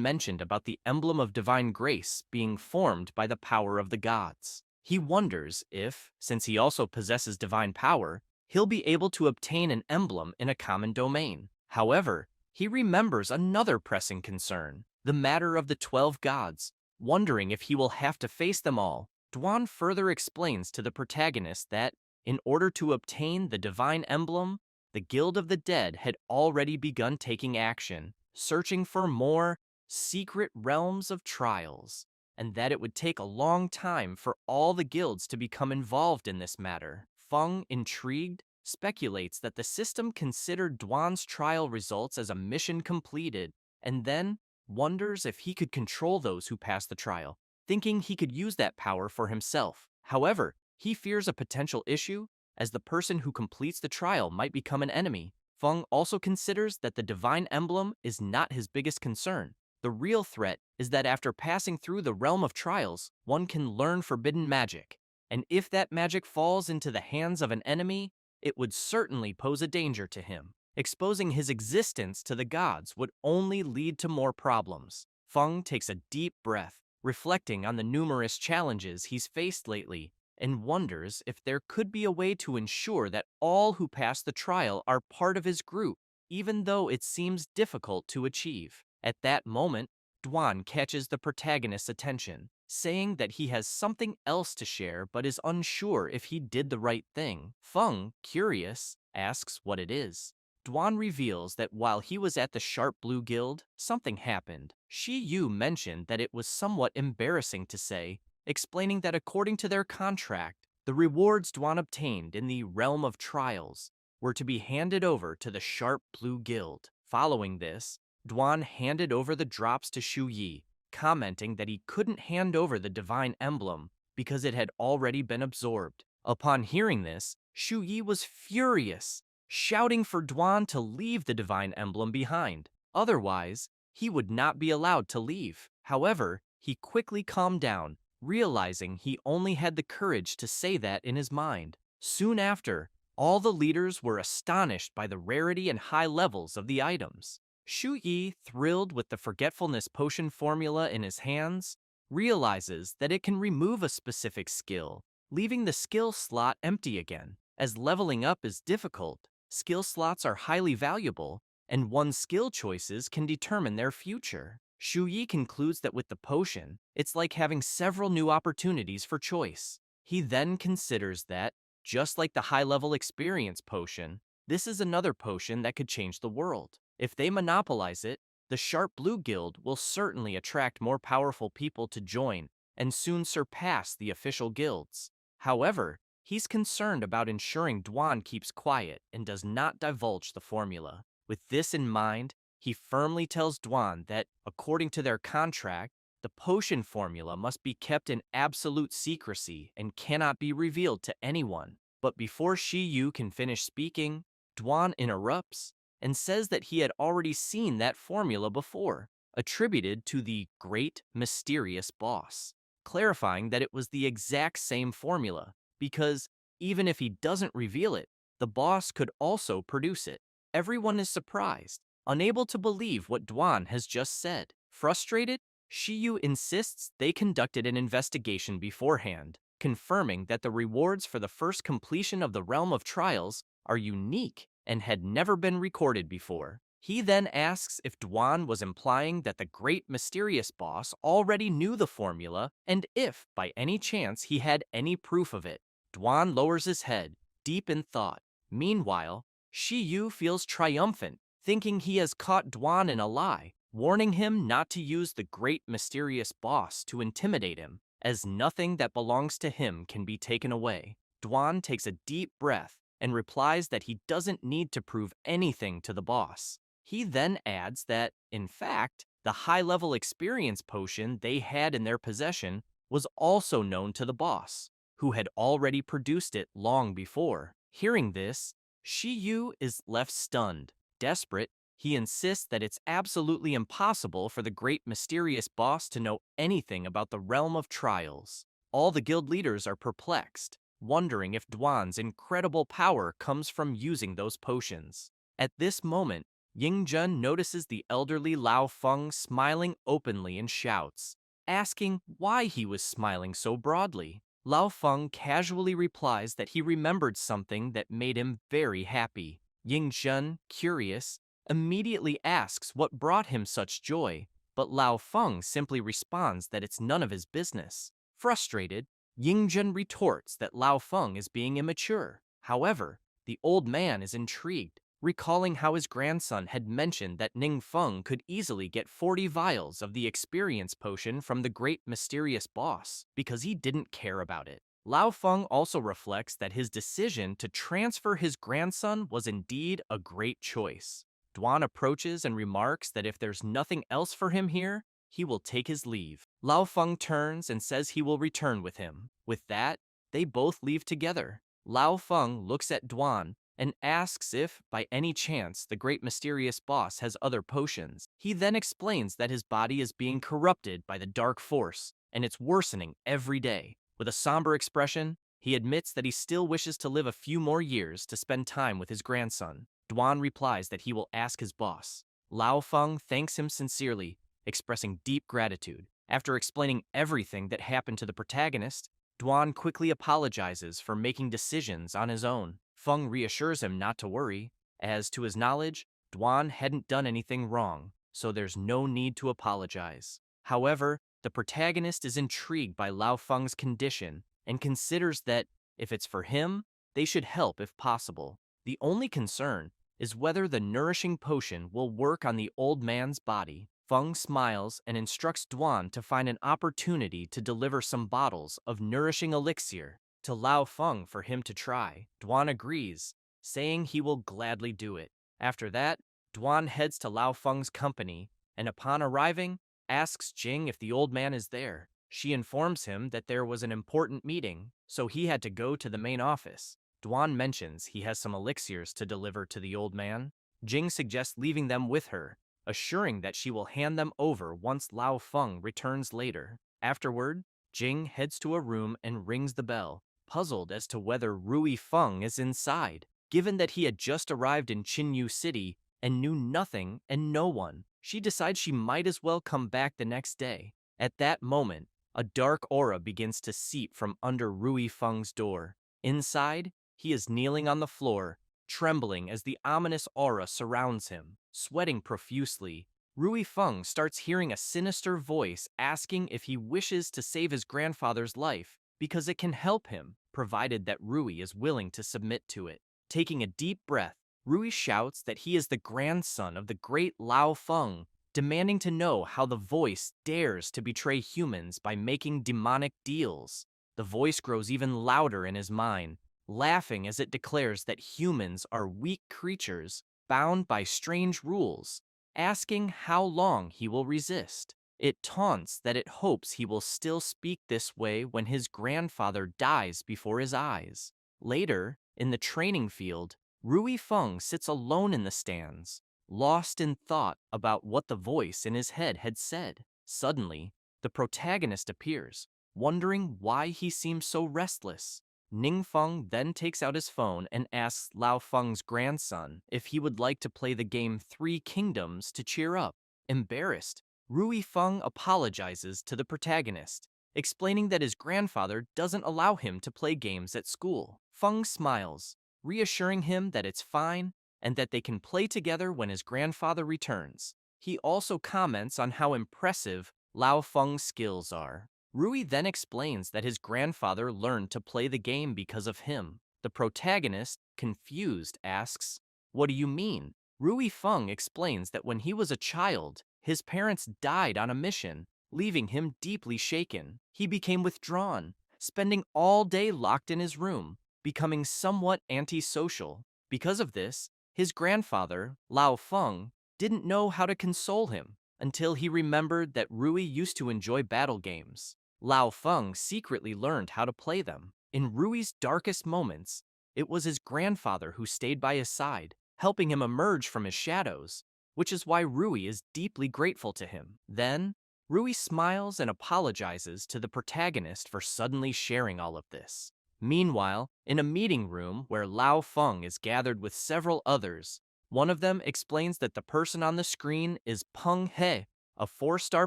mentioned about the emblem of divine grace being formed by the power of the gods. He wonders if, since he also possesses divine power, he'll be able to obtain an emblem in a common domain. However, he remembers another pressing concern, the matter of the 12 gods. Wondering if he will have to face them all, Duan further explains to the protagonist that, in order to obtain the divine emblem, the Guild of the Dead had already begun taking action, searching for more secret realms of trials, and that it would take a long time for all the guilds to become involved in this matter. Feng, intrigued, speculates that the system considered Duan's trial results as a mission completed, and then wonders if he could control those who pass the trial, thinking he could use that power for himself. However, he fears a potential issue, as the person who completes the trial might become an enemy. Feng also considers that the divine emblem is not his biggest concern. The real threat is that after passing through the realm of trials, one can learn forbidden magic, and if that magic falls into the hands of an enemy, it would certainly pose a danger to him. Exposing his existence to the gods would only lead to more problems. Feng takes a deep breath, reflecting on the numerous challenges he's faced lately, and wonders if there could be a way to ensure that all who pass the trial are part of his group, even though it seems difficult to achieve. At that moment, Duan catches the protagonist's attention, saying that he has something else to share but is unsure if he did the right thing. Feng, curious, asks what it is. Duan reveals that while he was at the Sharp Blue Guild, something happened. Shi Yu mentioned that it was somewhat embarrassing to say, explaining that according to their contract, the rewards Duan obtained in the Realm of Trials were to be handed over to the Sharp Blue Guild. Following this, Duan handed over the drops to Shu Yi, commenting that he couldn't hand over the divine emblem because it had already been absorbed. Upon hearing this, Shu Yi was furious, shouting for Duan to leave the divine emblem behind. Otherwise, he would not be allowed to leave. However, he quickly calmed down, realizing he only had the courage to say that in his mind. Soon after, all the leaders were astonished by the rarity and high levels of the items. Shu Yi, thrilled with the forgetfulness potion formula in his hands, realizes that it can remove a specific skill, leaving the skill slot empty again. As leveling up is difficult, skill slots are highly valuable, and one's skill choices can determine their future. Shu Yi concludes that with the potion, it's like having several new opportunities for choice. He then considers that, just like the high-level experience potion, this is another potion that could change the world. If they monopolize it, the Sharp Blue Guild will certainly attract more powerful people to join and soon surpass the official guilds. However, he's concerned about ensuring Duan keeps quiet and does not divulge the formula. With this in mind, he firmly tells Duan that, according to their contract, the potion formula must be kept in absolute secrecy and cannot be revealed to anyone. But before Shi Yu can finish speaking, Duan interrupts, and says that he had already seen that formula before, attributed to the great mysterious boss, clarifying that it was the exact same formula, because even if he doesn't reveal it, the boss could also produce it. Everyone is surprised, unable to believe what Dwan has just said. Frustrated, Shiyu insists they conducted an investigation beforehand, confirming that the rewards for the first completion of the Realm of Trials are unique and had never been recorded before. He then asks if Dwan was implying that the great mysterious boss already knew the formula and if, by any chance, he had any proof of it. Dwan lowers his head, deep in thought. Meanwhile, Shiyu feels triumphant, thinking he has caught Dwan in a lie, warning him not to use the great mysterious boss to intimidate him, as nothing that belongs to him can be taken away. Dwan takes a deep breath and replies that he doesn't need to prove anything to the boss. He then adds that, in fact, the high-level experience potion they had in their possession was also known to the boss, who had already produced it long before. Hearing this, Shiyu is left stunned. Desperate, he insists that it's absolutely impossible for the great mysterious boss to know anything about the Realm of Trials. All the guild leaders are perplexed, wondering if Dwan's incredible power comes from using those potions. At this moment, Ying-jun notices the elderly Lao Feng smiling openly and shouts, asking why he was smiling so broadly. Lao Feng casually replies that he remembered something that made him very happy. Ying-jun, curious, immediately asks what brought him such joy, but Lao Feng simply responds that it's none of his business. Frustrated, Ying-jun retorts that Lao Feng is being immature. However, the old man is intrigued, recalling how his grandson had mentioned that Ning Feng could easily get 40 vials of the experience potion from the great mysterious boss, because he didn't care about it. Lao Feng also reflects that his decision to transfer his grandson was indeed a great choice. Dwan approaches and remarks that if there's nothing else for him here, he will take his leave. Lao Feng turns and says he will return with him. With that, they both leave together. Lao Feng looks at Dwan and asks if, by any chance, the great mysterious boss has other potions. He then explains that his body is being corrupted by the dark force, and it's worsening every day. With a somber expression, he admits that he still wishes to live a few more years to spend time with his grandson. Dwan replies that he will ask his boss. Lao Feng thanks him sincerely, expressing deep gratitude. After explaining everything that happened to the protagonist, Dwan quickly apologizes for making decisions on his own. Feng reassures him not to worry, as to his knowledge, Dwan hadn't done anything wrong, so there's no need to apologize. However, the protagonist is intrigued by Lao Feng's condition and considers that, if it's for him, they should help if possible. The only concern is whether the nourishing potion will work on the old man's body. Feng smiles and instructs Dwan to find an opportunity to deliver some bottles of nourishing elixir to Lao Feng for him to try. Dwan agrees, saying he will gladly do it. After that, Dwan heads to Lao Feng's company, and upon arriving, asks Jing if the old man is there. She informs him that there was an important meeting, so he had to go to the main office. Dwan mentions he has some elixirs to deliver to the old man. Jing suggests leaving them with her, assuring that she will hand them over once Lao Feng returns later. Afterward, Jing heads to a room and rings the bell, puzzled as to whether Rui Feng is inside. Given that he had just arrived in Qinyu City and knew nothing and no one, she decides she might as well come back the next day. At that moment, a dark aura begins to seep from under Rui Feng's door. Inside, he is kneeling on the floor, trembling as the ominous aura surrounds him. Sweating profusely, Rui Feng starts hearing a sinister voice asking if he wishes to save his grandfather's life because it can help him, provided that Rui is willing to submit to it. Taking a deep breath, Rui shouts that he is the grandson of the great Lao Feng, demanding to know how the voice dares to betray humans by making demonic deals. The voice grows even louder in his mind, laughing as it declares that humans are weak creatures bound by strange rules, asking how long he will resist. It taunts that it hopes he will still speak this way when his grandfather dies before his eyes. Later, in the training field, Rui Feng sits alone in the stands, lost in thought about what the voice in his head had said. Suddenly, the protagonist appears, wondering why he seems so restless. Ning Feng then takes out his phone and asks Lao Feng's grandson if he would like to play the game Three Kingdoms to cheer up. Embarrassed, Rui Feng apologizes to the protagonist, explaining that his grandfather doesn't allow him to play games at school. Feng smiles, reassuring him that it's fine and that they can play together when his grandfather returns. He also comments on how impressive Lao Feng's skills are. Rui then explains that his grandfather learned to play the game because of him. The protagonist, confused, asks, "What do you mean?" Rui Feng explains that when he was a child, his parents died on a mission, leaving him deeply shaken. He became withdrawn, spending all day locked in his room, becoming somewhat antisocial. Because of this, his grandfather, Lao Feng, didn't know how to console him until he remembered that Rui used to enjoy battle games. Lao Feng secretly learned how to play them. In Rui's darkest moments, it was his grandfather who stayed by his side, helping him emerge from his shadows, which is why Rui is deeply grateful to him. Then, Rui smiles and apologizes to the protagonist for suddenly sharing all of this. Meanwhile, in a meeting room where Lao Feng is gathered with several others, one of them explains that the person on the screen is Peng He, a 4-star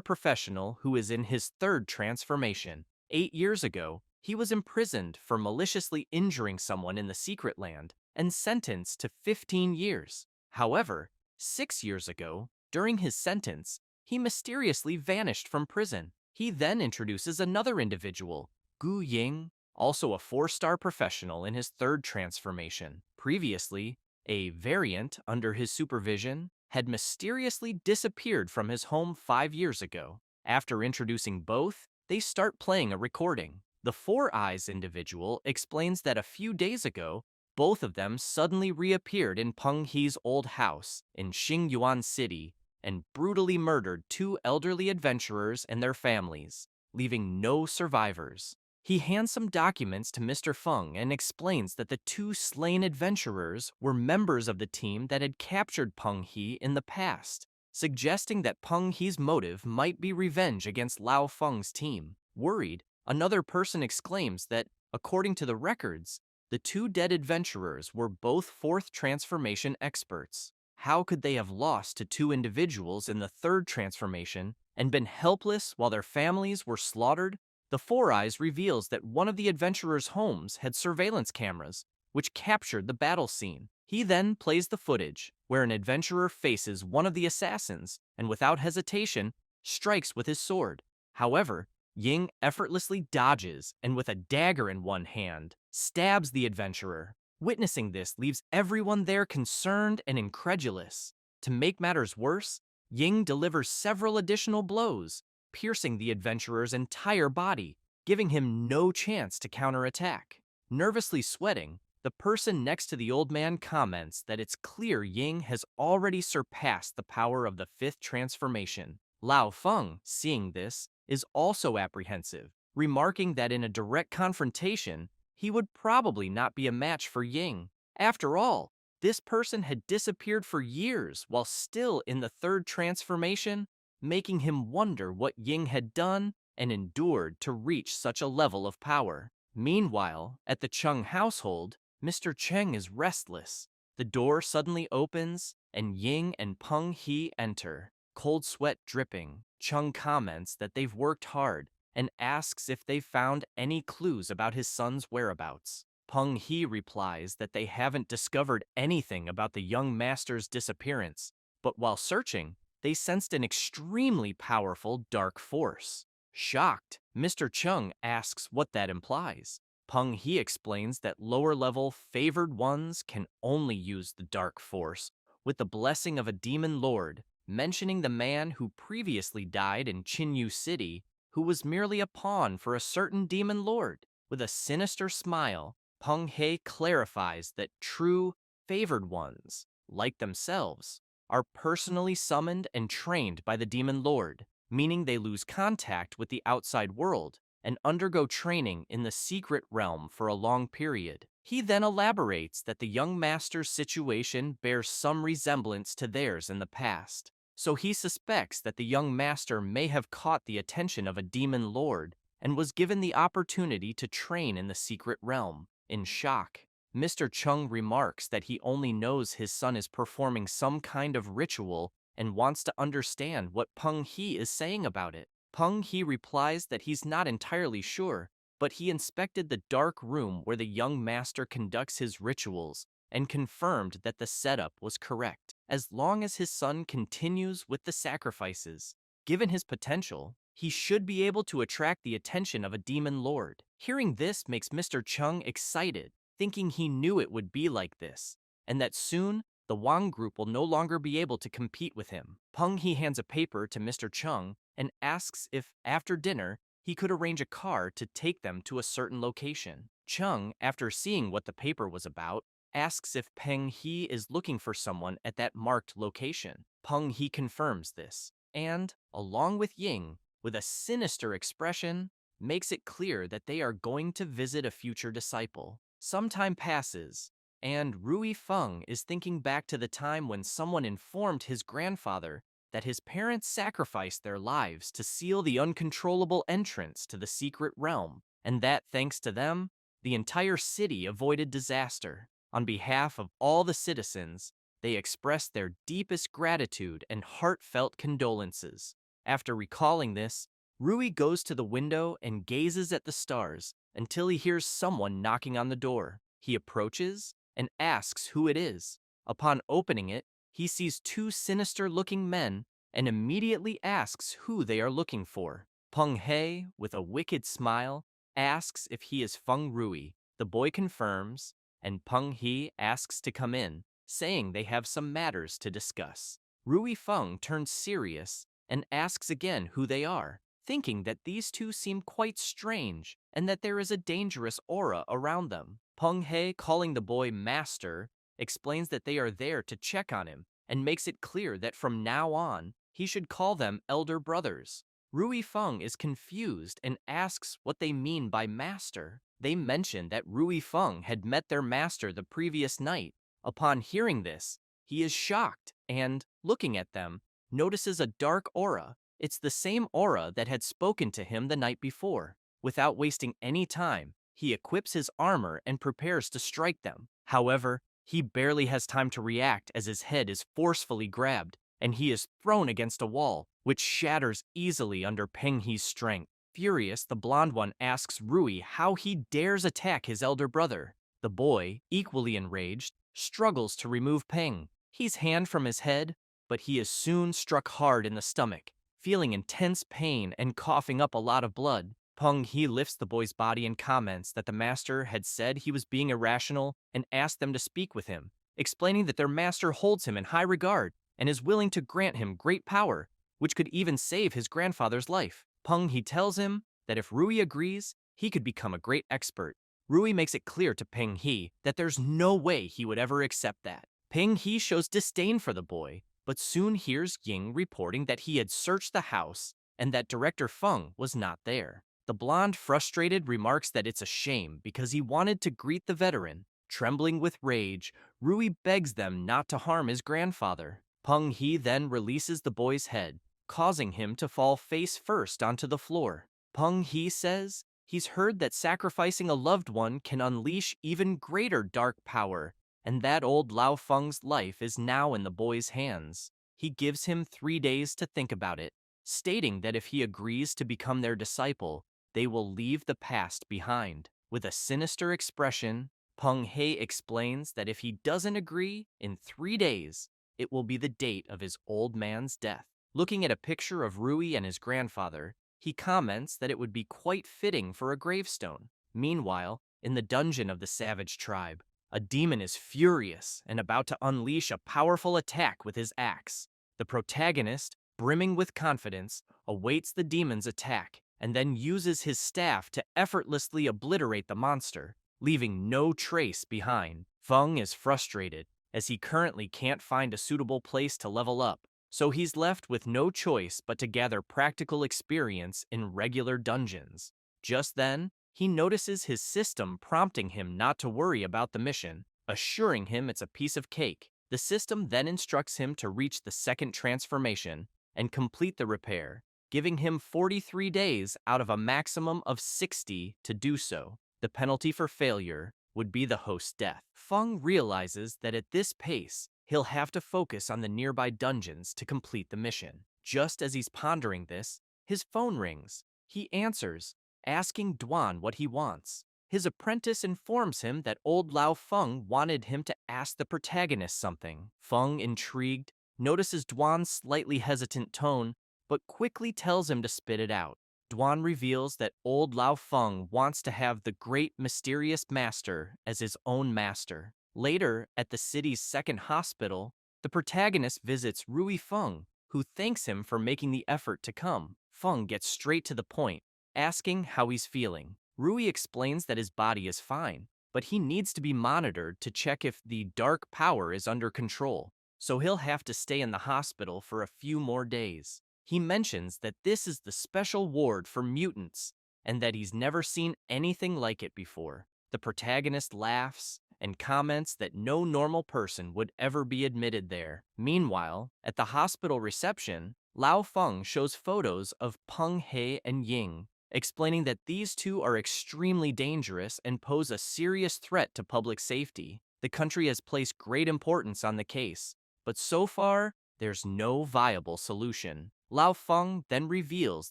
professional who is in his third transformation. 8 years ago, he was imprisoned for maliciously injuring someone in the Secret Land and sentenced to 15 years. However, 6 years ago, during his sentence, he mysteriously vanished from prison. He then introduces another individual, Gu Ying, also a 4-star professional in his third transformation. Previously, a variant under his supervision had mysteriously disappeared from his home 5 years ago. After introducing both, they start playing a recording. The Four Eyes individual explains that a few days ago, both of them suddenly reappeared in Peng He's old house in Xingyuan City and brutally murdered two elderly adventurers and their families, leaving no survivors. He hands some documents to Mr. Feng and explains that the two slain adventurers were members of the team that had captured Peng He in the past, suggesting that Peng He's motive might be revenge against Lao Feng's team. Worried, another person exclaims that, according to the records, the two dead adventurers were both fourth transformation experts. How could they have lost to two individuals in the third transformation and been helpless while their families were slaughtered? The Four Eyes reveals that one of the adventurers' homes had surveillance cameras, which captured the battle scene. He then plays the footage, where an adventurer faces one of the assassins and without hesitation, strikes with his sword. However, Ying effortlessly dodges and with a dagger in one hand, stabs the adventurer. Witnessing this leaves everyone there concerned and incredulous. To make matters worse, Ying delivers several additional blows, piercing the adventurer's entire body, giving him no chance to counterattack. Nervously sweating, the person next to the old man comments that it's clear Ying has already surpassed the power of the fifth transformation. Lao Feng, seeing this, is also apprehensive, remarking that in a direct confrontation, he would probably not be a match for Ying. After all, this person had disappeared for years while still in the third transformation, making him wonder what Ying had done and endured to reach such a level of power. Meanwhile, at the Chung household, Mr. Cheng is restless. The door suddenly opens, and Ying and Peng He enter. Cold sweat dripping, Chung comments that they've worked hard and asks if they've found any clues about his son's whereabouts. Peng He replies that they haven't discovered anything about the young master's disappearance, but while searching, they sensed an extremely powerful dark force. Shocked, Mr. Chung asks what that implies. Peng He explains that lower-level favored ones can only use the dark force with the blessing of a demon lord, mentioning the man who previously died in Chinyu City, who was merely a pawn for a certain demon lord. With a sinister smile, Peng He clarifies that true favored ones, like themselves, are personally summoned and trained by the demon lord, meaning they lose contact with the outside world and undergo training in the secret realm for a long period. He then elaborates that the young master's situation bears some resemblance to theirs in the past, so he suspects that the young master may have caught the attention of a demon lord and was given the opportunity to train in the secret realm. In shock, Mr. Chung remarks that he only knows his son is performing some kind of ritual and wants to understand what Peng He is saying about it. Peng He replies that he's not entirely sure, but he inspected the dark room where the young master conducts his rituals and confirmed that the setup was correct. As long as his son continues with the sacrifices, given his potential, he should be able to attract the attention of a demon lord. Hearing this makes Mr. Chung excited, thinking he knew it would be like this, and that soon the Wang group will no longer be able to compete with him. Peng He hands a paper to Mr. Chung and asks if, after dinner, he could arrange a car to take them to a certain location. Chung, after seeing what the paper was about, asks if Peng He is looking for someone at that marked location. Peng He confirms this, and, along with Ying, with a sinister expression, makes it clear that they are going to visit a future disciple. Some time passes, and Rui Feng is thinking back to the time when someone informed his grandfather that his parents sacrificed their lives to seal the uncontrollable entrance to the secret realm, and that, thanks to them, the entire city avoided disaster. On behalf of all the citizens, they expressed their deepest gratitude and heartfelt condolences. After recalling this, Rui goes to the window and gazes at the stars until he hears someone knocking on the door. He approaches and asks who it is. Upon opening it, he sees two sinister-looking men and immediately asks who they are looking for. Peng He, with a wicked smile, asks if he is Feng Rui. The boy confirms, and Peng He asks to come in, saying they have some matters to discuss. Rui Feng turns serious and asks again who they are, thinking that these two seem quite strange and that there is a dangerous aura around them. Peng He, calling the boy Master, explains that they are there to check on him and makes it clear that from now on, he should call them elder brothers. Rui Feng is confused and asks what they mean by master. They mention that Rui Feng had met their master the previous night. Upon hearing this, he is shocked and, looking at them, notices a dark aura. It's the same aura that had spoken to him the night before. Without wasting any time, he equips his armor and prepares to strike them. However, he barely has time to react as his head is forcefully grabbed, and he is thrown against a wall, which shatters easily under Peng He's strength. Furious, the blonde one asks Rui how he dares attack his elder brother. The boy, equally enraged, struggles to remove Peng He's hand from his head, but he is soon struck hard in the stomach. Feeling intense pain and coughing up a lot of blood, Peng He lifts the boy's body and comments that the master had said he was being irrational and asked them to speak with him, explaining that their master holds him in high regard and is willing to grant him great power, which could even save his grandfather's life. Peng He tells him that if Rui agrees, he could become a great expert. Rui makes it clear to Peng He that there's no way he would ever accept that. Peng He shows disdain for the boy, but soon hears Ying reporting that he had searched the house and that Director Feng was not there. The blonde, frustrated, remarks that it's a shame because he wanted to greet the veteran. Trembling with rage, Rui begs them not to harm his grandfather. Peng He then releases the boy's head, causing him to fall face first onto the floor. Peng He says he's heard that sacrificing a loved one can unleash even greater dark power, and that old Lao Feng's life is now in the boy's hands. He gives him 3 days to think about it, stating that if he agrees to become their disciple, they will leave the past behind. With a sinister expression, Peng He explains that if he doesn't agree, in 3 days, it will be the date of his old man's death. Looking at a picture of Rui and his grandfather, he comments that it would be quite fitting for a gravestone. Meanwhile, in the dungeon of the savage tribe, a demon is furious and about to unleash a powerful attack with his axe. The protagonist, brimming with confidence, awaits the demon's attack and then uses his staff to effortlessly obliterate the monster, leaving no trace behind. Feng is frustrated, as he currently can't find a suitable place to level up, so he's left with no choice but to gather practical experience in regular dungeons. Just then, He notices his system prompting him not to worry about the mission, assuring him it's a piece of cake. The system then instructs him to reach the second transformation and complete the repair, giving him 43 days out of a maximum of 60 to do so. The penalty for failure would be the host's death. Feng realizes that at this pace, he'll have to focus on the nearby dungeons to complete the mission. Just as he's pondering this, his phone rings. He answers, asking Duan what he wants. His apprentice informs him that old Lao Feng wanted him to ask the protagonist something. Feng, intrigued, notices Duan's slightly hesitant tone, but quickly tells him to spit it out. Duan reveals that old Lao Feng wants to have the great mysterious master as his own master. Later, at the city's second hospital, the protagonist visits Rui Feng, who thanks him for making the effort to come. Feng gets straight to the point, asking how he's feeling. Rui explains that his body is fine, but he needs to be monitored to check if the dark power is under control, so he'll have to stay in the hospital for a few more days. He mentions that this is the special ward for mutants, and that he's never seen anything like it before. The protagonist laughs and comments that no normal person would ever be admitted there. Meanwhile, at the hospital reception, Lao Feng shows photos of Peng He and Ying, explaining that these two are extremely dangerous and pose a serious threat to public safety. The country has placed great importance on the case, but so far, there's no viable solution. Lao Feng then reveals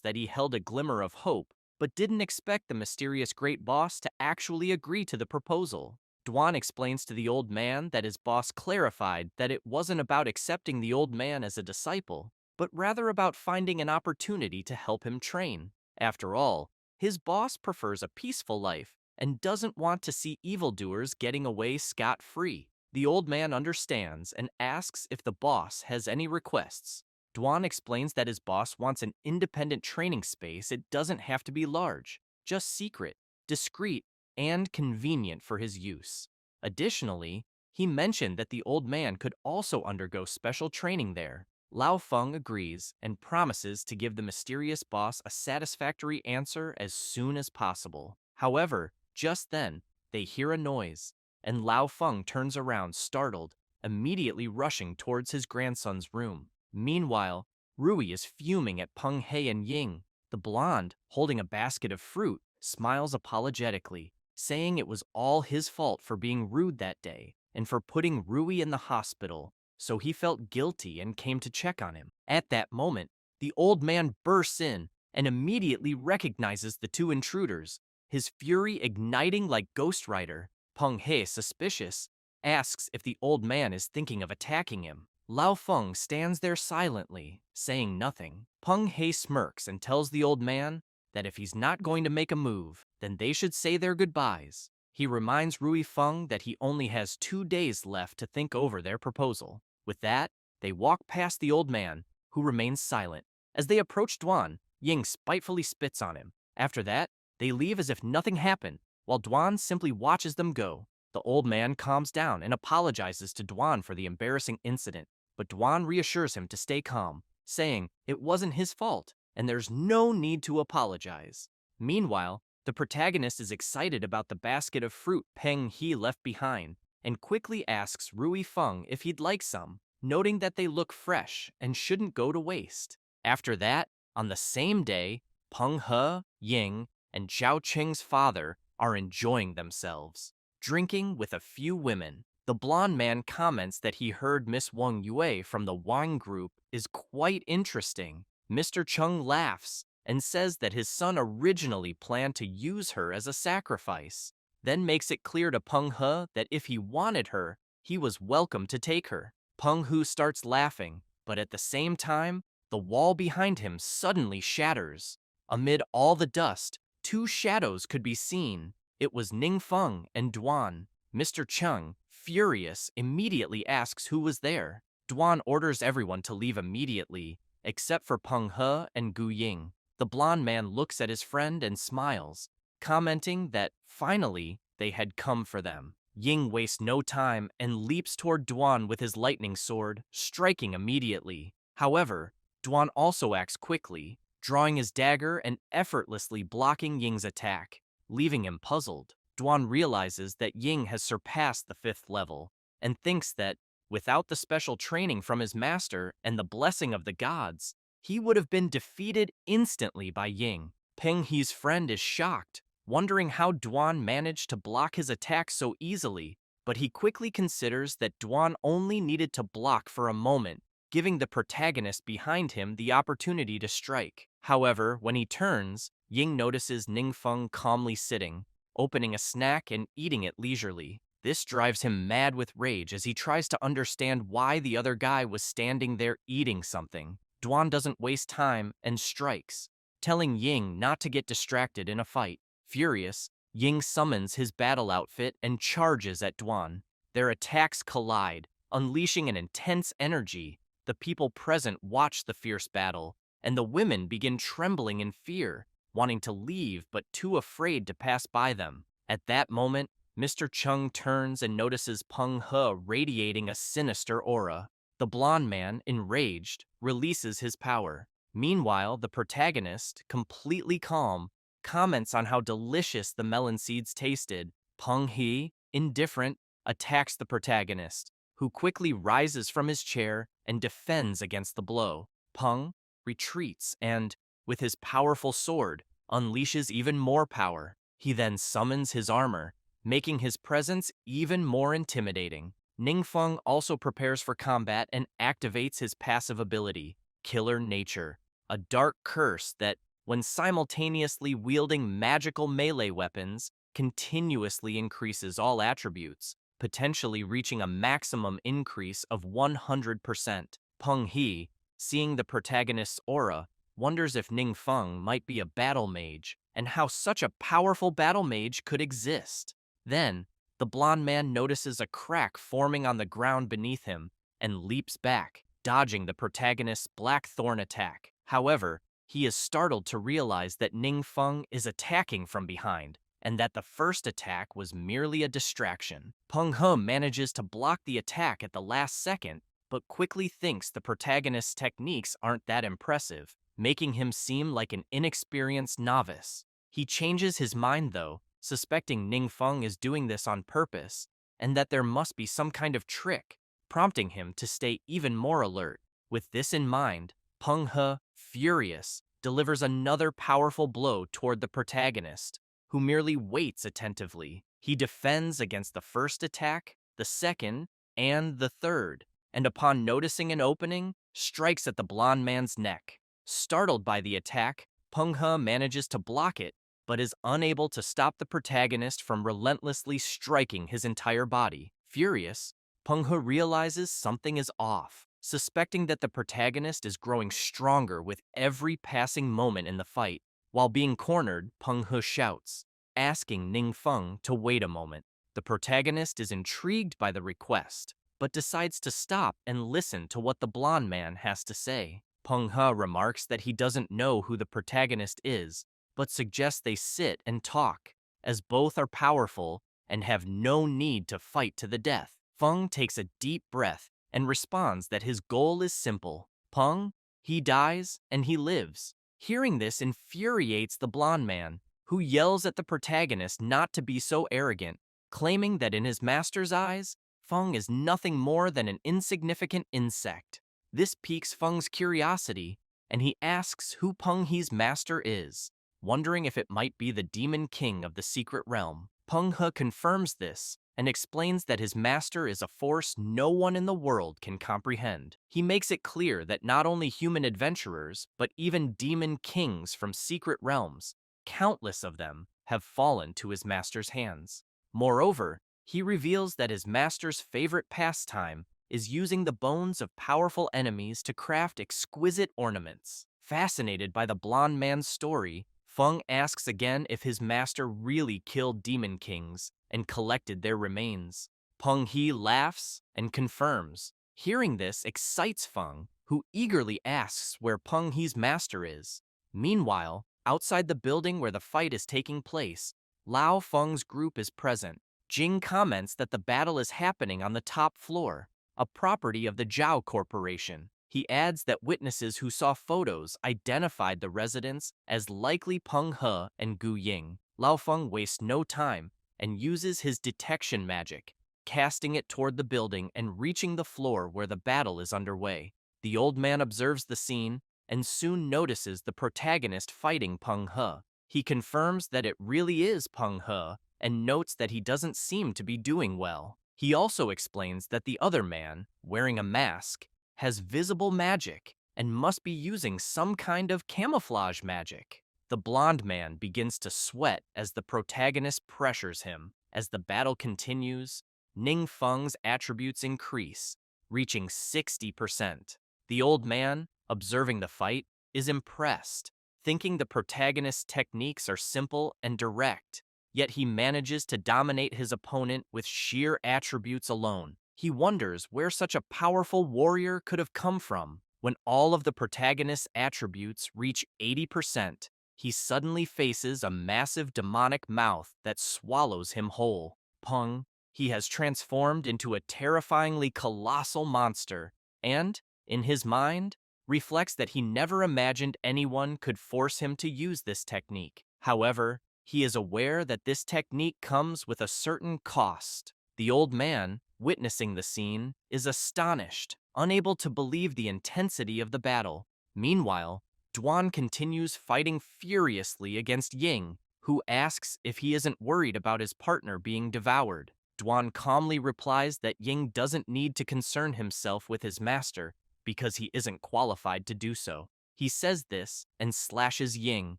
that he held a glimmer of hope, but didn't expect the mysterious great boss to actually agree to the proposal. Duan explains to the old man that his boss clarified that it wasn't about accepting the old man as a disciple, but rather about finding an opportunity to help him train. After all, his boss prefers a peaceful life and doesn't want to see evildoers getting away scot-free. The old man understands and asks if the boss has any requests. Duan explains that his boss wants an independent training space. It doesn't have to be large, just secret, discreet, and convenient for his use. Additionally, he mentioned that the old man could also undergo special training there. Lao Feng agrees and promises to give the mysterious boss a satisfactory answer as soon as possible. However, just then, they hear a noise, and Lao Feng turns around startled, immediately rushing towards his grandson's room. Meanwhile, Rui is fuming at Peng He and Ying. The blonde, holding a basket of fruit, smiles apologetically, saying it was all his fault for being rude that day and for putting Rui in the hospital, so he felt guilty and came to check on him. At that moment, the old man bursts in and immediately recognizes the two intruders, his fury igniting like Ghost Rider. Peng He, suspicious, asks if the old man is thinking of attacking him. Lao Feng stands there silently, saying nothing. Peng He smirks and tells the old man that if he's not going to make a move, then they should say their goodbyes. He reminds Rui Feng that he only has 2 days left to think over their proposal. With that, they walk past the old man, who remains silent. As they approach Duan, Ying spitefully spits on him. After that, they leave as if nothing happened, while Duan simply watches them go. The old man calms down and apologizes to Duan for the embarrassing incident, but Duan reassures him to stay calm, saying it wasn't his fault and there's no need to apologize. Meanwhile, the protagonist is excited about the basket of fruit Peng He left behind and quickly asks Rui Feng if he'd like some, noting that they look fresh and shouldn't go to waste. After that, on the same day, Peng He, Ying, and Zhao Qing's father are enjoying themselves, drinking with a few women. The blonde man comments that he heard Miss Wang Yue from the wine group is quite interesting. Mr. Chung laughs and says that his son originally planned to use her as a sacrifice, then makes it clear to Peng He that if he wanted her, he was welcome to take her. Peng He starts laughing, but at the same time, the wall behind him suddenly shatters. Amid all the dust, 2 shadows could be seen. It was Ningfeng and Duan. Mr. Chung, furious, immediately asks who was there. Duan orders everyone to leave immediately, except for Peng He and Gu Ying. The blonde man looks at his friend and smiles, commenting that finally they had come for them. Ying wastes no time and leaps toward Duan with his lightning sword, striking immediately. However, Duan also acts quickly, drawing his dagger and effortlessly blocking Ying's attack. leaving him puzzled. Duan realizes that Ying has surpassed the 5th level, and thinks that, without the special training from his master and the blessing of the gods, he would have been defeated instantly by Ying. Peng He's friend is shocked, wondering how Duan managed to block his attack so easily, but he quickly considers that Duan only needed to block for a moment, giving the protagonist behind him the opportunity to strike. However, when he turns, Ying notices Ningfeng calmly sitting, opening a snack and eating it leisurely. This drives him mad with rage as he tries to understand why the other guy was standing there eating something. Duan doesn't waste time and strikes, telling Ying not to get distracted in a fight. Furious, Ying summons his battle outfit and charges at Duan. Their attacks collide, unleashing an intense energy. The people present watch the fierce battle, and the women begin trembling in fear, wanting to leave but too afraid to pass by them. At that moment, Mr. Chung turns and notices Peng He radiating a sinister aura. The blonde man, enraged, releases his power. Meanwhile, the protagonist, completely calm, comments on how delicious the melon seeds tasted. Peng He, indifferent, attacks the protagonist, who quickly rises from his chair and defends against the blow. Peng retreats and, with his powerful sword, unleashes even more power. He then summons his armor, making his presence even more intimidating. Ningfeng also prepares for combat and activates his passive ability, Killer Nature, a dark curse that, when simultaneously wielding magical melee weapons, continuously increases all attributes, potentially reaching a maximum increase of 100%. Peng He, seeing the protagonist's aura, wonders if Ningfeng might be a battle mage, and how such a powerful battle mage could exist. Then, the blonde man notices a crack forming on the ground beneath him and leaps back, dodging the protagonist's blackthorn attack. However, he is startled to realize that Ningfeng is attacking from behind, and that the first attack was merely a distraction. Peng He manages to block the attack at the last second, but quickly thinks the protagonist's techniques aren't that impressive, making him seem like an inexperienced novice. He changes his mind though, suspecting Ningfeng is doing this on purpose, and that there must be some kind of trick, prompting him to stay even more alert. With this in mind, Peng He, furious, delivers another powerful blow toward the protagonist, who merely waits attentively. He defends against the first attack, the second, and the third, and upon noticing an opening, strikes at the blonde man's neck. Startled by the attack, Peng He manages to block it, but is unable to stop the protagonist from relentlessly striking his entire body. Furious, Peng He realizes something is off, suspecting that the protagonist is growing stronger with every passing moment in the fight. While being cornered, Peng He shouts, asking Ningfeng to wait a moment. The protagonist is intrigued by the request, but decides to stop and listen to what the blonde man has to say. Peng He remarks that he doesn't know who the protagonist is, but suggests they sit and talk, as both are powerful and have no need to fight to the death. Feng takes a deep breath and responds that his goal is simple. Peng, he dies and he lives. Hearing this infuriates the blonde man, who yells at the protagonist not to be so arrogant, claiming that in his master's eyes, Feng is nothing more than an insignificant insect. This piques Feng's curiosity, and he asks who Peng He's master is, wondering if it might be the demon king of the secret realm. Peng He confirms this and explains that his master is a force no one in the world can comprehend. He makes it clear that not only human adventurers, but even demon kings from secret realms, countless of them, have fallen to his master's hands. Moreover, he reveals that his master's favorite pastime is using the bones of powerful enemies to craft exquisite ornaments. Fascinated by the blonde man's story, Feng asks again if his master really killed demon kings and collected their remains. Peng He laughs and confirms. Hearing this excites Feng, who eagerly asks where Peng He's master is. Meanwhile, outside the building where the fight is taking place, Lao Feng's group is present. Jing comments that the battle is happening on the top floor, a property of the Zhao Corporation. He adds that witnesses who saw photos identified the residents as likely Peng He and Gu Ying. Lao Feng wastes no time and uses his detection magic, casting it toward the building and reaching the floor where the battle is underway. The old man observes the scene and soon notices the protagonist fighting Peng He. He confirms that it really is Peng He and notes that he doesn't seem to be doing well. He also explains that the other man, wearing a mask, has visible magic and must be using some kind of camouflage magic. The blonde man begins to sweat as the protagonist pressures him. As the battle continues, Ning Feng's attributes increase, reaching 60%. The old man, observing the fight, is impressed, thinking the protagonist's techniques are simple and direct, yet he manages to dominate his opponent with sheer attributes alone. He wonders where such a powerful warrior could have come from. When all of the protagonist's attributes reach 80%, he suddenly faces a massive demonic mouth that swallows him whole. Peng, he has transformed into a terrifyingly colossal monster, and, in his mind, reflects that he never imagined anyone could force him to use this technique. However, he is aware that this technique comes with a certain cost. The old man, witnessing the scene, is astonished, unable to believe the intensity of the battle. Meanwhile, Duan continues fighting furiously against Ying, who asks if he isn't worried about his partner being devoured. Duan calmly replies that Ying doesn't need to concern himself with his master because he isn't qualified to do so. He says this and slashes Ying,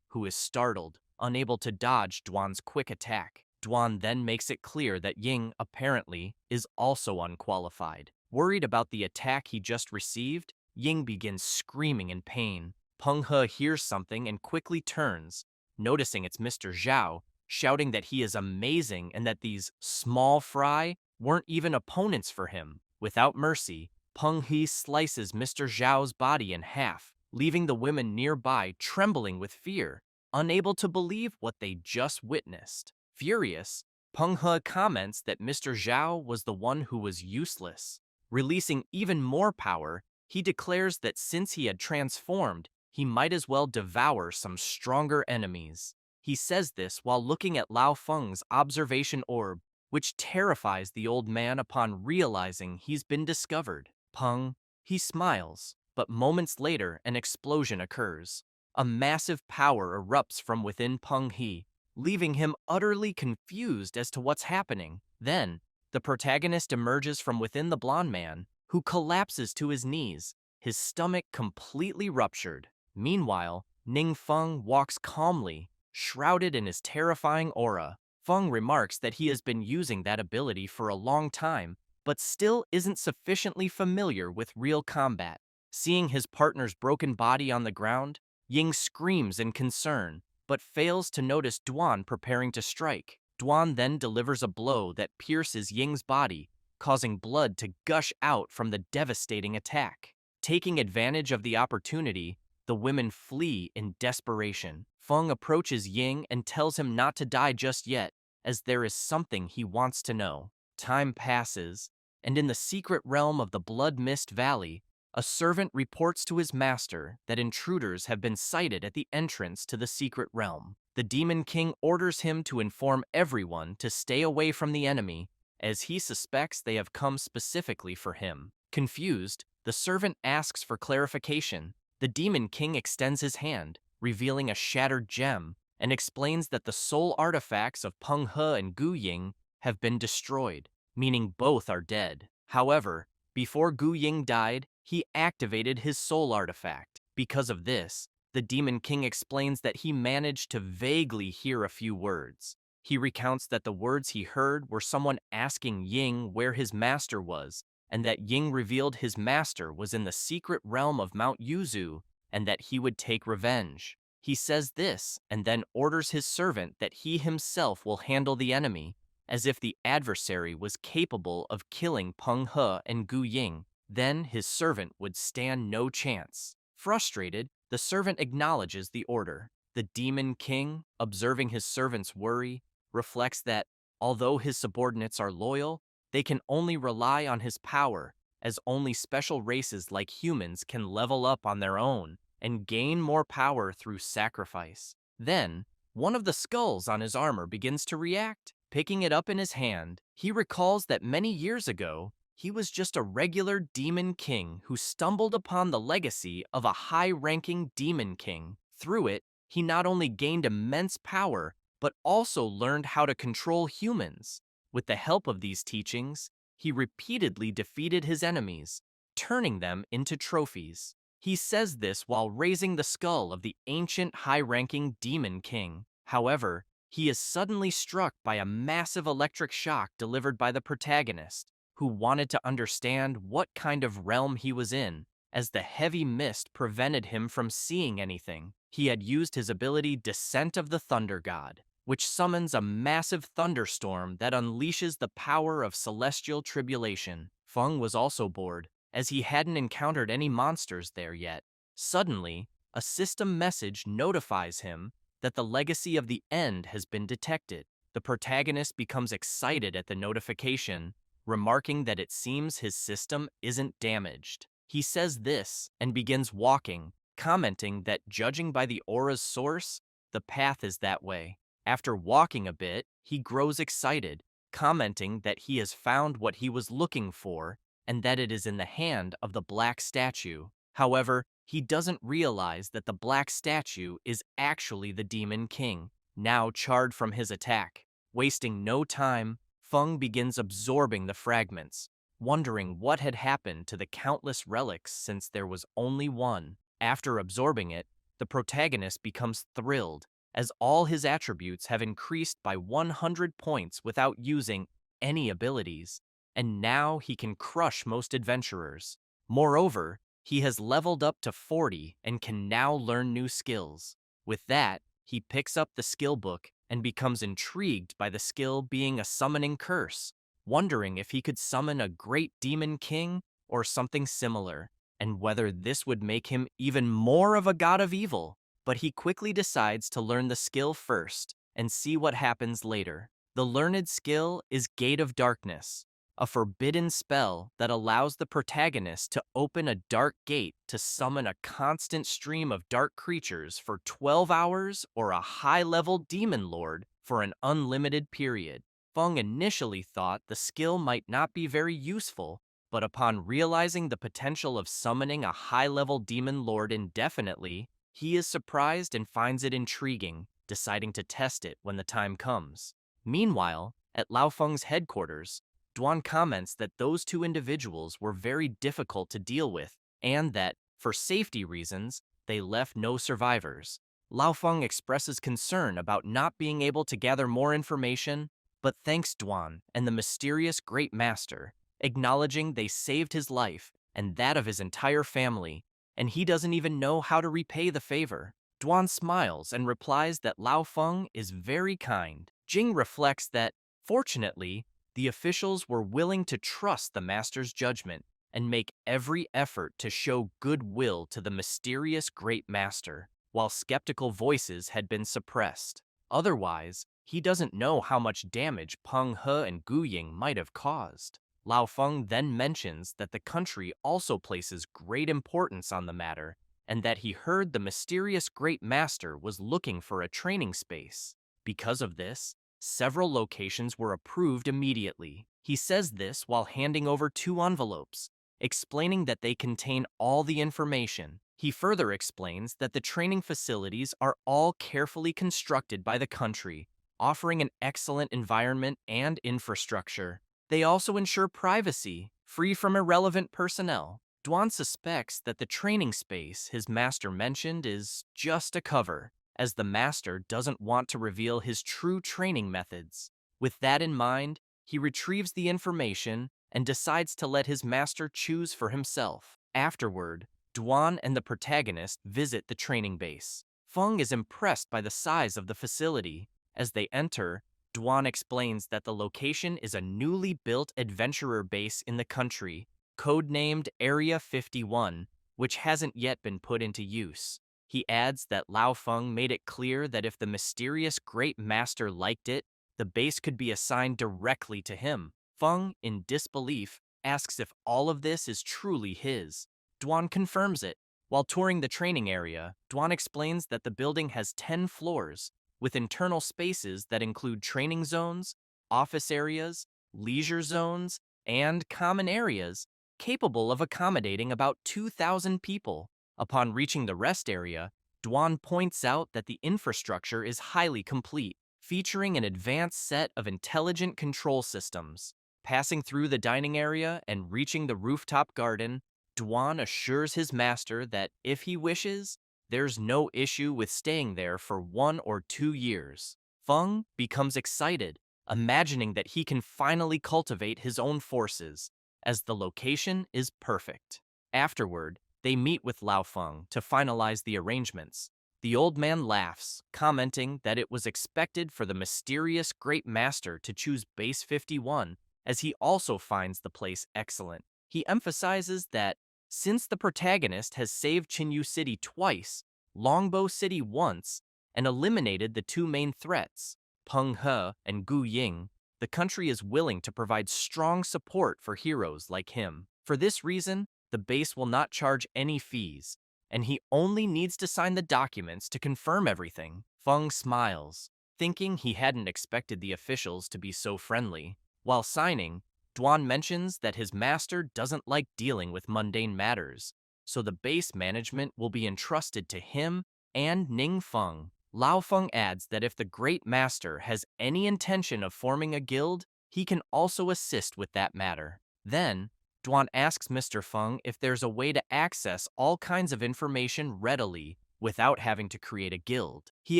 who is startled, unable to dodge Duan's quick attack. Duan then makes it clear that Ying, apparently, is also unqualified. Worried about the attack he just received, Ying begins screaming in pain. Peng He hears something and quickly turns, noticing it's Mr. Zhao, shouting that he is amazing and that these small fry weren't even opponents for him. Without mercy, Peng He slices Mr. Zhao's body in half, leaving the women nearby trembling with fear, unable to believe what they just witnessed. Furious, Peng He comments that Mr. Zhao was the one who was useless. Releasing even more power, he declares that since he had transformed, he might as well devour some stronger enemies. He says this while looking at Lao Feng's observation orb, which terrifies the old man upon realizing he's been discovered. Peng, he smiles, but moments later an explosion occurs. A massive power erupts from within Peng He, leaving him utterly confused as to what's happening. Then, the protagonist emerges from within the blonde man, who collapses to his knees, his stomach completely ruptured. Meanwhile, Ning Feng walks calmly, shrouded in his terrifying aura. Feng remarks that he has been using that ability for a long time, but still isn't sufficiently familiar with real combat. Seeing his partner's broken body on the ground, Ying screams in concern, but fails to notice Duan preparing to strike. Duan then delivers a blow that pierces Ying's body, causing blood to gush out from the devastating attack. Taking advantage of the opportunity, the women flee in desperation. Feng approaches Ying and tells him not to die just yet, as there is something he wants to know. Time passes, and in the secret realm of the Blood Mist Valley, a servant reports to his master that intruders have been sighted at the entrance to the secret realm. The Demon King orders him to inform everyone to stay away from the enemy, as he suspects they have come specifically for him. Confused, the servant asks for clarification. The Demon King extends his hand, revealing a shattered gem, and explains that the soul artifacts of Peng He and Gu Ying have been destroyed, meaning both are dead. However, before Gu Ying died, he activated his soul artifact. Because of this, the Demon King explains that he managed to vaguely hear a few words. He recounts that the words he heard were someone asking Ying where his master was, and that Ying revealed his master was in the secret realm of Mount Yuzu, and that he would take revenge. He says this, and then orders his servant that he himself will handle the enemy, as if the adversary was capable of killing Peng He and Gu Ying. Then his servant would stand no chance. Frustrated, the servant acknowledges the order. The Demon King, observing his servant's worry, reflects that, although his subordinates are loyal, they can only rely on his power, as only special races like humans can level up on their own and gain more power through sacrifice. Then, One of the skulls on his armor begins to react. Picking it up in his hand, he recalls that many years ago, he was just a regular demon king who stumbled upon the legacy of a high-ranking demon king. Through it, he not only gained immense power, but also learned how to control humans. With the help of these teachings, he repeatedly defeated his enemies, turning them into trophies. He says this while raising the skull of the ancient high-ranking demon king. However, he is suddenly struck by a massive electric shock delivered by the protagonist, who wanted to understand what kind of realm he was in, as the heavy mist prevented him from seeing anything. He had used his ability Descent of the Thunder God, which summons a massive thunderstorm that unleashes the power of celestial tribulation. Feng was also bored, as he hadn't encountered any monsters there yet. Suddenly, a system message notifies him that the legacy of the end has been detected. The protagonist becomes excited at the notification, remarking that it seems his system isn't damaged. He says this and begins walking, commenting that judging by the aura's source, the path is that way. After walking a bit, he grows excited, commenting that he has found what he was looking for and that it is in the hand of the black statue. However, he doesn't realize that the black statue is actually the Demon King, now charred from his attack. Wasting no time, Feng begins absorbing the fragments, wondering what had happened to the countless relics since there was only one. After absorbing it, the protagonist becomes thrilled, as all his attributes have increased by 100 points without using any abilities, and now he can crush most adventurers. Moreover, he has leveled up to 40 and can now learn new skills. With that, he picks up the skill book and becomes intrigued by the skill being a summoning curse, wondering if he could summon a great demon king or something similar, and whether this would make him even more of a god of evil. But he quickly decides to learn the skill first and see what happens later. The learned skill is Gate of Darkness, a forbidden spell that allows the protagonist to open a dark gate to summon a constant stream of dark creatures for 12 hours or a high-level demon lord for an unlimited period. Feng initially thought the skill might not be very useful, but upon realizing the potential of summoning a high-level demon lord indefinitely, he is surprised and finds it intriguing, deciding to test it when the time comes. Meanwhile, at Lao Feng's headquarters, Duan comments that those two individuals were very difficult to deal with, and that, for safety reasons, they left no survivors. Lao Feng expresses concern about not being able to gather more information, but thanks Duan and the mysterious Great Master, acknowledging they saved his life and that of his entire family, and he doesn't even know how to repay the favor. Duan smiles and replies that Lao Feng is very kind. Jing reflects that, fortunately, the officials were willing to trust the master's judgment and make every effort to show goodwill to the mysterious great master, while skeptical voices had been suppressed. Otherwise, he doesn't know how much damage Peng He and Gu Ying might have caused. Lao Feng then mentions that the country also places great importance on the matter, and that he heard the mysterious great master was looking for a training space. Because of this, several locations were approved immediately. He says this while handing over 2 envelopes, explaining that they contain all the information. He further explains that the training facilities are all carefully constructed by the country, offering an excellent environment and infrastructure. They also ensure privacy, free from irrelevant personnel. Duan suspects that the training space his master mentioned is just a cover, as the master doesn't want to reveal his true training methods. With that in mind, he retrieves the information and decides to let his master choose for himself. Afterward, Duan and the protagonist visit the training base. Feng is impressed by the size of the facility. As they enter, Duan explains that the location is a newly built adventurer base in the country, codenamed Area 51, which hasn't yet been put into use. He adds that Lao Feng made it clear that if the mysterious Great Master liked it, the base could be assigned directly to him. Feng, in disbelief, asks if all of this is truly his. Duan confirms it. While touring the training area, Duan explains that the building has 10 floors, with internal spaces that include training zones, office areas, leisure zones, and common areas capable of accommodating about 2,000 people. Upon reaching the rest area, Dwan points out that the infrastructure is highly complete, featuring an advanced set of intelligent control systems. Passing through the dining area and reaching the rooftop garden, Dwan assures his master that if he wishes, there's no issue with staying there for 1 or 2 years. Feng becomes excited, imagining that he can finally cultivate his own forces, as the location is perfect. Afterward, they meet with Lao Feng to finalize the arrangements. The old man laughs, commenting that it was expected for the mysterious Great Master to choose Base 51, as he also finds the place excellent. He emphasizes that since the protagonist has saved Chinyu City twice, Longbow City once, and eliminated the two main threats, Peng He and Gu Ying, the country is willing to provide strong support for heroes like him. For this reason, the base will not charge any fees, and he only needs to sign the documents to confirm everything. Feng smiles, thinking he hadn't expected the officials to be so friendly. While signing, Duan mentions that his master doesn't like dealing with mundane matters, so the base management will be entrusted to him and Ning Feng. Lao Feng adds that if the Great Master has any intention of forming a guild, he can also assist with that matter. Then, Duan asks Mr. Feng if there's a way to access all kinds of information readily without having to create a guild. He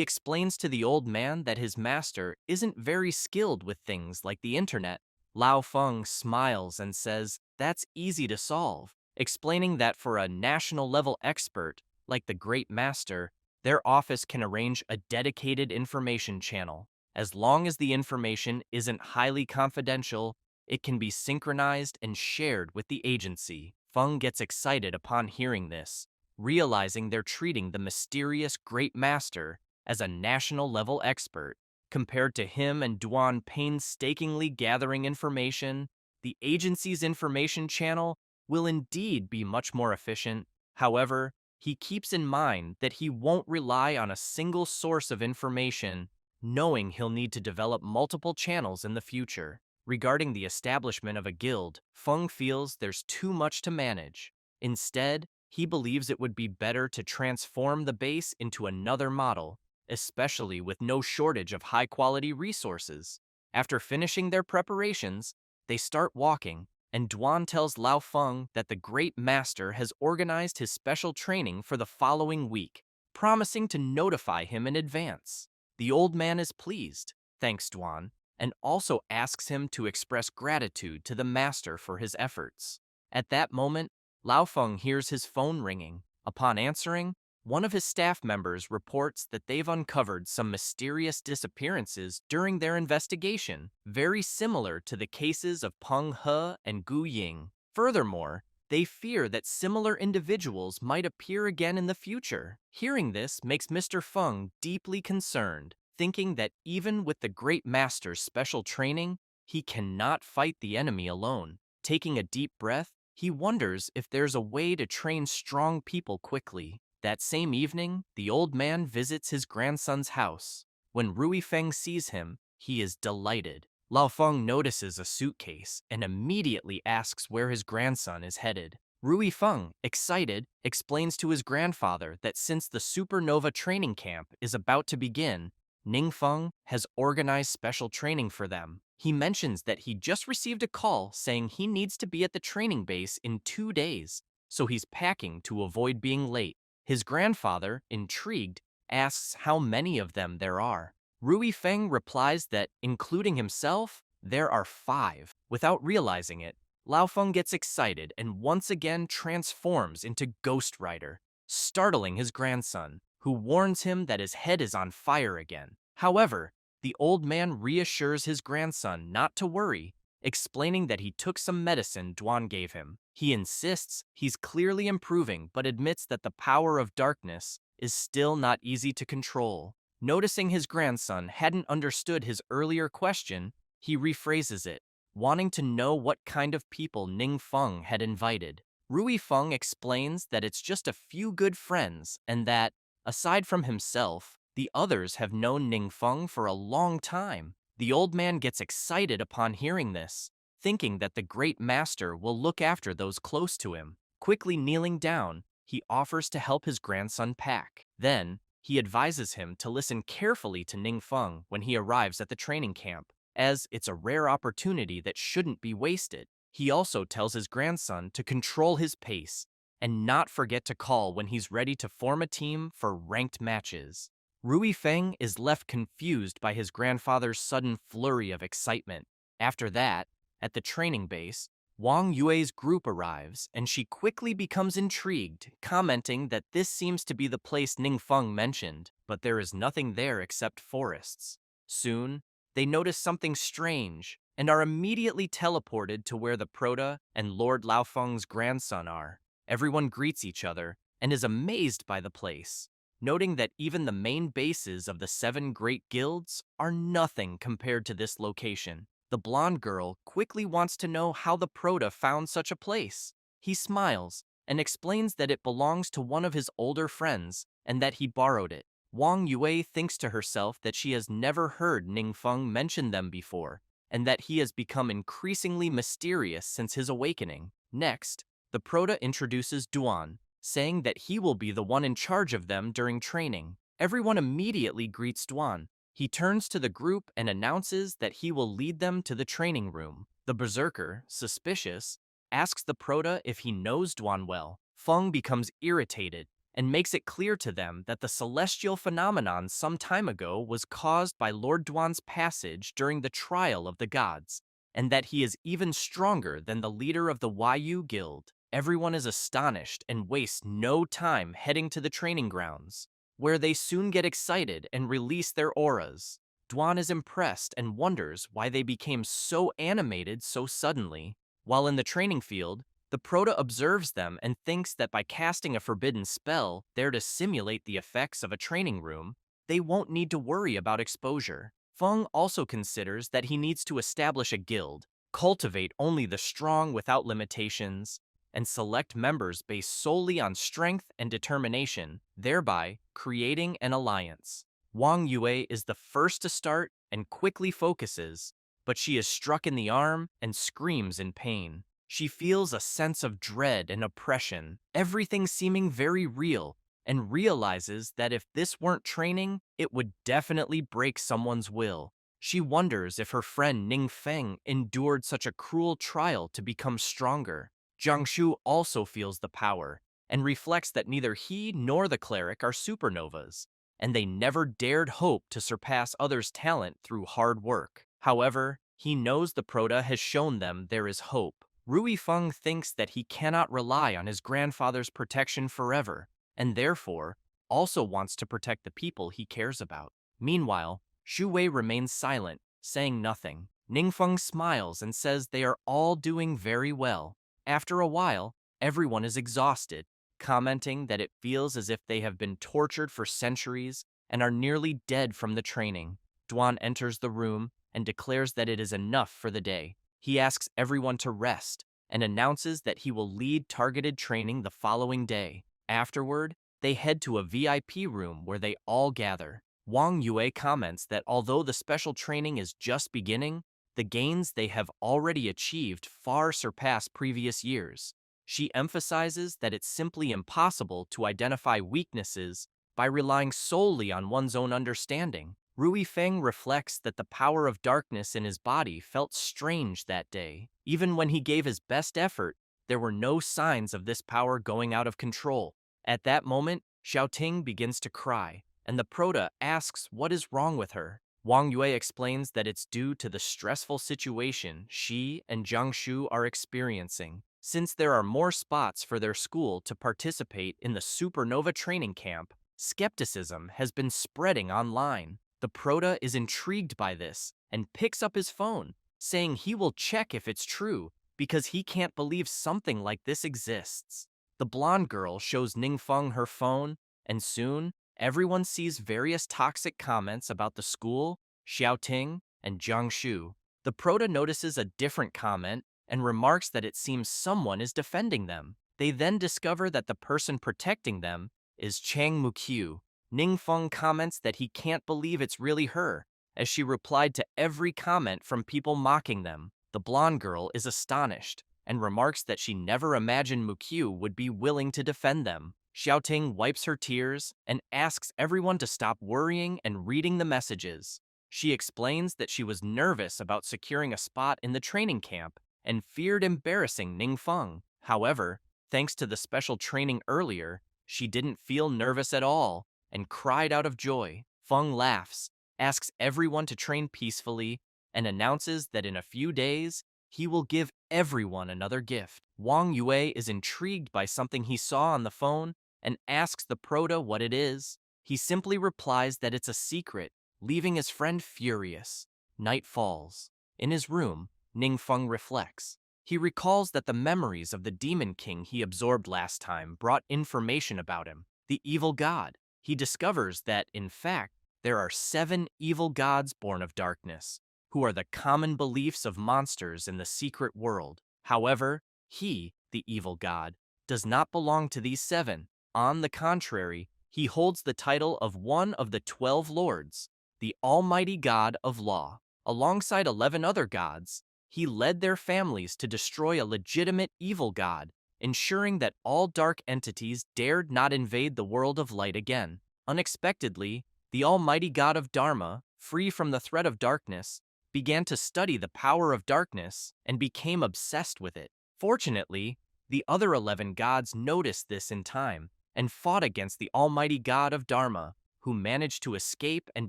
explains to the old man that his master isn't very skilled with things like the internet. Lao Feng smiles and says that's easy to solve, explaining that for a national-level expert like the Great Master, their office can arrange a dedicated information channel. As long as the information isn't highly confidential, it can be synchronized and shared with the agency. Feng gets excited upon hearing this, realizing they're treating the mysterious Great Master as a national-level expert. Compared to him and Duan painstakingly gathering information, the agency's information channel will indeed be much more efficient. However, he keeps in mind that he won't rely on a single source of information, knowing he'll need to develop multiple channels in the future. Regarding the establishment of a guild, Feng feels there's too much to manage. Instead, he believes it would be better to transform the base into another model, especially with no shortage of high-quality resources. After finishing their preparations, they start walking, and Duan tells Lao Feng that the Great Master has organized his special training for the following week, promising to notify him in advance. The old man is pleased, thanks Duan, and also asks him to express gratitude to the master for his efforts. At that moment, Lao Feng hears his phone ringing. Upon answering, one of his staff members reports that they've uncovered some mysterious disappearances during their investigation, very similar to the cases of Peng He and Gu Ying. Furthermore, they fear that similar individuals might appear again in the future. Hearing this makes Mr. Feng deeply concerned, thinking that even with the Great Master's special training, he cannot fight the enemy alone. Taking a deep breath, he wonders if there's a way to train strong people quickly. That same evening, the old man visits his grandson's house. When Rui Feng sees him, he is delighted. Lao Feng notices a suitcase and immediately asks where his grandson is headed. Rui Feng, excited, explains to his grandfather that since the supernova training camp is about to begin, Ning Feng has organized special training for them. He mentions that he just received a call saying he needs to be at the training base in 2 days, so he's packing to avoid being late. His grandfather, intrigued, asks how many of them there are. Rui Feng replies that, including himself, there are 5. Without realizing it, Lao Feng gets excited and once again transforms into Ghost Rider, startling his grandson, who warns him that his head is on fire again. However, the old man reassures his grandson not to worry, explaining that he took some medicine Duan gave him. He insists he's clearly improving but admits that the power of darkness is still not easy to control. Noticing his grandson hadn't understood his earlier question, he rephrases it, wanting to know what kind of people Ning Feng had invited. Rui Feng explains that it's just a few good friends and that, aside from himself, The others have known Ningfeng for a long time. The old man gets excited upon hearing this, thinking that the great master will look after those close to him. Quickly kneeling down, he offers to help his grandson pack. Then, he advises him to listen carefully to Ningfeng when he arrives at the training camp, as it's a rare opportunity that shouldn't be wasted. He also tells his grandson to control his pace and not forget to call when he's ready to form a team for ranked matches. Rui Feng is left confused by his grandfather's sudden flurry of excitement. After that, at the training base, Wang Yue's group arrives, and she quickly becomes intrigued, commenting that this seems to be the place Ningfeng mentioned, but there is nothing there except forests. Soon, they notice something strange, and are immediately teleported to where the Proto and Lord Laofeng's grandson are. Everyone greets each other, and is amazed by the place, noting that even the main bases of the 7 great guilds are nothing compared to this location. The blonde girl quickly wants to know how the Proto found such a place. He smiles and explains that it belongs to one of his older friends and that he borrowed it. Wang Yue thinks to herself that she has never heard Ningfeng mention them before, and that he has become increasingly mysterious since his awakening. Next, the Proto introduces Duan, saying that he will be the one in charge of them during training. Everyone immediately greets Duan. He turns to the group and announces that he will lead them to the training room. The berserker, suspicious, asks the Proto if he knows Duan well. Feng becomes irritated and makes it clear to them that the celestial phenomenon some time ago was caused by Lord Duan's passage during the trial of the gods, and that he is even stronger than the leader of the Yu Guild. Everyone is astonished and wastes no time heading to the training grounds, where they soon get excited and release their auras. Duan is impressed and wonders why they became so animated so suddenly. While in the training field, the Proto observes them and thinks that by casting a forbidden spell there to simulate the effects of a training room, they won't need to worry about exposure. Feng also considers that he needs to establish a guild, cultivate only the strong without limitations, and select members based solely on strength and determination, thereby creating an alliance. Wang Yue is the first to start and quickly focuses, but she is struck in the arm and screams in pain. She feels a sense of dread and oppression, everything seeming very real, and realizes that if this weren't training, it would definitely break someone's will. She wonders if her friend Ning Feng endured such a cruel trial to become stronger. Jiangshu also feels the power, and reflects that neither he nor the cleric are supernovas, and they never dared hope to surpass others' talent through hard work. However, he knows the Proto has shown them there is hope. Rui Feng thinks that he cannot rely on his grandfather's protection forever, and therefore also wants to protect the people he cares about. Meanwhile, Xu Wei remains silent, saying nothing. Ningfeng smiles and says they are all doing very well. After a while, everyone is exhausted, commenting that it feels as if they have been tortured for centuries and are nearly dead from the training. Duan enters the room and declares that it is enough for the day. He asks everyone to rest and announces that he will lead targeted training the following day. Afterward, they head to a VIP room where they all gather. Wang Yue comments that although the special training is just beginning, the gains they have already achieved far surpass previous years. She emphasizes that it's simply impossible to identify weaknesses by relying solely on one's own understanding. Rui Feng reflects that the power of darkness in his body felt strange that day. Even when he gave his best effort, there were no signs of this power going out of control. At that moment, Xiaoting begins to cry, and the Proto asks what is wrong with her. Wang Yue explains that it's due to the stressful situation she and Jiangshu are experiencing. Since there are more spots for their school to participate in the supernova training camp, skepticism has been spreading online. The Proto is intrigued by this and picks up his phone, saying he will check if it's true because he can't believe something like this exists. The blonde girl shows Ningfeng her phone, and soon, everyone sees various toxic comments about the school, Xiaoting, and Jiangshu. The Proto notices a different comment and remarks that it seems someone is defending them. They then discover that the person protecting them is Chang Muqiu. Ningfeng comments that he can't believe it's really her, as she replied to every comment from people mocking them. The blonde girl is astonished and remarks that she never imagined Mukyu would be willing to defend them. Xiaoting wipes her tears and asks everyone to stop worrying and reading the messages. She explains that she was nervous about securing a spot in the training camp and feared embarrassing Ningfeng. However, thanks to the special training earlier, she didn't feel nervous at all and cried out of joy. Feng laughs, asks everyone to train peacefully, and announces that in a few days, he will give everyone another gift. Wang Yue is intrigued by something he saw on the phone and asks the proto what it is. He simply replies that it's a secret, leaving his friend furious. Night falls. In his room, Ningfeng reflects. He recalls that the memories of the Demon King he absorbed last time brought information about him, the evil god. He discovers that, in fact, there are 7 evil gods born of darkness, who are the common beliefs of monsters in the secret world. However, he, the evil god, does not belong to these 7. On the contrary, he holds the title of one of the 12 lords, the Almighty God of Law. Alongside 11 other gods, he led their families to destroy a legitimate evil god, ensuring that all dark entities dared not invade the world of light again. Unexpectedly, the Almighty God of Dharma, free from the threat of darkness, began to study the power of darkness and became obsessed with it. Fortunately, the other 11 gods noticed this in time and fought against the Almighty God of Dharma, who managed to escape and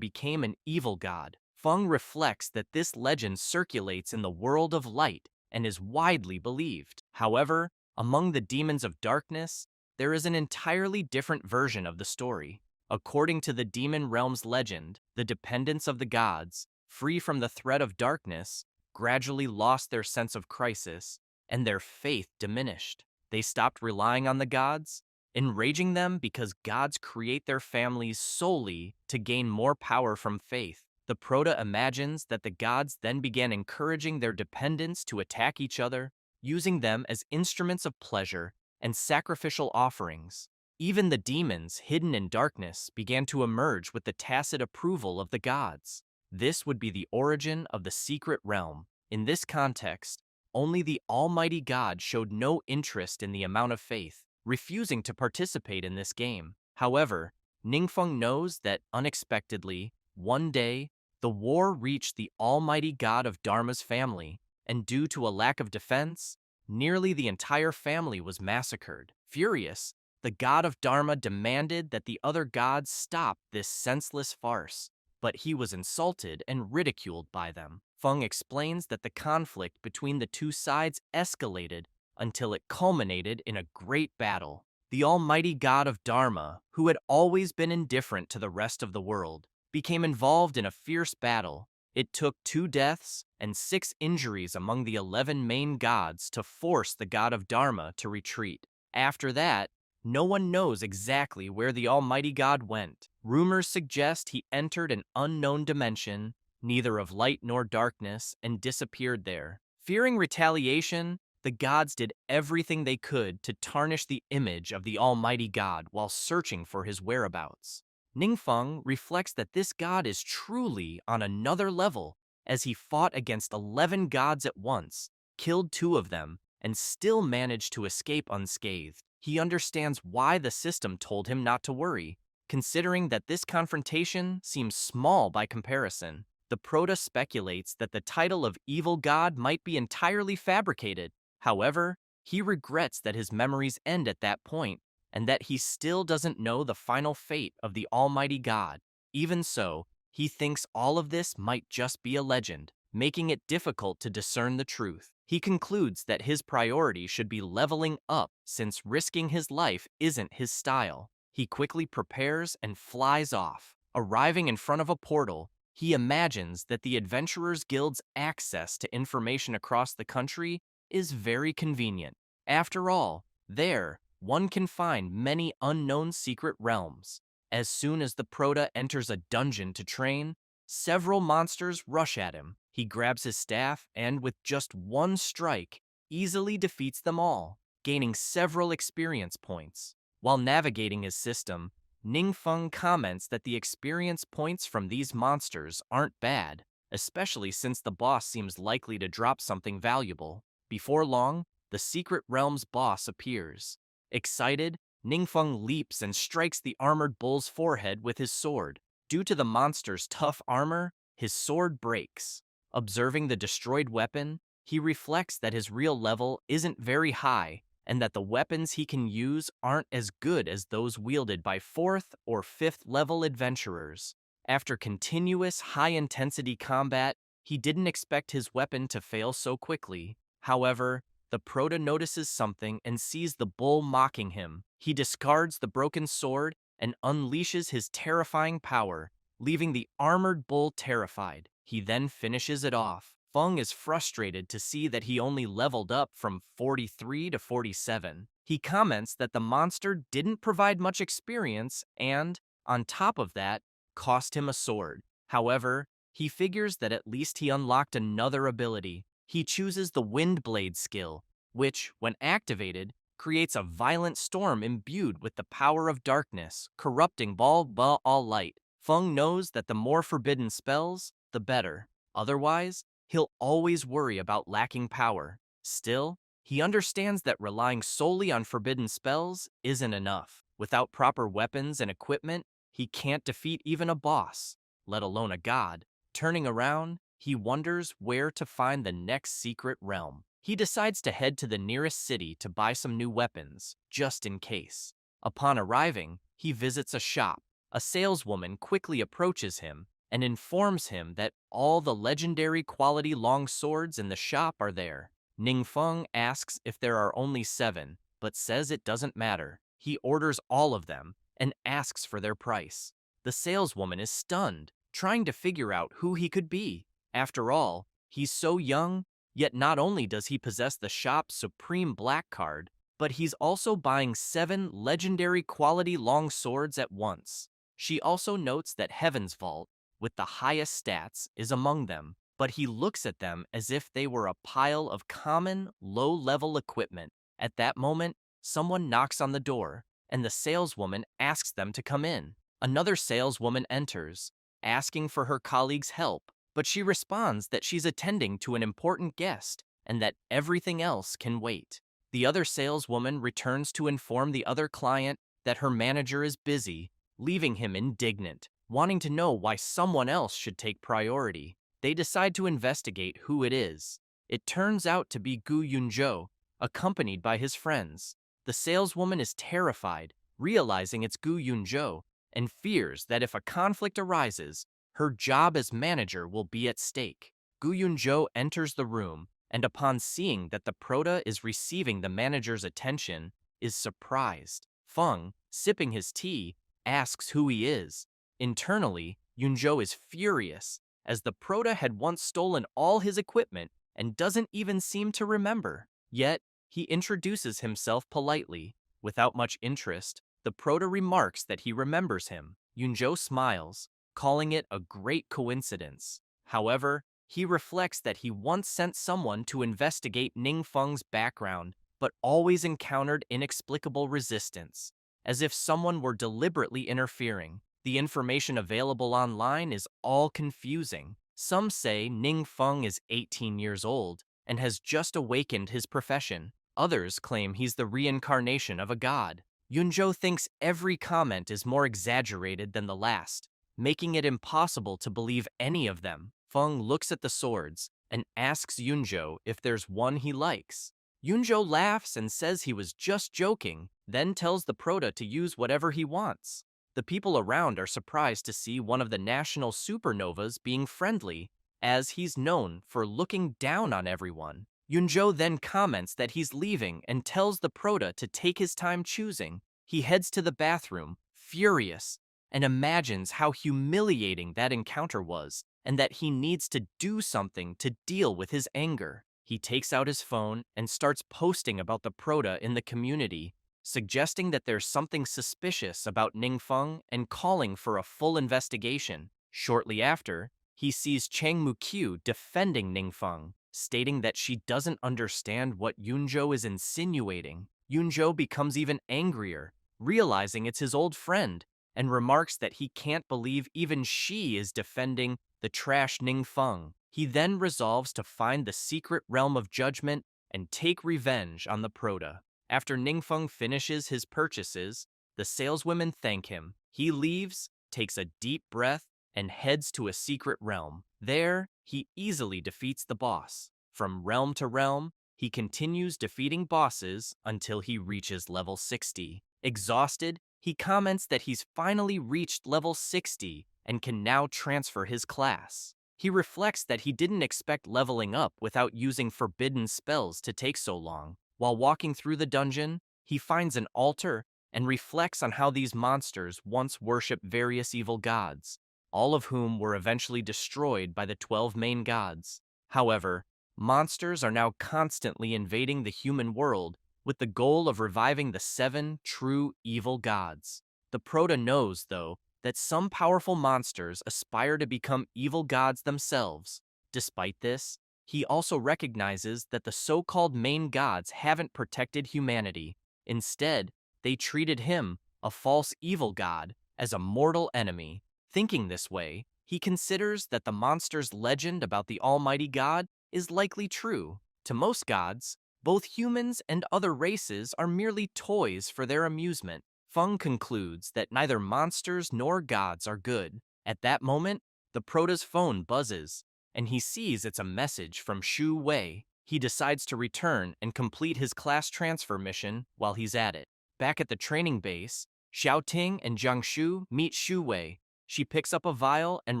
became an evil god. Feng reflects that this legend circulates in the world of light and is widely believed. However, among the demons of darkness, there is an entirely different version of the story. According to the demon realm's legend, the dependents of the gods, free from the threat of darkness, gradually lost their sense of crisis, and their faith diminished. They stopped relying on the gods, enraging them because gods create their families solely to gain more power from faith. The proto imagines that the gods then began encouraging their dependents to attack each other, using them as instruments of pleasure and sacrificial offerings. Even the demons hidden in darkness began to emerge with the tacit approval of the gods. This would be the origin of the secret realm. In this context, only the Almighty God showed no interest in the amount of faith, refusing to participate in this game. However, Ningfeng knows that unexpectedly, one day, the war reached the Almighty God of Dharma's family, and due to a lack of defense, nearly the entire family was massacred. Furious, the god of Dharma demanded that the other gods stop this senseless farce, but he was insulted and ridiculed by them. Feng explains that the conflict between the two sides escalated until it culminated in a great battle. The Almighty God of Dharma, who had always been indifferent to the rest of the world, became involved in a fierce battle. It took 2 deaths and 6 injuries among the 11 main gods to force the god of Dharma to retreat. After that, no one knows exactly where the Almighty God went. Rumors suggest he entered an unknown dimension, neither of light nor darkness, and disappeared there. Fearing retaliation, the gods did everything they could to tarnish the image of the Almighty God while searching for his whereabouts. Ningfeng reflects that this god is truly on another level, as he fought against 11 gods at once, killed 2 of them, and still managed to escape unscathed. He understands why the system told him not to worry, considering that this confrontation seems small by comparison. The proto speculates that the title of evil god might be entirely fabricated. However, he regrets that his memories end at that point, and that he still doesn't know the final fate of the Almighty God. Even so, he thinks all of this might just be a legend, making it difficult to discern the truth. He concludes that his priority should be leveling up since risking his life isn't his style. He quickly prepares and flies off. Arriving in front of a portal, he imagines that the Adventurers Guild's access to information across the country is very convenient. After all, there, one can find many unknown secret realms. As soon as the proto enters a dungeon to train, several monsters rush at him. He grabs his staff and, with just one strike, easily defeats them all, gaining several experience points. While navigating his system, Ningfeng comments that the experience points from these monsters aren't bad, especially since the boss seems likely to drop something valuable. Before long, the Secret Realm's boss appears. Excited, Ningfeng leaps and strikes the armored bull's forehead with his sword. Due to the monster's tough armor, his sword breaks. Observing the destroyed weapon, he reflects that his real level isn't very high and that the weapons he can use aren't as good as those wielded by 4th or 5th level adventurers. After continuous high-intensity combat, he didn't expect his weapon to fail so quickly. However, the Proto notices something and sees the bull mocking him. He discards the broken sword and unleashes his terrifying power, leaving the armored bull terrified. He then finishes it off. Feng is frustrated to see that he only leveled up from 43 to 47. He comments that the monster didn't provide much experience and, on top of that, cost him a sword. However, he figures that at least he unlocked another ability. He chooses the Wind Blade skill, which, when activated, creates a violent storm imbued with the power of darkness, corrupting all light. Feng knows that the more forbidden spells, the better. Otherwise, he'll always worry about lacking power. Still, he understands that relying solely on forbidden spells isn't enough. Without proper weapons and equipment, he can't defeat even a boss, let alone a god. Turning around, he wonders where to find the next secret realm. He decides to head to the nearest city to buy some new weapons, just in case. Upon arriving, he visits a shop. A saleswoman quickly approaches him and informs him that all the legendary quality long swords in the shop are there. Ningfeng asks if there are only 7, but says it doesn't matter. He orders all of them and asks for their price. The saleswoman is stunned, trying to figure out who he could be. After all, he's so young, yet not only does he possess the shop's supreme black card, but he's also buying 7 legendary quality long swords at once. She also notes that Heaven's Vault, with the highest stats, is among them, but he looks at them as if they were a pile of common, low-level equipment. At that moment, someone knocks on the door, and the saleswoman asks them to come in. Another saleswoman enters, asking for her colleague's help, but she responds that she's attending to an important guest and that everything else can wait. The other saleswoman returns to inform the other client that her manager is busy, leaving him indignant, wanting to know why someone else should take priority. They decide to investigate who it is. It turns out to be Gu Yunzhou, accompanied by his friends. The saleswoman is terrified, realizing it's Gu Yunzhou, and fears that if a conflict arises, her job as manager will be at stake. Gu Yunzhou enters the room, and upon seeing that the Proto is receiving the manager's attention, is surprised. Feng, sipping his tea, asks who he is. Internally, Yunzhou is furious, as the Proto had once stolen all his equipment and doesn't even seem to remember. Yet, he introduces himself politely. Without much interest, the Proto remarks that he remembers him. Yunzhou smiles, calling it a great coincidence. However, he reflects that he once sent someone to investigate Ningfeng's background, but always encountered inexplicable resistance, as if someone were deliberately interfering. The information available online is all confusing. Some say Ningfeng is 18 years old and has just awakened his profession. Others claim he's the reincarnation of a god. Yunzhou thinks every comment is more exaggerated than the last, making it impossible to believe any of them. Feng looks at the swords and asks Yunzhou if there's one he likes. Yunzhou laughs and says he was just joking, then tells the Proto to use whatever he wants. The people around are surprised to see one of the national supernovas being friendly, as he's known for looking down on everyone. Yunzhou then comments that he's leaving and tells the Proto to take his time choosing. He heads to the bathroom, furious, and imagines how humiliating that encounter was, and that he needs to do something to deal with his anger. He takes out his phone and starts posting about the Proto in the community, suggesting that there's something suspicious about Ningfeng and calling for a full investigation. Shortly after, he sees Chang Mukyu defending Ningfeng, stating that she doesn't understand what Yunzhou is insinuating. Yunzhou becomes even angrier, realizing it's his old friend, and remarks that he can't believe even she is defending the trash Ningfeng. He then resolves to find the secret realm of judgment and take revenge on the Proto. After Ningfeng finishes his purchases, the saleswomen thank him. He leaves, takes a deep breath, and heads to a secret realm. There, he easily defeats the boss. From realm to realm, he continues defeating bosses until he reaches level 60. Exhausted, he comments that he's finally reached level 60 and can now transfer his class. He reflects that he didn't expect leveling up without using forbidden spells to take so long. While walking through the dungeon, he finds an altar and reflects on how these monsters once worshipped various evil gods, all of whom were eventually destroyed by the 12 main gods. However, monsters are now constantly invading the human world with the goal of reviving the 7 true evil gods. The Proto knows, though, that some powerful monsters aspire to become evil gods themselves. Despite this, he also recognizes that the so-called main gods haven't protected humanity. Instead, they treated him, a false evil god, as a mortal enemy. Thinking this way, he considers that the monster's legend about the almighty god is likely true. To most gods, both humans and other races are merely toys for their amusement. Feng concludes that neither monsters nor gods are good. At that moment, the Proto's phone buzzes, and he sees it's a message from Shu Wei. He decides to return and complete his class transfer mission while he's at it. Back at the training base, Xiao Ting and Jiang Shu meet Shu Wei. She picks up a vial and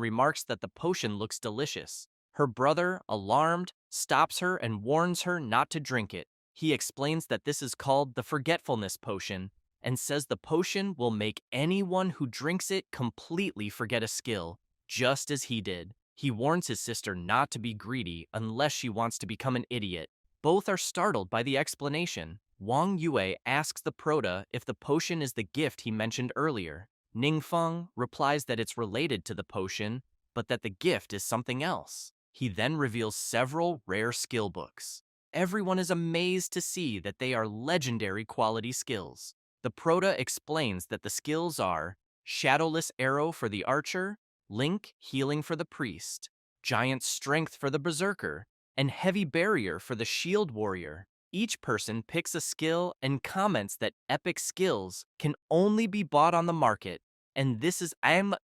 remarks that the potion looks delicious. Her brother, alarmed, stops her and warns her not to drink it. He explains that this is called the Forgetfulness Potion, and says the potion will make anyone who drinks it completely forget a skill, just as he did. He warns his sister not to be greedy unless she wants to become an idiot. Both are startled by the explanation. Wang Yue asks the Proto if the potion is the gift he mentioned earlier. Ningfeng replies that it's related to the potion, but that the gift is something else. He then reveals several rare skill books. Everyone is amazed to see that they are legendary quality skills. The Proto explains that the skills are Shadowless Arrow for the Archer, Link Healing for the Priest, Giant Strength for the Berserker, and Heavy Barrier for the Shield Warrior. Each person picks a skill and comments that epic skills can only be bought on the market, and this is the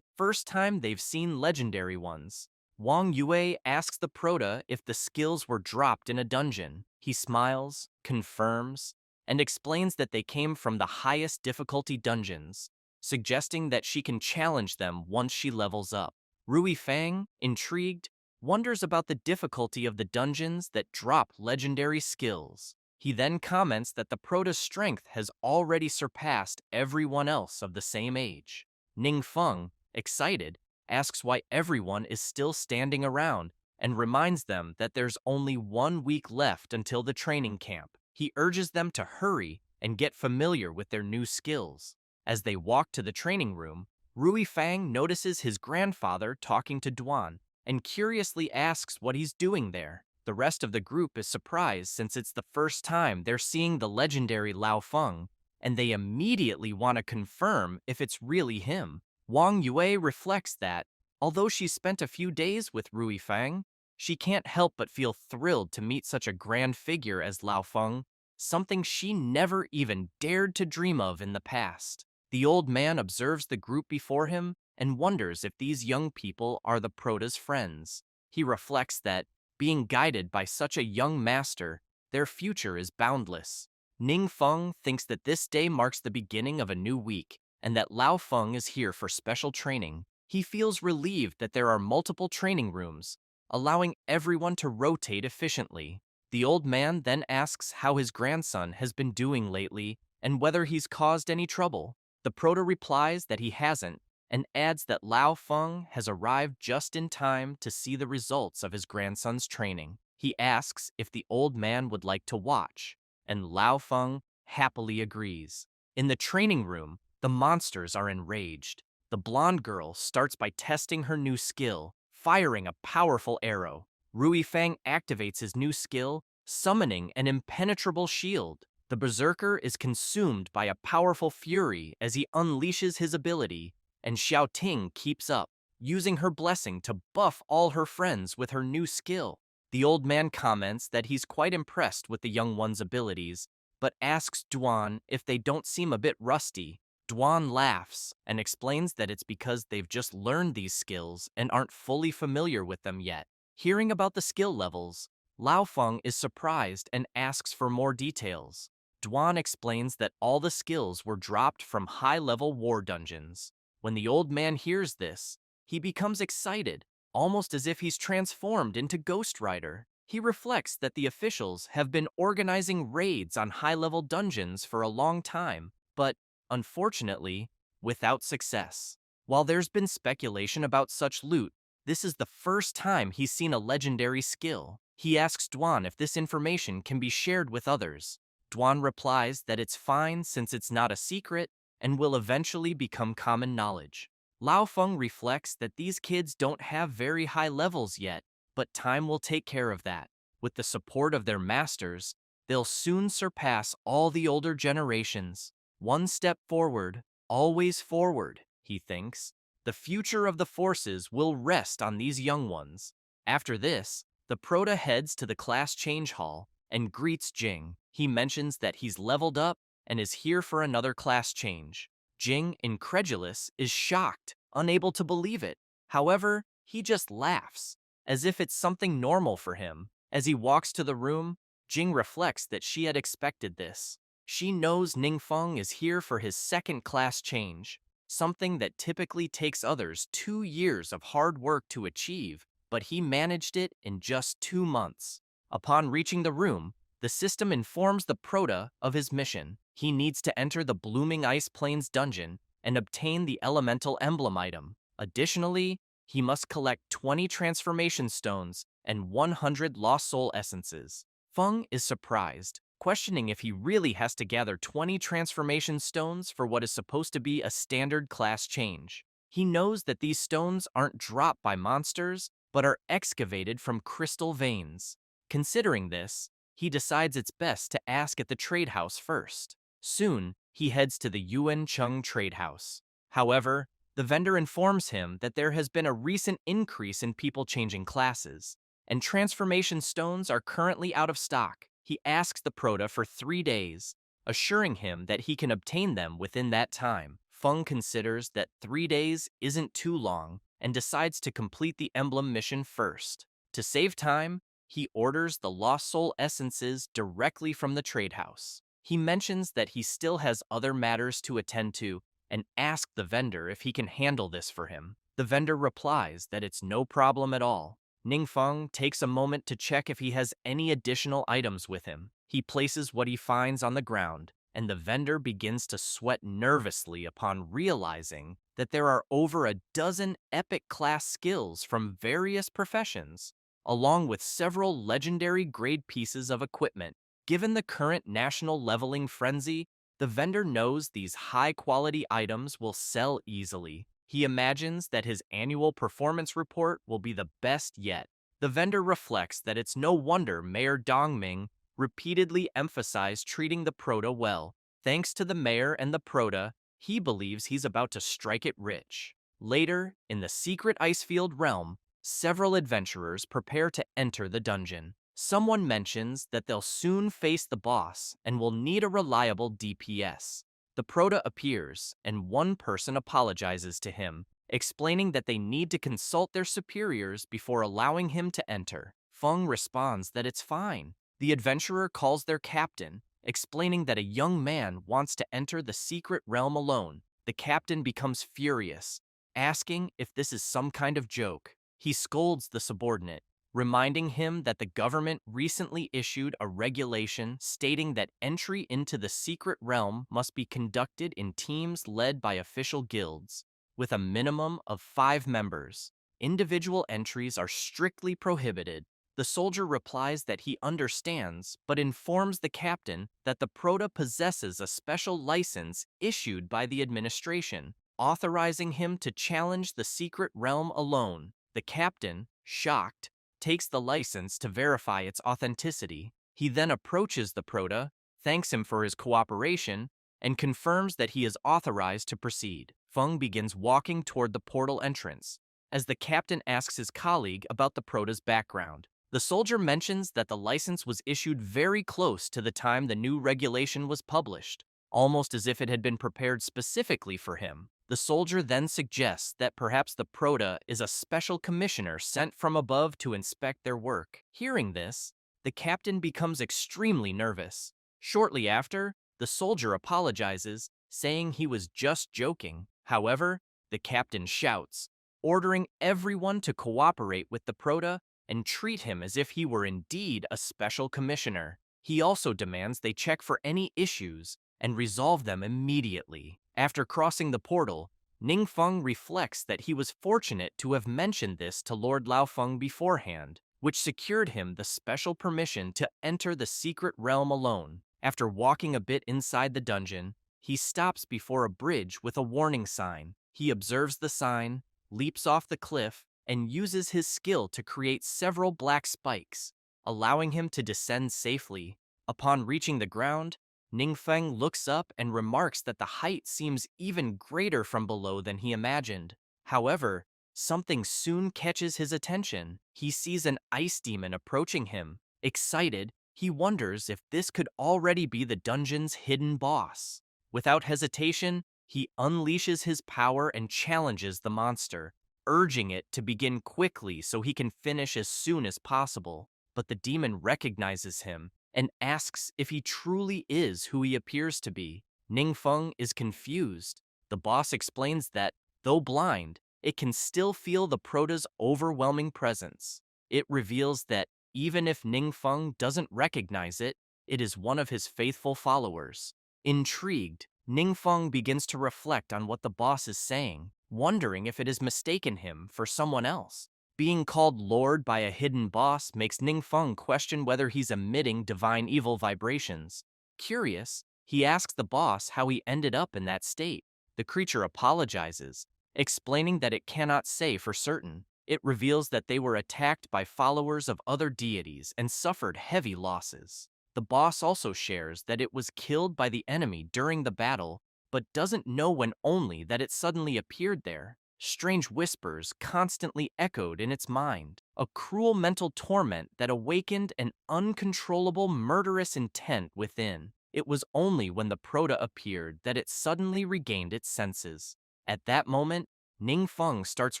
first time they've seen legendary ones. Wang Yue asks the Proto if the skills were dropped in a dungeon. He smiles, confirms, and explains that they came from the highest difficulty dungeons, suggesting that she can challenge them once she levels up. Rui Fang, intrigued, wonders about the difficulty of the dungeons that drop legendary skills. He then comments that the Proto's strength has already surpassed everyone else of the same age. Ningfeng, excited, asks why everyone is still standing around and reminds them that there's only 1 week left until the training camp. He urges them to hurry and get familiar with their new skills. As they walk to the training room, Rui Fang notices his grandfather talking to Duan and curiously asks what he's doing there. The rest of the group is surprised since it's the first time they're seeing the legendary Lao Feng, and they immediately want to confirm if it's really him. Wang Yue reflects that, although she spent a few days with Rui Fang, she can't help but feel thrilled to meet such a grand figure as Lao Feng, something she never even dared to dream of in the past. The old man observes the group before him and wonders if these young people are the Proto's friends. He reflects that, being guided by such a young master, their future is boundless. Ningfeng thinks that this day marks the beginning of a new week, and that Lao Feng is here for special training. He feels relieved that there are multiple training rooms, allowing everyone to rotate efficiently. The old man then asks how his grandson has been doing lately and whether he's caused any trouble. The Proto replies that he hasn't, and adds that Lao Feng has arrived just in time to see the results of his grandson's training. He asks if the old man would like to watch, and Lao Feng happily agrees. In the training room, the monsters are enraged. The blonde girl starts by testing her new skill, firing a powerful arrow. Rui Fang activates his new skill, summoning an impenetrable shield. The berserker is consumed by a powerful fury as he unleashes his ability, and Xiao Ting keeps up, using her blessing to buff all her friends with her new skill. The old man comments that he's quite impressed with the young one's abilities, but asks Duan if they don't seem a bit rusty. Duan laughs and explains that it's because they've just learned these skills and aren't fully familiar with them yet. Hearing about the skill levels, Lao Feng is surprised and asks for more details. Duan explains that all the skills were dropped from high-level war dungeons. When the old man hears this, he becomes excited, almost as if he's transformed into Ghost Rider. He reflects that the officials have been organizing raids on high-level dungeons for a long time, but, unfortunately, without success. While there's been speculation about such loot, this is the first time he's seen a legendary skill. He asks Duan if this information can be shared with others. Duan replies that it's fine since it's not a secret and will eventually become common knowledge. Lao Feng reflects that these kids don't have very high levels yet, but time will take care of that. With the support of their masters, they'll soon surpass all the older generations. One step forward, always forward, he thinks. The future of the forces will rest on these young ones. After this, the Prota heads to the class change hall and greets Jing. He mentions that he's leveled up and is here for another class change. Jing, incredulous, is shocked, unable to believe it. However, he just laughs, as if it's something normal for him. As he walks to the room, Jing reflects that she had expected this. She knows Ningfeng is here for his second class change, something that typically takes others 2 years of hard work to achieve, but he managed it in just 2 months. Upon reaching the room, the system informs the Prota of his mission. He needs to enter the Blooming Ice Plains dungeon and obtain the elemental emblem item. Additionally, he must collect 20 transformation stones and 100 lost soul essences. Feng is surprised, questioning if he really has to gather 20 transformation stones for what is supposed to be a standard class change. He knows that these stones aren't dropped by monsters, but are excavated from crystal veins. Considering this, he decides it's best to ask at the trade house first. Soon, he heads to the Yuan Chung trade house. However, the vendor informs him that there has been a recent increase in people changing classes, and transformation stones are currently out of stock. He asks the Prota for 3 days, assuring him that he can obtain them within that time. Feng considers that 3 days isn't too long and decides to complete the emblem mission first. To save time, he orders the lost soul essences directly from the trade house. He mentions that he still has other matters to attend to and asks the vendor if he can handle this for him. The vendor replies that it's no problem at all. Ningfeng takes a moment to check if he has any additional items with him. He places what he finds on the ground, and the vendor begins to sweat nervously upon realizing that there are over a dozen epic class skills from various professions, along with several legendary grade pieces of equipment. Given the current national leveling frenzy, the vendor knows these high-quality items will sell easily. He imagines that his annual performance report will be the best yet. The vendor reflects that it's no wonder Mayor Dongming repeatedly emphasized treating the Prota well. Thanks to the mayor and the Prota, he believes he's about to strike it rich. Later, in the secret Icefield realm, several adventurers prepare to enter the dungeon. Someone mentions that they'll soon face the boss and will need a reliable DPS. The Prota appears, and one person apologizes to him, explaining that they need to consult their superiors before allowing him to enter. Feng responds that it's fine. The adventurer calls their captain, explaining that a young man wants to enter the secret realm alone. The captain becomes furious, asking if this is some kind of joke. He scolds the subordinate, reminding him that the government recently issued a regulation stating that entry into the secret realm must be conducted in teams led by official guilds, with a minimum of 5 members. Individual entries are strictly prohibited. The soldier replies that he understands, but informs the captain that the Prota possesses a special license issued by the administration, authorizing him to challenge the secret realm alone. The captain, shocked, takes the license to verify its authenticity. He then approaches the Prota, thanks him for his cooperation, and confirms that he is authorized to proceed. Feng begins walking toward the portal entrance, as the captain asks his colleague about the prota's background. The soldier mentions that the license was issued very close to the time the new regulation was published, almost as if it had been prepared specifically for him. The soldier then suggests that perhaps the prota is a special commissioner sent from above to inspect their work. Hearing this, the captain becomes extremely nervous. Shortly after, the soldier apologizes, saying he was just joking. However, the captain shouts, ordering everyone to cooperate with the prota and treat him as if he were indeed a special commissioner. He also demands they check for any issues and resolve them immediately. After crossing the portal, Ningfeng reflects that he was fortunate to have mentioned this to Lord Laofeng beforehand, which secured him the special permission to enter the secret realm alone. After walking a bit inside the dungeon, he stops before a bridge with a warning sign. He observes the sign, leaps off the cliff, and uses his skill to create several black spikes, allowing him to descend safely. Upon reaching the ground, Ningfeng looks up and remarks that the height seems even greater from below than he imagined. However, something soon catches his attention. He sees an ice demon approaching him. Excited, he wonders if this could already be the dungeon's hidden boss. Without hesitation, he unleashes his power and challenges the monster, urging it to begin quickly so he can finish as soon as possible. But the demon recognizes him and asks if he truly is who he appears to be. Ningfeng is confused. The boss explains that, though blind, it can still feel the prota's overwhelming presence. It reveals that even if Ningfeng doesn't recognize it, it is one of his faithful followers. Intrigued, Ningfeng begins to reflect on what the boss is saying, wondering if it has mistaken him for someone else. Being called Lord by a hidden boss makes Ningfeng question whether he's emitting divine evil vibrations. Curious, he asks the boss how he ended up in that state. The creature apologizes, explaining that it cannot say for certain. It reveals that they were attacked by followers of other deities and suffered heavy losses. The boss also shares that it was killed by the enemy during the battle, but doesn't know when only that it suddenly appeared there. Strange whispers constantly echoed in its mind, a cruel mental torment that awakened an uncontrollable murderous intent within. It was only when the prota appeared that it suddenly regained its senses. At that moment, Ningfeng starts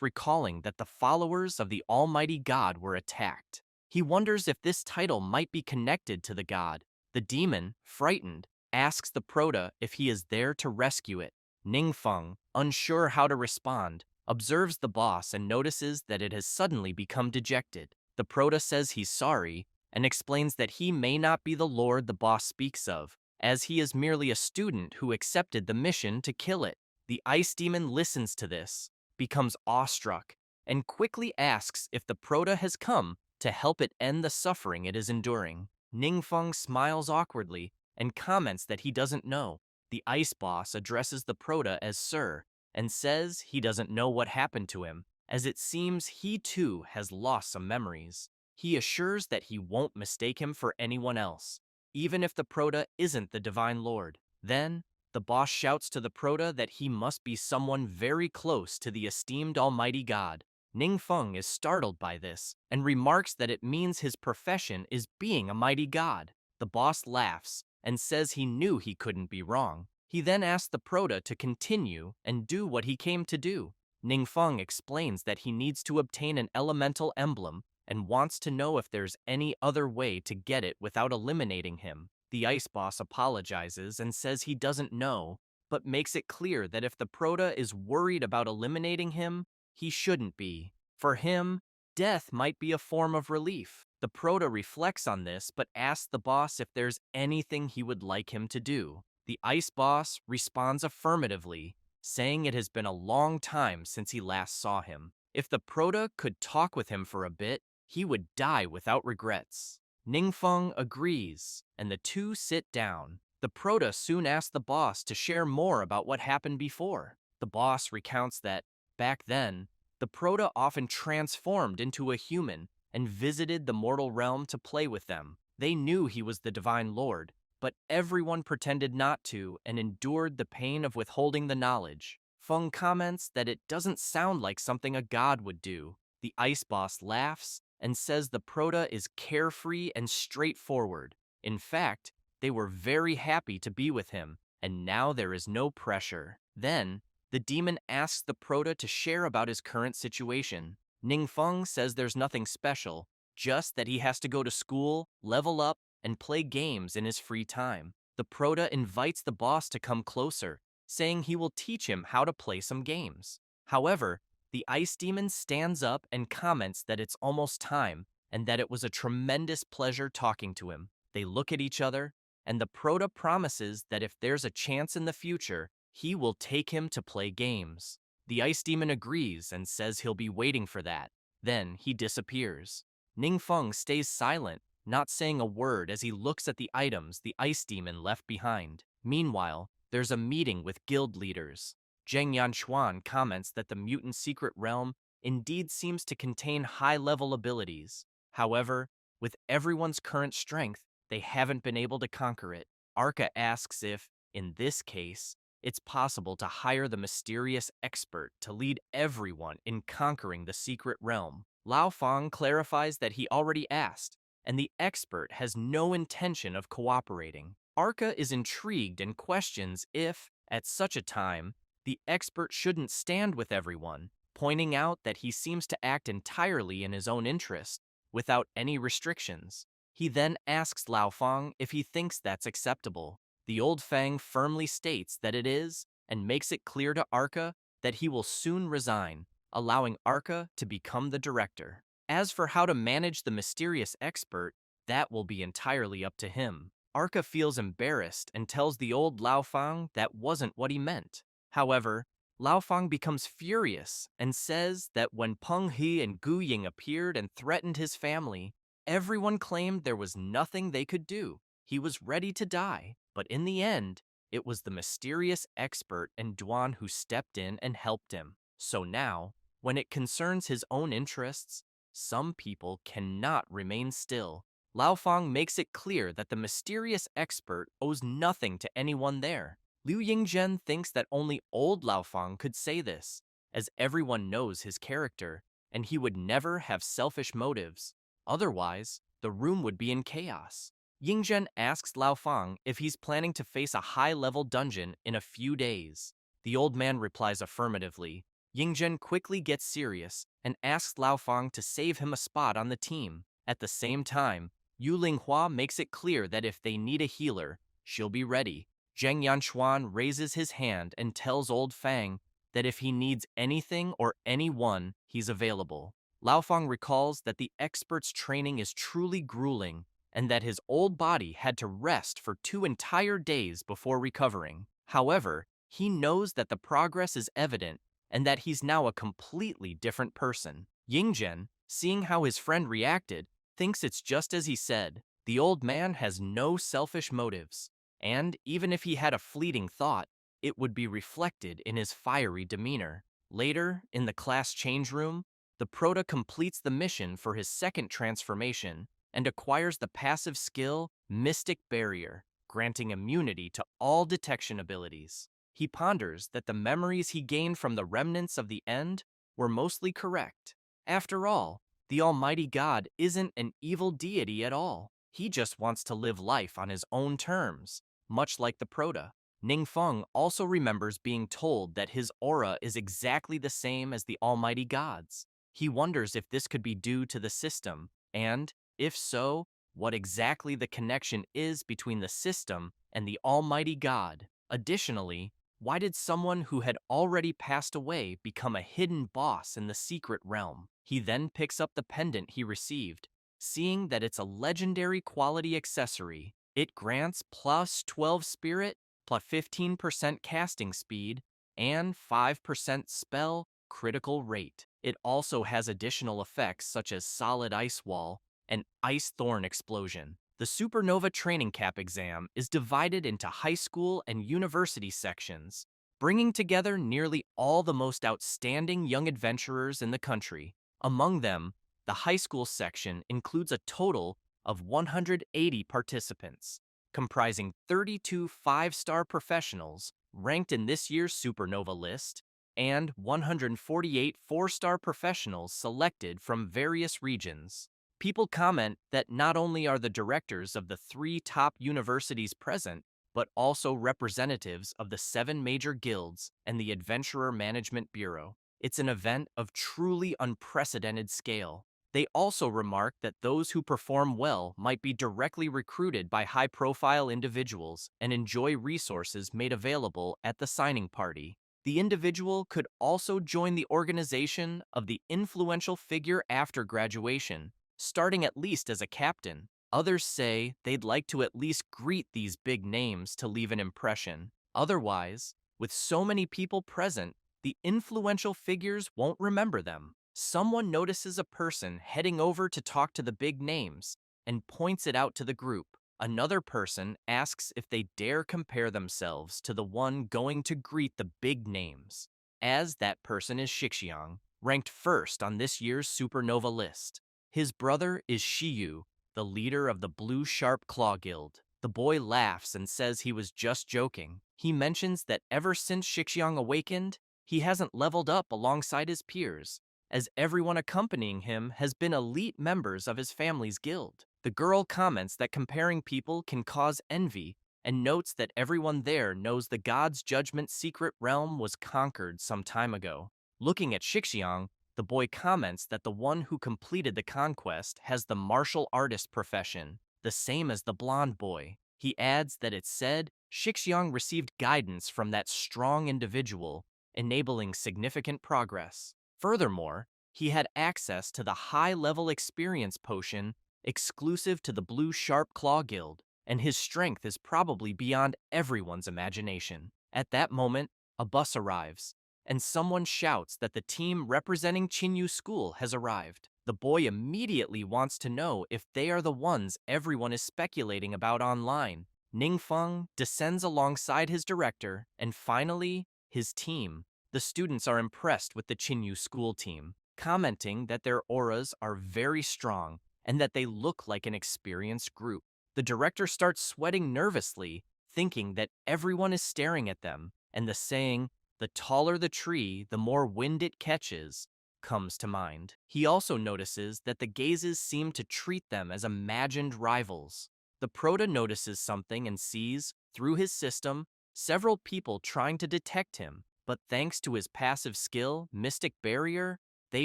recalling that the followers of the Almighty God were attacked. He wonders if this title might be connected to the god. The demon, frightened, asks the prota if he is there to rescue it. Ningfeng, unsure how to respond, observes the boss and notices that it has suddenly become dejected. The prota says he's sorry and explains that he may not be the lord the boss speaks of, as he is merely a student who accepted the mission to kill it. The ice demon listens to this, becomes awestruck, and quickly asks if the prota has come to help it end the suffering it is enduring. Ningfeng smiles awkwardly and comments that he doesn't know. The ice boss addresses the prota as Sir and says he doesn't know what happened to him, as it seems he too has lost some memories. He assures that he won't mistake him for anyone else, even if the prota isn't the Divine Lord. Then, the boss shouts to the prota that he must be someone very close to the esteemed Almighty God. Ningfeng is startled by this and remarks that it means his profession is being a mighty god. The boss laughs and says he knew he couldn't be wrong. He then asks the prota to continue and do what he came to do. Ningfeng explains that he needs to obtain an elemental emblem and wants to know if there's any other way to get it without eliminating him. The ice boss apologizes and says he doesn't know, but makes it clear that if the prota is worried about eliminating him, he shouldn't be. For him, death might be a form of relief. The prota reflects on this but asks the boss if there's anything he would like him to do. The ice boss responds affirmatively, saying it has been a long time since he last saw him. If the prota could talk with him for a bit, he would die without regrets. Ningfeng agrees, and the two sit down. The prota soon asks the boss to share more about what happened before. The boss recounts that, back then, the prota often transformed into a human and visited the mortal realm to play with them. They knew he was the Divine Lord, but everyone pretended not to and endured the pain of withholding the knowledge. Feng comments that it doesn't sound like something a god would do. The ice boss laughs and says the Prota is carefree and straightforward. In fact, they were very happy to be with him, and now there is no pressure. Then, the demon asks the Prota to share about his current situation. Ningfeng says there's nothing special, just that he has to go to school, level up, and play games in his free time. The Prota invites the boss to come closer, saying he will teach him how to play some games. However, the ice demon stands up and comments that it's almost time and that it was a tremendous pleasure talking to him. They look at each other, and the Prota promises that if there's a chance in the future, he will take him to play games. The ice demon agrees and says he'll be waiting for that. Then he disappears. Ningfeng stays silent, not saying a word as he looks at the items the ice demon left behind. Meanwhile, there's a meeting with guild leaders. Zheng Yanchuan comments that the mutant secret realm indeed seems to contain high-level abilities. However, with everyone's current strength, they haven't been able to conquer it. Arca asks if, in this case, it's possible to hire the mysterious expert to lead everyone in conquering the secret realm. Lao Fang clarifies that he already asked, and the expert has no intention of cooperating. Arca is intrigued and questions if, at such a time, the expert shouldn't stand with everyone, pointing out that he seems to act entirely in his own interest, without any restrictions. He then asks Lao Fang if he thinks that's acceptable. The old Fang firmly states that it is, and makes it clear to Arca that he will soon resign, allowing Arca to become the director. As for how to manage the mysterious expert, that will be entirely up to him. Arca feels embarrassed and tells the old Lao Fang that wasn't what he meant. However, Lao Fang becomes furious and says that when Peng He and Gu Ying appeared and threatened his family, everyone claimed there was nothing they could do. He was ready to die, but in the end, it was the mysterious expert and Duan who stepped in and helped him. So now, when it concerns his own interests, some people cannot remain still. Lao Fang makes it clear that the mysterious expert owes nothing to anyone there. Liu Yingzhen thinks that only old Lao Fang could say this, as everyone knows his character, and he would never have selfish motives. Otherwise, the room would be in chaos. Yingzhen asks Lao Fang if he's planning to face a high-level dungeon in a few days. The old man replies affirmatively. Yingzhen quickly gets serious and asks Lao Fang to save him a spot on the team. At the same time, Yu Linghua makes it clear that if they need a healer, she'll be ready. Zheng Yanchuan raises his hand and tells old Fang that if he needs anything or anyone, he's available. Lao Fang recalls that the expert's training is truly grueling and that his old body had to rest for 2 entire days before recovering. However, he knows that the progress is evident and that he's now a completely different person. Yingzhen, seeing how his friend reacted, thinks it's just as he said. The old man has no selfish motives, and even if he had a fleeting thought, it would be reflected in his fiery demeanor. Later, in the class change room, the Prota completes the mission for his second transformation and acquires the passive skill Mystic Barrier, granting immunity to all detection abilities. He ponders that the memories he gained from the remnants of the end were mostly correct. After all, the Almighty God isn't an evil deity at all. He just wants to live life on his own terms, much like the Prota. Ningfeng also remembers being told that his aura is exactly the same as the Almighty God's. He wonders if this could be due to the system, and, if so, what exactly the connection is between the system and the Almighty God. Additionally, why did someone who had already passed away become a hidden boss in the secret realm? He then picks up the pendant he received, seeing that it's a legendary quality accessory. It grants plus 12 spirit, plus 15% casting speed, and 5% spell critical rate. It also has additional effects such as solid ice wall and ice thorn explosion. The Supernova Training Cap exam is divided into high school and university sections, bringing together nearly all the most outstanding young adventurers in the country. Among them, the high school section includes a total of 180 participants. comprising 32 five-star professionals ranked in this year's supernova list and 148 four-star professionals selected from various regions. People comment that not only are the directors of the three top universities present, but also representatives of the 7 major guilds and the Adventurer Management Bureau. It's an event of truly unprecedented scale. They also remark that those who perform well might be directly recruited by high-profile individuals and enjoy resources made available at the signing party. The individual could also join the organization of the influential figure after graduation, starting at least as a captain. Others say they'd like to at least greet these big names to leave an impression. Otherwise, with so many people present, the influential figures won't remember them. Someone notices a person heading over to talk to the big names and points it out to the group. Another person asks if they dare compare themselves to the one going to greet the big names, as that person is Shixiang, ranked first on this year's supernova list. His brother is Shiyu, the leader of the Blue Sharp Claw Guild. The boy laughs and says he was just joking. He mentions that ever since Shixiang awakened, he hasn't leveled up alongside his peers, as everyone accompanying him has been elite members of his family's guild. The girl comments that comparing people can cause envy and notes that everyone there knows the god's judgment secret realm was conquered some time ago. Looking at Shixiang, the boy comments that the one who completed the conquest has the martial artist profession, the same as the blonde boy. He adds that it's said Shixiang received guidance from that strong individual, enabling significant progress. Furthermore, he had access to the high-level experience potion exclusive to the Blue Sharp Claw Guild, and his strength is probably beyond everyone's imagination. At that moment, a bus arrives, and someone shouts that the team representing Chinyu School has arrived. The boy immediately wants to know if they are the ones everyone is speculating about online. Ningfeng descends alongside his director, and finally, his team. The students are impressed with the Chinyu School team, commenting that their auras are very strong and that they look like an experienced group. The director starts sweating nervously, thinking that everyone is staring at them, and the saying, "The taller the tree, the more wind it catches," comes to mind. He also notices that the gazes seem to treat them as imagined rivals. The Prota notices something and sees, through his system, several people trying to detect him, but thanks to his passive skill, Mystic Barrier, they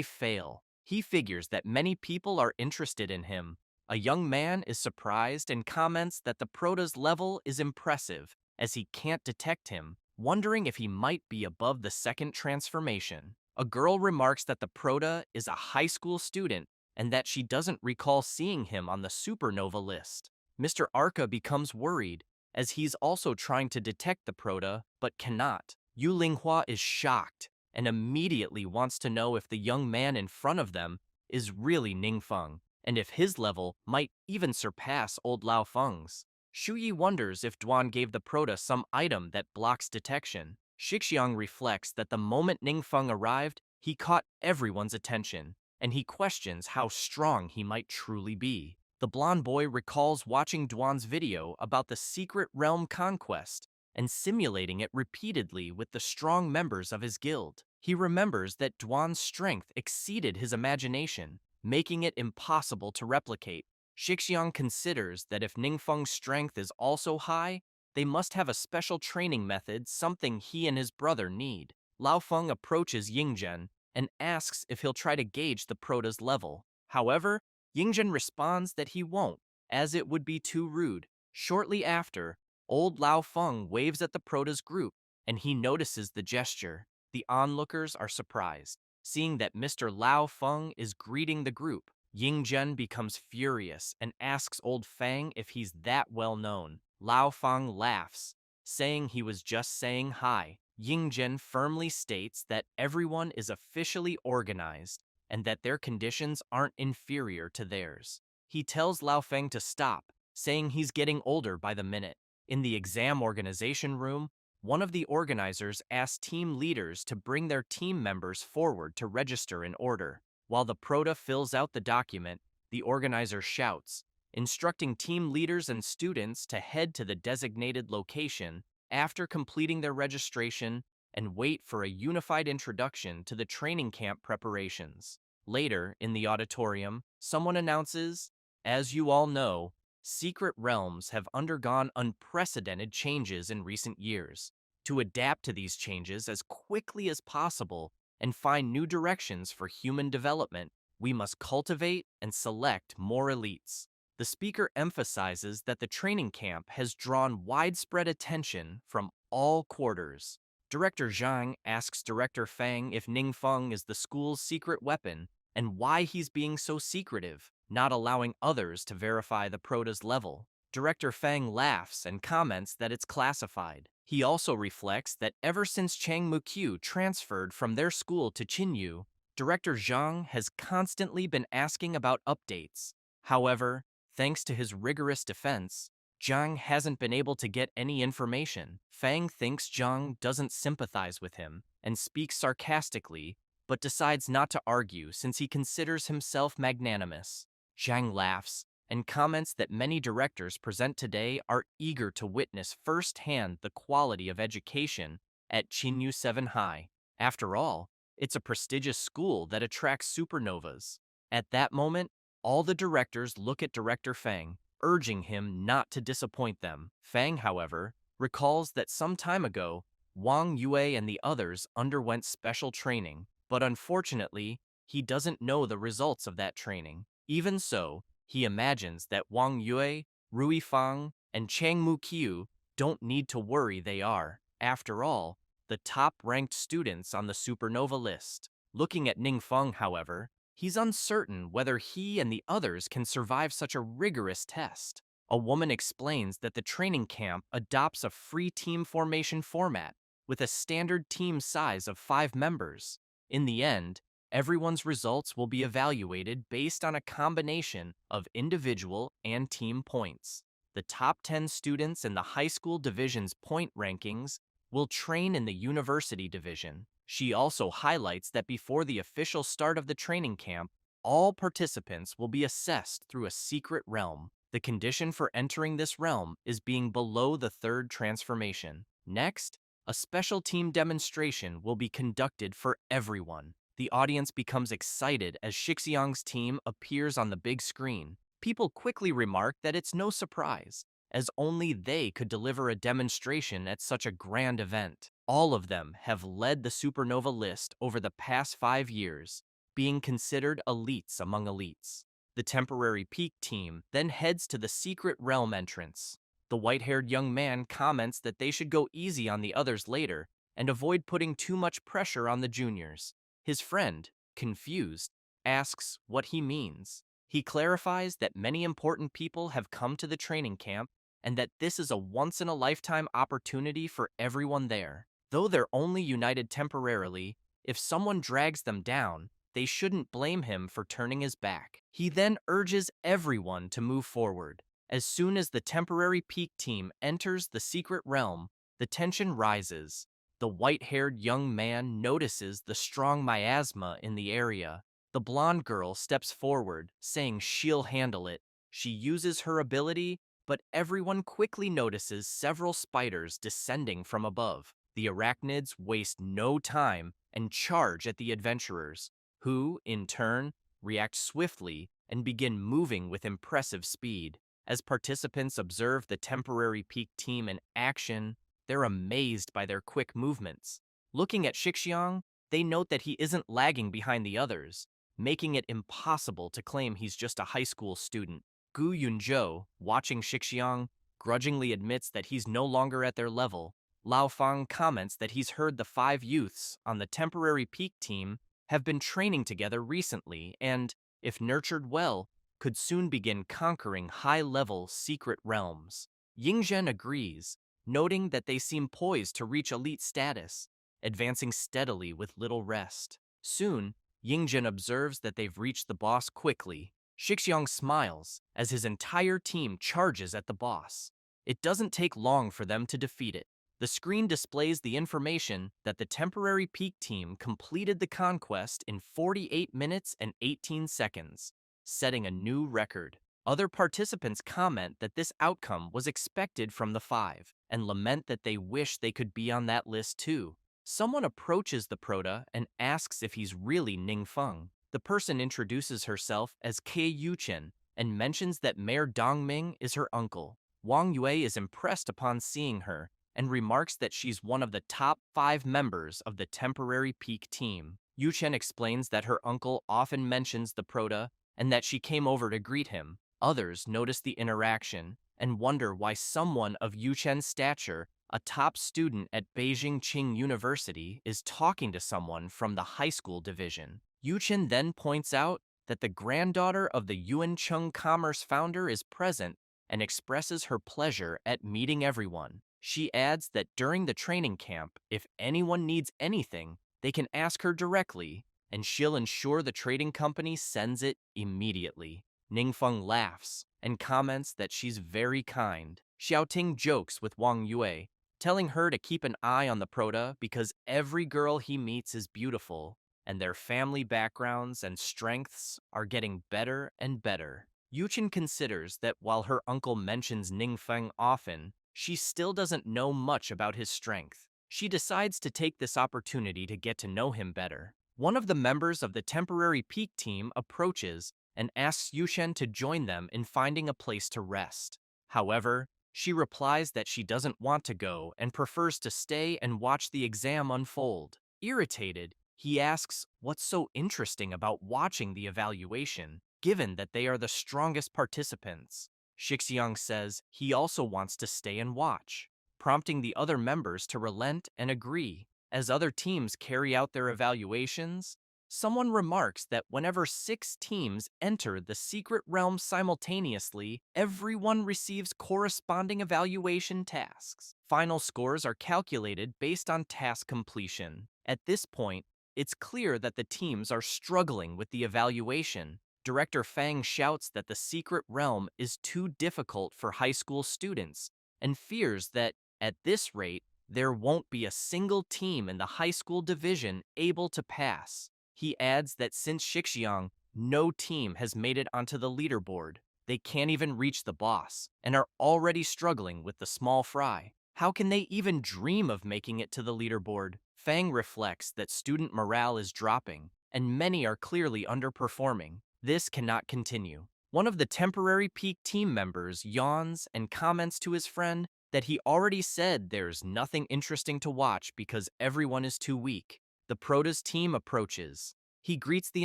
fail. He figures that many people are interested in him. A young man is surprised and comments that the Prota's level is impressive, as he can't detect him, wondering if he might be above the second transformation. A girl remarks that the Prota is a high school student and that she doesn't recall seeing him on the supernova list. Mr. Arca becomes worried, as he's also trying to detect the Prota, but cannot. Yu Linghua is shocked and immediately wants to know if the young man in front of them is really Ningfeng, and if his level might even surpass old Lao Feng's. Shuyi wonders if Duan gave the Prota some item that blocks detection. Shixiang reflects that the moment Ningfeng arrived, he caught everyone's attention, and he questions how strong he might truly be. The blonde boy recalls watching Duan's video about the secret realm conquest and simulating it repeatedly with the strong members of his guild. He remembers that Duan's strength exceeded his imagination, making it impossible to replicate. Shixiang considers that if Ningfeng's strength is also high, they must have a special training method, something he and his brother need. Lao Feng approaches Yingzhen and asks if he'll try to gauge the Prota's level. However, Yingzhen responds that he won't, as it would be too rude. Shortly after, old Lao Feng waves at the Prota's group, and he notices the gesture. The onlookers are surprised, seeing that Mr. Lao Feng is greeting the group. Yingzhen becomes furious and asks old Fang if he's that well known. Lao Feng laughs, saying he was just saying hi. Yingzhen firmly states that everyone is officially organized and that their conditions aren't inferior to theirs. He tells Lao Feng to stop, saying he's getting older by the minute. In the exam organization room, one of the organizers asks team leaders to bring their team members forward to register in order. While the Prota fills out the document, the organizer shouts, instructing team leaders and students to head to the designated location after completing their registration and wait for a unified introduction to the training camp preparations. Later, in the auditorium, someone announces, "As you all know, secret realms have undergone unprecedented changes in recent years. To adapt to these changes as quickly as possible and find new directions for human development, we must cultivate and select more elites." The speaker emphasizes that the training camp has drawn widespread attention from all quarters. Director Zhang asks Director Fang if Ningfeng is the school's secret weapon and why he's being so secretive, not allowing others to verify the prota's level. Director Fang laughs and comments that it's classified. He also reflects that ever since Chang Mukyu transferred from their school to Qinyu, Director Zhang has constantly been asking about updates. However, thanks to his rigorous defense, Zhang hasn't been able to get any information. Fang thinks Zhang doesn't sympathize with him and speaks sarcastically, but decides not to argue since he considers himself magnanimous. Zhang laughs and comments that many directors present today are eager to witness firsthand the quality of education at Qinyu 7 High. After all, it's a prestigious school that attracts supernovas. At that moment, all the directors look at Director Fang, urging him not to disappoint them. Fang, however, recalls that some time ago, Wang Yue and the others underwent special training, but unfortunately, he doesn't know the results of that training. Even so, he imagines that Wang Yue, Rui Fang, and Chang Mukyu don't need to worry they are, after all, the top-ranked students on the supernova list. Looking at Ningfeng, however, he's uncertain whether he and the others can survive such a rigorous test. A woman explains that the training camp adopts a free team formation format with a standard team size of 5 members. In the end, everyone's results will be evaluated based on a combination of individual and team points. The top 10 students in the high school division's point rankings will train in the university division. She also highlights that before the official start of the training camp, all participants will be assessed through a secret realm. The condition for entering this realm is being below the third transformation. Next, a special team demonstration will be conducted for everyone. The audience becomes excited as Shixiang's team appears on the big screen. People quickly remark that it's no surprise, as only they could deliver a demonstration at such a grand event. All of them have led the supernova list over the past 5 years, being considered elites among elites. The temporary peak team then heads to the secret realm entrance. The white-haired young man comments that they should go easy on the others later and avoid putting too much pressure on the juniors. His friend, confused, asks what he means. He clarifies that many important people have come to the training camp and that this is a once-in-a-lifetime opportunity for everyone there. Though they're only united temporarily, if someone drags them down, they shouldn't blame him for turning his back. He then urges everyone to move forward. As soon as the temporary peak team enters the secret realm, the tension rises. The white-haired young man notices the strong miasma in the area. The blonde girl steps forward, saying she'll handle it. She uses her ability, but everyone quickly notices several spiders descending from above. The arachnids waste no time and charge at the adventurers, who, in turn, react swiftly and begin moving with impressive speed. As participants observe the temporary peak team in action, they're amazed by their quick movements. Looking at Shixiang, they note that he isn't lagging behind the others, making it impossible to claim he's just a high school student. Gu Yunzhou, watching Shixiang, grudgingly admits that he's no longer at their level. Lao Fang comments that he's heard the 5 youths on the temporary peak team have been training together recently and, if nurtured well, could soon begin conquering high-level secret realms. Yingzhen agrees, noting that they seem poised to reach elite status, advancing steadily with little rest. Soon, Yingzhen observes that they've reached the boss quickly. Shixiang smiles as his entire team charges at the boss. It doesn't take long for them to defeat it. The screen displays the information that the temporary peak team completed the conquest in 48 minutes and 18 seconds, setting a new record. Other participants comment that this outcome was expected from the five and lament that they wish they could be on that list too. Someone approaches the Prota and asks if he's really Ningfeng. The person introduces herself as Kei Yuchen and mentions that Mayor Dongming is her uncle. Wang Yue is impressed upon seeing her and remarks that she's one of the top 5 members of the temporary peak team. Yuchen explains that her uncle often mentions the Prota and that she came over to greet him. Others notice the interaction and wonder why someone of Yuchen's stature, a top student at Beijing Qing University, is talking to someone from the high school division. Yuchen then points out that the granddaughter of the Yuancheng Commerce founder is present and expresses her pleasure at meeting everyone. She adds that during the training camp, if anyone needs anything, they can ask her directly, and she'll ensure the trading company sends it immediately. Ningfeng laughs and comments that she's very kind. Xiaoting jokes with Wang Yue, telling her to keep an eye on the Prota because every girl he meets is beautiful, and their family backgrounds and strengths are getting better and better. Yuchen considers that while her uncle mentions Ningfeng often, she still doesn't know much about his strength. She decides to take this opportunity to get to know him better. One of the members of the temporary peak team approaches and asks Yushen to join them in finding a place to rest. However, she replies that she doesn't want to go and prefers to stay and watch the exam unfold. Irritated, he asks what's so interesting about watching the evaluation, given that they are the strongest participants. Shixiang says he also wants to stay and watch, prompting the other members to relent and agree. As other teams carry out their evaluations, someone remarks that whenever 6 teams enter the secret realm simultaneously, everyone receives corresponding evaluation tasks. Final scores are calculated based on task completion. At this point, it's clear that the teams are struggling with the evaluation. Director Fang shouts that the secret realm is too difficult for high school students and fears that, at this rate, there won't be a single team in the high school division able to pass. He adds that since Shixiang, no team has made it onto the leaderboard. They can't even reach the boss and are already struggling with the small fry. How can they even dream of making it to the leaderboard? Fang reflects that student morale is dropping and many are clearly underperforming. This cannot continue. One of the temporary peak team members yawns and comments to his friend that he already said there's nothing interesting to watch because everyone is too weak. The Prota's team approaches. He greets the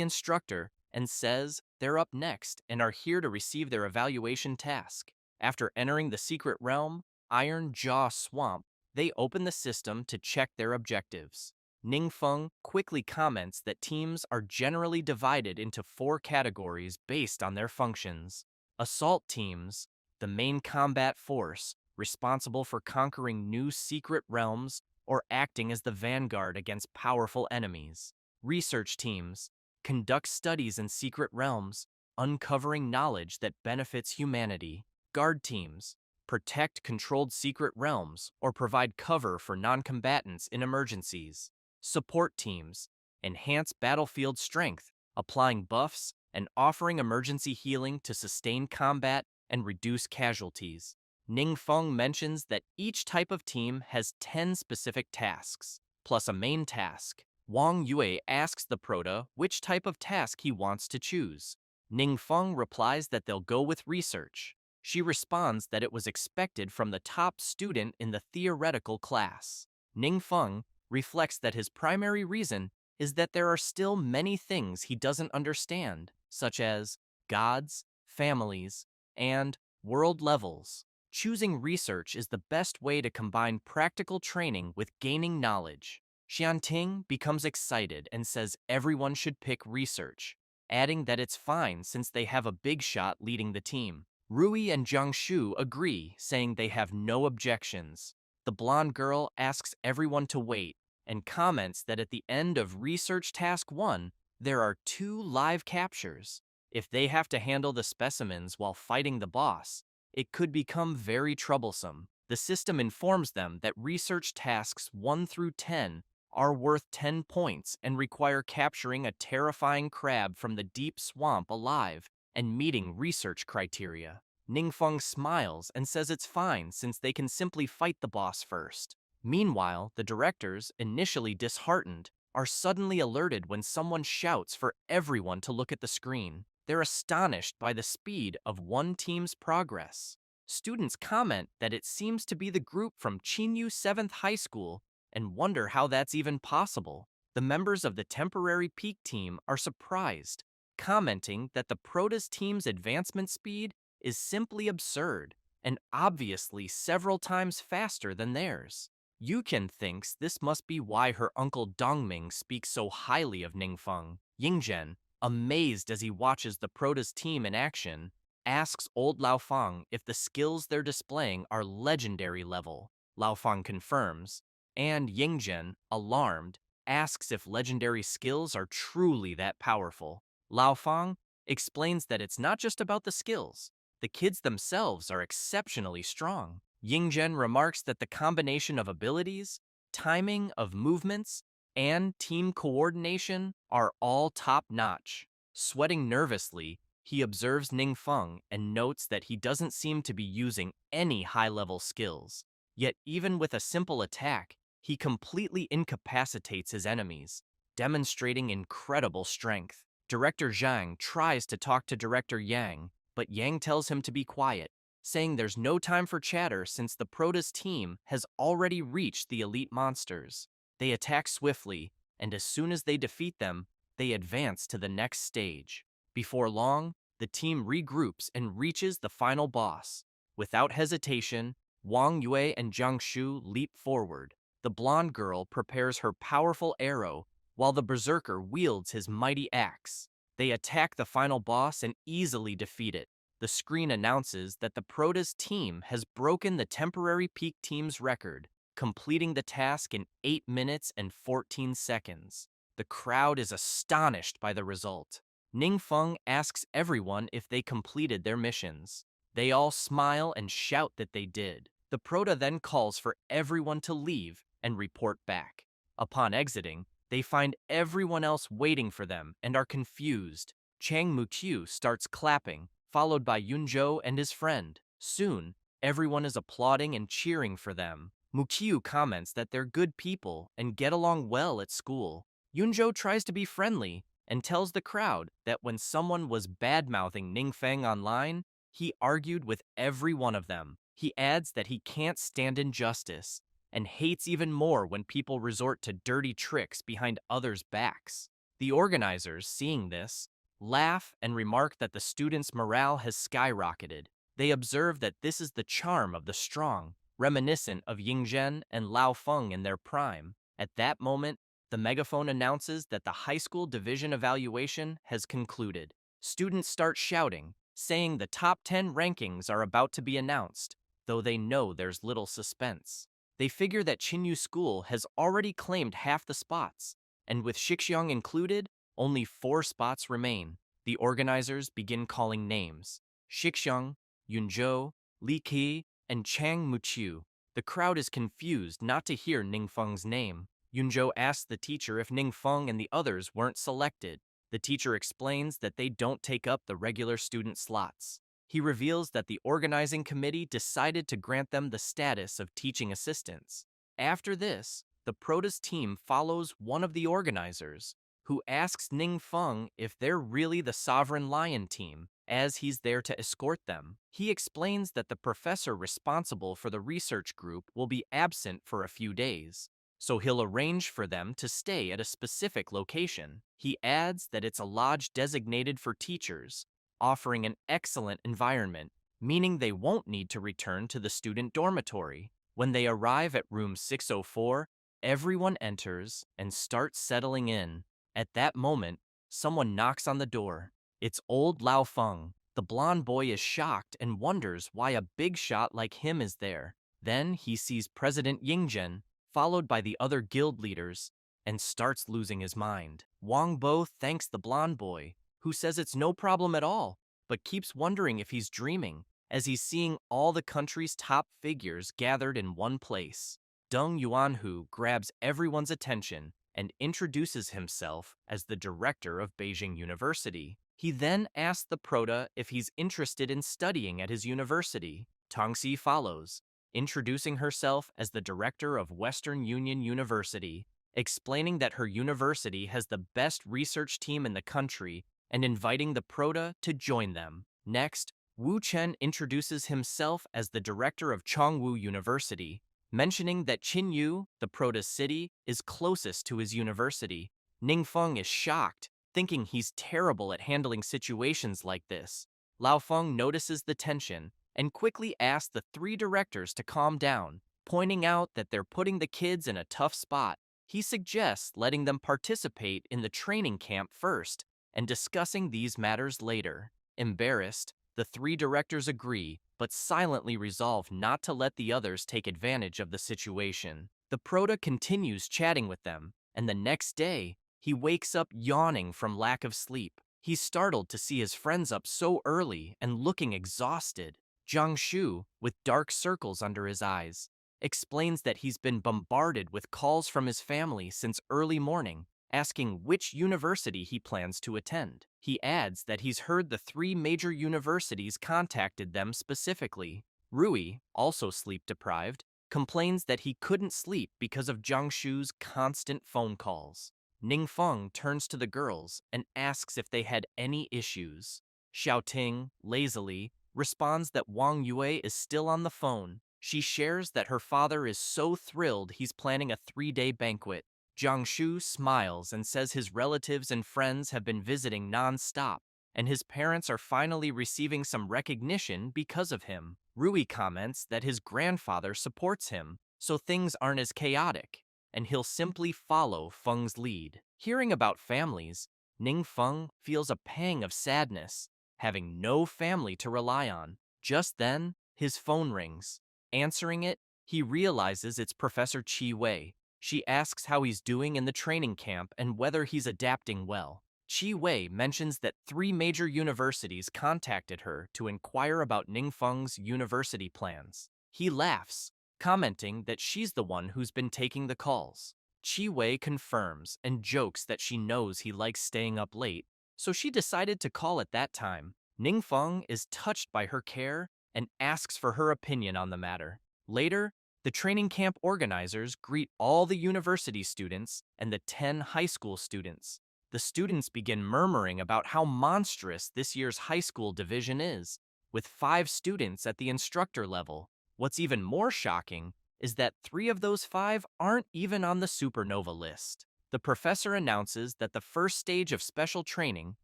instructor and says they're up next and are here to receive their evaluation task. After entering the secret realm, Iron Jaw Swamp, they open the system to check their objectives. Ningfeng quickly comments that teams are generally divided into 4 categories based on their functions. Assault teams, the main combat force, responsible for conquering new secret realms or acting as the vanguard against powerful enemies. Research teams conduct studies in secret realms, uncovering knowledge that benefits humanity. Guard teams protect controlled secret realms or provide cover for non-combatants in emergencies. Support teams enhance battlefield strength, applying buffs and offering emergency healing to sustain combat and reduce casualties. Ningfeng mentions that each type of team has 10 specific tasks, plus a main task. Wang Yue asks the Prota which type of task he wants to choose. Ningfeng replies that they'll go with research. She responds that it was expected from the top student in the theoretical class. Ningfeng reflects that his primary reason is that there are still many things he doesn't understand, such as gods, families, and world levels. Choosing research is the best way to combine practical training with gaining knowledge. Xianting becomes excited and says everyone should pick research, adding that it's fine since they have a big shot leading the team. Rui and Jiangshu agree, saying they have no objections. The blonde girl asks everyone to wait and comments that at the end of Research Task 1, there are 2 live captures. If they have to handle the specimens while fighting the boss, it could become very troublesome. The system informs them that Research Tasks 1 through 10 are worth 10 points and require capturing a terrifying crab from the deep swamp alive and meeting research criteria. Ningfeng smiles and says it's fine since they can simply fight the boss first. Meanwhile, the directors, initially disheartened, are suddenly alerted when someone shouts for everyone to look at the screen. They're astonished by the speed of one team's progress. Students comment that it seems to be the group from Chinyu 7th High School and wonder how that's even possible. The members of the temporary peak team are surprised, commenting that the Protoss team's advancement speed is simply absurd and obviously several times faster than theirs. Yukin thinks this must be why her uncle Dongming speaks so highly of Ningfeng. Yingzhen, amazed as he watches the Protoss team in action, asks old Laofeng if the skills they're displaying are legendary level. Laofeng confirms, and Yingzhen, alarmed, asks if legendary skills are truly that powerful. Laofeng explains that it's not just about the skills. The kids themselves are exceptionally strong. Yingzhen remarks that the combination of abilities, timing of movements, and team coordination are all top-notch. Sweating nervously, he observes Ningfeng and notes that he doesn't seem to be using any high-level skills. Yet even with a simple attack, he completely incapacitates his enemies, demonstrating incredible strength. Director Zhang tries to talk to Director Yang, but Yang tells him to be quiet, saying there's no time for chatter since the Protoss team has already reached the elite monsters. They attack swiftly, and as soon as they defeat them, they advance to the next stage. Before long, the team regroups and reaches the final boss. Without hesitation, Wang Yue and Jiang Shu leap forward. The blonde girl prepares her powerful arrow, while the berserker wields his mighty axe. They attack the final boss and easily defeat it. The screen announces that the Protoss team has broken the temporary peak team's record, completing the task in 8 minutes and 14 seconds. The crowd is astonished by the result. Ningfeng asks everyone if they completed their missions. They all smile and shout that they did. The Proto then calls for everyone to leave and report back. Upon exiting, they find everyone else waiting for them and are confused. Chang Mukyu starts clapping, followed by Yunzhou and his friend. Soon, everyone is applauding and cheering for them. Mukyu comments that they're good people and get along well at school. Yunzhou tries to be friendly and tells the crowd that when someone was bad-mouthing Ningfeng online, he argued with every one of them. He adds that he can't stand injustice and hates even more when people resort to dirty tricks behind others' backs. The organizers, seeing this, laugh and remark that the students' morale has skyrocketed. They observe that this is the charm of the strong, reminiscent of Yingzhen and Laofeng in their prime. At that moment, the megaphone announces that the high school division evaluation has concluded. Students start shouting, saying the top 10 rankings are about to be announced, though they know there's little suspense. They figure that Chinyu School has already claimed half the spots, and with Shixiang included, only 4 spots remain. The organizers begin calling names: Shixiang, Yunzhou, Li Qi, and Chang Muqiu. The crowd is confused not to hear Ningfeng's name. Yunzhou asks the teacher if Ningfeng and the others weren't selected. The teacher explains that they don't take up the regular student slots. He reveals that the organizing committee decided to grant them the status of teaching assistants. After this, the Protoss team follows one of the organizers, who asks Ningfeng if they're really the Sovereign Lion team, as he's there to escort them. He explains that the professor responsible for the research group will be absent for a few days, so he'll arrange for them to stay at a specific location. He adds that it's a lodge designated for teachers, offering an excellent environment, meaning they won't need to return to the student dormitory. When they arrive at room 604, everyone enters and starts settling in. At that moment, someone knocks on the door. It's old Laofeng. The blonde boy is shocked and wonders why a big shot like him is there. Then he sees President Yingzhen, followed by the other guild leaders, and starts losing his mind. Wang Bo thanks the blonde boy, who says it's no problem at all, but keeps wondering if he's dreaming, as he's seeing all the country's top figures gathered in one place. Deng Yuanhu grabs everyone's attention and introduces himself as the director of Beijing University. He then asks the Prota if he's interested in studying at his university. Tongxi follows, introducing herself as the director of Western Union University, explaining that her university has the best research team in the country and inviting the Prota to join them. Next, Wu Chen introduces himself as the director of Chongwu University, mentioning that Qinyu, the Prota's city, is closest to his university. Ningfeng is shocked, thinking he's terrible at handling situations like this. Lao Feng notices the tension and quickly asks the three directors to calm down, pointing out that they're putting the kids in a tough spot. He suggests letting them participate in the training camp first and discussing these matters later. Embarrassed, the three directors agree, but silently resolve not to let the others take advantage of the situation. The Prota continues chatting with them, and the next day, he wakes up yawning from lack of sleep. He's startled to see his friends up so early and looking exhausted. Jiang Shu, with dark circles under his eyes, explains that he's been bombarded with calls from his family since early morning, asking which university he plans to attend. He adds that he's heard the three major universities contacted them specifically. Rui, also sleep-deprived, complains that he couldn't sleep because of Jiang Shu's constant phone calls. Ningfeng turns to the girls and asks if they had any issues. Xiaoting, lazily, responds that Wang Yue is still on the phone. She shares that her father is so thrilled he's planning a 3-day banquet. Jiang Shu smiles and says his relatives and friends have been visiting non-stop, and his parents are finally receiving some recognition because of him. Rui comments that his grandfather supports him, so things aren't as chaotic, and he'll simply follow Feng's lead. Hearing about families, Ning Feng feels a pang of sadness, having no family to rely on. Just then, his phone rings. Answering it, he realizes it's Professor Qi Wei. She asks how he's doing in the training camp and whether he's adapting well. Qi Wei mentions that 3 major universities contacted her to inquire about Ningfeng's university plans. He laughs, commenting that she's the one who's been taking the calls. Qi Wei confirms and jokes that she knows he likes staying up late, so she decided to call at that time. Ningfeng is touched by her care and asks for her opinion on the matter. Later, the training camp organizers greet all the university students and the 10 high school students. The students begin murmuring about how monstrous this year's high school division is, with 5 students at the instructor level. What's even more shocking is that 3 of those 5 aren't even on the supernova list. The professor announces that the first stage of special training,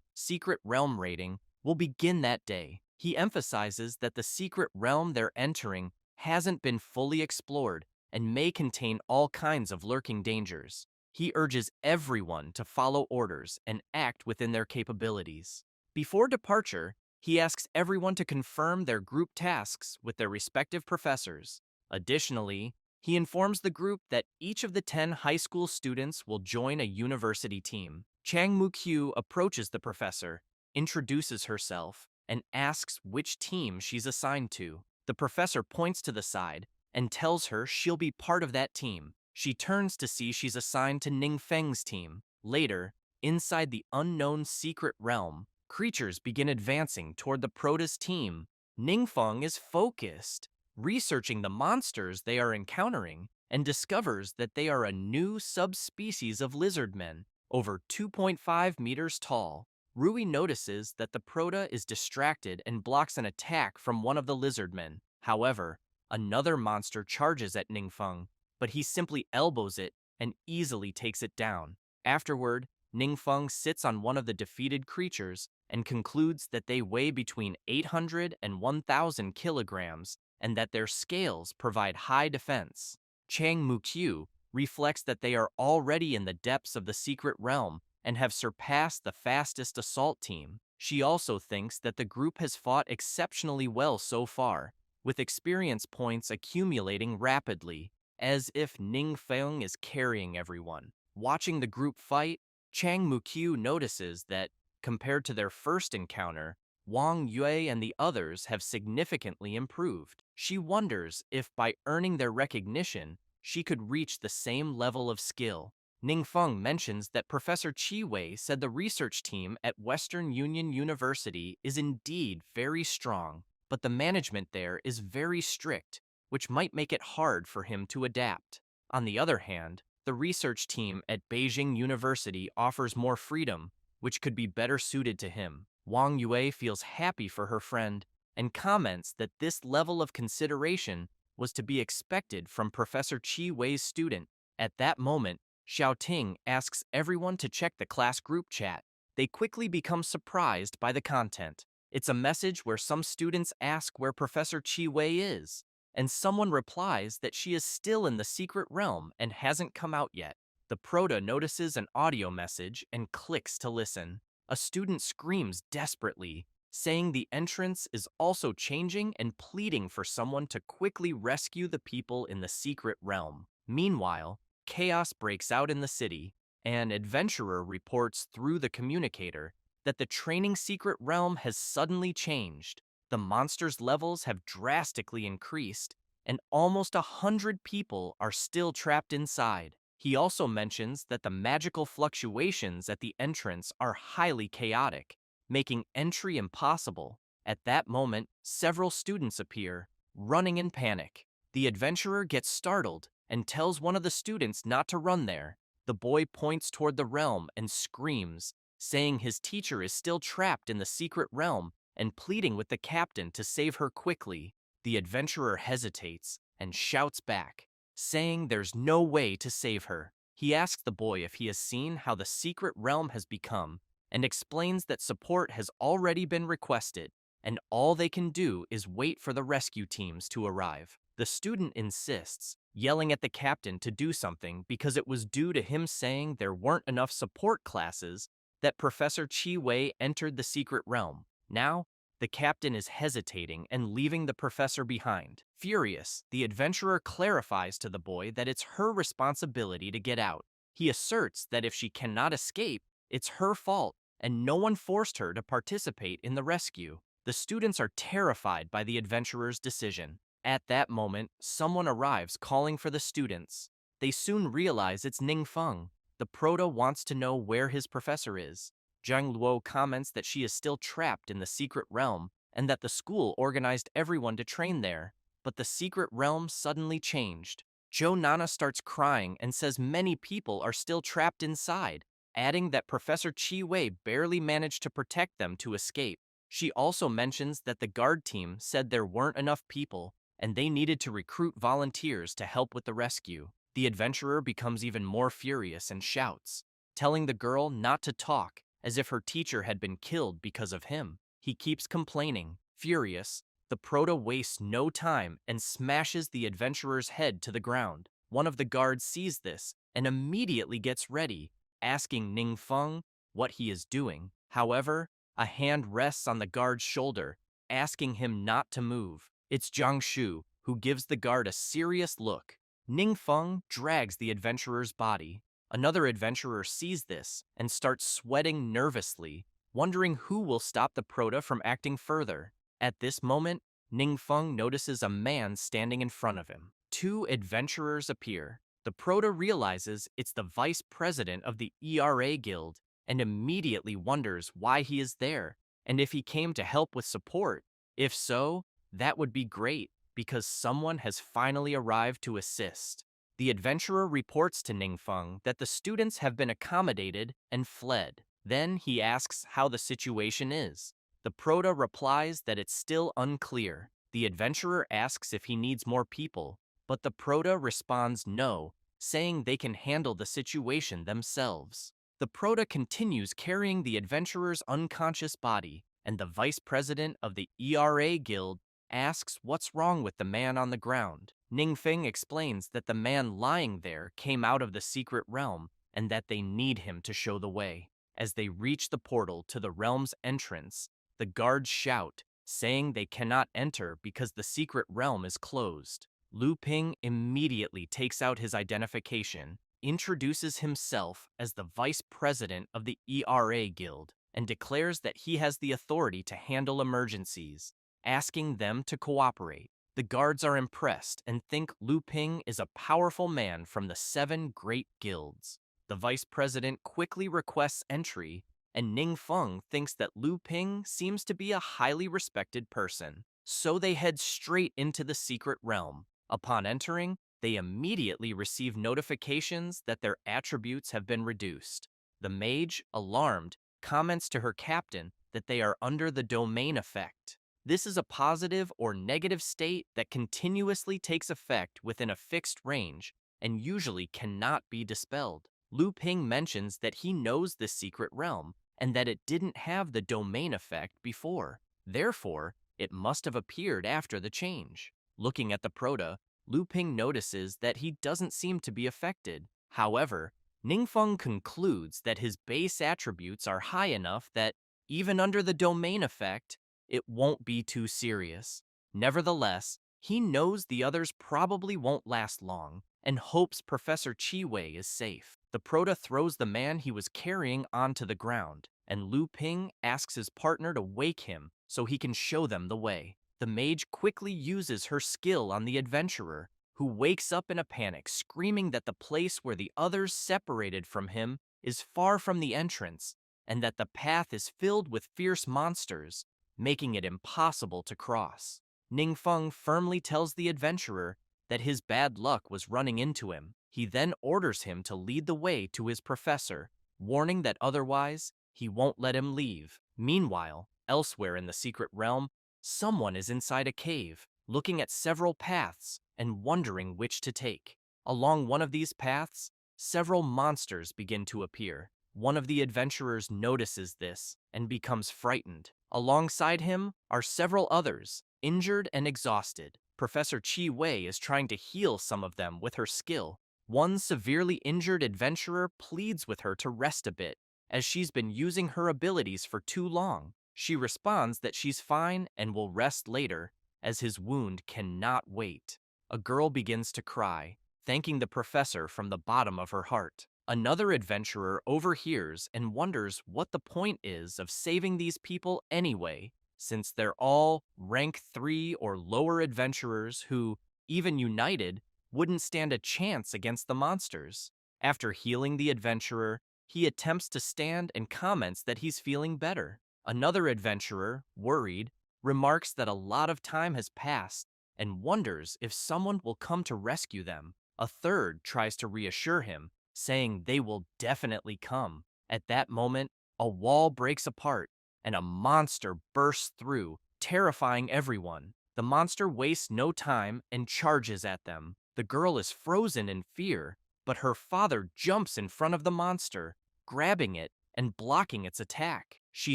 Secret Realm Rating, will begin that day. He emphasizes that the secret realm they're entering hasn't been fully explored and may contain all kinds of lurking dangers. He urges everyone to follow orders and act within their capabilities. Before departure, he asks everyone to confirm their group tasks with their respective professors. Additionally, he informs the group that each of the 10 high school students will join a university team. Chang Mukyu approaches the professor, introduces herself, and asks which team she's assigned to. The professor points to the side and tells her she'll be part of that team. She turns to see she's assigned to Ning Feng's team. Later, inside the unknown secret realm, creatures begin advancing toward the Prota's team. Ning Feng is focused, researching the monsters they are encountering, and discovers that they are a new subspecies of lizardmen, over 2.5 meters tall. Rui notices that the Prota is distracted and blocks an attack from one of the lizardmen. However, another monster charges at Ningfeng, but he simply elbows it and easily takes it down. Afterward, Ningfeng sits on one of the defeated creatures and concludes that they weigh between 800 and 1,000 kilograms and that their scales provide high defense. Chang Mukyu reflects that they are already in the depths of the secret realm and have surpassed the fastest assault team. She also thinks that the group has fought exceptionally well so far, with experience points accumulating rapidly, as if Ning Feng is carrying everyone. Watching the group fight, Chang Mukyu notices that, compared to their first encounter, Wang Yue and the others have significantly improved. She wonders if by earning their recognition, she could reach the same level of skill. Ningfeng mentions that Professor Chi Wei said the research team at Western Union University is indeed very strong, but the management there is very strict, which might make it hard for him to adapt. On the other hand, the research team at Beijing University offers more freedom, which could be better suited to him. Wang Yue feels happy for her friend and comments that this level of consideration was to be expected from Professor Chi Wei's student. At that moment, Xiao Ting asks everyone to check the class group chat. They quickly become surprised by the content. It's a message where some students ask where Professor Chi Wei is, and someone replies that she is still in the secret realm and hasn't come out yet. The proto notices an audio message and clicks to listen. A student screams desperately, saying the entrance is also changing and pleading for someone to quickly rescue the people in the secret realm. Meanwhile, chaos breaks out in the city. An adventurer reports through the communicator that the training secret realm has suddenly changed. The monsters' levels have drastically increased, and almost 100 people are still trapped inside. He also mentions that the magical fluctuations at the entrance are highly chaotic, making entry impossible. At that moment, several students appear, running in panic. The adventurer gets startled and tells one of the students not to run there. The boy points toward the realm and screams, saying his teacher is still trapped in the secret realm and pleading with the captain to save her quickly. The adventurer hesitates and shouts back, saying there's no way to save her. He asks the boy if he has seen how the secret realm has become and explains that support has already been requested and all they can do is wait for the rescue teams to arrive. The student insists, yelling at the captain to do something because it was due to him saying there weren't enough support classes that Professor Chi Wei entered the secret realm. Now, the captain is hesitating and leaving the professor behind. Furious, the adventurer clarifies to the boy that it's her responsibility to get out. He asserts that if she cannot escape, it's her fault and no one forced her to participate in the rescue. The students are terrified by the adventurer's decision. At that moment, someone arrives calling for the students. They soon realize it's Ningfeng. The proto wants to know where his professor is. Zhang Luo comments that she is still trapped in the secret realm and that the school organized everyone to train there. But the secret realm suddenly changed. Zhou Nana starts crying and says many people are still trapped inside, adding that Professor Chi Wei barely managed to protect them to escape. She also mentions that the guard team said there weren't enough people and they needed to recruit volunteers to help with the rescue. The adventurer becomes even more furious and shouts, telling the girl not to talk, as if her teacher had been killed because of him. He keeps complaining. Furious, the proto wastes no time and smashes the adventurer's head to the ground. One of the guards sees this and immediately gets ready, asking Ningfeng what he is doing. However, a hand rests on the guard's shoulder, asking him not to move. It's Jiang Shu, who gives the guard a serious look. Ningfeng drags the adventurer's body. Another adventurer sees this and starts sweating nervously, wondering who will stop the proto from acting further. At this moment, Ningfeng notices a man standing in front of him. Two adventurers appear. The proto realizes it's the vice president of the ERA Guild and immediately wonders why he is there and if he came to help with support. If so, that would be great because someone has finally arrived to assist. The adventurer reports to Ningfeng that the students have been accommodated and fled. Then he asks how the situation is. The proto replies that it's still unclear. The adventurer asks if he needs more people, but the proto responds no, saying they can handle the situation themselves. The proto continues carrying the adventurer's unconscious body, and the vice president of the ERA Guild asks what's wrong with the man on the ground. Ningfeng explains that the man lying there came out of the secret realm and that they need him to show the way. As they reach the portal to the realm's entrance, the guards shout, saying they cannot enter because the secret realm is closed. Lu Ping immediately takes out his identification, introduces himself as the vice president of the ERA Guild, and declares that he has the authority to handle emergencies, asking them to cooperate. The guards are impressed and think Lu Ping is a powerful man from the 7 great guilds. The vice president quickly requests entry, and Ning Feng thinks that Lu Ping seems to be a highly respected person. So they head straight into the secret realm. Upon entering, they immediately receive notifications that their attributes have been reduced. The mage, alarmed, comments to her captain that they are under the domain effect. This is a positive or negative state that continuously takes effect within a fixed range and usually cannot be dispelled. Lu Ping mentions that he knows this secret realm and that it didn't have the domain effect before. Therefore, it must have appeared after the change. Looking at the Proto, Lu Ping notices that he doesn't seem to be affected. However, Ningfeng concludes that his base attributes are high enough that, even under the domain effect, it won't be too serious. Nevertheless, he knows the others probably won't last long and hopes Professor Chiwei is safe. The Proto throws the man he was carrying onto the ground, and Lu Ping asks his partner to wake him so he can show them the way. The mage quickly uses her skill on the adventurer, who wakes up in a panic, screaming that the place where the others separated from him is far from the entrance, and that the path is filled with fierce monsters, making it impossible to cross. Ningfeng firmly tells the adventurer that his bad luck was running into him. He then orders him to lead the way to his professor, warning that otherwise he won't let him leave. Meanwhile, elsewhere in the secret realm, someone is inside a cave, looking at several paths and wondering which to take. Along one of these paths, several monsters begin to appear. One of the adventurers notices this and becomes frightened. Alongside him are several others, injured and exhausted. Professor Chi Wei is trying to heal some of them with her skill. One severely injured adventurer pleads with her to rest a bit, as she's been using her abilities for too long. She responds that she's fine and will rest later, as his wound cannot wait. A girl begins to cry, thanking the professor from the bottom of her heart. Another adventurer overhears and wonders what the point is of saving these people anyway, since they're all rank 3 or lower adventurers who, even united, wouldn't stand a chance against the monsters. After healing the adventurer, he attempts to stand and comments that he's feeling better. Another adventurer, worried, remarks that a lot of time has passed and wonders if someone will come to rescue them. A third tries to reassure him, saying they will definitely come. At that moment, a wall breaks apart and a monster bursts through, terrifying everyone. The monster wastes no time and charges at them. The girl is frozen in fear, but her father jumps in front of the monster, grabbing it and blocking its attack. She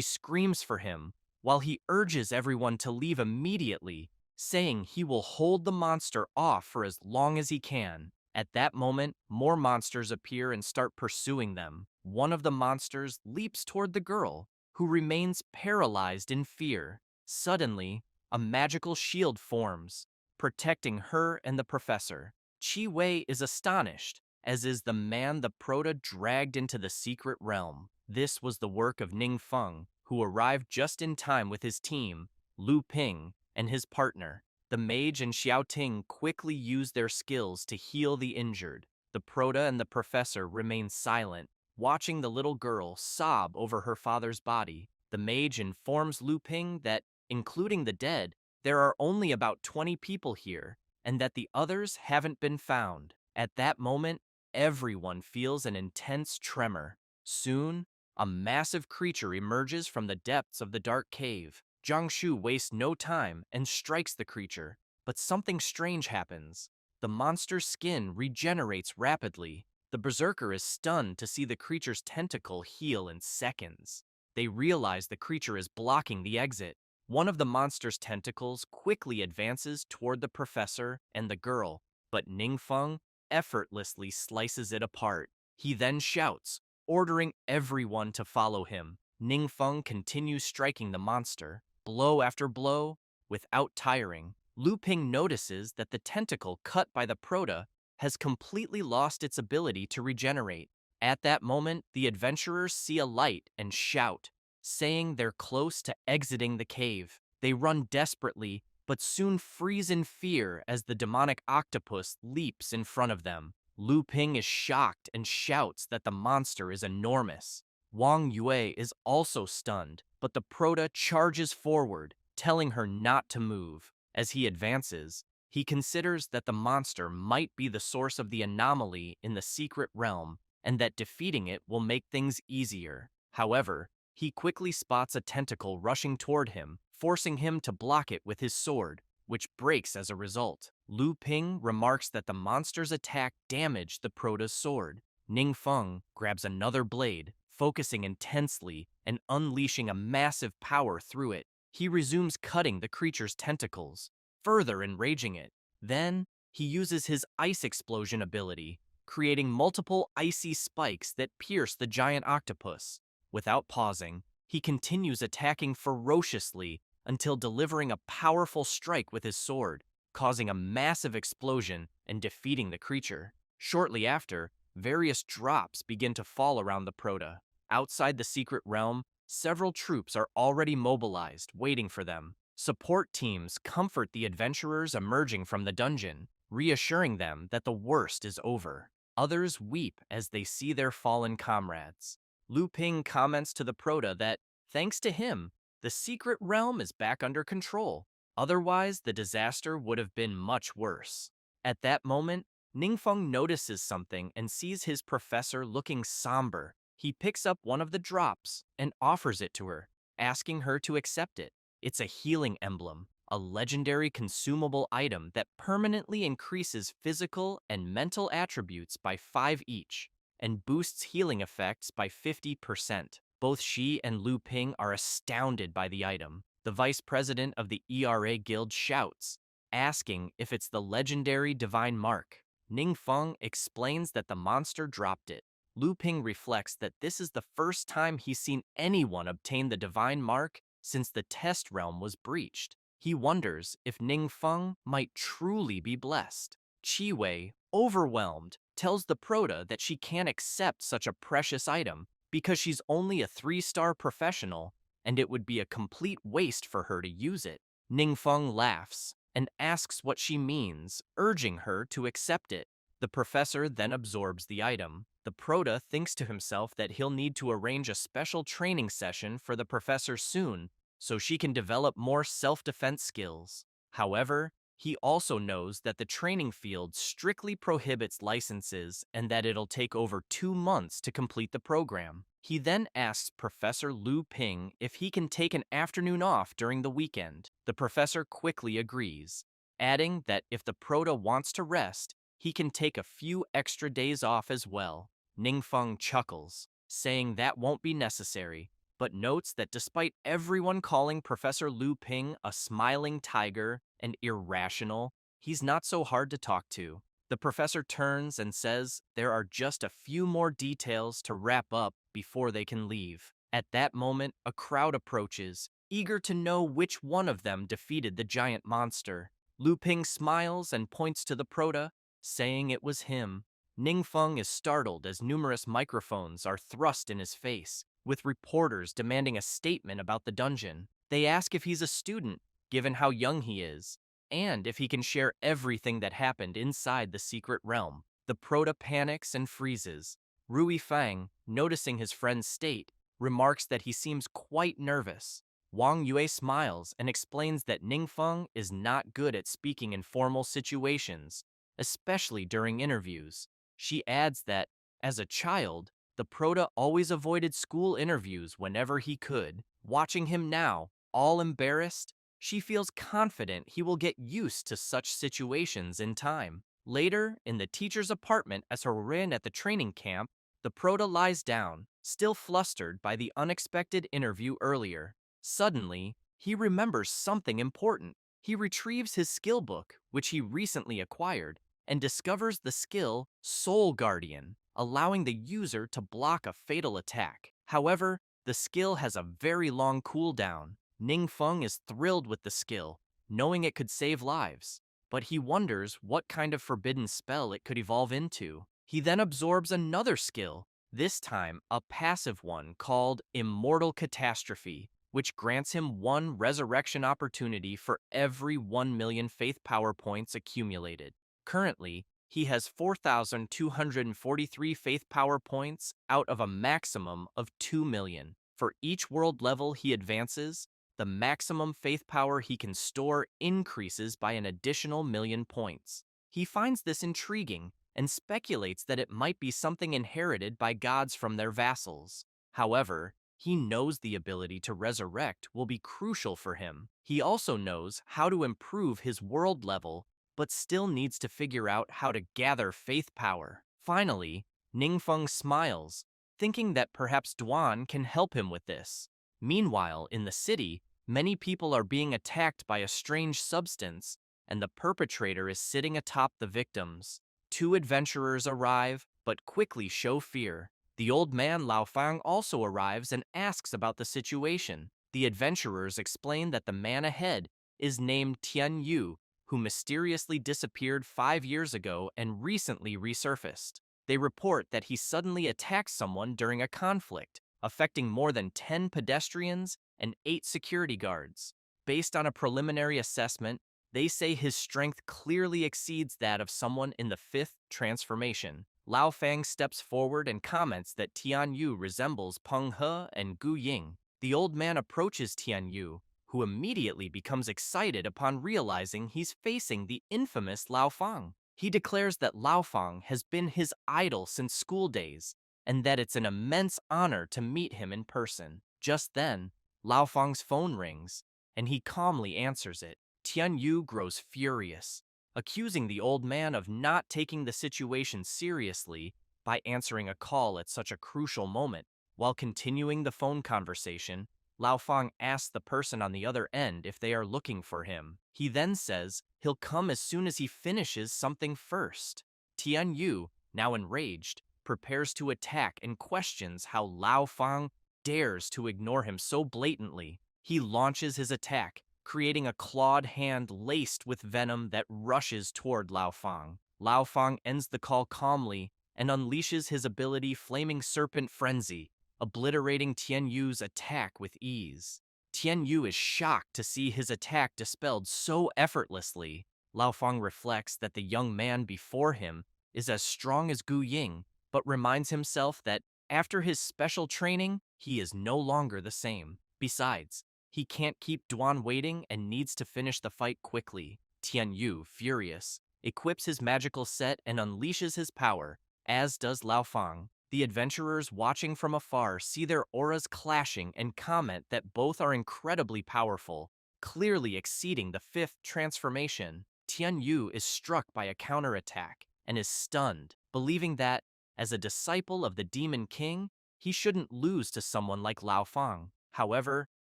screams for him, while he urges everyone to leave immediately, saying he will hold the monster off for as long as he can. At that moment, more monsters appear and start pursuing them. One of the monsters leaps toward the girl, who remains paralyzed in fear. Suddenly, a magical shield forms, protecting her and the professor. Chi Wei is astonished, as is the man the Proto dragged into the secret realm. This was the work of Ning Feng, who arrived just in time with his team, Lu Ping, and his partner. The mage and Xiao Ting quickly use their skills to heal the injured. The Proto and the professor remain silent, watching the little girl sob over her father's body. The mage informs Lu Ping that, including the dead, there are only about 20 people here, and that the others haven't been found. At that moment, everyone feels an intense tremor. Soon, a massive creature emerges from the depths of the dark cave. Zhang Shu wastes no time and strikes the creature, but something strange happens. The monster's skin regenerates rapidly. The berserker is stunned to see the creature's tentacle heal in seconds. They realize the creature is blocking the exit. One of the monster's tentacles quickly advances toward the professor and the girl, but Ningfeng effortlessly slices it apart. He then shouts, ordering everyone to follow him. Ningfeng continues striking the monster, blow after blow, without tiring. Lu Ping notices that the tentacle cut by the Proto has completely lost its ability to regenerate. At that moment, the adventurers see a light and shout, saying they're close to exiting the cave. They run desperately, but soon freeze in fear as the demonic octopus leaps in front of them. Lu Ping is shocked and shouts that the monster is enormous. Wang Yue is also stunned, but the Proto charges forward, telling her not to move. As he advances, he considers that the monster might be the source of the anomaly in the secret realm, and that defeating it will make things easier. However, he quickly spots a tentacle rushing toward him, forcing him to block it with his sword, which breaks as a result. Lu Ping remarks that the monster's attack damaged the Proto's sword. Ning Feng grabs another blade, focusing intensely and unleashing a massive power through it. He resumes cutting the creature's tentacles, further enraging it. Then, he uses his ice explosion ability, creating multiple icy spikes that pierce the giant octopus. Without pausing, he continues attacking ferociously until delivering a powerful strike with his sword, causing a massive explosion and defeating the creature. Shortly after, various drops begin to fall around the Proto. Outside the secret realm, several troops are already mobilized, waiting for them. Support teams comfort the adventurers emerging from the dungeon, reassuring them that the worst is over. Others weep as they see their fallen comrades. Lu Ping comments to the Proto that, thanks to him, the secret realm is back under control. Otherwise, the disaster would have been much worse. At that moment, Ningfeng notices something and sees his professor looking somber. He picks up one of the drops and offers it to her, asking her to accept it. It's a healing emblem, a legendary consumable item that permanently increases physical and mental attributes by 5 each, and boosts healing effects by 50%. Both she and Lu Ping are astounded by the item. The vice president of the ERA Guild shouts, asking if it's the legendary divine mark. Ning Feng explains that the monster dropped it. Lu Ping reflects that this is the first time he's seen anyone obtain the divine mark since the test realm was breached. He wonders if Ning Feng might truly be blessed. Chi Wei, overwhelmed, tells the Proto that she can't accept such a precious item because she's only a 3-star professional and it would be a complete waste for her to use it. Ning Feng laughs and asks what she means, urging her to accept it. The professor then absorbs the item. The Proto thinks to himself that he'll need to arrange a special training session for the professor soon so she can develop more self-defense skills. However, he also knows that the training field strictly prohibits licenses and that it'll take over 2 months to complete the program. He then asks Professor Lu Ping if he can take an afternoon off during the weekend. The professor quickly agrees, adding that if the Proto wants to rest, he can take a few extra days off as well. Ningfeng chuckles, saying that won't be necessary, but notes that despite everyone calling Professor Lu Ping a smiling tiger and irrational, he's not so hard to talk to. The professor turns and says there are just a few more details to wrap up before they can leave. At that moment, a crowd approaches, eager to know which one of them defeated the giant monster. Lu Ping smiles and points to the Proto, saying it was him. Ningfeng is startled as numerous microphones are thrust in his face, with reporters demanding a statement about the dungeon. They ask if he's a student, given how young he is, and if he can share everything that happened inside the secret realm. The Proto panics and freezes. Rui Fang, noticing his friend's state, remarks that he seems quite nervous. Wang Yue smiles and explains that Ningfeng is not good at speaking in formal situations, especially during interviews. She adds that, as a child, the Proto always avoided school interviews whenever he could. Watching him now, all embarrassed, she feels confident he will get used to such situations in time. Later, in the teacher's apartment as Horin at the training camp, the Proto lies down, still flustered by the unexpected interview earlier. Suddenly, he remembers something important. He retrieves his skill book, which he recently acquired, and discovers the skill Soul Guardian, allowing the user to block a fatal attack. However, the skill has a very long cooldown. Ningfeng is thrilled with the skill, knowing it could save lives, but he wonders what kind of forbidden spell it could evolve into. He then absorbs another skill, this time a passive one called Immortal Catastrophe, which grants him 1 resurrection opportunity for every 1 million faith power points accumulated. Currently, He has 4,243 faith power points out of a maximum of 2 million. For each world level he advances, the maximum faith power he can store increases by an additional million points. He finds this intriguing and speculates that it might be something inherited by gods from their vassals. However, he knows the ability to resurrect will be crucial for him. He also knows how to improve his world level, but still needs to figure out how to gather faith power. Finally, Ningfeng smiles, thinking that perhaps Duan can help him with this. Meanwhile, in the city, many people are being attacked by a strange substance, and the perpetrator is sitting atop the victims. Two adventurers arrive, but quickly show fear. The old man Lao Fang also arrives and asks about the situation. The adventurers explain that the man ahead is named Tian Yu, who mysteriously disappeared 5 years ago and recently resurfaced. They report that he suddenly attacked someone during a conflict, affecting more than 10 pedestrians and 8 security guards. Based on a preliminary assessment, they say his strength clearly exceeds that of someone in the 5th transformation. Lao Fang steps forward and comments that Tian Yu resembles Peng He and Gu Ying. The old man approaches Tian Yu, who immediately becomes excited upon realizing he's facing the infamous Lao Fang. He declares that Lao Fang has been his idol since school days, and that it's an immense honor to meet him in person. Just then, Lao Fang's phone rings, and he calmly answers it. Tian Yu grows furious, accusing the old man of not taking the situation seriously by answering a call at such a crucial moment. While continuing the phone conversation, Lao Fang asks the person on the other end if they are looking for him. He then says he'll come as soon as he finishes something first. Tian Yu, now enraged, prepares to attack and questions how Lao Fang dares to ignore him so blatantly. He launches his attack, creating a clawed hand laced with venom that rushes toward Lao Fang. Lao Fang ends the call calmly and unleashes his ability Flaming Serpent Frenzy, obliterating Tian Yu's attack with ease. Tian Yu is shocked to see his attack dispelled so effortlessly. Lao Fang reflects that the young man before him is as strong as Gu Ying, but reminds himself that after his special training, he is no longer the same. Besides, he can't keep Duan waiting and needs to finish the fight quickly. Tian Yu, furious, equips his magical set and unleashes his power, as does Lao Fang. The adventurers watching from afar see their auras clashing and comment that both are incredibly powerful, clearly exceeding the 5th transformation. Tian Yu is struck by a counterattack and is stunned, believing that, as a disciple of the Demon King, he shouldn't lose to someone like Lao Fang. However,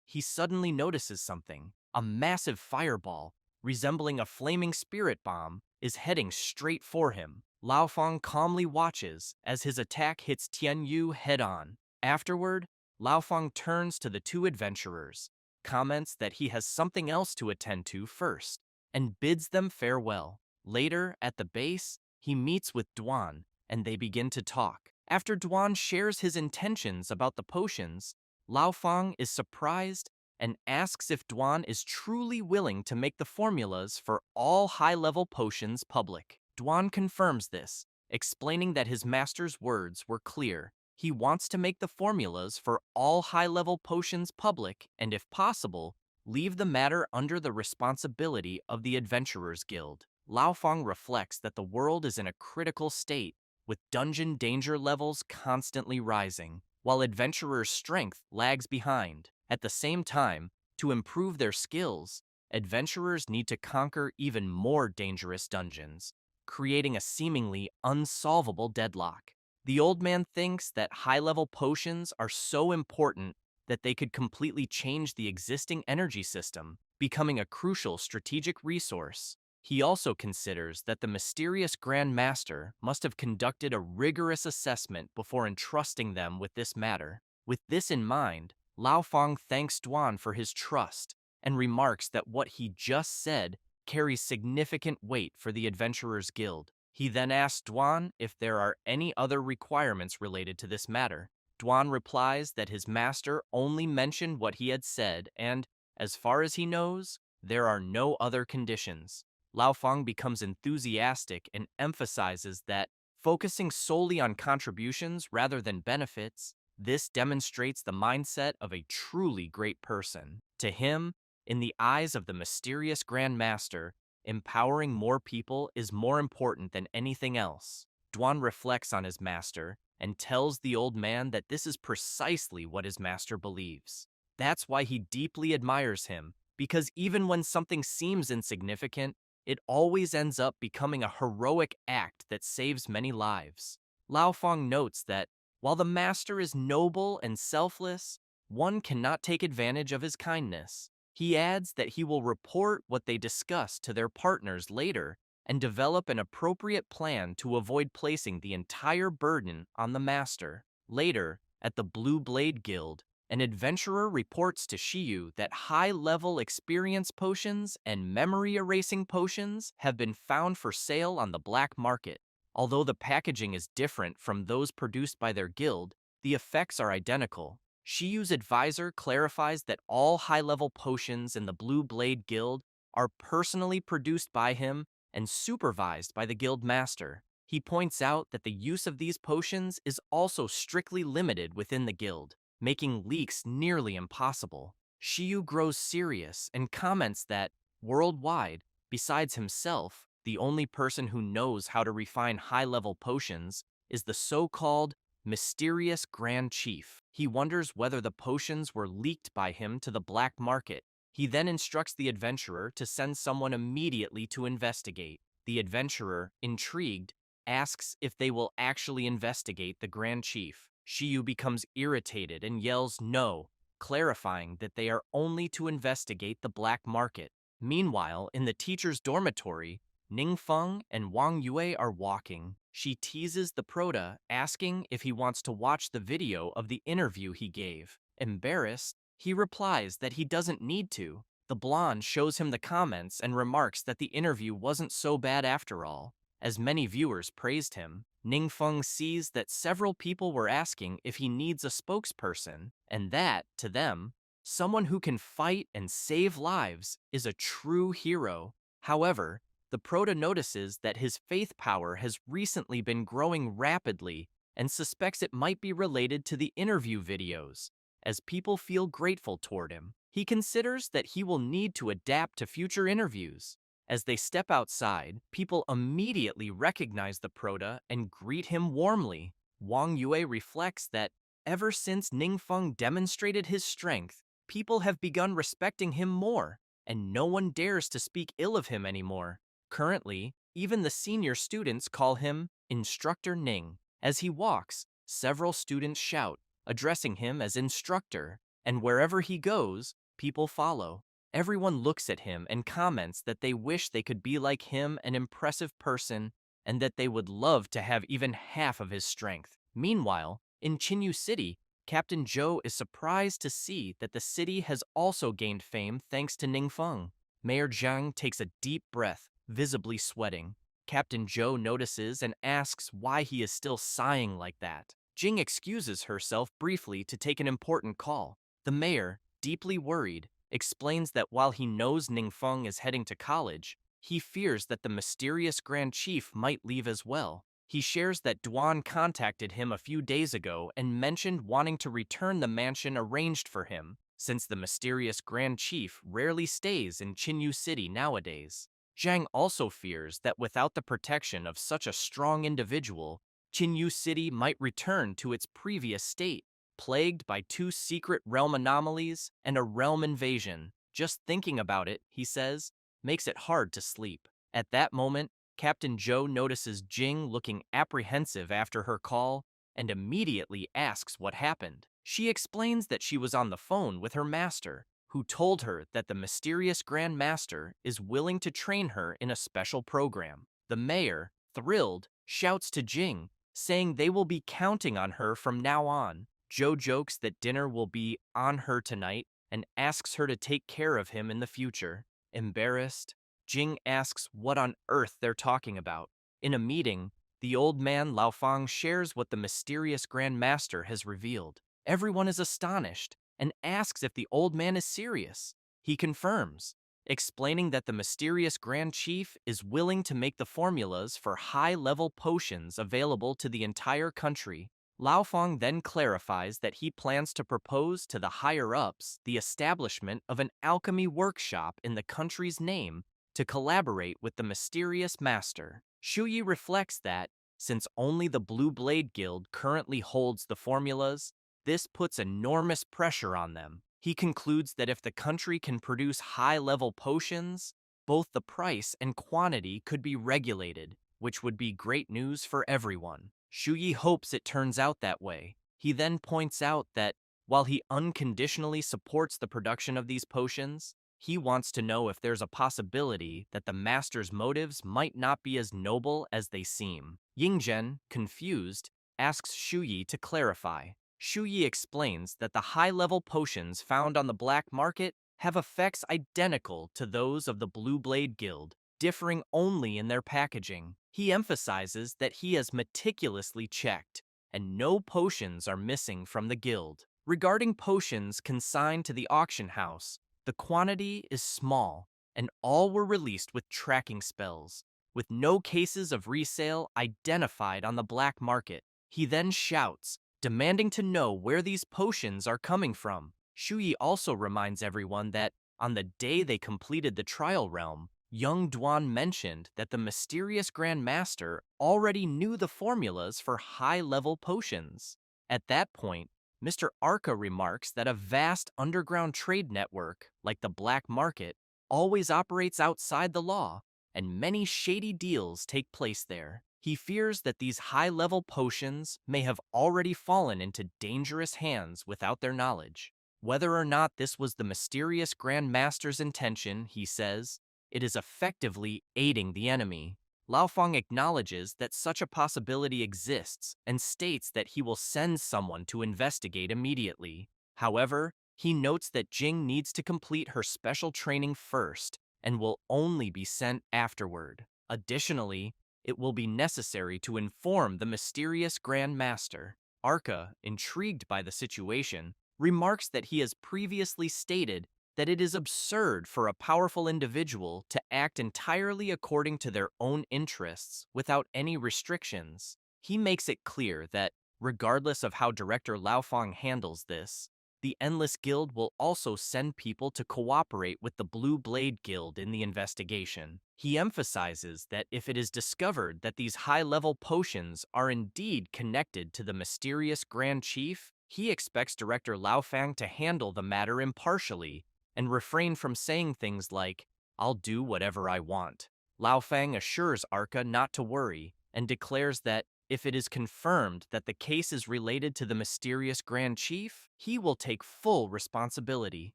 he suddenly notices something. A massive fireball, resembling a flaming spirit bomb, is heading straight for him. Lao Fang calmly watches as his attack hits Tian Yu head-on. Afterward, Lao Fang turns to the two adventurers, comments that he has something else to attend to first, and bids them farewell. Later, at the base, he meets with Duan, and they begin to talk. After Duan shares his intentions about the potions, Lao Fang is surprised and asks if Duan is truly willing to make the formulas for all high-level potions public. Duan confirms this, explaining that his master's words were clear. He wants to make the formulas for all high-level potions public and, if possible, leave the matter under the responsibility of the Adventurers Guild. Lao Fang reflects that the world is in a critical state, with dungeon danger levels constantly rising, while adventurers' strength lags behind. At the same time, to improve their skills, adventurers need to conquer even more dangerous dungeons, creating a seemingly unsolvable deadlock. The old man thinks that high-level potions are so important that they could completely change the existing energy system, becoming a crucial strategic resource. He also considers that the mysterious Grand Master must have conducted a rigorous assessment before entrusting them with this matter. With this in mind, Lao Fang thanks Duan for his trust and remarks that what he just said carries significant weight for the Adventurers Guild. He then asks Duan if there are any other requirements related to this matter. Duan replies that his master only mentioned what he had said and, as far as he knows, there are no other conditions. Lao Fang becomes enthusiastic and emphasizes that focusing solely on contributions rather than benefits, this demonstrates the mindset of a truly great person. To him, in the eyes of the mysterious Grand Master, empowering more people is more important than anything else. Duan reflects on his master and tells the old man that this is precisely what his master believes. That's why he deeply admires him, because even when something seems insignificant, it always ends up becoming a heroic act that saves many lives. Lao Fang notes that while the master is noble and selfless, one cannot take advantage of his kindness. He adds that he will report what they discuss to their partners later and develop an appropriate plan to avoid placing the entire burden on the master. Later, at the Blue Blade Guild, an adventurer reports to Shiyu that high-level experience potions and memory-erasing potions have been found for sale on the black market. Although the packaging is different from those produced by their guild, the effects are identical. Shiyu's advisor clarifies that all high-level potions in the Blue Blade Guild are personally produced by him and supervised by the guild master. He points out that the use of these potions is also strictly limited within the guild, making leaks nearly impossible. Shiyu grows serious and comments that, worldwide, besides himself, the only person who knows how to refine high-level potions is the so-called mysterious Grand Chief. He wonders whether the potions were leaked by him to the black market. He then instructs the adventurer to send someone immediately to investigate. The adventurer, intrigued, asks if they will actually investigate the Grand Chief. Shiyu becomes irritated and yells no, clarifying that they are only to investigate the black market. Meanwhile, in the teacher's dormitory, Ningfeng and Wang Yue are walking. She teases the Proto, asking if he wants to watch the video of the interview he gave. Embarrassed, he replies that he doesn't need to. The blonde shows him the comments and remarks that the interview wasn't so bad after all, as many viewers praised him. Ningfeng sees that several people were asking if he needs a spokesperson, and that, to them, someone who can fight and save lives is a true hero. However, the Proto notices that his faith power has recently been growing rapidly and suspects it might be related to the interview videos. As people feel grateful toward him, he considers that he will need to adapt to future interviews. As they step outside, people immediately recognize the Proto and greet him warmly. Wang Yue reflects that ever since Ningfeng demonstrated his strength, people have begun respecting him more, and no one dares to speak ill of him anymore. Currently, even the senior students call him Instructor Ning. As he walks, several students shout, addressing him as instructor, and wherever he goes, people follow. Everyone looks at him and comments that they wish they could be like him, an impressive person, and that they would love to have even half of his strength. Meanwhile, in Chinyu City, Captain Zhou is surprised to see that the city has also gained fame thanks to Ningfeng. Mayor Zhang takes a deep breath, visibly sweating. Captain Zhou notices and asks why he is still sighing like that. Jing excuses herself briefly to take an important call. The mayor, deeply worried, explains that while he knows Ningfeng is heading to college, he fears that the mysterious Grand Chief might leave as well. He shares that Duan contacted him a few days ago and mentioned wanting to return the mansion arranged for him, since the mysterious Grand Chief rarely stays in Chinyu City nowadays. Zhang also fears that without the protection of such a strong individual, Chinyu City might return to its previous state, plagued by two secret realm anomalies and a realm invasion. Just thinking about it, he says, makes it hard to sleep. At that moment, Captain Zhou notices Jing looking apprehensive after her call and immediately asks what happened. She explains that she was on the phone with her master, who told her that the mysterious Grand Master is willing to train her in a special program. The mayor, thrilled, shouts to Jing, saying they will be counting on her from now on. Zhou jokes that dinner will be on her tonight and asks her to take care of him in the future. Embarrassed, Jing asks what on earth they're talking about. In a meeting, the old man Lao Fang shares what the mysterious Grand Master has revealed. Everyone is astonished and asks if the old man is serious. He confirms, explaining that the mysterious Grand Chief is willing to make the formulas for high-level potions available to the entire country. Lao Feng then clarifies that he plans to propose to the higher-ups the establishment of an alchemy workshop in the country's name to collaborate with the mysterious master. Shuyi reflects that, since only the Blue Blade Guild currently holds the formulas, this puts enormous pressure on them. He concludes that if the country can produce high-level potions, both the price and quantity could be regulated, which would be great news for everyone. Shuyi hopes it turns out that way. He then points out that, while he unconditionally supports the production of these potions, he wants to know if there's a possibility that the master's motives might not be as noble as they seem. Yingzhen, confused, asks Shuyi to clarify. Shuyi explains that the high-level potions found on the black market have effects identical to those of the Blue Blade Guild, differing only in their packaging. He emphasizes that he has meticulously checked, and no potions are missing from the guild. Regarding potions consigned to the auction house, the quantity is small, and all were released with tracking spells, with no cases of resale identified on the black market. He then shouts, demanding to know where these potions are coming from. Shuyi also reminds everyone that, on the day they completed the trial realm, young Duan mentioned that the mysterious Grand Master already knew the formulas for high-level potions. At that point, Mr. Arca remarks that a vast underground trade network, like the black market, always operates outside the law, and many shady deals take place there. He fears that these high-level potions may have already fallen into dangerous hands without their knowledge. Whether or not this was the mysterious Grand Master's intention, he says, it is effectively aiding the enemy. Lao Feng acknowledges that such a possibility exists and states that he will send someone to investigate immediately. However, he notes that Jing needs to complete her special training first and will only be sent afterward. Additionally, it will be necessary to inform the mysterious Grand Master. Arca, intrigued by the situation, remarks that he has previously stated that it is absurd for a powerful individual to act entirely according to their own interests without any restrictions. He makes it clear that, regardless of how Director Lao Feng handles this, the Endless Guild will also send people to cooperate with the Blue Blade Guild in the investigation. He emphasizes that if it is discovered that these high-level potions are indeed connected to the mysterious Grand Chief, he expects Director Lao Feng to handle the matter impartially and refrain from saying things like, "I'll do whatever I want." Lao Feng assures Arca not to worry and declares that if it is confirmed that the case is related to the mysterious Grand Chief, he will take full responsibility.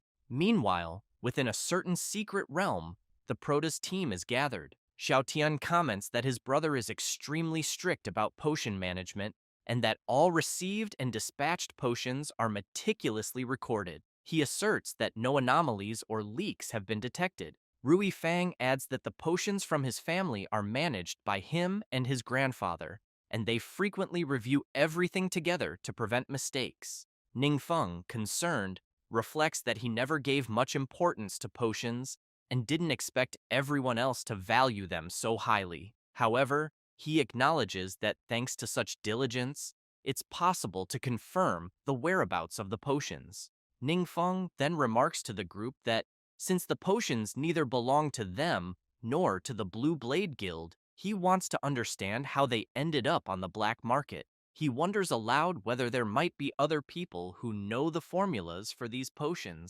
Meanwhile, within a certain secret realm, the Prota's team is gathered. Xiaotian comments that his brother is extremely strict about potion management and that all received and dispatched potions are meticulously recorded. He asserts that no anomalies or leaks have been detected. Rui Fang adds that the potions from his family are managed by him and his grandfather, and they frequently review everything together to prevent mistakes. Ning Feng, concerned, reflects that he never gave much importance to potions and didn't expect everyone else to value them so highly. However, he acknowledges that thanks to such diligence, it's possible to confirm the whereabouts of the potions. Ning Feng then remarks to the group that since the potions neither belong to them nor to the Blue Blade Guild, he wants to understand how they ended up on the black market. He wonders aloud whether there might be other people who know the formulas for these potions